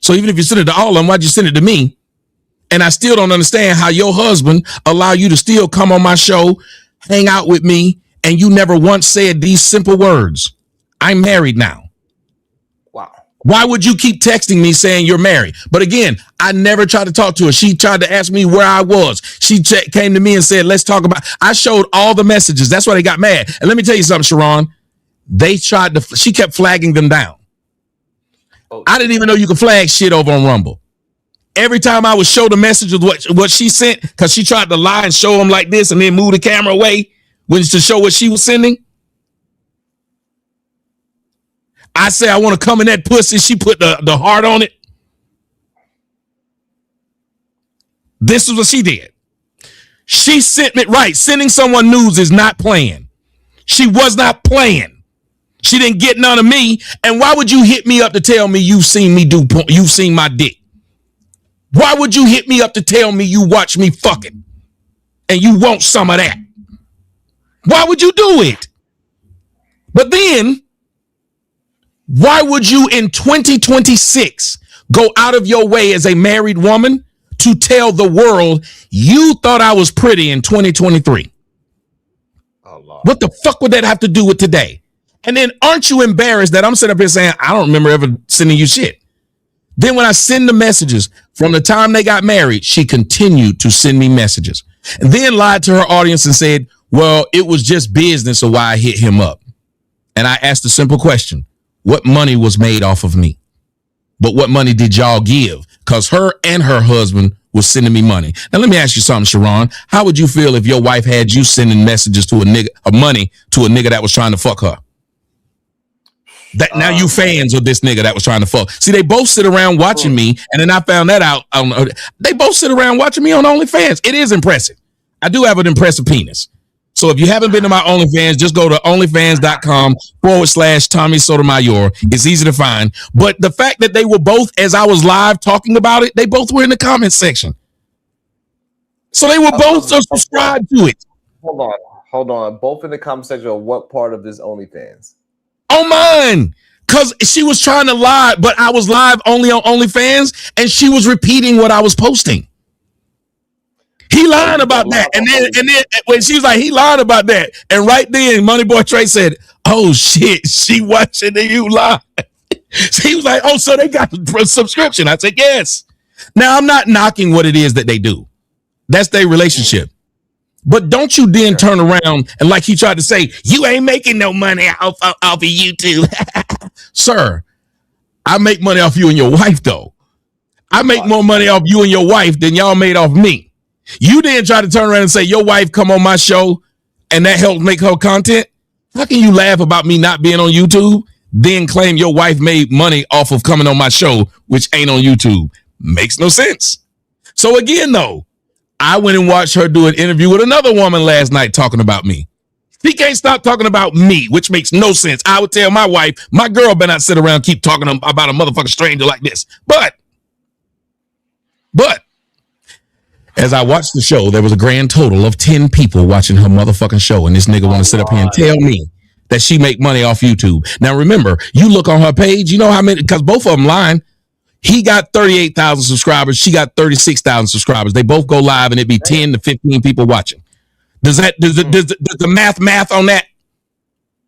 Speaker 7: So even if you send it to all of them, why'd you send it to me? And I still don't understand how your husband allow you to still come on my show, hang out with me, and you never once said these simple words. I'm married now.
Speaker 11: Wow.
Speaker 7: Why would you keep texting me saying you're married? But again, I never tried to talk to her. She tried to ask me where I was. She came to me and said, let's talk about. I showed all the messages. That's why they got mad. And let me tell you something, Sharon. She kept flagging them down. I didn't even know you could flag shit over on Rumble. Every time I would show the message of what she sent, because she tried to lie and show them like this and then move the camera away to show what she was sending. I say, I want to come in that pussy. She put the heart on it. This is what she did. She sent me, right. Sending someone news is not playing. She was not playing. She didn't get none of me. And why would you hit me up to tell me you've seen my dick? Why would you hit me up to tell me you watch me fucking and you want some of that? Why would you do it? But then, why would you in 2026 go out of your way as a married woman to tell the world you thought I was pretty in 2023?
Speaker 11: Oh, Lord.
Speaker 7: What the fuck would that have to do with today? And then aren't you embarrassed that I'm sitting up here saying, I don't remember ever sending you shit? Then when I send the messages from the time they got married, she continued to send me messages and then lied to her audience and said, well, it was just business, so why I hit him up. And I asked a simple question. What money was made off of me? But what money did y'all give? Because her and her husband was sending me money. Now, let me ask you something, Sharon. How would you feel if your wife had you sending messages to a nigga, or money to a nigga that was trying to fuck her? That now you fans of this nigga that was trying to fuck. See, they both sit around watching me, and then I found that out. They both sit around watching me on OnlyFans. It is impressive. I do have an impressive penis. So if you haven't been to my OnlyFans, just go to onlyfans.com/Tommy Sotomayor. It's easy to find. But the fact that they were both, as I was live talking about it, they both were in the comment section. So they were both subscribed to it.
Speaker 11: Hold on. Both in the comment section of what part of this OnlyFans?
Speaker 7: On mine. Because she was trying to lie, but I was live only on OnlyFans, and she was repeating what I was posting. He lied about that. And then when she was like, he lied about that. And right then, Money Boy Trey said, oh shit, she watching you lie. So he was like, oh, so they got a subscription. I said, yes. Now, I'm not knocking what it is that they do. That's their relationship. But don't you then turn around and like he tried to say, you ain't making no money off of YouTube. Sir, I make money off you and your wife, though. I make more money off you and your wife than y'all made off me. You then try to turn around and say your wife come on my show and that helps make her content. How can you laugh about me not being on YouTube, then claim your wife made money off of coming on my show, which ain't on YouTube? Makes no sense. So again, though, I went and watched her do an interview with another woman last night talking about me. She can't stop talking about me, which makes no sense. I would tell my wife, my girl better not sit around and keep talking about a motherfucking stranger like this. But as I watched the show, there was a grand total of 10 people watching her motherfucking show. And this nigga want to sit up here and tell me that she make money off YouTube. Now, remember, you look on her page, you know how many, because both of them lying. He got 38,000 subscribers. She got 36,000 subscribers. They both go live and it'd be 10 to 15 people watching. Does the math on that?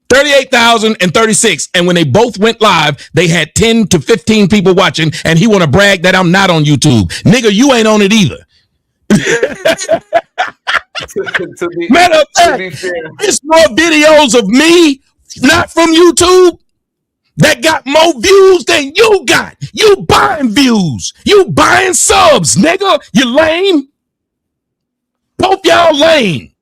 Speaker 7: 38,000 and 36. And when they both went live, they had 10 to 15 people watching. And he want to brag that I'm not on YouTube. Nigga, you ain't on it either. Matter of fact, it's more videos of me, not from YouTube, that got more views than you got. You buying views. You buying subs, nigga. You lame. Both y'all lame.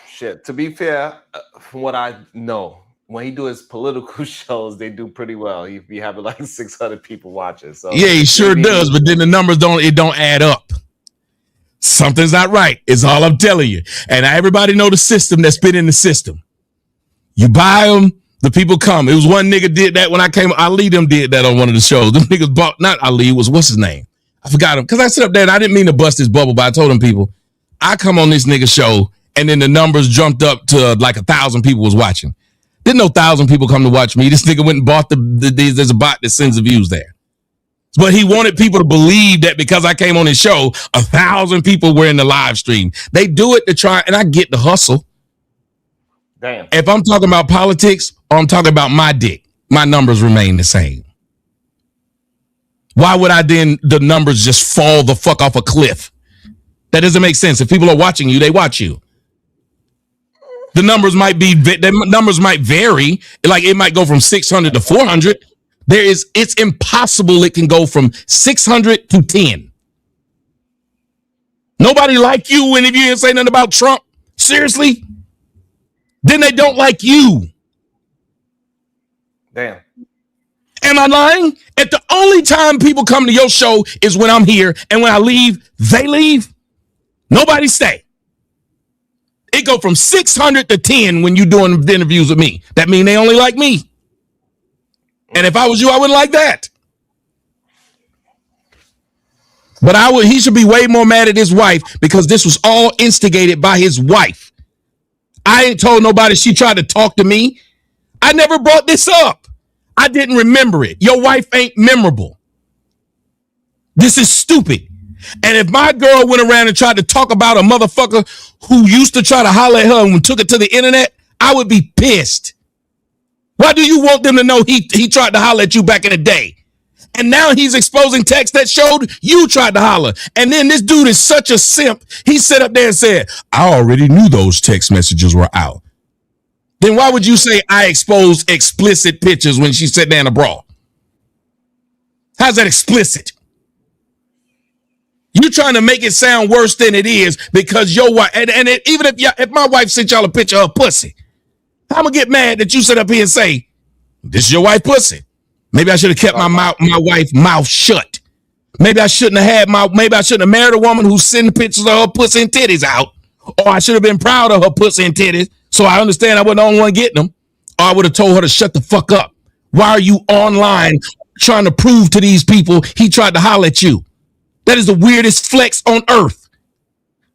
Speaker 11: Shit. To be fair, from what I know, when he do his political shows, they do pretty well. He be having like 600 people watching. So
Speaker 7: yeah, he sure does. But then the numbers don't add up. Something's not right. It's all I'm telling you. And everybody know the system that's been in the system. You buy them, the people come. It was one nigga did that when I came. Ali them did that on one of the shows. Them niggas bought, not Ali, it was what's his name? I forgot him. Because I sit up there and I didn't mean to bust his bubble, but I told them people, I come on this nigga show and then the numbers jumped up to like 1,000 people was watching. Didn't know 1,000 people come to watch me. This nigga went and bought there's a bot that sends the views there. But he wanted people to believe that because I came on his show, 1,000 people were in the live stream. They do it to try, and I get the hustle.
Speaker 11: Damn.
Speaker 7: If I'm talking about politics or I'm talking about my dick, my numbers remain the same. Why would I then the numbers just fall the fuck off a cliff? That doesn't make sense. If people are watching you, they watch you. The numbers might vary. Like it might go from 600 to 400. It's impossible it can go from 600 to 10. Nobody like you and if you didn't say nothing about Trump. Seriously? Then they don't like you.
Speaker 11: Damn.
Speaker 7: Am I lying? At the only time people come to your show is when I'm here, and when I leave, they leave. Nobody stay. It go from 600 to 10 when you doing the interviews with me. That mean they only like me. And if I was you, I wouldn't like that. But he should be way more mad at his wife because this was all instigated by his wife. I ain't told nobody she tried to talk to me. I never brought this up. I didn't remember it. Your wife ain't memorable. This is stupid. And if my girl went around and tried to talk about a motherfucker who used to try to holler at her and took it to the internet, I would be pissed. Why do you want them to know he tried to holler at you back in the day? And now he's exposing text that showed you tried to holler. And then this dude is such a simp. He sat up there and said, I already knew those text messages were out. Then why would you say I exposed explicit pictures when she sat there in a bra? How's that explicit? You trying to make it sound worse than it is because your wife, even if my wife sent y'all a picture of her pussy, I'm gonna get mad that you sit up here and say, this is your wife's pussy. Maybe I should have kept my wife's mouth shut. Maybe I shouldn't have married a woman who's sending pictures of her pussy and titties out. Or I should have been proud of her pussy and titties, so I understand I wasn't the only one getting them. Or I would have told her to shut the fuck up. Why are you online trying to prove to these people he tried to holler at you? That is the weirdest flex on earth.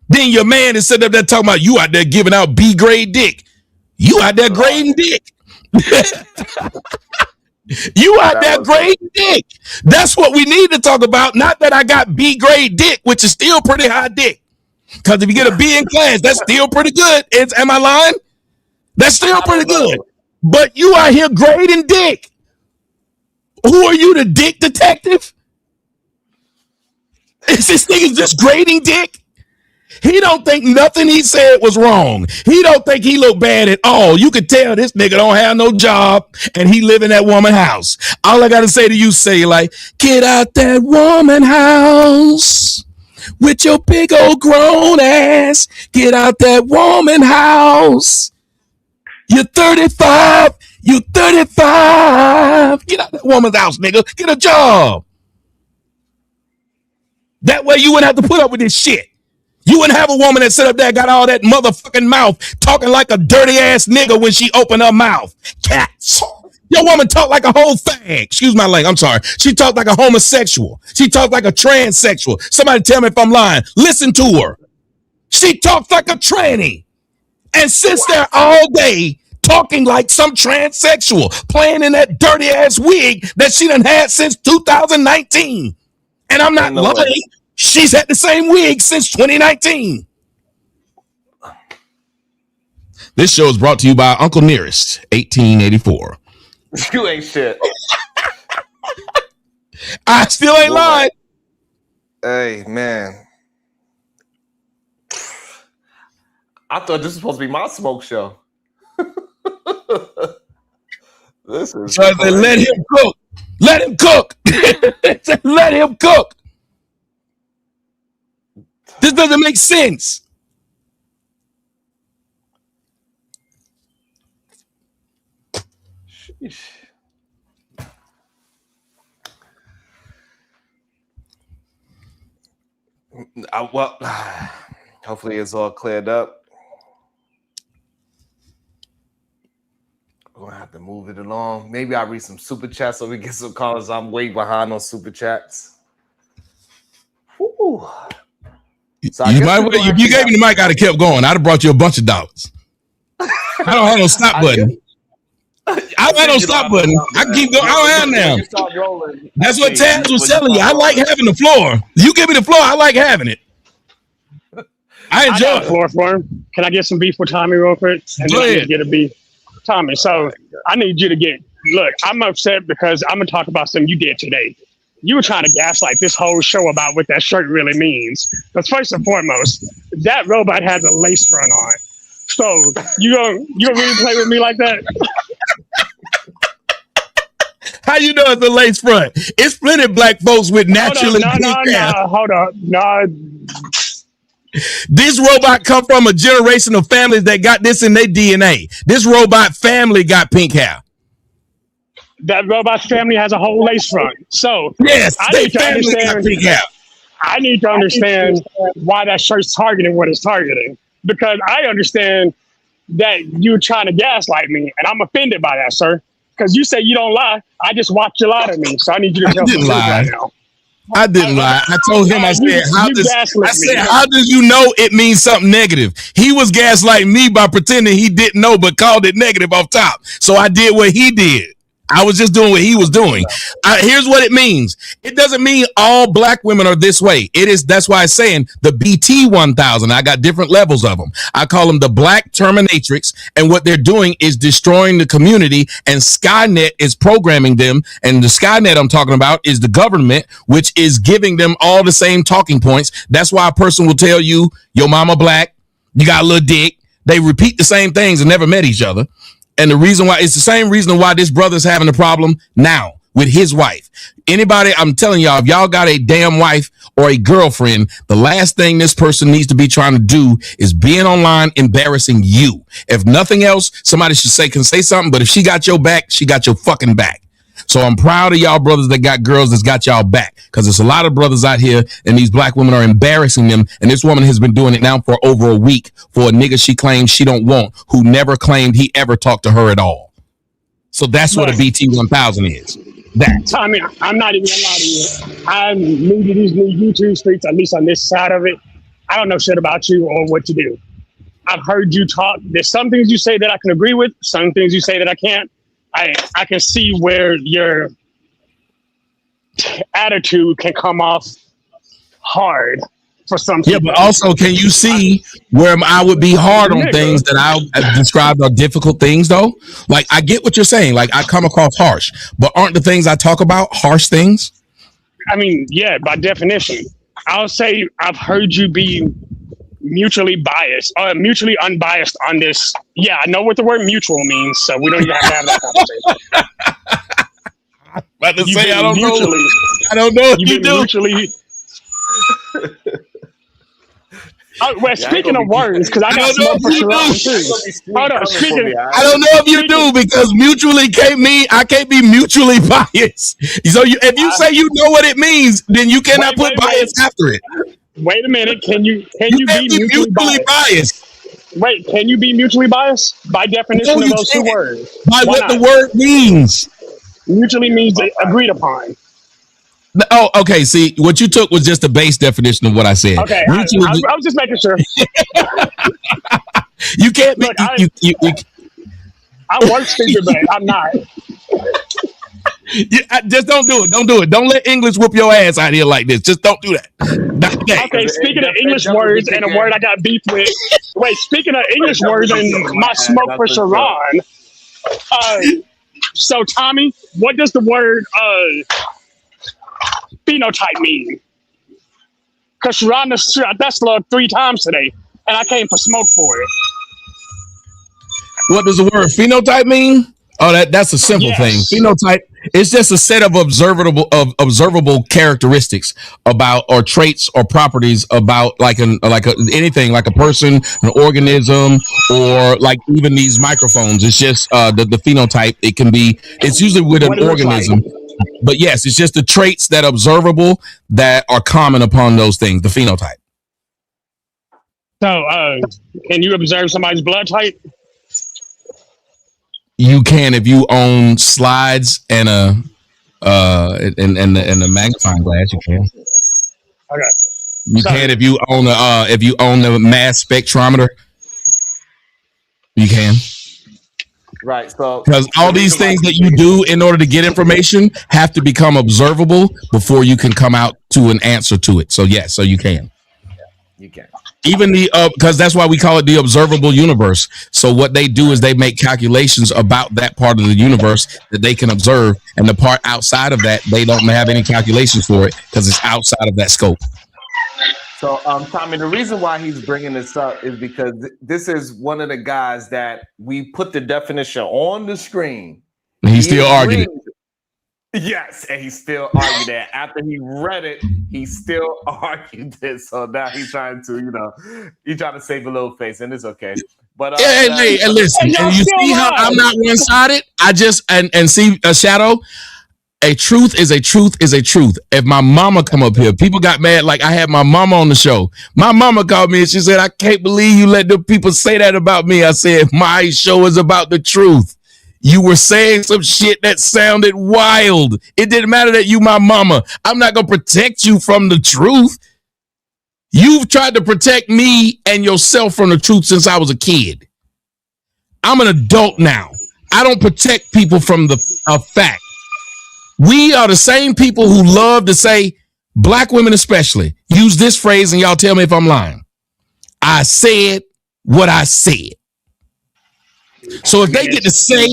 Speaker 7: Then your man is sitting up there talking about you out there giving out B-grade dick. You out there grading dick. You out there grading dick. That's what we need to talk about. Not that I got B-grade dick, which is still pretty high dick. Because if you get a B in class, that's still pretty good. Am I lying? That's still pretty good. But you out here grading dick. Who are you, the dick detective? Is this nigga just grading dick? He don't think nothing he said was wrong. He don't think he looked bad at all. You could tell this nigga don't have no job and he live in that woman house. All I got to say to you, say like, get out that woman house with your big old grown ass. Get out that woman house. You're 35. You're 35. Get out that woman's house, nigga. Get a job. That way you wouldn't have to put up with this shit. You wouldn't have a woman that sit up there got all that motherfucking mouth talking like a dirty ass nigga when she opened her mouth. Cats. Your woman talk like a whole fag. Excuse my language. I'm sorry. She talked like a homosexual. She talked like a transsexual. Somebody tell me if I'm lying. Listen to her. She talks like a tranny and sits there all day talking like some transsexual, playing in that dirty ass wig that she done had since 2019. And I'm not lying. She's had the same wig since 2019. This show is brought to you by Uncle Nearest, 1884.
Speaker 11: You ain't shit.
Speaker 7: I still ain't lying.
Speaker 11: Hey, man. I thought this was supposed to be my smoke show. This is
Speaker 7: so let him cook. Let him cook. Let him cook. This doesn't make sense.
Speaker 11: Sheesh. Well, hopefully it's all cleared up. We're gonna have to move it along. Maybe I'll read some super chats so we get some callers. I'm way behind on super chats. Woo. So
Speaker 7: you might if you gave me the mic, I'd have kept going. I'd have brought you a bunch of dollars. I don't have no stop button. I don't have no stop button. I can keep going. I don't have now. That's what Taz was telling you. I like having the floor. You give me the floor, I like having it. I enjoy
Speaker 12: the floor for him. Can I get some beef with Tommy real quick? And
Speaker 7: Go ahead.
Speaker 12: Get a beef. Tommy, so I need you to look, I'm upset because I'm going to talk about something you did today. You were trying to gaslight this whole show about what that shirt really means. Because first and foremost, that robot has a lace front on. So you gonna really play with me like that?
Speaker 7: How you know it's a lace front? It's plenty of black folks with naturally pink hair.
Speaker 12: Hold up. No.
Speaker 7: This robot come from a generation of families that got this in their DNA. This robot family got pink hair.
Speaker 12: That robot's family has a whole lace front. So
Speaker 7: yes, I need
Speaker 12: to understand why that shirt's targeting what it's targeting. Because I understand that you're trying to gaslight me, and I'm offended by that, sir. Because you say you don't lie. I just watched you lie to me. So I need you to tell me right now.
Speaker 7: I didn't lie. I told him, I said, how does you know it means something negative? He was gaslighting me by pretending he didn't know, but called it negative off top. So I did what he did. I was just doing what he was doing. Here's what it means. It doesn't mean all black women are this way. That's why I'm saying the BT 1000. I got different levels of them. I call them the black terminatrix. And what they're doing is destroying the community, and Skynet is programming them. And the Skynet I'm talking about is the government, which is giving them all the same talking points. That's why a person will tell you, your mama black, you got a little dick. They repeat the same things and never met each other. And the reason why, it's the same reason why this brother's having a problem now with his wife. Anybody, I'm telling y'all, if y'all got a damn wife or a girlfriend, the last thing this person needs to be trying to do is being online embarrassing you. If nothing else, somebody can say something, but if she got your back, she got your fucking back. So I'm proud of y'all brothers that got girls that's got y'all back, because there's a lot of brothers out here and these black women are embarrassing them. And this woman has been doing it now for over a week for a nigga she claims she don't want, who never claimed he ever talked to her at all. So that's what a BT 1000 is.
Speaker 12: I mean, I'm not even gonna lie to you. I'm new to these new YouTube streets, at least on this side of it. I don't know shit about you or what you do. I've heard you talk. There's some things you say that I can agree with, some things you say that I can't. I can see where your attitude can come off hard for some people.
Speaker 7: Yeah, but also, can you see where I would be hard on things that I described are difficult things, though? Like, I get what you're saying. Like, I come across harsh, but aren't the things I talk about harsh things?
Speaker 12: I mean, yeah, by definition. I'll say I've heard you be mutually biased or mutually unbiased on this. Yeah, I know what the word mutual means, so we don't even have to have that conversation.
Speaker 7: About to say, I don't know. I don't know if you do.
Speaker 12: Mutually. Well, speaking of words, because I got smoke for Sharon too. Hold on,
Speaker 7: I don't know if you do, because mutually I can't be mutually biased. So if you say you know what it means, then you cannot put bias after it.
Speaker 12: Wait a minute. Can you be mutually biased? Wait, can you be mutually biased? By definition of those two words.
Speaker 7: By what the word means.
Speaker 12: Mutually means agreed upon.
Speaker 7: Oh, okay. See, what you took was just the base definition of what I said.
Speaker 12: Okay, I was just making sure.
Speaker 7: You can't be.
Speaker 12: Look, I work stupid, but I'm not.
Speaker 7: Just don't do it. Don't do it. Don't let English whoop your ass out here like this. Just don't do that.
Speaker 12: Okay, speaking of English words and a word I got beef with. Wait, speaking of English words and my smoke for Sharon. So, Tommy, what does the word phenotype mean? Because Sharon shot that slug 3 times today, and I came for smoke for it.
Speaker 7: What does the word phenotype mean? Oh, that's a simple thing. Phenotype, it's just a set of observable characteristics about, or traits or properties about anything, like a person, an organism, or like even these microphones. It's just the phenotype. It's usually with an organism. But yes, it's just the traits that are observable that are common upon those things, the phenotype.
Speaker 12: So, can you observe somebody's blood type?
Speaker 7: You can if you own slides and a magnifying glass. You can.
Speaker 12: Okay.
Speaker 7: You can if you own the mass spectrometer. You can.
Speaker 11: Right. So
Speaker 7: because all these things that you do in order to get information have to become observable before you can come out to an answer to it. So yes, so you can.
Speaker 11: You can.
Speaker 7: Even because that's why we call it the observable universe. So what they do is they make calculations about that part of the universe that they can observe, and the part outside of that, they don't have any calculations for it because it's outside of that scope.
Speaker 11: So, Tommy, the reason why he's bringing this up is because this is one of the guys that we put the definition on the screen.
Speaker 7: And he's still arguing.
Speaker 11: Yes, and he still argued that. After he read it, he still argued it. So now he's trying to save a little face, and it's okay. But
Speaker 7: hey, listen, and you see how I'm not one-sided? I just and see a shadow. A truth is a truth is a truth. If my mama come up here, people got mad. Like I had my mama on the show. My mama called me and she said, "I can't believe you let the people say that about me." I said, "My show is about the truth. You were saying some shit that sounded wild. It didn't matter that you my mama. I'm not going to protect you from the truth. You've tried to protect me and yourself from the truth since I was a kid. I'm an adult now. I don't protect people from the fact. We are the same people who love to say, black women especially, use this phrase and y'all tell me if I'm lying. I said what I said. So if they get to say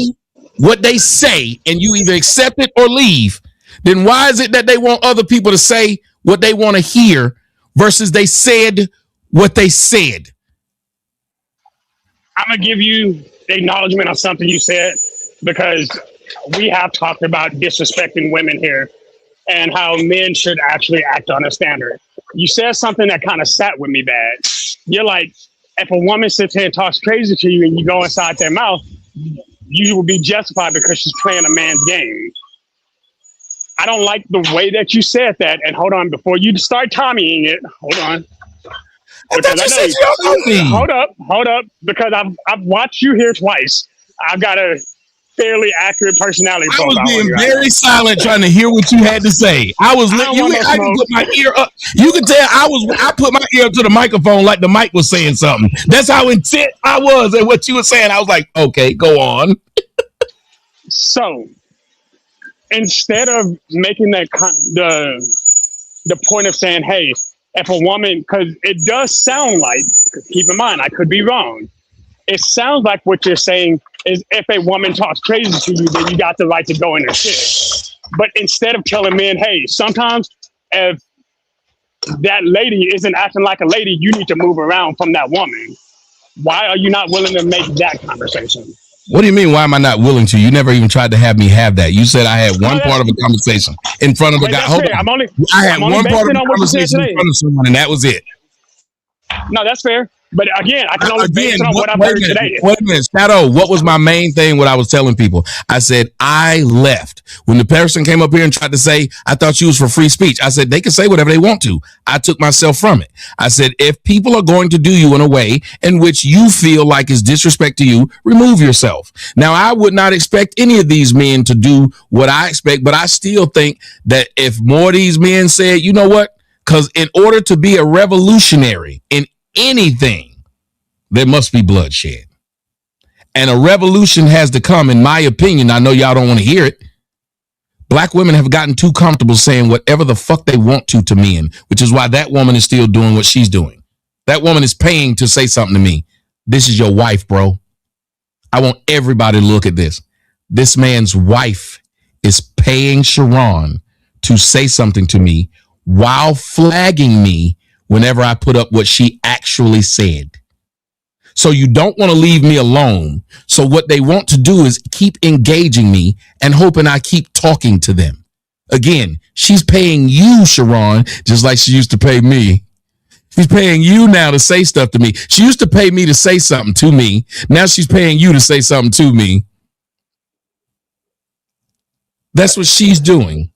Speaker 7: what they say and you either accept it or leave, then why is it that they want other people to say what they want to hear versus they said what they said?
Speaker 12: I'm going to give you acknowledgement on something you said, because we have talked about disrespecting women here and how men should actually act on a standard. You said something that kind of sat with me bad. You're like, if a woman sits here and talks crazy to you and you go inside their mouth, you will be justified because she's playing a man's game. I don't like the way that you said that. And hold on, before you start Tommying it, hold on. Because I know hold up, because I've watched you here twice. I've got a fairly accurate personality profile.
Speaker 7: I was being very silent trying to hear what you had to say. I could put my ear up. You could tell I put my ear up to the microphone like the mic was saying something. That's how intent I was at what you were saying. I was like, okay, go on.
Speaker 12: So instead of making that the point of saying, hey, if a woman, because it does sound like, keep in mind, I could be wrong. It sounds like what you're saying is if a woman talks crazy to you, then you got the right to go in her shit. But instead of telling men, hey, sometimes if that lady isn't acting like a lady, you need to move around from that woman. Why are you not willing to make that conversation?
Speaker 7: What do you mean, why am I not willing to? You never even tried to have me have that. You said I had one part of a conversation in front of a guy. Hold on. I had one part of a conversation in front of someone, and that was it.
Speaker 12: No, that's fair. But again, I can only base it on what I've heard today.
Speaker 7: Wait a minute, Shadow. What was my main thing? What I was telling people, I said I left when the person came up here and tried to say I thought you was for free speech. I said they can say whatever they want to. I took myself from it. I said if people are going to do you in a way in which you feel like is disrespect to you, remove yourself. Now I would not expect any of these men to do what I expect, but I still think that if more of these men said, you know what, because in order to be a revolutionary in anything, there must be bloodshed. And a revolution has to come, in my opinion. I know y'all don't want to hear it. Black women have gotten too comfortable saying whatever the fuck they want to men, which is why that woman is still doing what she's doing. That woman is paying to say something to me. This is your wife, bro. I want everybody to look at this. This man's wife is paying Sharon to say something to me while flagging me whenever I put up what she actually said. So you don't want to leave me alone. So what they want to do is keep engaging me and hoping I keep talking to them. Again, she's paying you, Sharon, just like she used to pay me. She's paying you now to say stuff to me. She used to pay me to say something to me. Now she's paying you to say something to me. That's what she's doing.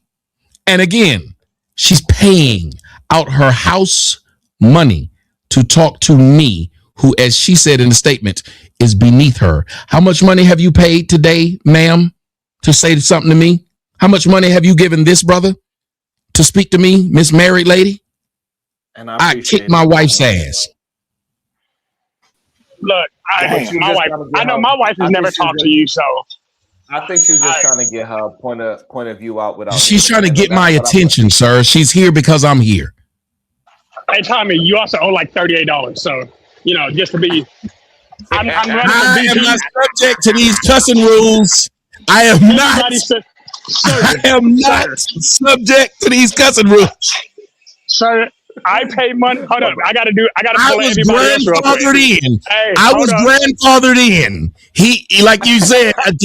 Speaker 7: And again, she's paying out her house money to talk to me, who, as she said in the statement, is beneath her. How much money have you paid today, ma'am, to say something to me? How much money have you given this brother to speak to me, Miss Married Lady?
Speaker 11: And
Speaker 7: I kick my wife's ass.
Speaker 12: Look, I know my wife has never talked to you, so
Speaker 11: I think she was just trying to get her point of view out without.
Speaker 7: She's trying to get my attention, sir. She's here because I'm here.
Speaker 12: Hey, Tommy, you also owe like $38, so you know, just to be. I'm running
Speaker 7: I am not subject to these cussing rules. I am not. I am not subject to these cussing rules.
Speaker 12: Sir, I pay money. Hold up, I gotta pull everybody else real quick.
Speaker 7: Grandfathered in.
Speaker 12: Hey,
Speaker 7: I was grandfathered in. He, like you said, I've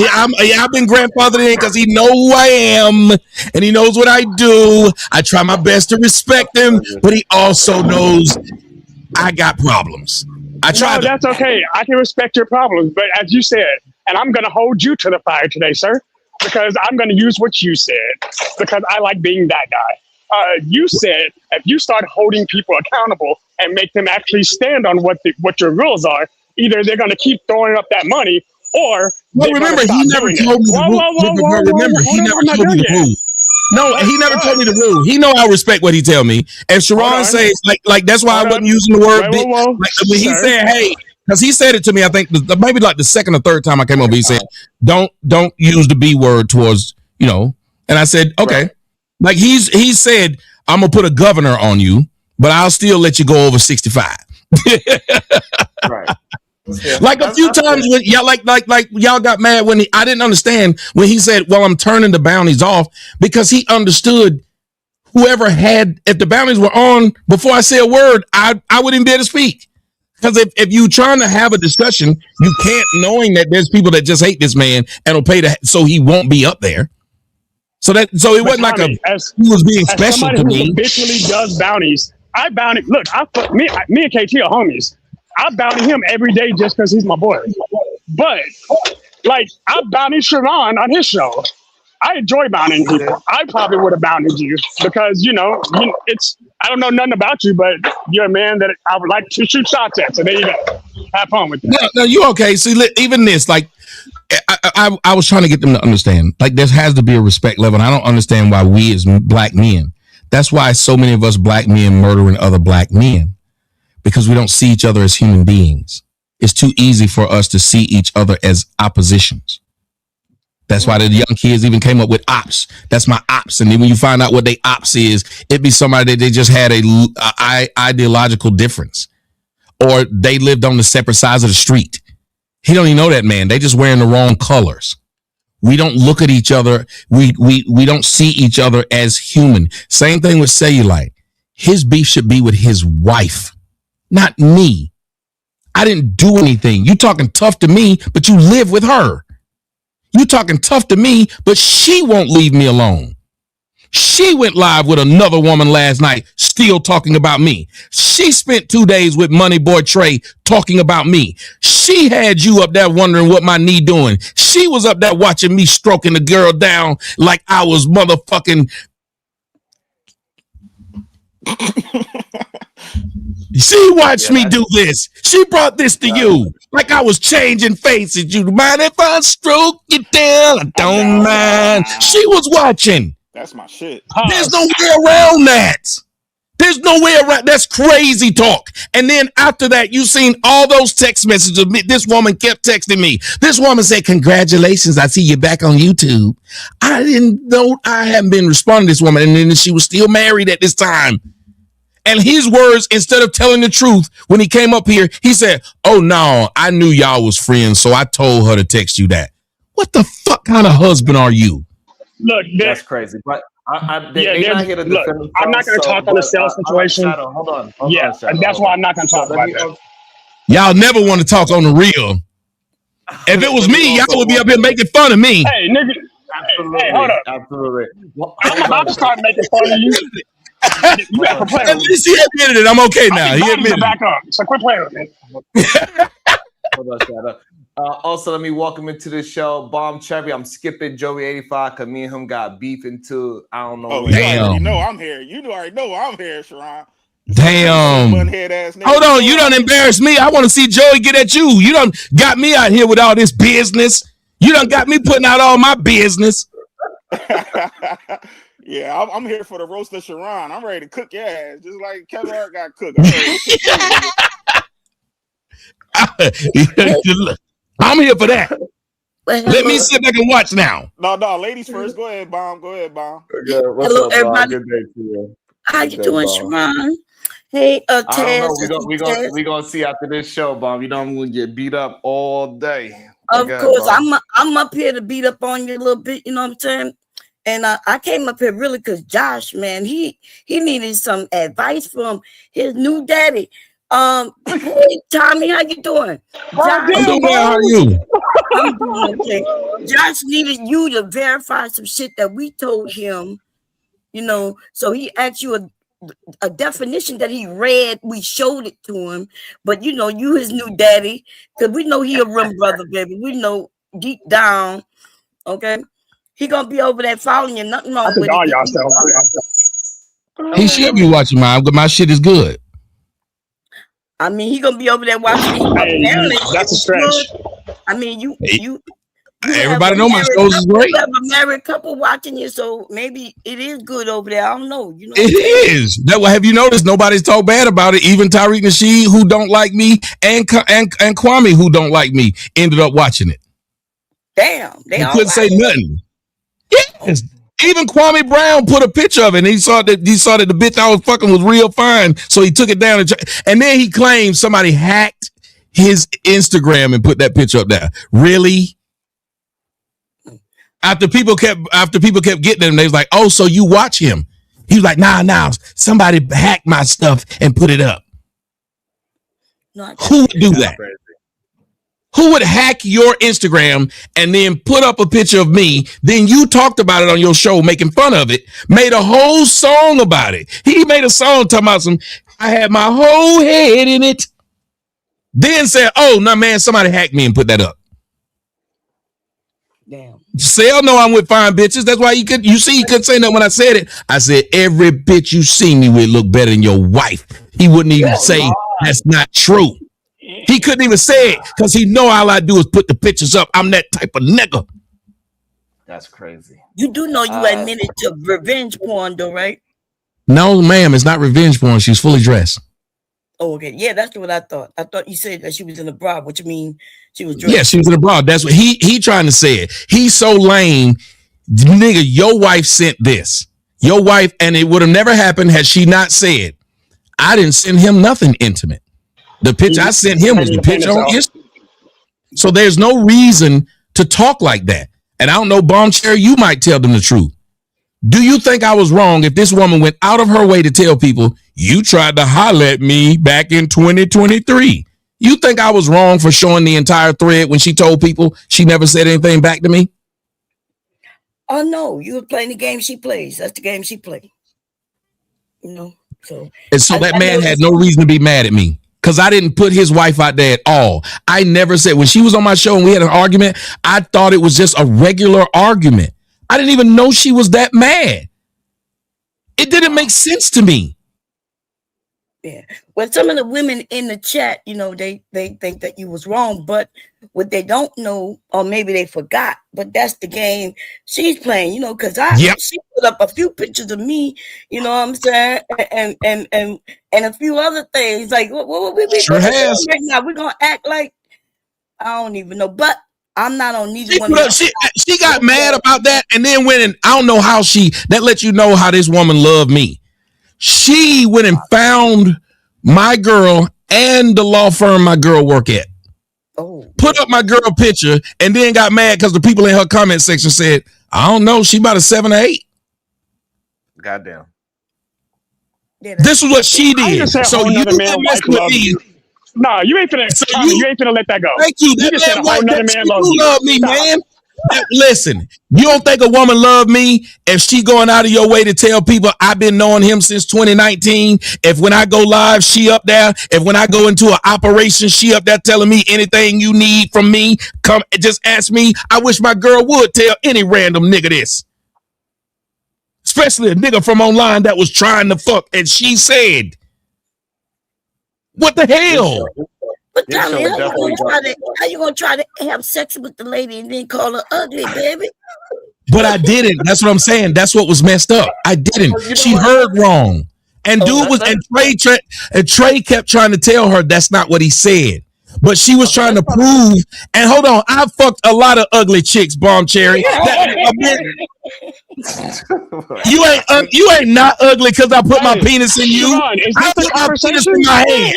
Speaker 7: been grandfathered in because he knows who I am and he knows what I do. I try my best to respect him, but he also knows I got problems.
Speaker 12: That's okay. I can respect your problems, but as you said, and I'm going to hold you to the fire today, sir, because I'm going to use what you said because I like being that guy. You said if you start holding people accountable and make them actually stand on what your rules are, either they're going to keep throwing up that money or
Speaker 7: remember, he never told me the rule. Remember, he never told me the rule. No, he never told me the rule. He know I respect what he tell me. If Sharon says like that's why I wasn't using the word. When he said, "Hey, because he said it to me. I think maybe like the second or third time I came over, he said, "Don't use the B word towards And I said, okay. Right. Like he said, I'm gonna put a governor on you, but I'll still let you go over 65.
Speaker 11: Right. Yeah.
Speaker 7: Like a few times when y'all like y'all got mad when I didn't understand when he said, "Well, I'm turning the bounties off," because he understood whoever had, if the bounties were on before I say a word, I wouldn't be able to speak. Because if you're trying to have a discussion, you can't, knowing that there's people that just hate this man and will pay so he won't be up there. So it wasn't like he was being special to me.
Speaker 12: Who habitually does bounties, I bounty. Look, me and KT are homies. I bounty him every day just because he's my boy. But like, I bounty Sharon on his show. I enjoy bountying people. I probably would have bountied you because it's. I don't know nothing about you, but you're a man that I would like to shoot shots at. So there you go. Have fun with that.
Speaker 7: No, you okay? See, even this, like, I was trying to get them to understand, like, there has to be a respect level. And I don't understand why we as black men. That's why so many of us black men murdering other black men, because we don't see each other as human beings. It's too easy for us to see each other as oppositions. That's why the young kids even came up with ops. That's my ops. And then when you find out what they ops is, it'd be somebody that they just had a ideological difference, or they lived on the separate sides of the street. He don't even know that man. They just wearing the wrong colors. We don't look at each other. We don't see each other as human. Same thing with Cellulite. His beef should be with his wife, not me. I didn't do anything. You talking tough to me, but you live with her. You talking tough to me, but she won't leave me alone. She went live with another woman last night, still talking about me. She spent 2 days with Money Boy Trey talking about me. She had you up there wondering what my knee doing. She was up there watching me stroking the girl down like I was motherfucking. She watched me do this. She brought this to you like I was changing faces. You mind if I stroke you down? I don't mind. She was watching.
Speaker 6: That's my shit.
Speaker 7: There's no way around that. There's no way around. That's crazy talk. And then after that, you seen all those text messages of me. This woman kept texting me. This woman said, "Congratulations, I see you back on YouTube." I didn't know. I haven't been responding to this woman. And then she was still married at this time. And his words, instead of telling the truth, when he came up here, he said, "Oh, no, I knew y'all was friends, so I told her to text you that." What the fuck kind of husband are you?
Speaker 12: Look,
Speaker 11: that's crazy. But they're not here to
Speaker 12: look,
Speaker 11: defend
Speaker 12: I'm not going to talk on the sales situation.
Speaker 11: Hold on.
Speaker 12: That's why I'm not going to talk about that.
Speaker 7: Y'all never want to talk on the real. If it was me, y'all would be up here making fun of me.
Speaker 12: Hey, nigga.
Speaker 11: Absolutely.
Speaker 12: Hey, hold up.
Speaker 11: Absolutely. Well,
Speaker 12: I'm about to start making fun of you.
Speaker 7: At least he admitted it. I'm okay now. He admitted it.
Speaker 12: Back up. So quit playing with me.
Speaker 11: Hold on, Sharon. Also, let me welcome into the show, Bomb Cherry. I'm skipping Joey 85 because me and him got beef into, I don't know.
Speaker 6: Oh, you already know I'm here. You already know I'm here, Sharon.
Speaker 7: Damn. Hold on, you done embarrassed me. I want to see Joey get at you. You done got me out here with all this business. You done got me putting out all my business.
Speaker 6: Yeah, I'm here for the roast of Sharon. I'm ready to cook your ass, just like Kevin Hart got cooked. I'm
Speaker 7: here for that. Let me sit back and watch now.
Speaker 6: No, ladies first. Go ahead, Bomb.
Speaker 16: Hello, everybody. Good day to you. How you doing, Sharon? Hey, Taz.
Speaker 11: We gonna see after this show, Bomb. You know I'm gonna get beat up all day.
Speaker 16: Of course, I'm up here to beat up on you a little bit. You know what I'm saying? And I came up here really because Josh, man, he needed some advice from his new daddy. Hey, Tommy, how you doing?
Speaker 7: I'm doing well. How are you?
Speaker 16: I'm doing okay. Josh needed you to verify some shit that we told him, so he asked you a definition that he read. We showed it to him, but you his new daddy, because we know he a rim brother, baby. We know deep down, okay? He gonna be over there following you. Nothing wrong with it.
Speaker 7: He should be watching mine, but my shit is good.
Speaker 16: I mean, he gonna be over there watching.
Speaker 12: Hey, that's a stretch.
Speaker 16: I mean, you
Speaker 7: Everybody know my shows is great.
Speaker 16: You have a married couple watching you, so maybe it is good over there. I don't know. You know,
Speaker 7: it is. That have you noticed? Nobody's talk bad about it. Even Tariq Nasheed, who don't like me, and Kwame, who don't like me, ended up watching it.
Speaker 16: Damn, they
Speaker 7: couldn't say nothing. Yes. Even Kwame Brown put a picture of it, and he saw that the bitch I was fucking was real fine, so he took it down and then he claimed somebody hacked his Instagram and put that picture up there. Really? After people kept getting him, they was like, "Oh, so you watch him?" He was like, "Nah, somebody hacked my stuff and put it up." Who would do that? Who would hack your Instagram and then put up a picture of me? Then you talked about it on your show, making fun of it, made a whole song about it. He made a song talking about I had my whole head in it. Then said, "Oh, no, man, somebody hacked me and put that up."
Speaker 16: Damn.
Speaker 7: Sale know I'm with fine bitches. That's why he couldn't say nothing when I said it. I said, every bitch you see me with look better than your wife. He wouldn't even say that's not true. He couldn't even say it because he know all I do is put the pictures up. I'm that type of nigga.
Speaker 11: That's crazy.
Speaker 16: You do know you admitted to revenge porn, though, right?
Speaker 7: No, ma'am, it's not revenge porn. She's fully dressed.
Speaker 16: Oh, okay. Yeah, that's what I thought. I thought you said that she was in a bra. What you mean she was dressed?
Speaker 7: Yeah, she was in a bra. That's what he trying to say it. He's so lame. Nigga, your wife sent this. Your wife, and it would have never happened had she not said, I didn't send him nothing intimate. The picture I sent him was the picture on Instagram. So there's no reason to talk like that. And I don't know, Bomb Cherry, you might tell them the truth. Do you think I was wrong if this woman went out of her way to tell people, you tried to holler at me back in 2023? You think I was wrong for showing the entire thread when she told people she never said anything back to me?
Speaker 16: Oh, no. You were playing the game she plays. That's the game she played. You know?
Speaker 7: And so that man had no reason to be mad at me because I didn't put his wife out there at all. I never said, when she was on my show and we had an argument, I thought it was just a regular argument. I didn't even know she was that mad. It didn't make sense to me.
Speaker 16: Yeah. Well, some of the women in the chat, you know, they think that you was wrong, but what they don't know, or maybe they forgot, but that's the game she's playing, you know, because she put up a few pictures of me, you know what I'm saying, and a few other things. Like, what we
Speaker 7: sure has.
Speaker 16: right now? We're gonna act like I don't even know, but I'm not on neither one of them.
Speaker 7: She got mad about that, and then went and I don't know how that lets you know how this woman loved me. She went and found my girl and the law firm my girl work at. Put up my girl picture and then got mad because the people in her comment section said, I don't know, she about a 7 or 8.
Speaker 11: Goddamn.
Speaker 7: This is what she did. So you messing with me.
Speaker 12: No, you ain't finna let that go.
Speaker 7: Thank you.
Speaker 12: You just said a whole nother man loves
Speaker 7: you. Love me, man. Listen, you don't think a woman love me if she going out of your way to tell people I've been knowing him since 2019? If when I go live, she up there. If when I go into an operation, she up there telling me anything you need from me, come just ask me. I wish my girl would tell any random nigga this. Especially a nigga from online that was trying to fuck, and she said, what the hell?
Speaker 16: But Tommy, how you gonna try to have sex with the lady and then call her ugly, baby?
Speaker 7: But I didn't. That's what I'm saying. That's what was messed up. I didn't. She heard wrong. And Trey kept trying to tell her that's not what he said. But she was trying to prove. And hold on, I fucked a lot of ugly chicks, Bomb Cherry. You ain't not ugly because I put my penis in you.
Speaker 12: Sharon, is this the conversation?
Speaker 7: In my head.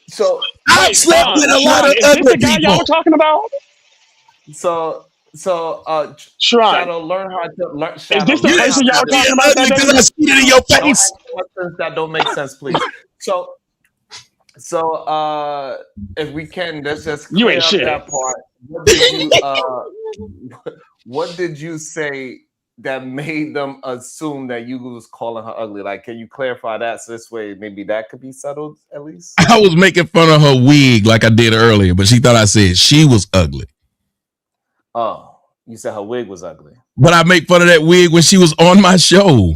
Speaker 11: So
Speaker 7: I slept with a lot of
Speaker 12: is
Speaker 7: ugly
Speaker 12: this the guy
Speaker 7: people.
Speaker 12: y'all were talking about?
Speaker 11: So
Speaker 12: Sharon,
Speaker 11: learn how to learn.
Speaker 12: Is this the person y'all were talking about?
Speaker 7: Because I spit in your face.
Speaker 11: That don't make sense, please. So if we can, let's just clear
Speaker 12: you ain't
Speaker 11: up
Speaker 12: shit.
Speaker 11: that part. What did you say that made them assume that you was calling her ugly? Like, can you clarify that so this way maybe that could be settled at least?
Speaker 7: I was making fun of her wig like I did earlier, but she thought I said she was ugly.
Speaker 11: Oh, you said her wig was ugly.
Speaker 7: But I make fun of that wig when she was on my show.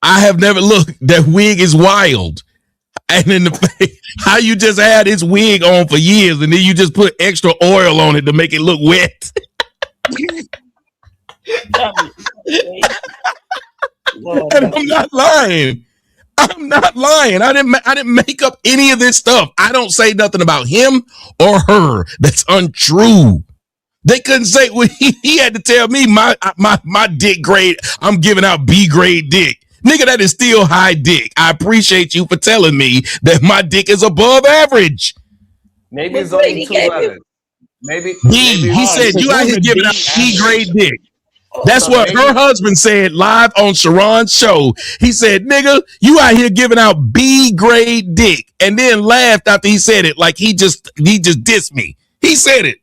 Speaker 7: I have never looked. That wig is wild. And then how you just had this wig on for years, and then you just put extra oil on it to make it look wet. And I'm not lying. I'm not lying. I didn't make up any of this stuff. I don't say nothing about him or her that's untrue. They couldn't say he had to tell me my dick grade. I'm giving out B grade dick. Nigga, that is still high dick. I appreciate you for telling me that my dick is above average.
Speaker 11: Maybe it's only 2 letters. Maybe
Speaker 7: he said you out here giving out B grade dick. That's what her husband said live on Sharon's show. He said, nigga, you out here giving out B grade dick, and then laughed after he said it like he just dissed me. He said it.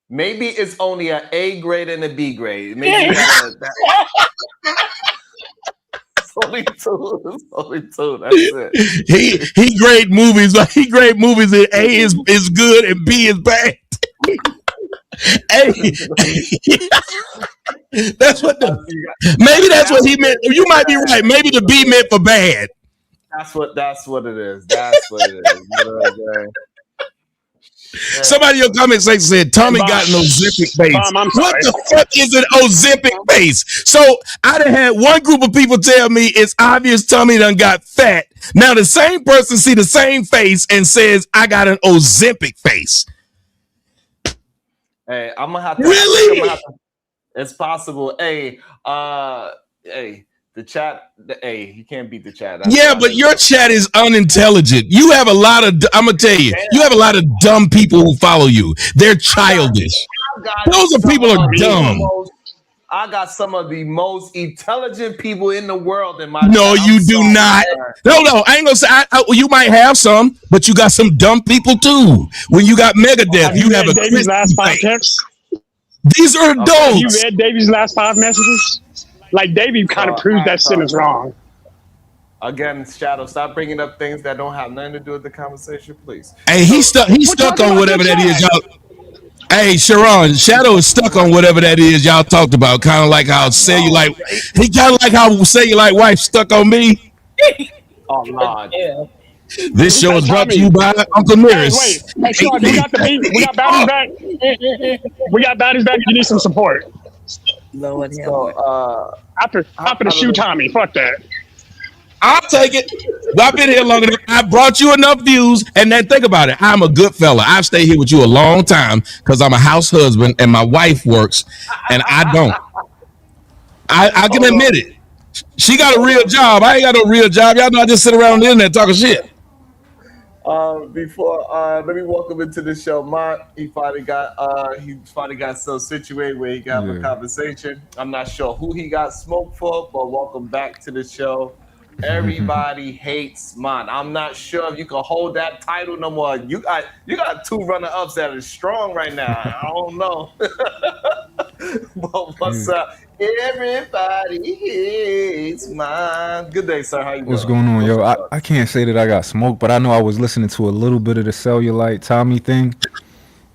Speaker 11: Maybe it's only an A grade and a B grade. Maybe it's only 2. It's only 2. That's it.
Speaker 7: He grade movies like he grade movies and A is good and B is bad. Hey, that's what maybe that's what he meant. You might be right. Maybe the B meant for bad.
Speaker 11: That's what it is. That's what it is. You know what I'm saying?
Speaker 7: Somebody in your comment section said Tommy got an Ozempic face. What the fuck is an Ozempic face? So I done had one group of people tell me it's obvious Tommy done got fat. Now the same person see the same face and says I got an Ozempic face.
Speaker 11: Hey, I'm gonna have to.
Speaker 7: Really?
Speaker 11: It's possible. Hey, the chat. Hey, you can't beat the chat.
Speaker 7: But your chat is unintelligent. You have a lot of. I'm gonna tell you, you have a lot of dumb people who follow you. They're childish. Those are people are dumb.
Speaker 11: I got some of the most intelligent people in the world in my.
Speaker 7: No, you do not. No, I ain't gonna say. You might have some, but you got some dumb people too. When you got Megadeth, you have a.
Speaker 12: David's last 5 texts.
Speaker 7: These are adults.
Speaker 12: Have you read David's last 5 messages? Like David kind of proved that sentence wrong.
Speaker 11: Again, Shadow, stop bringing up things that don't have nothing to do with the conversation, please.
Speaker 7: Hey, he's stuck on whatever that is, y'all. Hey, Sharon, Shadow is stuck on whatever that is y'all talked about. Kind of like how Cellulite, he kind of like how Cellulite wife stuck on me.
Speaker 11: Oh Lord.
Speaker 16: Yeah.
Speaker 7: This show is brought to you by Uncle Nearest.
Speaker 12: Hey, Sean, we got the beat. We got batteries back. We got batteries back. You need some support.
Speaker 16: Lord
Speaker 11: So,
Speaker 12: after the shoe Tommy, fuck that.
Speaker 7: I'll take it. I've been here long enough. I brought you enough views. And then think about it. I'm a good fella. I've stayed here with you a long time because I'm a house husband and my wife works and I don't. I can admit it. She got a real job. I ain't got no real job. Y'all know I just sit around on the internet talking shit.
Speaker 11: Let me welcome into the show. Mont, he finally got so situated where he got a conversation. I'm not sure who he got smoked for, but welcome back to the show. Everybody hates Mont. I'm not sure if you can hold that title no more. You got 2 runner-ups that are strong right now. I don't know. But what's up? Everybody hates Mont. Good day, sir. How you doing?
Speaker 17: What's going on, yo? I can't say that I got smoked, but I know I was listening to a little bit of the Cellulite Tommy thing.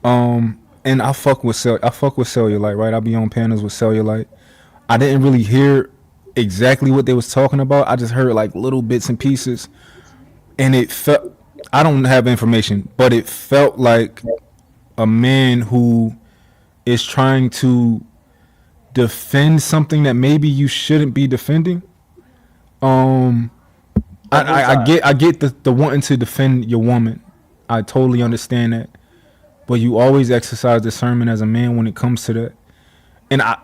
Speaker 17: And I fuck with Cellulite, right? I be on panels with Cellulite. I didn't really hear exactly what they was talking about. I just heard like little bits and pieces, and it felt, I don't have information, but it felt like a man who is trying to defend something that maybe you shouldn't be defending. I get the wanting to defend your woman. I totally understand that, but you always exercise discernment as a man when it comes to that. And I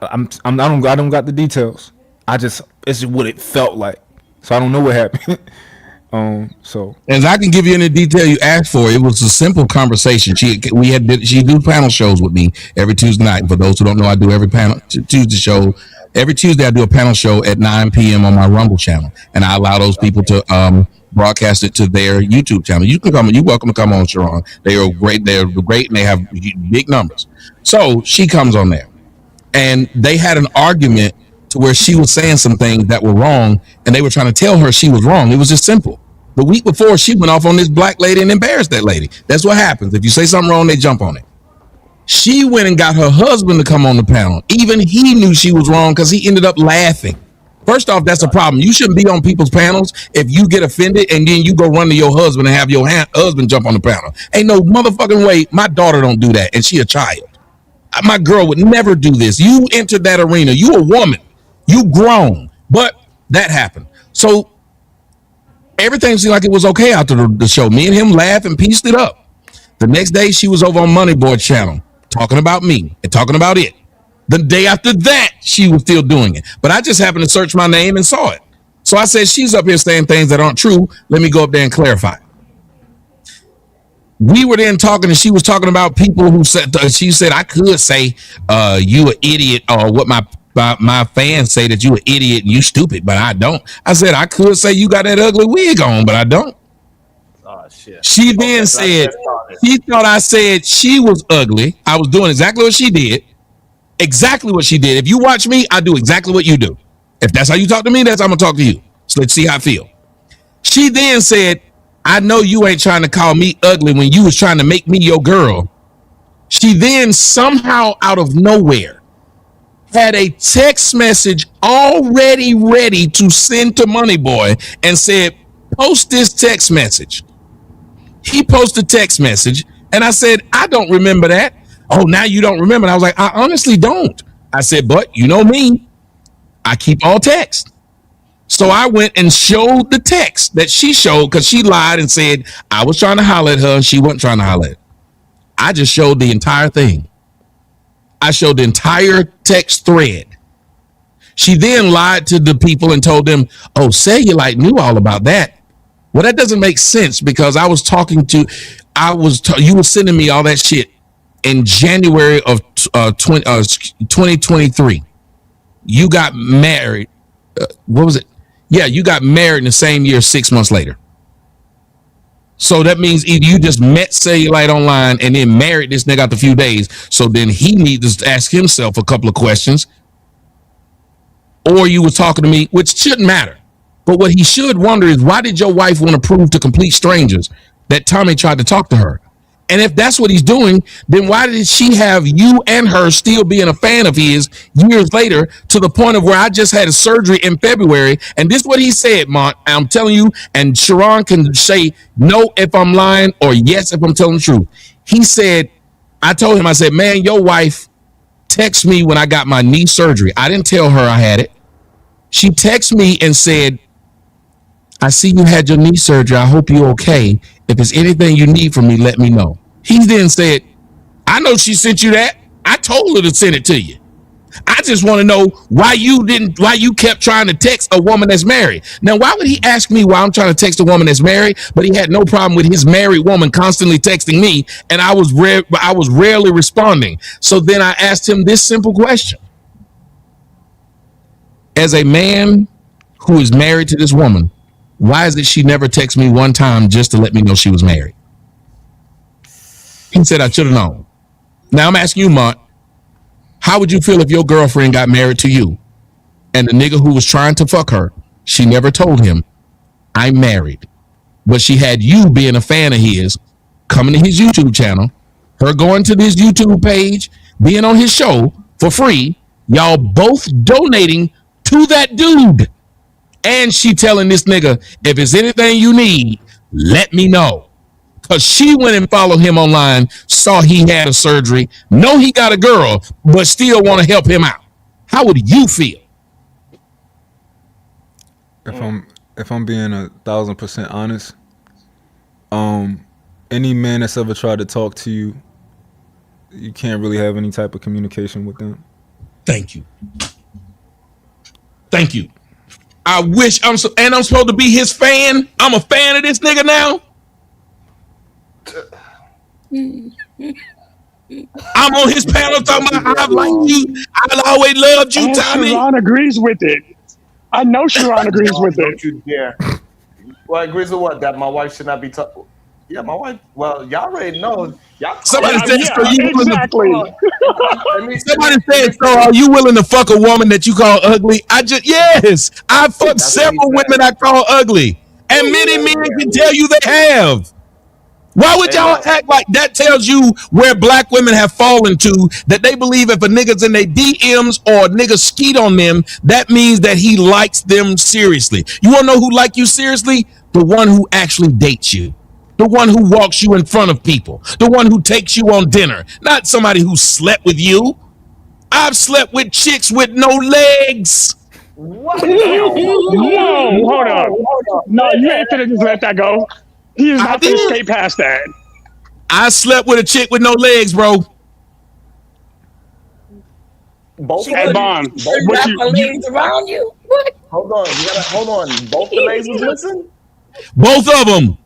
Speaker 17: don't got the details. It's what it felt like. So I don't know what happened. So
Speaker 7: as I can give you any detail you asked for, it was a simple conversation. She do panel shows with me every Tuesday night. For those who don't know, I do every Tuesday show. Every Tuesday I do a panel show at 9 p.m. on my Rumble channel, and I allow those people to broadcast it to their YouTube channel. You can come. You're welcome to come on, Sharon. They are great. They're great, and they have big numbers. So she comes on there, and they had an argument to where she was saying some things that were wrong, and they were trying to tell her she was wrong. It was just simple. The week before, she went off on this black lady and embarrassed that lady. That's what happens. If you say something wrong, they jump on it. She went and got her husband to come on the panel. Even he knew she was wrong because he ended up laughing. First off, that's a problem. You shouldn't be on people's panels if you get offended and then you go run to your husband and have your husband jump on the panel. Ain't no motherfucking way. My daughter don't do that, and she a child. My girl would never do this. You entered that arena. You a woman. You grown. But that happened. So everything seemed like it was okay after the show. Me and him laughed and pieced it up. The next day, she was over on Money Boy's channel talking about me and talking about it. The day after that, she was still doing it. But I just happened to search my name and saw it. So I said, she's up here saying things that aren't true. Let me go up there and clarify. We were then talking, and she was talking about people who said, she said, I could say you an idiot, or what my fans say, that you an idiot and you stupid, but I don't. I said, I could say you got that ugly wig on, but I don't.
Speaker 11: Oh, shit.
Speaker 7: She then said, she thought I said she was ugly. I was doing exactly what she did. Exactly what she did. If you watch me, I do exactly what you do. If that's how you talk to me, that's how I'm gonna talk to you. So let's see how I feel. She then said, I know you ain't trying to call me ugly when you was trying to make me your girl. She then somehow out of nowhere had a text message already ready to send to Money Boy and said, post this text message. He posted a text message and I said, I don't remember that. Oh, now you don't remember. And I was like, I honestly don't. I said, but you know me, I keep all text. So I went and showed the text that she showed, because she lied and said I was trying to holler at her and she wasn't trying to holler at her. I just showed the entire thing. I showed the entire text thread. She then lied to the people and told them, oh, Cellulite knew all about that. Well, that doesn't make sense, because I was talking to, you were sending me all that shit in January of 2023. You got married. What was it? Yeah, you got married in the same year, 6 months later. So that means either you just met Cellulite online and then married this nigga after a few days. So then he needs to ask himself a couple of questions. Or you were talking to me, which shouldn't matter. But what he should wonder is, why did your wife want to prove to complete strangers that Tommy tried to talk to her? And if that's what he's doing, then why did she have you and her still being a fan of his years later, to the point of where I just had a surgery in February? And this is what he said, Mont. I'm telling you, and Sharon can say no if I'm lying or yes if I'm telling the truth. He said, I told him, I said, man, your wife texted me when I got my knee surgery. I didn't tell her I had it. She texted me and said, I see you had your knee surgery. I hope you're okay. If there's anything you need from me, let me know. He then said, I know she sent you that. I told her to send it to you. I just want to know why you kept trying to text a woman that's married. Now, why would he ask me why I'm trying to text a woman that's married, but he had no problem with his married woman constantly texting me, and I was rarely responding. So then I asked him this simple question. As a man who is married to this woman, why is it she never texted me one time just to let me know she was married? He said, I should have known. Now I'm asking you, Mont, how would you feel if your girlfriend got married to you and the nigga who was trying to fuck her, she never told him, I'm married, but she had you being a fan of his, coming to his YouTube channel, her going to this YouTube page, being on his show for free, y'all both donating to that dude. And she telling this nigga, if it's anything you need, let me know. Because she went and followed him online, saw he had a surgery, know he got a girl, but still want to help him out. How would you feel?
Speaker 17: If I'm being 1,000% honest, any man that's ever tried to talk to you, you can't really have any type of communication with them.
Speaker 7: Thank you. Thank you. I wish I'm supposed to be his fan. I'm a fan of this nigga now. I'm on his panel talking about I've liked you. I always loved you, Tommy.
Speaker 12: Sharon agrees with it. I know Sharon agrees with it.
Speaker 11: Don't you dare. Well, agrees with what? That my wife should not be talking. Yeah, my wife. Well, y'all already know.
Speaker 7: Somebody said, so you
Speaker 12: exactly.
Speaker 7: Somebody said, so are you willing to fuck a woman that you call ugly? Yes, I fucked several women I call ugly, and many men can tell you they have. Why would y'all act like that? Tells you where black women have fallen to, that they believe if a nigga's in their DMs or a nigga skeet on them, that means that he likes them seriously. You want to know who like you seriously? The one who actually dates you. The one who walks you in front of people. The one who takes you on dinner. Not somebody who slept with you. I've slept with chicks with no legs.
Speaker 11: What?
Speaker 12: Whoa, hold up. No, you ain't finna just let that go. He is not finna skate past that.
Speaker 7: I slept with a chick with no legs, bro.
Speaker 11: Both
Speaker 16: She
Speaker 11: of
Speaker 12: Hey,
Speaker 11: them?
Speaker 12: Bomb,
Speaker 16: couldn't
Speaker 12: what
Speaker 16: wrap
Speaker 12: you,
Speaker 16: her legs around you. What?
Speaker 11: Hold on. You gotta hold on. Both the legs was missing?
Speaker 7: Both of them.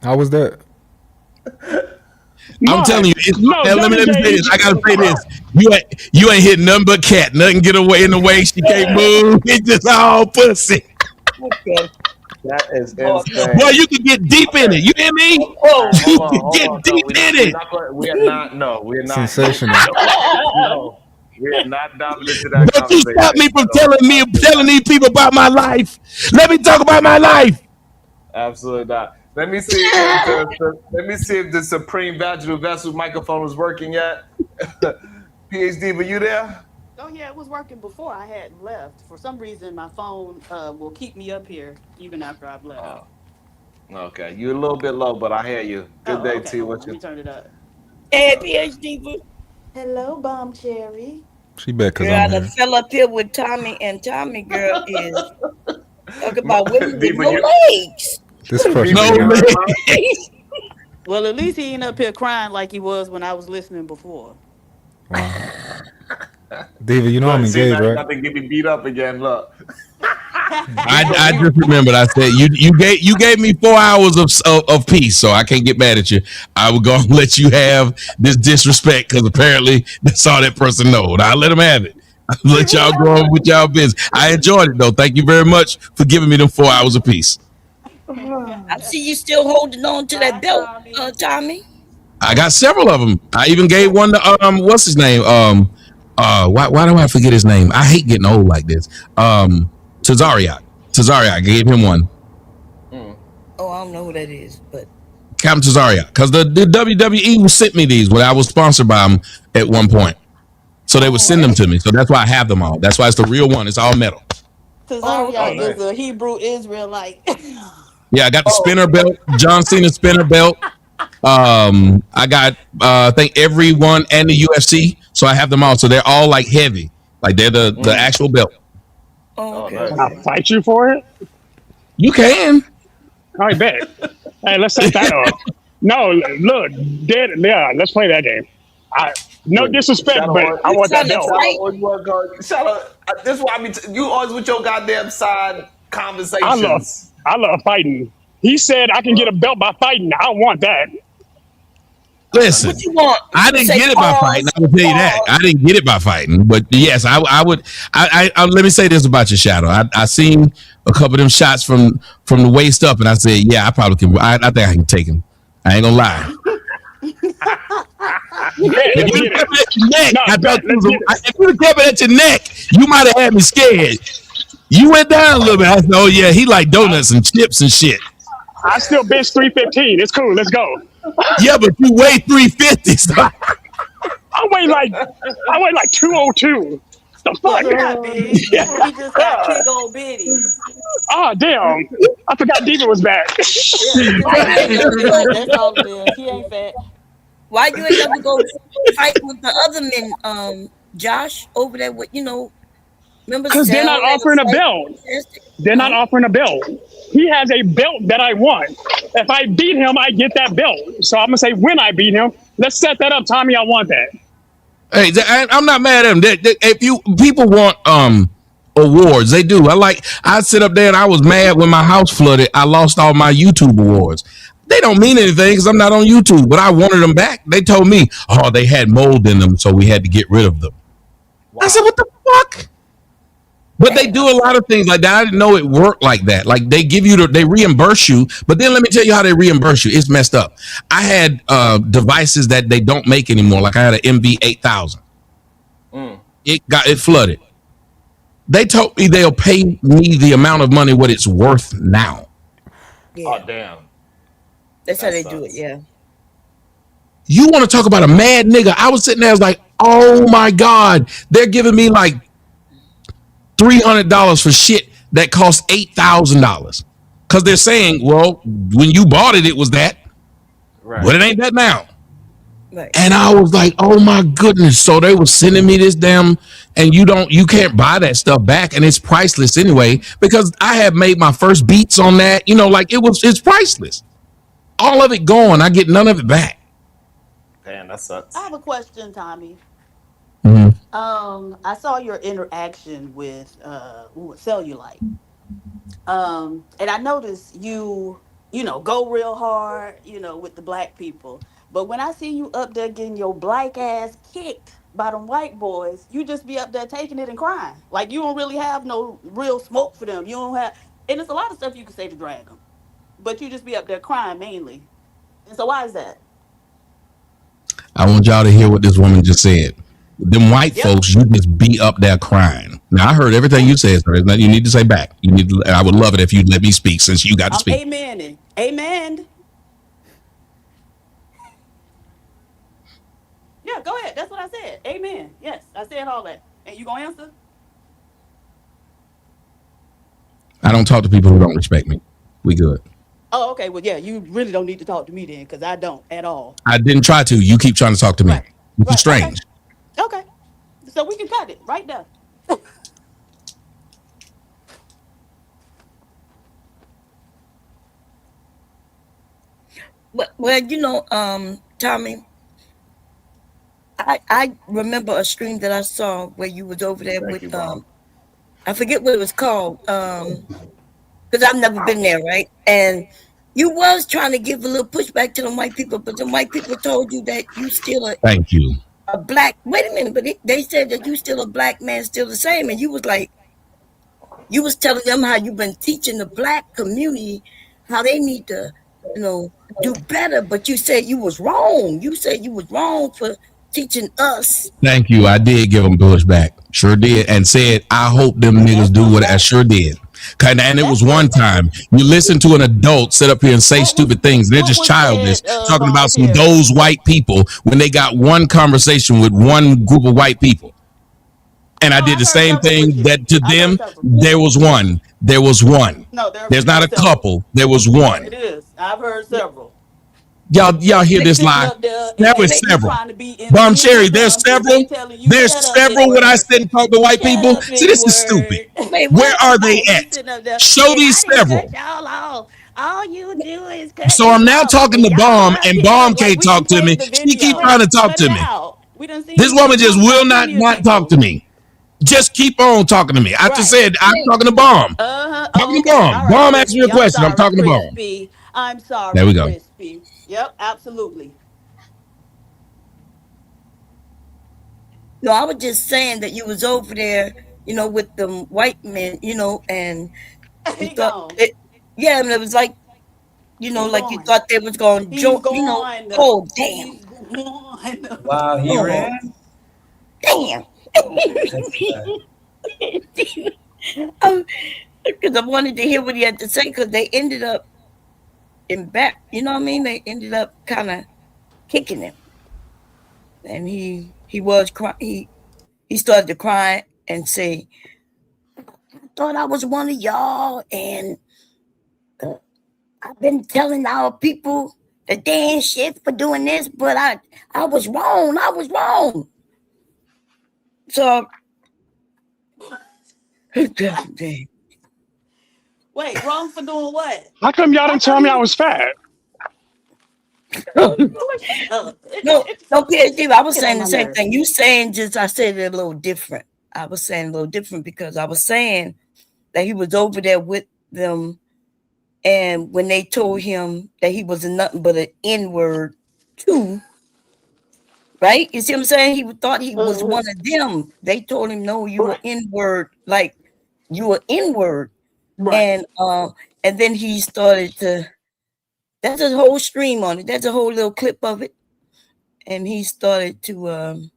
Speaker 17: How was that?
Speaker 7: I'm telling you.
Speaker 12: no,
Speaker 7: Let me say this.
Speaker 12: Gage.
Speaker 7: I gotta say this. You ain't hit nothing but cat. Nothing get away in the way. She can't move. It's just all pussy.
Speaker 11: That is insane.
Speaker 7: Boy, you can get deep in it. You hear me? You can get deep in it.
Speaker 11: We are not. No, we're not.
Speaker 17: Sensational.
Speaker 11: No, we are not diving into that
Speaker 7: But you
Speaker 11: conversation.
Speaker 7: stop me from telling these people about my life. Let me talk about my life.
Speaker 11: Absolutely not. Let me see if the Supreme Vaginal Vessel microphone was working yet. PhD, were you there?
Speaker 18: Oh yeah, it was working before I had left. For some reason, my phone will keep me up here even after I've left.
Speaker 11: Oh, okay. You're a little bit low, but I hear you. Good day
Speaker 18: okay.
Speaker 11: to you.
Speaker 18: Let me turn it up.
Speaker 16: Hey, PhD.
Speaker 18: Hello, Bomb Cherry.
Speaker 17: She bet because
Speaker 16: Girl, I
Speaker 17: I'm
Speaker 16: done
Speaker 17: here.
Speaker 16: fell up here with Tommy, and Tommy, girl, is talking about women with no legs.
Speaker 17: This person.
Speaker 7: No
Speaker 17: is
Speaker 18: Well, at least he ain't up here crying like he was when I was listening before.
Speaker 17: Wow. David, you know
Speaker 11: Look,
Speaker 17: I'm
Speaker 11: see, now
Speaker 17: engaged,
Speaker 11: you
Speaker 17: right?
Speaker 11: got to get me beat up again. Look.
Speaker 7: I just remembered. I said you gave me 4 hours of peace, so I can't get mad at you. I would go and let you have this disrespect because apparently that's all that person knows. I'll let him have it. I'll let y'all go on with y'all business. I enjoyed it though. Thank you very much for giving me them 4 hours of peace.
Speaker 16: I see you still holding on to that belt, Tommy.
Speaker 7: I got several of them. I even gave one to what's his name? Why do I forget his name? I hate getting old like this. Tazariak. I gave him one.
Speaker 16: Oh, I don't know who that is, but
Speaker 7: Captain Tazariak, because the WWE sent me these when I was sponsored by them at one point, so they would send them to me. So that's why I have them all. That's why it's the real one. It's all metal.
Speaker 18: Tazariak is a Hebrew Israelite.
Speaker 7: Yeah, I got the spinner belt, John Cena spinner belt. I got I think every one and the UFC, so I have them all. So they're all like heavy, like they're the actual belt.
Speaker 16: Oh, okay.
Speaker 12: Can I fight you for it?
Speaker 7: You can.
Speaker 12: I bet. Hey, let's set that up. No, look, dead. Yeah, let's play that game. No disrespect, but I want that belt.
Speaker 11: This is why you always with your goddamn side conversations.
Speaker 12: I love fighting. He said I can get a belt by fighting. I want that.
Speaker 7: Listen,
Speaker 16: what you want?
Speaker 7: I didn't get it by fighting. I will tell you that. I didn't get it by fighting. But yes, I would. I let me say this about your Shadow. I seen a couple of them shots from the waist up, and I said, yeah, I probably can. I think I can take him. I ain't gonna lie. If you kept it at your neck, if you kept it at your neck, you might have had me scared. You went down a little bit. I said, oh yeah, he like donuts and chips and shit.
Speaker 12: I still bench 315. It's cool. Let's go.
Speaker 7: Yeah, but you weigh 350. So.
Speaker 12: I weigh like 202. The fuck?
Speaker 18: You're not big.
Speaker 12: Yeah.
Speaker 18: He just got big old bitties.
Speaker 12: Oh damn! I forgot Diva was back.
Speaker 18: That's all it is. He ain't fat.
Speaker 16: Why you ain't never go fight with the other men, Josh, over there with remember?
Speaker 12: Because they're not offering a belt. They're not offering a belt. He has a belt that I want. If I beat him, I get that belt. So I'm gonna say when I beat him, let's set that up, Tommy. I want that.
Speaker 7: Hey, I'm not mad at them. If people want awards, they do. I sit up there and I was mad when my house flooded. I lost all my YouTube awards. They don't mean anything because I'm not on YouTube, but I wanted them back. They told me, oh, they had mold in them, so we had to get rid of them. Wow. I said, what the fuck? But they do a lot of things like that. I didn't know it worked like that. Like they give you they reimburse you, but then let me tell you how they reimburse you. It's messed up. I had devices that they don't make anymore. Like I had an MV8000. It flooded. They told me they'll pay me the amount of money what it's worth now.
Speaker 11: Yeah. Oh damn.
Speaker 16: That's how they do it. Yeah.
Speaker 7: You want to talk about a mad nigga? I was sitting there, I was like, oh my God, they're giving me like $300 for shit that costs $8,000 because they're saying, well, when you bought it, it was that, but it ain't that now.
Speaker 16: Right.
Speaker 7: And I was like, oh my goodness. So they were sending me this damn, and you can't buy that stuff back, and it's priceless anyway, because I had made my first beats on that, like it's priceless. All of it gone. I get none of it back.
Speaker 11: Damn, that sucks.
Speaker 18: I have a question, Tommy.
Speaker 7: Mm-hmm.
Speaker 18: I saw your interaction with Cellulite. And I noticed you go real hard, with the black people. But when I see you up there getting your black ass kicked by them white boys, you just be up there taking it and crying. Like you don't really have no real smoke for them. You don't have, and it's a lot of stuff you can say to drag them, but you just be up there crying mainly. And so why is that?
Speaker 7: I want y'all to hear what this woman just said. Them white folks, you just be up there crying. Now I heard everything you said, so there's nothing you need to say back. I would love it if you'd let me speak since you got to speak.
Speaker 18: Amen. Amen. Yeah, go ahead. That's what I said. Amen. Yes, I said all that. And you gonna answer?
Speaker 7: I don't talk to people who don't respect me. We good.
Speaker 18: Oh, okay. Well, yeah, you really don't need to talk to me then, because I don't at all.
Speaker 7: I didn't try to. You keep trying to talk to me. Which is strange.
Speaker 18: Okay. So we can cut it right there.
Speaker 16: Well, Tommy, I remember a stream that I saw where you was over there with I forget what it was called, because I've never been there, right? And you was trying to give a little pushback to the white people, but the white people told you that you still
Speaker 7: Thank you.
Speaker 16: a black. Wait a minute, but they said that you still a black man, still the same, and you was like, you was telling them how you've been teaching the black community how they need to, do better, but you said you was wrong. You said you was wrong for teaching us.
Speaker 7: Thank you. I did give them pushback. Sure did. And said, I hope them niggas do what I sure did. And it was one time you listen to an adult sit up here and say stupid things. They're just childish, talking about those white people when they got one conversation with one group of white people. And I did the same thing that to them. There was one. There was one.
Speaker 18: No,
Speaker 7: there's not a couple. There was one.
Speaker 18: It is. I've heard several.
Speaker 7: Y'all hear this lie? There was several. Bomb Cherry, there's several. There's several when I sit and talk to white people. See, this is stupid. Where are they at? Show these several.
Speaker 18: All you do is
Speaker 7: so I'm now talking to Bomb, and Bomb can't talk to me. She keep trying to talk to me. This woman just will not talk to me. Just keep on talking to me. I just said I'm talking to Bomb. Talking to Bomb. Bomb asked me a question. I'm talking to Bomb.
Speaker 18: I'm sorry.
Speaker 7: There we go.
Speaker 18: Crispy. Yep, absolutely.
Speaker 16: No, I was just saying that you was over there, with them white men, and you thought yeah, and it was like, like you thought they was going to joke, oh damn.
Speaker 19: Wow, he ran.
Speaker 16: Damn. Because I wanted to hear what he had to say, because they ended up in back, you know what I mean? They ended up kind of kicking him, and he was crying. He started to cry and say, "I thought I was one of y'all, and I've been telling our people that they ain't shit for doing this, but I was wrong. I was wrong." So,
Speaker 18: wait, wrong for doing what?
Speaker 12: How come y'all didn't tell me I was fat?
Speaker 16: No, PhD, I was saying the same thing. You saying I said it a little different. I was saying a little different because I was saying that he was over there with them, and when they told him that he was nothing but an N-word too, right? You see what I'm saying? He thought he was one of them. They told him, no, you were N-word, like you were N-word. Right. And then he started to, that's a whole stream on it. That's a whole little clip of it. And he started to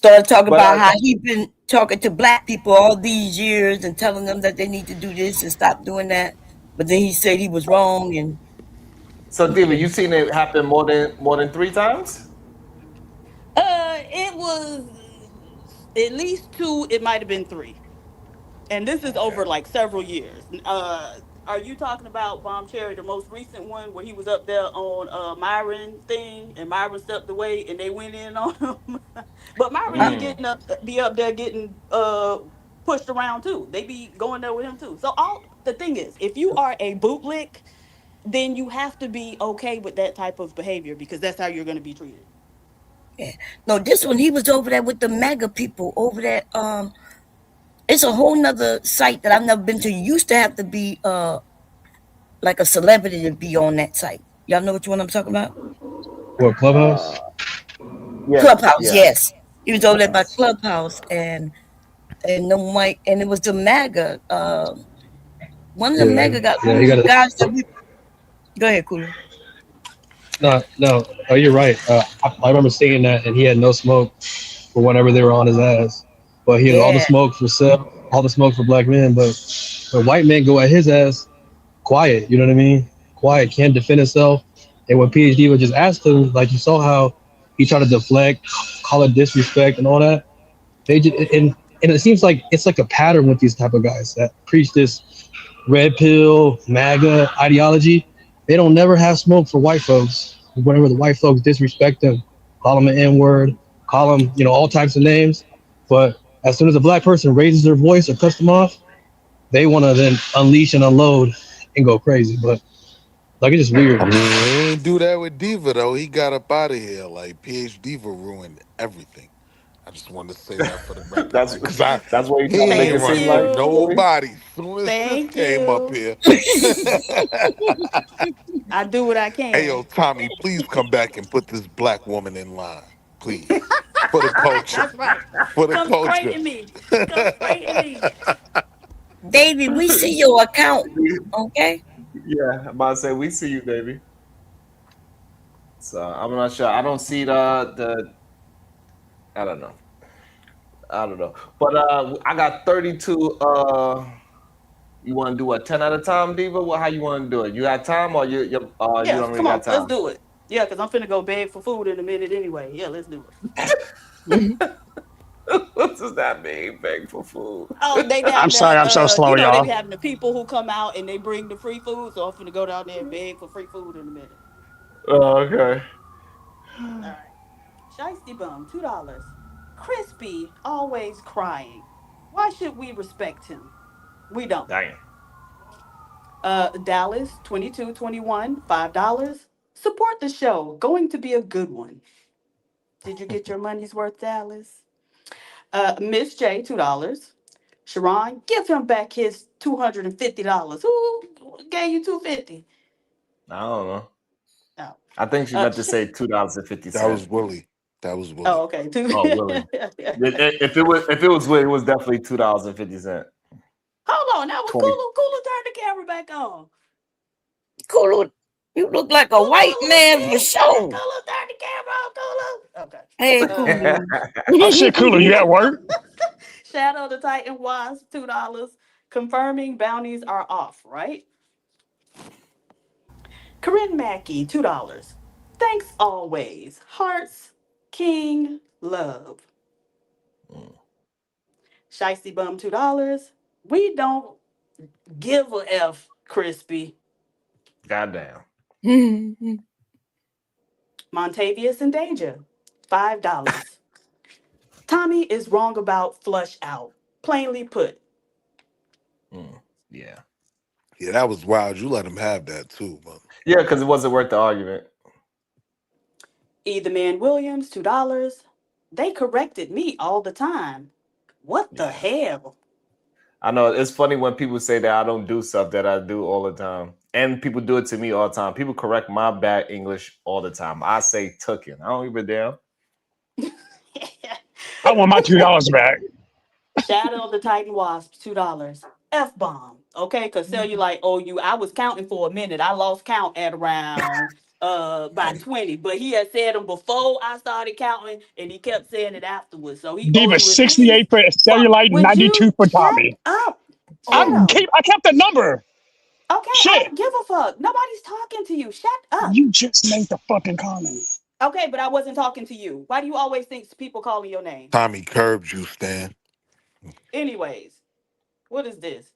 Speaker 16: talking about how he's been talking to black people all these years and telling them that they need to do this and stop doing that. but then he said he was wrong. And
Speaker 11: So, David, you seen it happen more than 3 times?
Speaker 18: It was at least 2. It might have been 3. And this is over like several years. Are you talking about Bomb Cherry, the most recent one where he was up there on Myron thing and Myron stepped away and they went in on him? But Myron be up there getting pushed around too. They be going there with him too. So all the thing is, if you are a bootlick, then you have to be okay with that type of behavior because that's how you're going to be treated.
Speaker 16: yeah. No, this one he was over there with the MAGA people over there. It's a whole nother site that I've never been to. You used to have to be like a celebrity to be on that site. Y'all know which one I'm talking about?
Speaker 20: What, Clubhouse?
Speaker 11: Yeah,
Speaker 16: Clubhouse,
Speaker 11: yeah.
Speaker 16: yes. He was over there by Clubhouse and the white, and it was the MAGA. One of the MAGA guys that we. Go ahead, Kulu.
Speaker 20: No. Oh, you're right. I remember seeing that, and he had no smoke for whenever they were on his ass. But he had all the smoke for self, all the smoke for black men. But white men go at his ass quiet. You know what I mean? Quiet, can't defend himself. And when PhD was just asked him, like you saw how he tried to deflect, call it disrespect, and all that. They just and it seems like it's like a pattern with these type of guys that preach this red pill MAGA ideology. They don't never have smoke for white folks. Whenever the white folks disrespect them, call them an N-word, call them, all types of names. But as soon as a black person raises their voice or cuts them off, they want to then unleash and unload and go crazy. But like it's just weird.
Speaker 5: He ain't do that with Diva though. He got up out of here. Like PhD Diva ruined everything. I just wanted to say that for the record,
Speaker 11: that's
Speaker 5: like, cause
Speaker 11: that's what you
Speaker 5: he
Speaker 11: trying to make
Speaker 5: ain't
Speaker 11: it seem
Speaker 5: running
Speaker 11: like.
Speaker 5: from nobody. Soon as sis
Speaker 18: Thank
Speaker 5: came up
Speaker 18: you.
Speaker 5: here,
Speaker 18: I do what I
Speaker 5: hey yo,
Speaker 18: can.
Speaker 5: Tommy, please come back and put this black woman in line, please, for the culture,
Speaker 18: That's right.
Speaker 5: for the
Speaker 18: Come
Speaker 5: culture.
Speaker 18: straighten me. Come straighten me.
Speaker 16: David, we see your account. Okay.
Speaker 11: Yeah, I'm about to say we see you, baby. So I'm not sure. I don't see the. I don't know. But I got 32. You want to do a 10 at a time, Diva? How you want to do it? You got time, or you
Speaker 18: Yeah,
Speaker 11: don't really
Speaker 18: come on,
Speaker 11: got
Speaker 18: let's
Speaker 11: time?
Speaker 18: do it. Yeah, because I'm finna go beg for food in a minute anyway. Yeah, let's do it.
Speaker 11: What does that mean? Beg for food?
Speaker 18: Oh, they
Speaker 12: I'm
Speaker 18: down
Speaker 12: sorry,
Speaker 18: there.
Speaker 12: I'm so slow,
Speaker 18: They
Speaker 12: y'all.
Speaker 18: be having the people who come out and they bring the free food. So I'm finna go down there and beg for free food in a minute.
Speaker 11: Oh, okay.
Speaker 18: All right. Shiesty Bum, $2. Crispy, always crying. Why should we respect him? We don't.
Speaker 11: Dang.
Speaker 18: Dallas, 2221, $5. Support the show. Going to be a good one. Did you get your money's worth, Dallas? Miss J, $2. Sharon, give him back his $250. Who gave you $250?
Speaker 11: I don't know.
Speaker 18: Oh.
Speaker 11: I think she meant to say $2.50.
Speaker 5: That was Willie. That was Willie.
Speaker 18: Oh, okay.
Speaker 11: Oh, Willie. If it was Willie, it was definitely $2.50.
Speaker 18: Hold on, that was
Speaker 11: 20.
Speaker 18: Kulu. Kulu, turn the camera back on.
Speaker 16: Kulu, you look like a white man for sure.
Speaker 18: Kulu, turn the camera on, Kulu. Okay.
Speaker 16: Hey, Kulu.
Speaker 12: Oh shit, Kulu, you at work?
Speaker 18: Shadow the Titan Wasp, $2. Confirming bounties are off, right? Corinne Mackey, $2. Thanks always. Hearts, King, Love. Shiesty Bum, $2. We don't give a F, Crispy.
Speaker 11: Goddamn.
Speaker 18: Montavious and Danger, $5. Tommy is wrong about flush out. Plainly put.
Speaker 11: Yeah.
Speaker 5: Yeah, that was wild. You let him have that too, man.
Speaker 11: Yeah, because it wasn't worth the argument.
Speaker 18: Either Man Williams, $2. They corrected me all the time. What the hell?
Speaker 11: I know it's funny when people say that I don't do stuff that I do all the time. And people do it to me all the time. People correct my bad English all the time. I say tooken. I don't even damn.
Speaker 12: I want my $2 back.
Speaker 18: Shadow the Titan Wasp, $2. F-bomb. Okay, because Cellulite owe you. I was counting for a minute. I lost count at around by 20. But he had said them before I started counting, and he kept saying it afterwards. So he owed
Speaker 12: Diva,
Speaker 18: you at least
Speaker 12: 68 for Cellulite,
Speaker 18: would
Speaker 12: 92
Speaker 18: you
Speaker 12: for
Speaker 18: shut
Speaker 12: Tommy.
Speaker 18: up?
Speaker 12: I
Speaker 18: Shadow.
Speaker 12: kept the number.
Speaker 18: Okay, I
Speaker 12: Shit.
Speaker 18: don't give a fuck. Nobody's talking to you. Shut up.
Speaker 12: You just made the fucking comment.
Speaker 18: Okay, but I wasn't talking to you. Why do you always think people calling your name?
Speaker 5: Tommy curbed you, Stan.
Speaker 18: Anyways, what is this?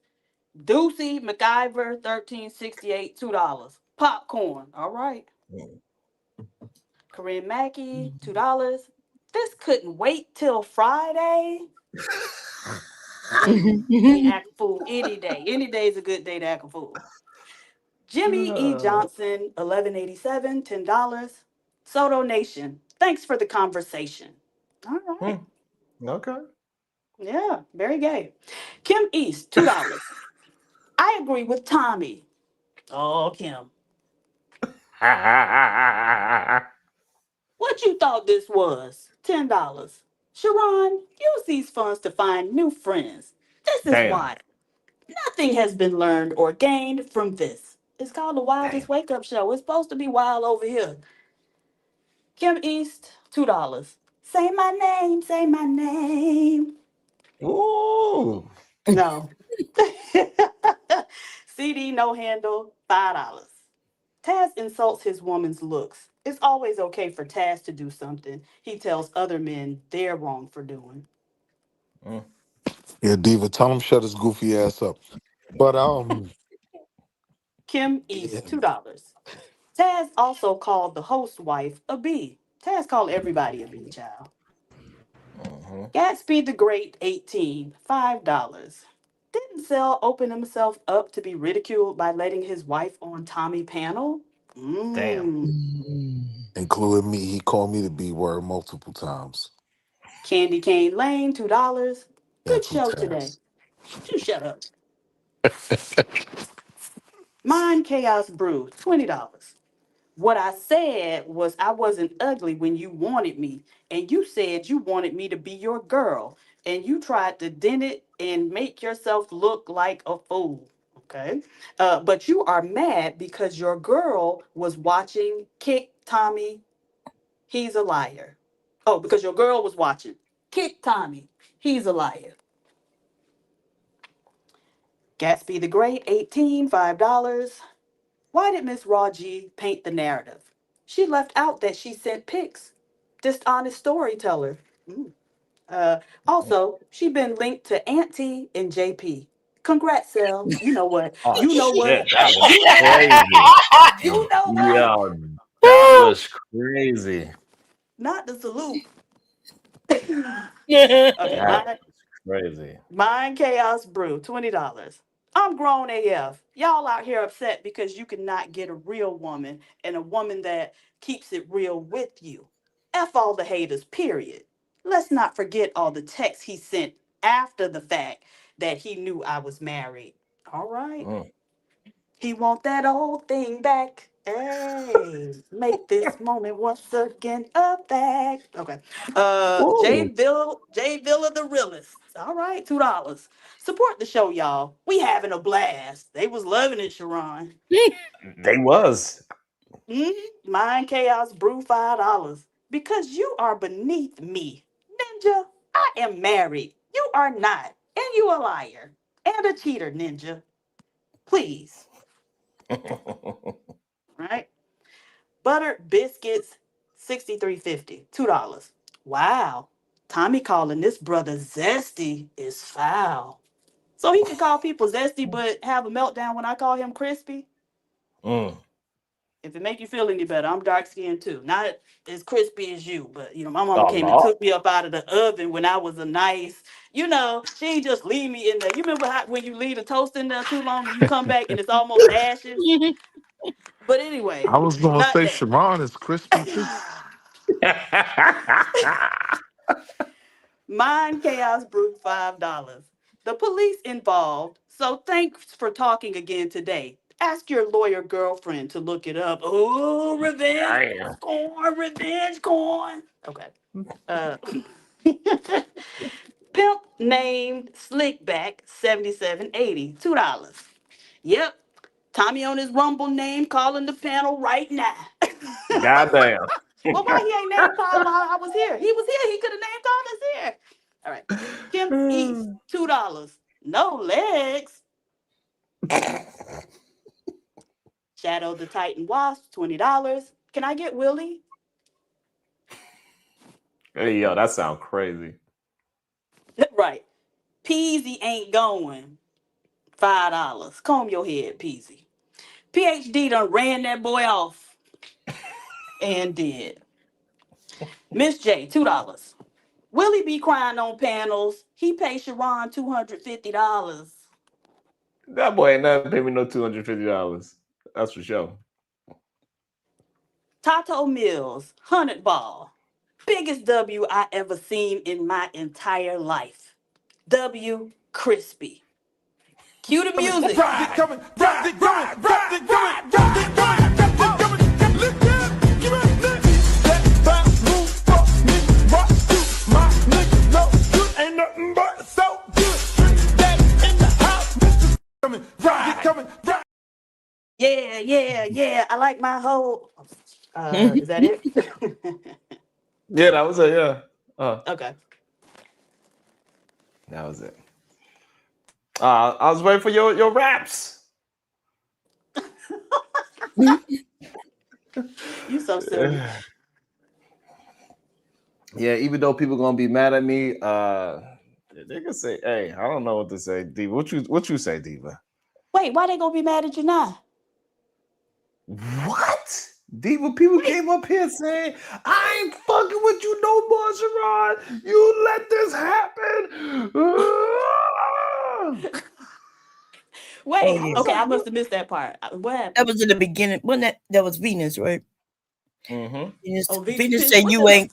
Speaker 18: Doocy MacGyver 1368 $2. Popcorn. All right. Corinne Mackey $2. This couldn't wait till Friday. Ain't act a fool any day. Any day is a good day to act a fool. Jimmy E. Johnson, 1187, $10. Soto Nation, thanks for the conversation. All right.
Speaker 2: Okay.
Speaker 18: Yeah, very gay. Kim East, $2. I agree with Tommy. Oh, Kim. What you thought this was? $10. Sharon, use these funds to find new friends. This is
Speaker 2: Damn.
Speaker 18: why nothing has been learned or gained from this. It's called the Wildest Wake Up Show. It's supposed to be wild over here. Kim East, $2. Say my name, say my name.
Speaker 2: Ooh.
Speaker 18: No. CD no handle, $5. Taz insults his woman's looks. It's always okay for Taz to do something he tells other men they're wrong for doing.
Speaker 5: Yeah, Diva, tell him shut his goofy ass up. But
Speaker 18: Kim East, $2. Taz also called the host wife a bee. Taz called everybody a bee, child. Gatsby the Great, 18, $5. Didn't Sell open himself up to be ridiculed by letting his wife on Tommy panel?
Speaker 2: Damn.
Speaker 5: including me, he called me the B word multiple times.
Speaker 18: Candy Cane Lane, $2. Good
Speaker 5: Cancel
Speaker 18: show today.
Speaker 5: tabs.
Speaker 18: Just shut up. Mind Chaos Brew, $20. What I said was I wasn't ugly when you wanted me, and you said you wanted me to be your girl, and you tried to dent it and make yourself look like a fool. Okay. But you are mad because your girl was watching Kick Tommy. He's a liar. Oh, because your girl was watching Kick Tommy. He's a liar. Gatsby the Great, 18, $5. Why did Miss Raji paint the narrative? She left out that she sent pics. Dishonest storyteller. Mm. Also, she been linked to Auntie and JP. Congrats, Sel. You know what?
Speaker 2: Oh
Speaker 18: You know what?
Speaker 2: shit, that was
Speaker 18: You know what?
Speaker 2: crazy.
Speaker 18: You know what?
Speaker 2: Yo, that was crazy.
Speaker 18: Not the salute. Okay,
Speaker 2: That was crazy.
Speaker 18: Mind Chaos Brew, $20. I'm grown AF. Y'all out here upset because you cannot get a real woman and a woman that keeps it real with you. F all the haters, period. Let's not forget all the texts he sent after the fact that he knew I was married. All right. He want that old thing back. Hey, make this moment once again a fact. Okay. J Villa the realist. All right, $2. Support the show, y'all. We having a blast. They was loving it, Sharon.
Speaker 2: They was.
Speaker 18: Mind Chaos Brew, $5. Because you are beneath me. Ninja, I am married. You are not. And you a liar. And a cheater, Ninja. Please. Right? Butter biscuits, 63.50, $2. Wow. Tommy calling this brother zesty is foul. So he can call people zesty but have a meltdown when I call him crispy. If it make you feel any better, I'm dark skinned too. Not as crispy as you, but you know, my mama
Speaker 2: Oh
Speaker 18: came and
Speaker 2: no.
Speaker 18: took me up out of the oven when I was a nice, you know, she ain't just leave me in there. You remember how when you leave the toast in there too long and you come back and it's almost ashes? But anyway,
Speaker 5: I was gonna
Speaker 18: not
Speaker 5: say
Speaker 18: that.
Speaker 5: Sharon is crispy too.
Speaker 18: Mind Chaos Brew, $5. The police involved, so thanks for talking again today. Ask your lawyer girlfriend to look it up. Oh, revenge
Speaker 2: Damn.
Speaker 18: corn, revenge corn. Okay. Uh, Pimp named Slickback 7780, $2. Yep. Tommy on his Rumble name calling the panel right now.
Speaker 2: Goddamn.
Speaker 18: Well, why he ain't name called while I was here? He was here. He could have name called us here. All right. Kim East, $2. No legs. Shadow the Titan Wasp, $20. Can I get Willie?
Speaker 11: Hey, yo, that sounds crazy.
Speaker 18: Right. Peasy ain't going. $5. Comb your head, Peasy. PhD done ran that boy off and did. Miss J, $2. Willie be crying on panels. He paid Sharon $250.
Speaker 11: That boy ain't never paid me no $250. That's for sure.
Speaker 18: Tato Mills, 100 ball. Biggest W I ever seen in my entire life. W crispy. Cue the music. Yeah. I like my whole. Is that it?
Speaker 11: Yeah, that was it. Yeah.
Speaker 18: Okay.
Speaker 11: That was it. I was waiting for your raps.
Speaker 18: You so silly.
Speaker 11: Yeah, even though people gonna be mad at me, they can say, "Hey, I don't know what to say." Diva, what you say, Diva?
Speaker 18: Wait, why they gonna be mad at you now?
Speaker 11: What? Diva, people came up here saying, "I ain't fucking with you no more, Sharon. You let this happen."
Speaker 18: Wait,
Speaker 16: yeah.
Speaker 18: okay, I must have missed that part. What happened?
Speaker 16: That was in the beginning. Wasn't that was Venus, right?
Speaker 11: Mm-hmm.
Speaker 16: Venus said you ain't.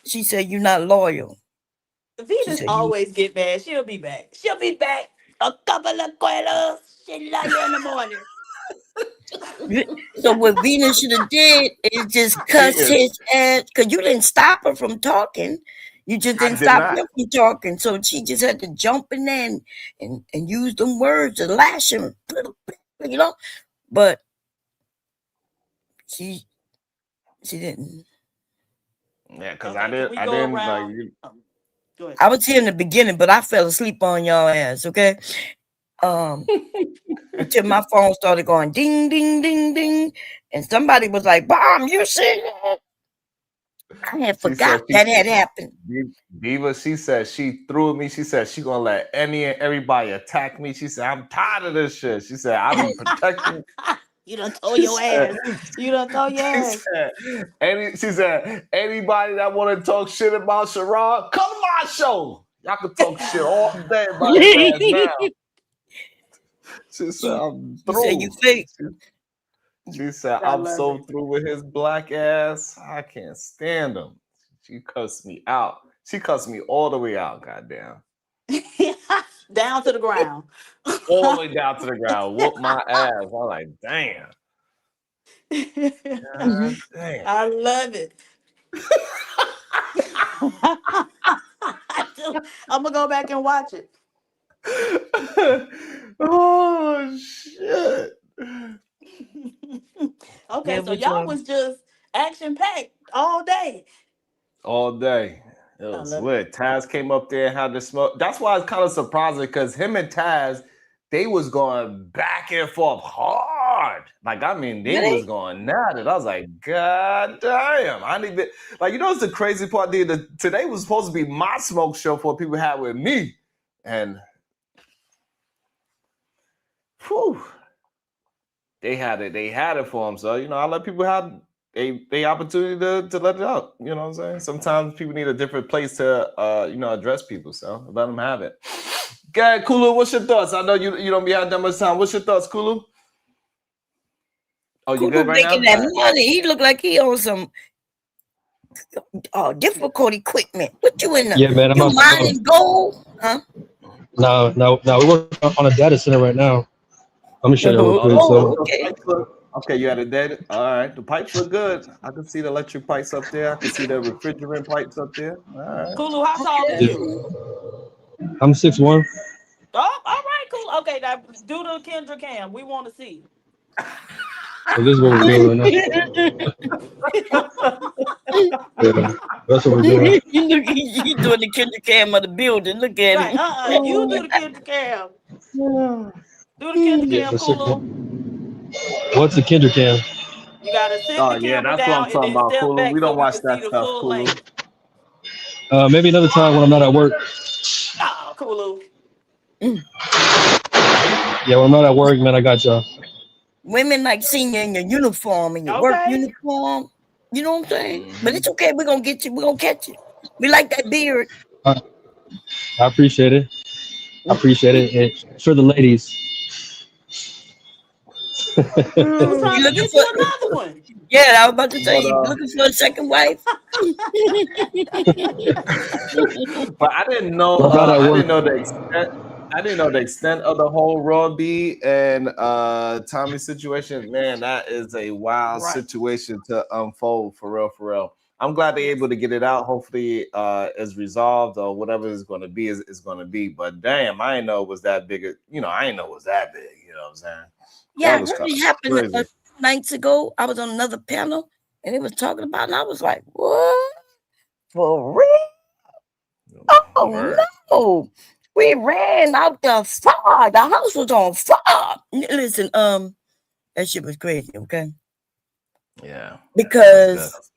Speaker 16: She said you're not loyal.
Speaker 18: Venus always get mad. She'll be back. She'll be back. A couple of quarters. She'll love you in the morning.
Speaker 16: So what Venus should have did is just cuss his ass, because you didn't stop her from talking. You just didn't stop him from talking. So she just had to jump in there and use them words to lash him, you know. But she didn't.
Speaker 11: Yeah, because I didn't like you.
Speaker 18: Go ahead.
Speaker 16: I was here in the beginning, but I fell asleep on y'all ass. Okay. Until my phone started going ding, ding, ding, ding. And somebody was like, "Bomb, you see that?" I had forgot that had happened.
Speaker 11: Diva, she said she threw me. She said she gonna let any and everybody attack me. She said, "I'm tired of this shit." She said, "I be protecting."
Speaker 18: You done throw your ass. You done throw your ass.
Speaker 11: She said, anybody that want to talk shit about Sharon, come to my show. Y'all can talk shit all day about his ass now. She said, I'm through.
Speaker 16: You said you fake.
Speaker 11: She said, I'm so through with his black ass. I can't stand him. She cussed me out. She cussed me all the way out, goddamn.
Speaker 18: Down to the ground.
Speaker 11: All the way down to the ground. Whoop my ass. I'm like, damn. God damn.
Speaker 18: I love it. I'm gonna go back and watch it.
Speaker 11: Oh shit.
Speaker 18: Okay, so y'all was just action packed all day.
Speaker 11: All day. It was lit. Taz came up there and had the smoke. That's why it's kind of surprising, because him and Taz, they was going back and forth hard. Like, I mean, they was going at it. I was like, God damn. I need to, like, you know what's the crazy part, dude? Today was supposed to be my smoke show for people had with me. And whew, they had it for them. So, you know, I let people have they opportunity to let it out. You know what I'm saying? Sometimes people need a different place to you know, address people. So let them have it. Go ahead, Kulu. What's your thoughts? I know you don't be having that much time. What's your thoughts, Kulu? Oh, you good right now?
Speaker 16: Making that money. He looked like he owns some difficult equipment. What you in there?
Speaker 20: Yeah, man.
Speaker 16: You mining gold? Huh?
Speaker 20: No. We work on a data center right now. I'm gonna share that real quick. So,
Speaker 11: okay, you had it dead. All right, the pipes look good. I can see the electric pipes up there. I can see the refrigerant pipes up there. All right.
Speaker 18: Kulu, how tall are you?
Speaker 20: I'm 6'1".
Speaker 18: Oh, all right, cool. Okay, now do the Kendra Cam. We want to see.
Speaker 20: So this is what we're doing right now. Yeah, that's what we're doing.
Speaker 16: You doing the Kendra Cam of the building. Look at
Speaker 18: right,
Speaker 16: him.
Speaker 18: You do the Kendra Cam. Do the Kendra Cam, Kulu.
Speaker 20: What's the Kendrick cam?
Speaker 18: You gotta sit
Speaker 11: Oh
Speaker 18: the
Speaker 11: yeah,
Speaker 18: camera
Speaker 11: that's what
Speaker 18: down
Speaker 11: I'm
Speaker 18: and
Speaker 11: talking
Speaker 18: then
Speaker 11: about,
Speaker 18: step
Speaker 11: Kulu.
Speaker 18: back
Speaker 11: We
Speaker 18: so
Speaker 11: don't
Speaker 18: we
Speaker 11: watch
Speaker 18: can see
Speaker 11: that
Speaker 18: the
Speaker 11: stuff,
Speaker 18: full
Speaker 11: Kulu.
Speaker 18: length.
Speaker 20: Maybe another time when I'm not at work.
Speaker 18: Oh, Kulu.
Speaker 20: Yeah, when I'm not at work, man, I got y'all.
Speaker 16: Women like seeing you in your uniform, in your work uniform. You know what I'm saying? But it's okay. We're gonna get you. We're gonna catch you. We like that beard.
Speaker 20: I appreciate it. I appreciate it. And for the ladies.
Speaker 18: He was trying to get you another one.
Speaker 16: Yeah, I was about to say,
Speaker 11: But
Speaker 16: you looking for a second wife?
Speaker 11: but I didn't know.
Speaker 20: When I'm not at
Speaker 11: I
Speaker 20: work.
Speaker 11: didn't know the extent. I didn't know the extent of the whole Raw B and Tommy situation. Man, that is a wild situation to unfold for real. For real. I'm glad they're able to get it out. Hopefully, it's resolved or whatever it's going to be is going to be. But damn, I didn't know it was that big. You know, I didn't know it was that big. You know what I'm saying?
Speaker 16: Yeah,
Speaker 11: That was
Speaker 16: it happened
Speaker 11: crazy.
Speaker 16: nights ago. I was on another panel and it was talking about, and I was like, "What? For real? Oh no! We ran out the fire. The house was on fire." Listen, that shit was crazy. Okay.
Speaker 11: Yeah.
Speaker 16: Because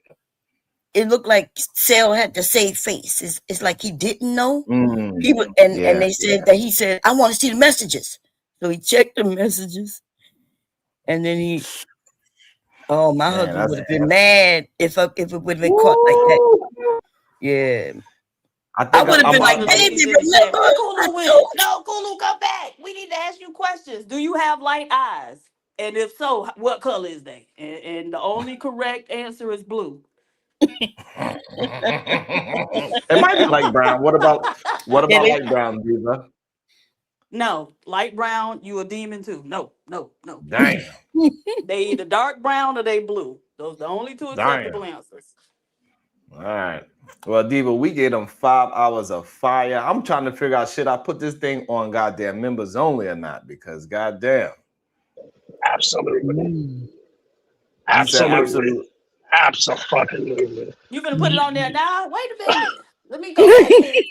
Speaker 16: it looked like Sale had to save face. It's like he didn't know. He was, and they said that he said, "I want to see the messages." So he checked the messages, and then he. Oh, my husband would have been mad if it would have been caught like that. Yeah.
Speaker 11: I
Speaker 16: would have been like, "Baby, remember?"
Speaker 18: No, Kulu, come back. We need to ask you questions. Do you have light eyes? And if so, what color is they? And the only correct answer is blue.
Speaker 11: It might be light brown. What about light brown, Diva?
Speaker 18: No, light brown, you a demon too. No.
Speaker 11: Damn.
Speaker 18: They either dark brown or they blue. Those are the only two acceptable answers.
Speaker 11: All right. Well, Diva, we gave them 5 hours of fire. I'm trying to figure out, should I put this thing on goddamn members only or not? Because goddamn.
Speaker 12: Absolutely. Absolutely.
Speaker 18: You gonna put it on there now? Wait a minute. Let me go back in.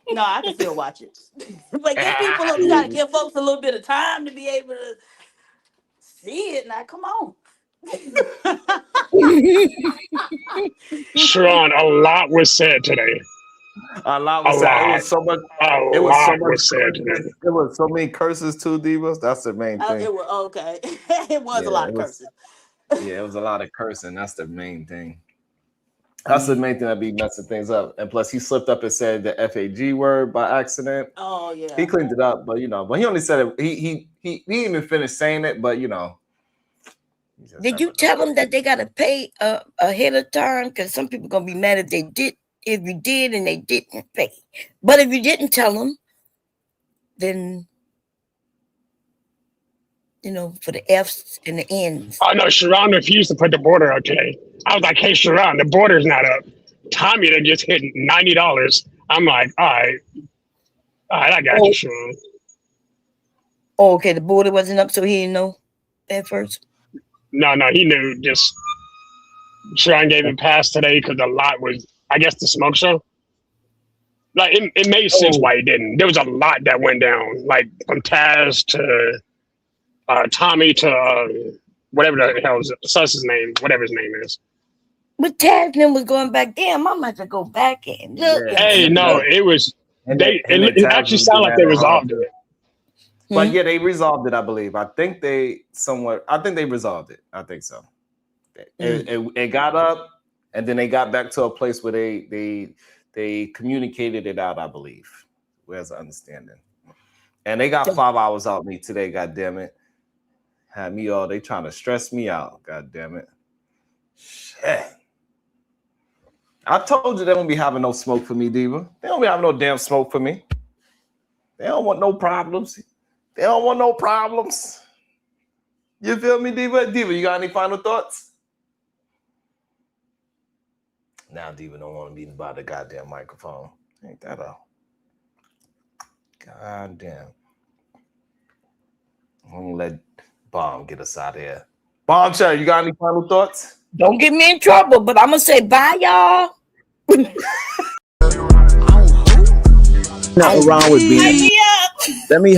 Speaker 18: No, I can still watch it. But you gotta give folks a little bit of time to be able to see it. Now, come on.
Speaker 12: Sharon, a lot was said today.
Speaker 11: A lot was said. It was so much. It was so much said today. It was so many curses too, Divas. That's the main thing.
Speaker 18: It was okay. It was a lot of cursing.
Speaker 11: Yeah, it was a lot of cursing. That's the main thing. That's the main thing that be messing things up. And plus, he slipped up and said the FAG word by accident.
Speaker 18: Oh yeah.
Speaker 11: He cleaned it up, but but he only said it. He didn't even finish saying it, but
Speaker 16: Did you tell them that they got to pay ahead of time? Because some people gonna be mad if you did and they didn't pay. But if you didn't tell them, then for the F's and the N's.
Speaker 12: Oh no, Sharon refused to put the border up today. I was like, "Hey, Sharon, the border's not up." Tommy that just hit $90. I'm like, all right, I got you, Sharon.
Speaker 16: Oh, okay, the border wasn't up, so he didn't know at first.
Speaker 12: No, he knew. Just Sharon gave him a pass today because the lot was, I guess, the smoke show. Like it made sense why he didn't. There was a lot that went down, like from Taz to Tommy to whatever the hell is Suss's name, whatever his name is.
Speaker 16: But Taz was going back. Damn, I might have to go back and look.
Speaker 12: Hey, no, it was. It actually sounded like they resolved it.
Speaker 11: But yeah, they resolved it, I believe. I think they resolved it. I think so. It got up, and then they got back to a place where they communicated it out, I believe. Where's the understanding? And they got 5 hours out me today, god damn it. Had me all, they trying to stress me out, god damn it. Shit. I told you they don't be having no smoke for me, Diva. They don't be having no damn smoke for me. They don't want no problems. They don't want no problems. You feel me, Diva? Diva, you got any final thoughts? Now Diva don't want to be by the goddamn microphone. Ain't that a goddamn. I'm gonna let Bomb get us out of here. Bomb, Sharon, you got any final thoughts?
Speaker 16: Don't get me in trouble, but I'm gonna say bye, y'all.
Speaker 15: Nothing wrong with being. Let me.